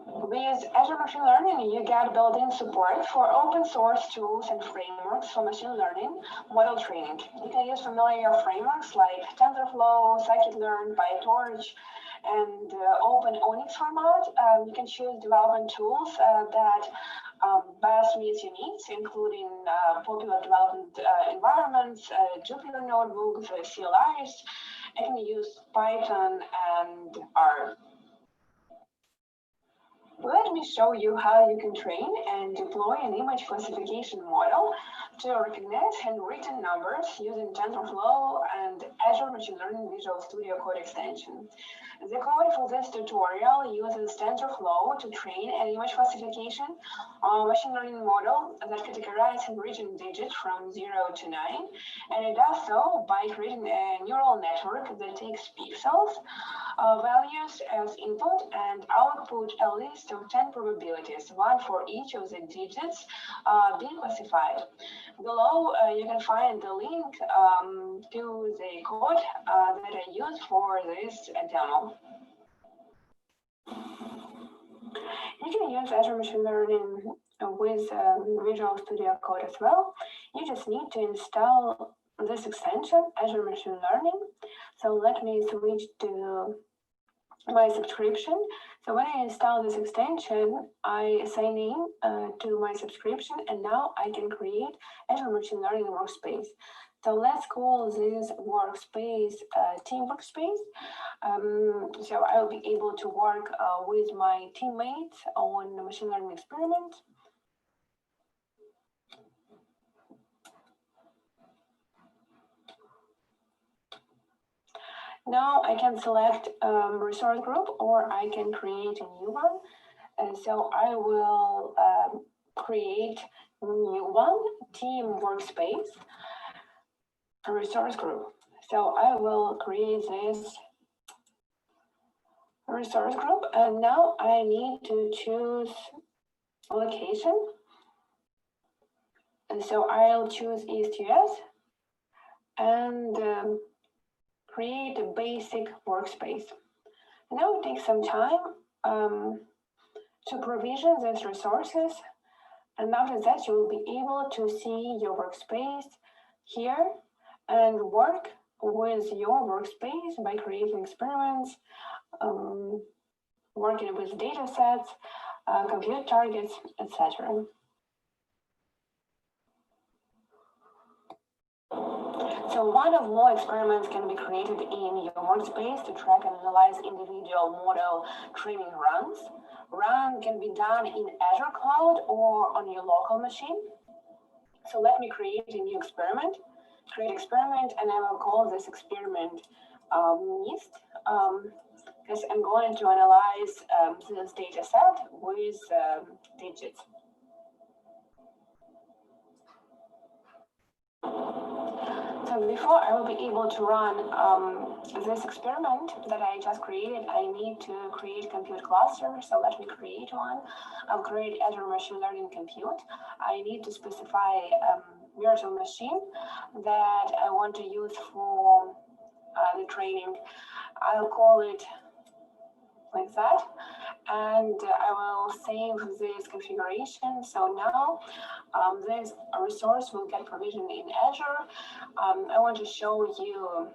[SPEAKER 14] With Azure Machine Learning, you get built-in support for open source tools and frameworks for machine learning model training. You can use familiar frameworks like TensorFlow, Scikit-learn, PyTorch, and Open Onyx format. You can choose development tools that best meets your needs, including popular development environments, Jupyter notebooks, CLIs. You can use Python and R. Let me show you how you can train and deploy an image classification model to recognize handwritten numbers using TensorFlow and Azure Machine Learning Visual Studio Code extension. The code for this tutorial uses TensorFlow to train an image classification machine learning model that categorizes handwritten digits from 0 to 9, and it does so by creating a neural network that takes pixels values as input and output a list of 10 probabilities, one for each of the digits being classified. Below, you can find the link to the code that I used for this demo. You can use Azure Machine Learning with Visual Studio Code as well. You just need to install this extension, Azure Machine Learning. So let me switch to my subscription. So when I install this extension, I sign in to my subscription, and now I can create Azure Machine Learning workspace. So let's call this workspace team workspace. So I'll be able to work with my teammates on the machine learning experiment. Now I can select resource group, or I can create a new one. And so I will create a new one, team workspace, resource group. So I will create this resource group, and now I need to choose location. And so I'll choose East US and create a basic workspace. Now it takes some time to provision these resources, and after that you will be able to see your workspace here and work with your workspace by creating experiments, working with data sets, compute targets, etc. So one or more experiments can be created in your workspace to track and analyze individual model training runs. Run can be done in Azure Cloud or on your local machine. So let me create a new experiment. Create experiment, and I will call this experiment NIST, because I'm going to analyze this data set with digits. So before I will be able to run this experiment that I just created, I need to create compute cluster. So let me create one. I'll create Azure Machine Learning Compute. I need to specify virtual machine that I want to use for the training. I'll call it like that, and I will save this configuration. So now this resource will get provisioned in Azure. I want to show you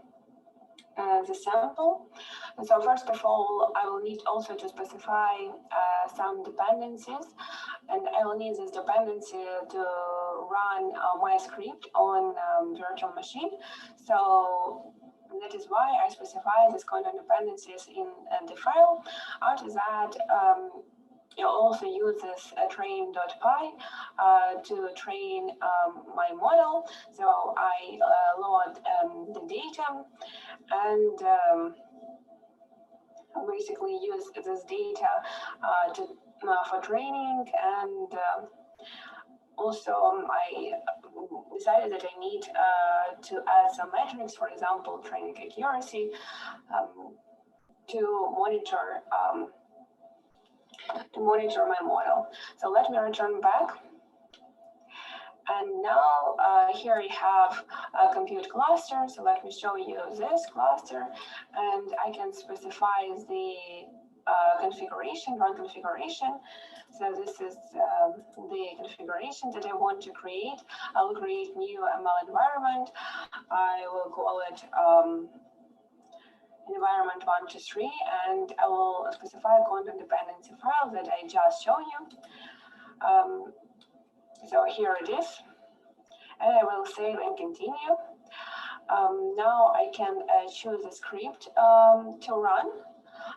[SPEAKER 14] the sample. And so first of all, I will need also to specify some dependencies, and I will need this dependency to run my script on virtual machine. So that is why I specify these content dependencies in the file. After that, you'll also use this train.py to train my model. So I load the data and basically use this data for training, and also I decided that I need to add some metrics, for example, training accuracy, to monitor my model. So let me return back. And now here I have a compute cluster. So let me show you this cluster, and I can specify the configuration, run configuration. So this is the configuration that I want to create. I will create new ML environment. I will call it environment 1, 2, 3, and I will specify a content dependency file that I just showed you. So here it is, and I will save and continue. Now I can choose a script to run.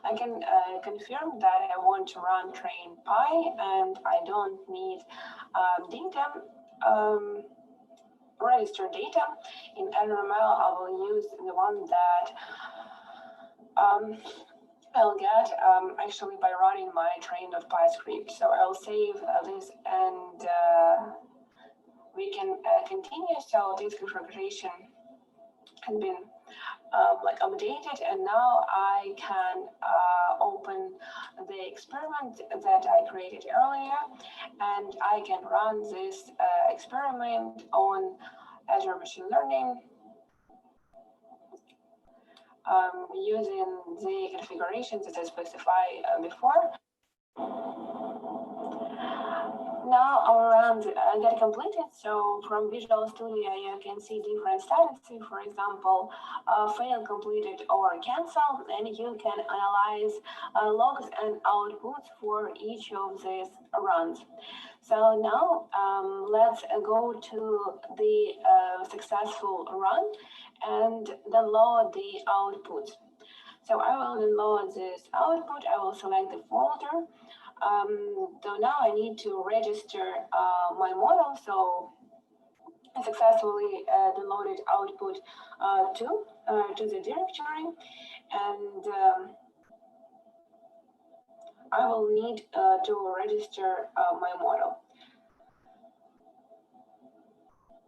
[SPEAKER 14] I can confirm that I want to run train pi, and I don't need data, register data. In NRML, I will use the one that I'll get actually by running my train.py script. So I'll save this, and we can continue. So this configuration has been like updated, and now I can open the experiment that I created earlier, and I can run this experiment on Azure Machine Learning using the configurations that I specified before. now our round got completed. So from Visual Studio, you can see different statuses, for example, failed, completed, or canceled, and you can analyze logs and outputs for each of these runs. So now let's go to the successful run and download the output. So I will download this output. I will select the folder. So now I need to register my model. So I successfully downloaded output to the directory, and I will need to register my model.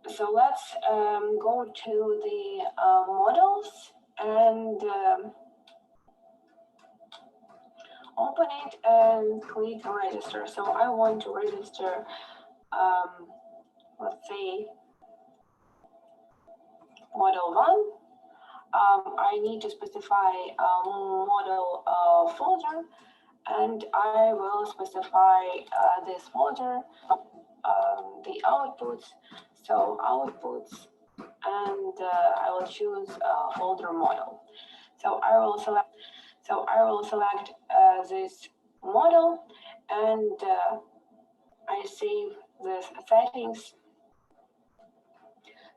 [SPEAKER 14] So let's go to the models and open it and click register. So I want to register, let's say, model 1. I need to specify a model folder, and I will specify this folder, the outputs. So outputs, and I will choose folder model. So I will select this model, and I save this settings.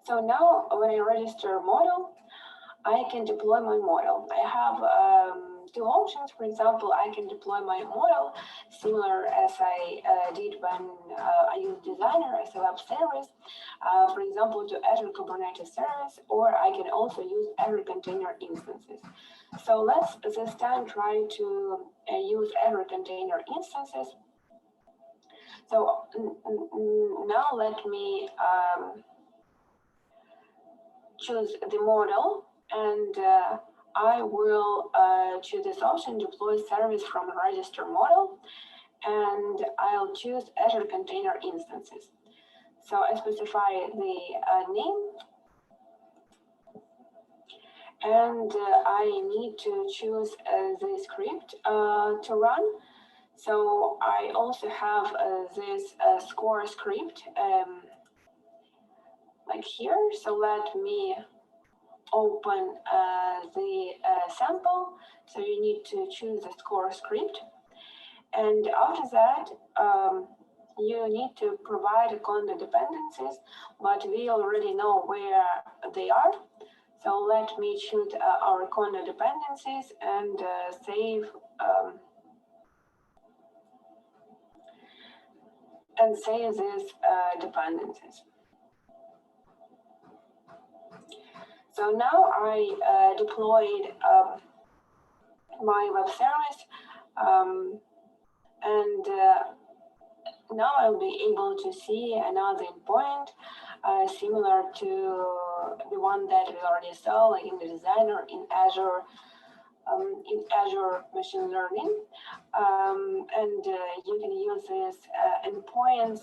[SPEAKER 14] So now when I register model, I can deploy my model. I have two options. For example, I can deploy my model similar as I did when I used Designer as a web service, for example, to Azure Kubernetes Service, or I can also use Azure Container Instances. So let's this time try to use Azure Container Instances. So now let me choose the model, and I will choose this option, deploy service from register model, and I'll choose Azure Container Instances. So I specify the name, and I need to choose the script to run. So I also have this score script like here. So let me open the sample. So you need to choose the score script. And after that, you need to provide content dependencies, but we already know where they are. So let me choose our content dependencies and save these dependencies. So now I deployed my web service, and now I'll be able to see another endpoint similar to the one that we already saw, like in the Designer, in Azure Machine Learning. And you can use these endpoints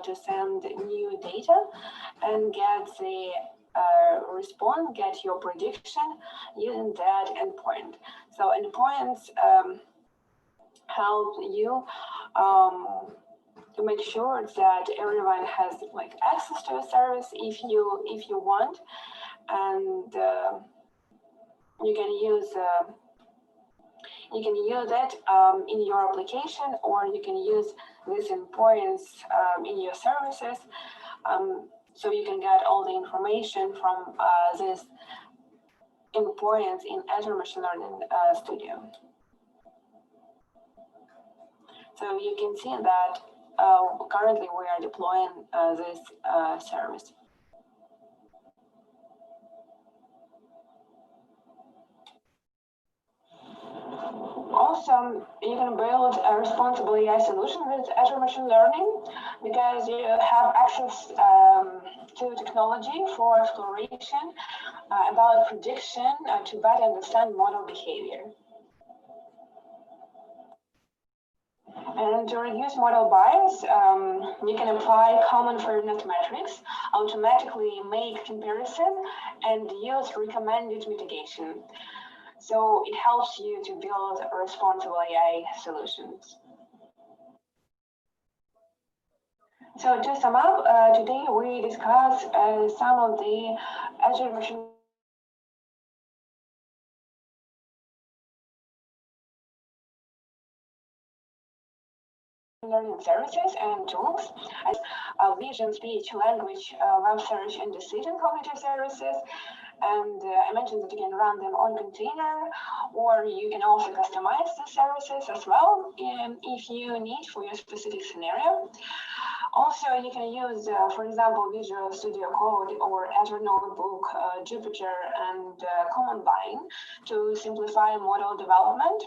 [SPEAKER 14] to send new data and get the response, get your prediction using that endpoint. So endpoints help you to make sure that everyone has like access to a service if you want, and you can use it in your application, or you can use these endpoints in your services. So you can get all the information from these endpoints in Azure Machine Learning Studio. So you can see that currently we are deploying this service. Also, you can build a responsible AI solution with Azure Machine Learning because you have access to technology for exploration about prediction to better understand model behavior. And to reduce model bias, you can apply common fairness metrics, automatically make comparison, and use recommended mitigation. So it helps you to build responsible AI solutions. So to sum up, today we discuss some of the Azure machine learning services and tools, vision, speech, language, web search, and decision cognitive services. And I mentioned that you can run them on container, or you can also customize the services as well if you need for your specific scenario. Also, you can use, for example, Visual Studio Code or Azure Notebook, Jupyter, and Command Line to simplify model development.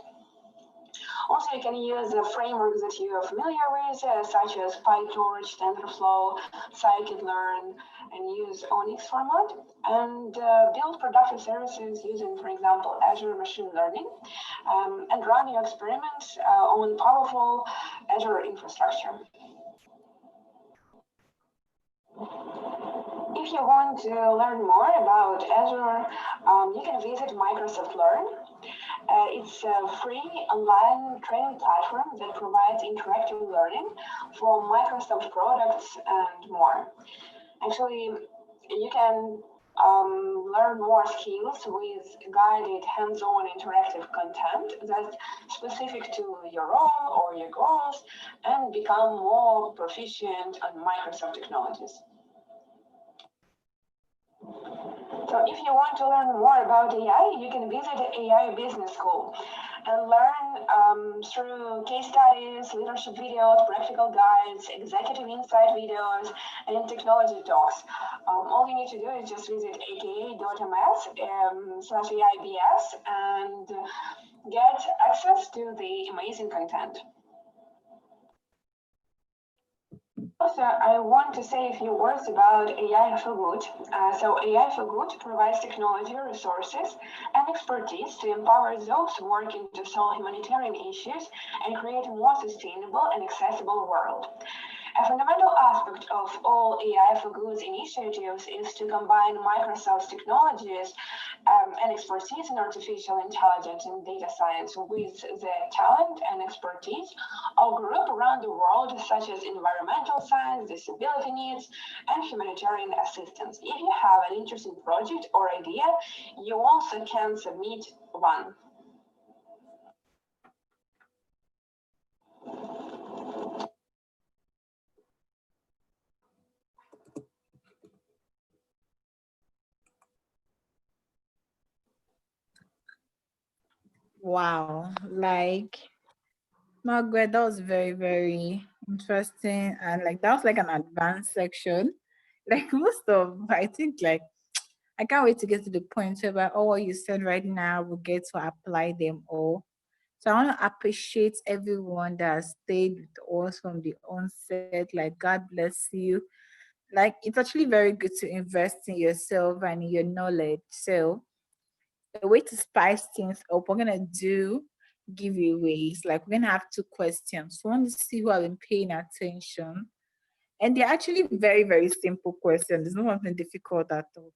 [SPEAKER 14] Also, you can use the frameworks that you are familiar with, such as PyTorch, TensorFlow, Scikit-learn, and use Onyx format, and build productive services using, for example, Azure Machine Learning, and run your experiments on powerful Azure infrastructure. If you want to learn more about Azure, you can visit Microsoft Learn. It's a free online training platform that provides interactive learning for Microsoft products and more. Actually, you can learn more skills with guided hands-on interactive content that's specific to your role or your goals and become more proficient on Microsoft technologies. So if you want to learn more about AI, you can visit the AI Business School and learn through case studies, leadership videos, practical guides, executive insight videos, and technology talks. All you need to do is just visit aka.ms/AIBS and get access to the amazing content. Also, I want to say a few words about AI for Good. So AI for Good provides technology, resources, and expertise to empower those working to solve humanitarian issues and create a more sustainable and accessible world. A fundamental aspect of all AI for Good initiatives is to combine Microsoft's technologies and expertise in artificial intelligence and data science with the talent and expertise of groups around the world, such as environmental science, disability needs, and humanitarian assistance. If you have an interesting project or idea, you also can submit one.
[SPEAKER 6] Wow, like Margaret, that was very, very interesting. And like that was like an advanced section. Like most of, I think, like I can't wait to get to the point where all what you said right now will get to apply them all. So I want to appreciate everyone that has stayed with us from the onset. Like God bless you. Like it's actually very good to invest in yourself and in your knowledge. So a way to spice things up, we're gonna do giveaways. Like we're gonna have two questions. So I want to see who have been paying attention. And they're actually very, very simple questions. There's nothing difficult at all.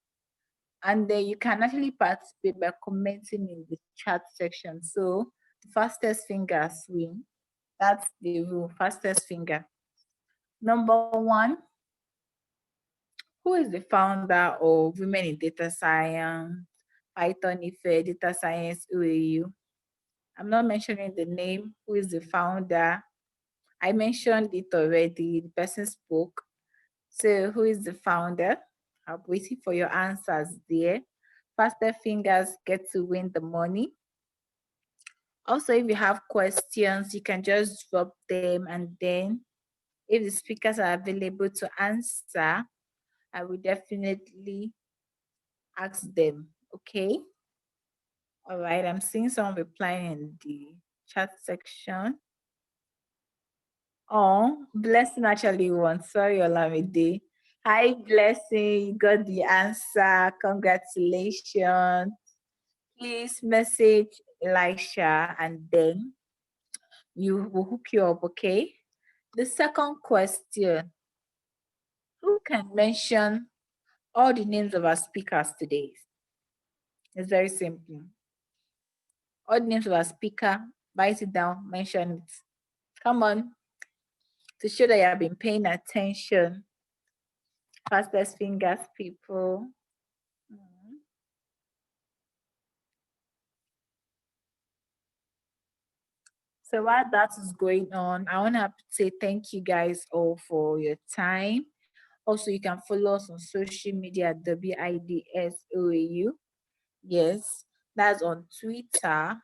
[SPEAKER 6] And then you can actually participate by commenting in the chat section. So the fastest fingers win. That's the rule. Fastest finger. Number one, who is the founder of Women in Data Science, Python Ife, Data Science UAU? I'm not mentioning the name. Who is the founder? I mentioned it already. The person spoke. So who is the founder? I'm waiting for your answers there. Faster fingers get to win the money. Also, if you have questions, you can just drop them, and then if the speakers are available to answer, I will definitely ask them. Okay. All right. I'm seeing someone replying in the chat section. Oh, Blessing actually won. Sorry, Olamide. Hi, Blessing. You got the answer. Congratulations. Please message Elisha and then you will hook you up, okay? The second question, who can mention all the names of our speakers today? It's very simple. All the names of our speaker, write it down, mention it. Come on. to show that you have been paying attention. Fastest fingers, people. So while that is going on, I want to say thank you guys all for your time. Also, you can follow us on social media at WIDSOAU. Yes, that's on Twitter.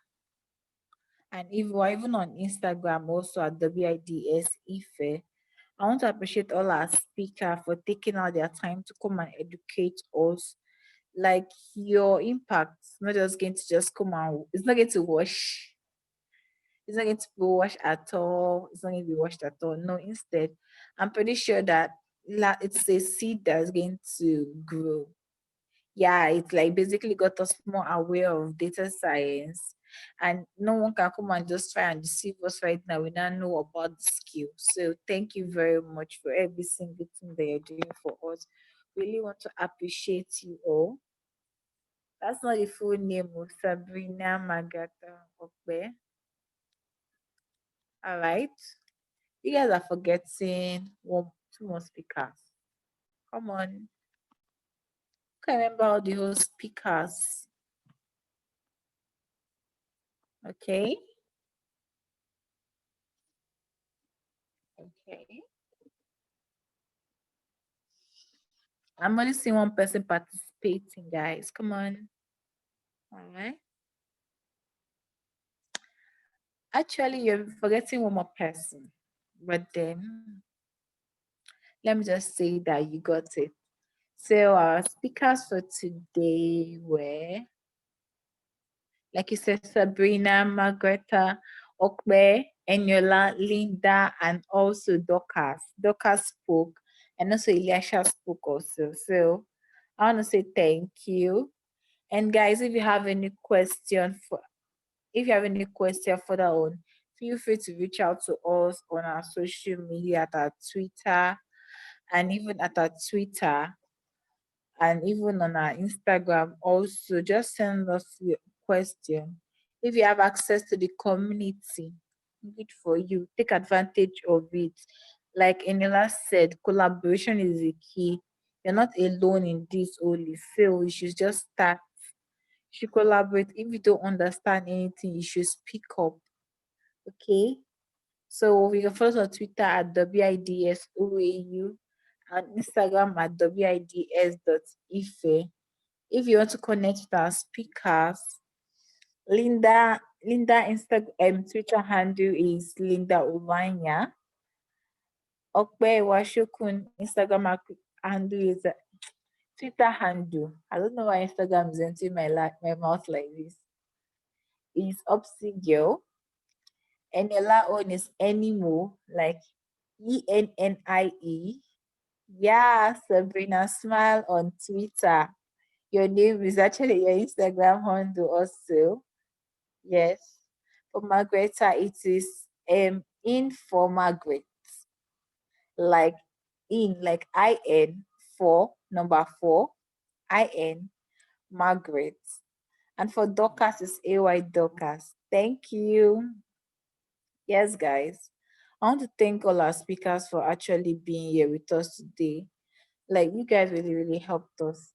[SPEAKER 6] And even on Instagram, also at WIDS Ife. I want to appreciate all our speakers for taking out their time to come and educate us. Like, your impact is not just going to just come out, it's not going to wash. It's not going to be washed at all. It's not going to be washed at all. No, instead, I'm pretty sure that it's a seed that is going to grow. Yeah, it's like basically got us more aware of data science, and no one can come and just try and deceive us right now. We now know about the skill. So thank you very much for every single thing that you're doing for us. Really want to appreciate you all. That's not the full name of Sabrina Magata Okbe. All right. You guys are forgetting two more speakers. Come on. Can't remember all the whole speakers. Okay. Okay. I'm only seeing one person participating, guys. Come on. All right. Actually, you're forgetting one more person. But then, let me just say that you got it. So our speakers for today were, like you said, Sabrina, Margareta, Okbe, Enyola, Linda, and also Dorcas. Dorcas spoke, and also Elisha spoke also. So I want to say thank you. And guys, if you have any question further on, feel free to reach out to us on our social media at our Twitter, and even at our Twitter, and even on our Instagram. Also, just send us your question. If you have access to the community, good for you. Take advantage of it. Like Eniola said, collaboration is the key. You're not alone in this only. So you should just start. You should collaborate. If you don't understand anything, you should speak up. Okay? So we can follow us on Twitter at WIDSOAU and Instagram at WIDS.Ife. If you want to connect with our speakers, Linda Twitter handle is Linda Uvanya. Okbe Washokun Instagram handle is Twitter handle. I don't know why Instagram is entering my mouth like this. Is Opsy Girl. And your own is Enimo, like ENNIE. Yeah, Sabrina, smile on Twitter. Your name is actually your Instagram handle also. Yes. For Margareta, it is in for Margaret. Like like IN for number 4, IN Margaret. And for Dorcas is AY Dorcas. Thank you. Yes, guys. I want to thank all our speakers for actually being here with us today. Like, you guys really, really helped us.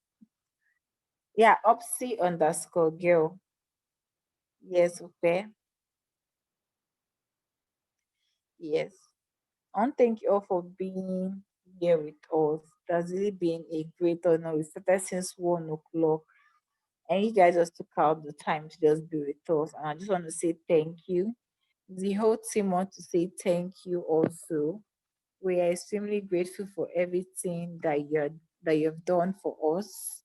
[SPEAKER 6] Yeah, Opsy_girl. Yes, okay. Yes. I want to thank you all for being here with us. It has really been a great honor. We started since 1 o'clock, and you guys just took out the time to just be with us. And I just want to say thank you. The whole team want to say thank you also. We are extremely grateful for everything that you've done for us.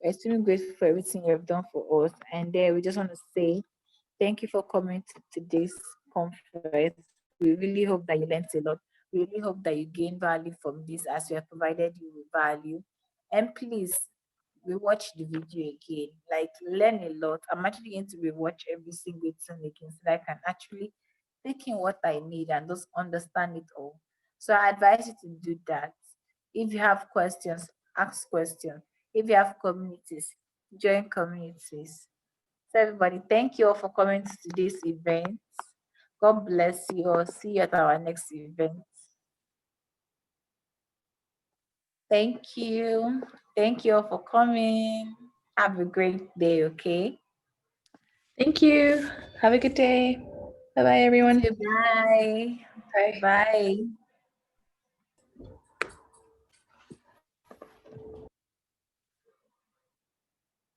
[SPEAKER 6] We're extremely grateful for everything you have done for us. And then we just want to say thank you for coming to today's conference. We really hope that you learned a lot. We really hope that you gain value from this as we have provided you with value. And please rewatch the video again. Like, learn a lot. I'm actually going to rewatch every single thing again so that I can actually take in what I need and just understand it all. So I advise you to do that. If you have questions, ask questions. If you have communities, join communities. So everybody, thank you all for coming to today's event. God bless you all. See you at our next event. Thank you. Thank you all for coming. Have a great day, okay?
[SPEAKER 13] Thank you. Have a good day. Bye-bye, everyone.
[SPEAKER 6] Bye.
[SPEAKER 13] Bye.
[SPEAKER 6] Bye.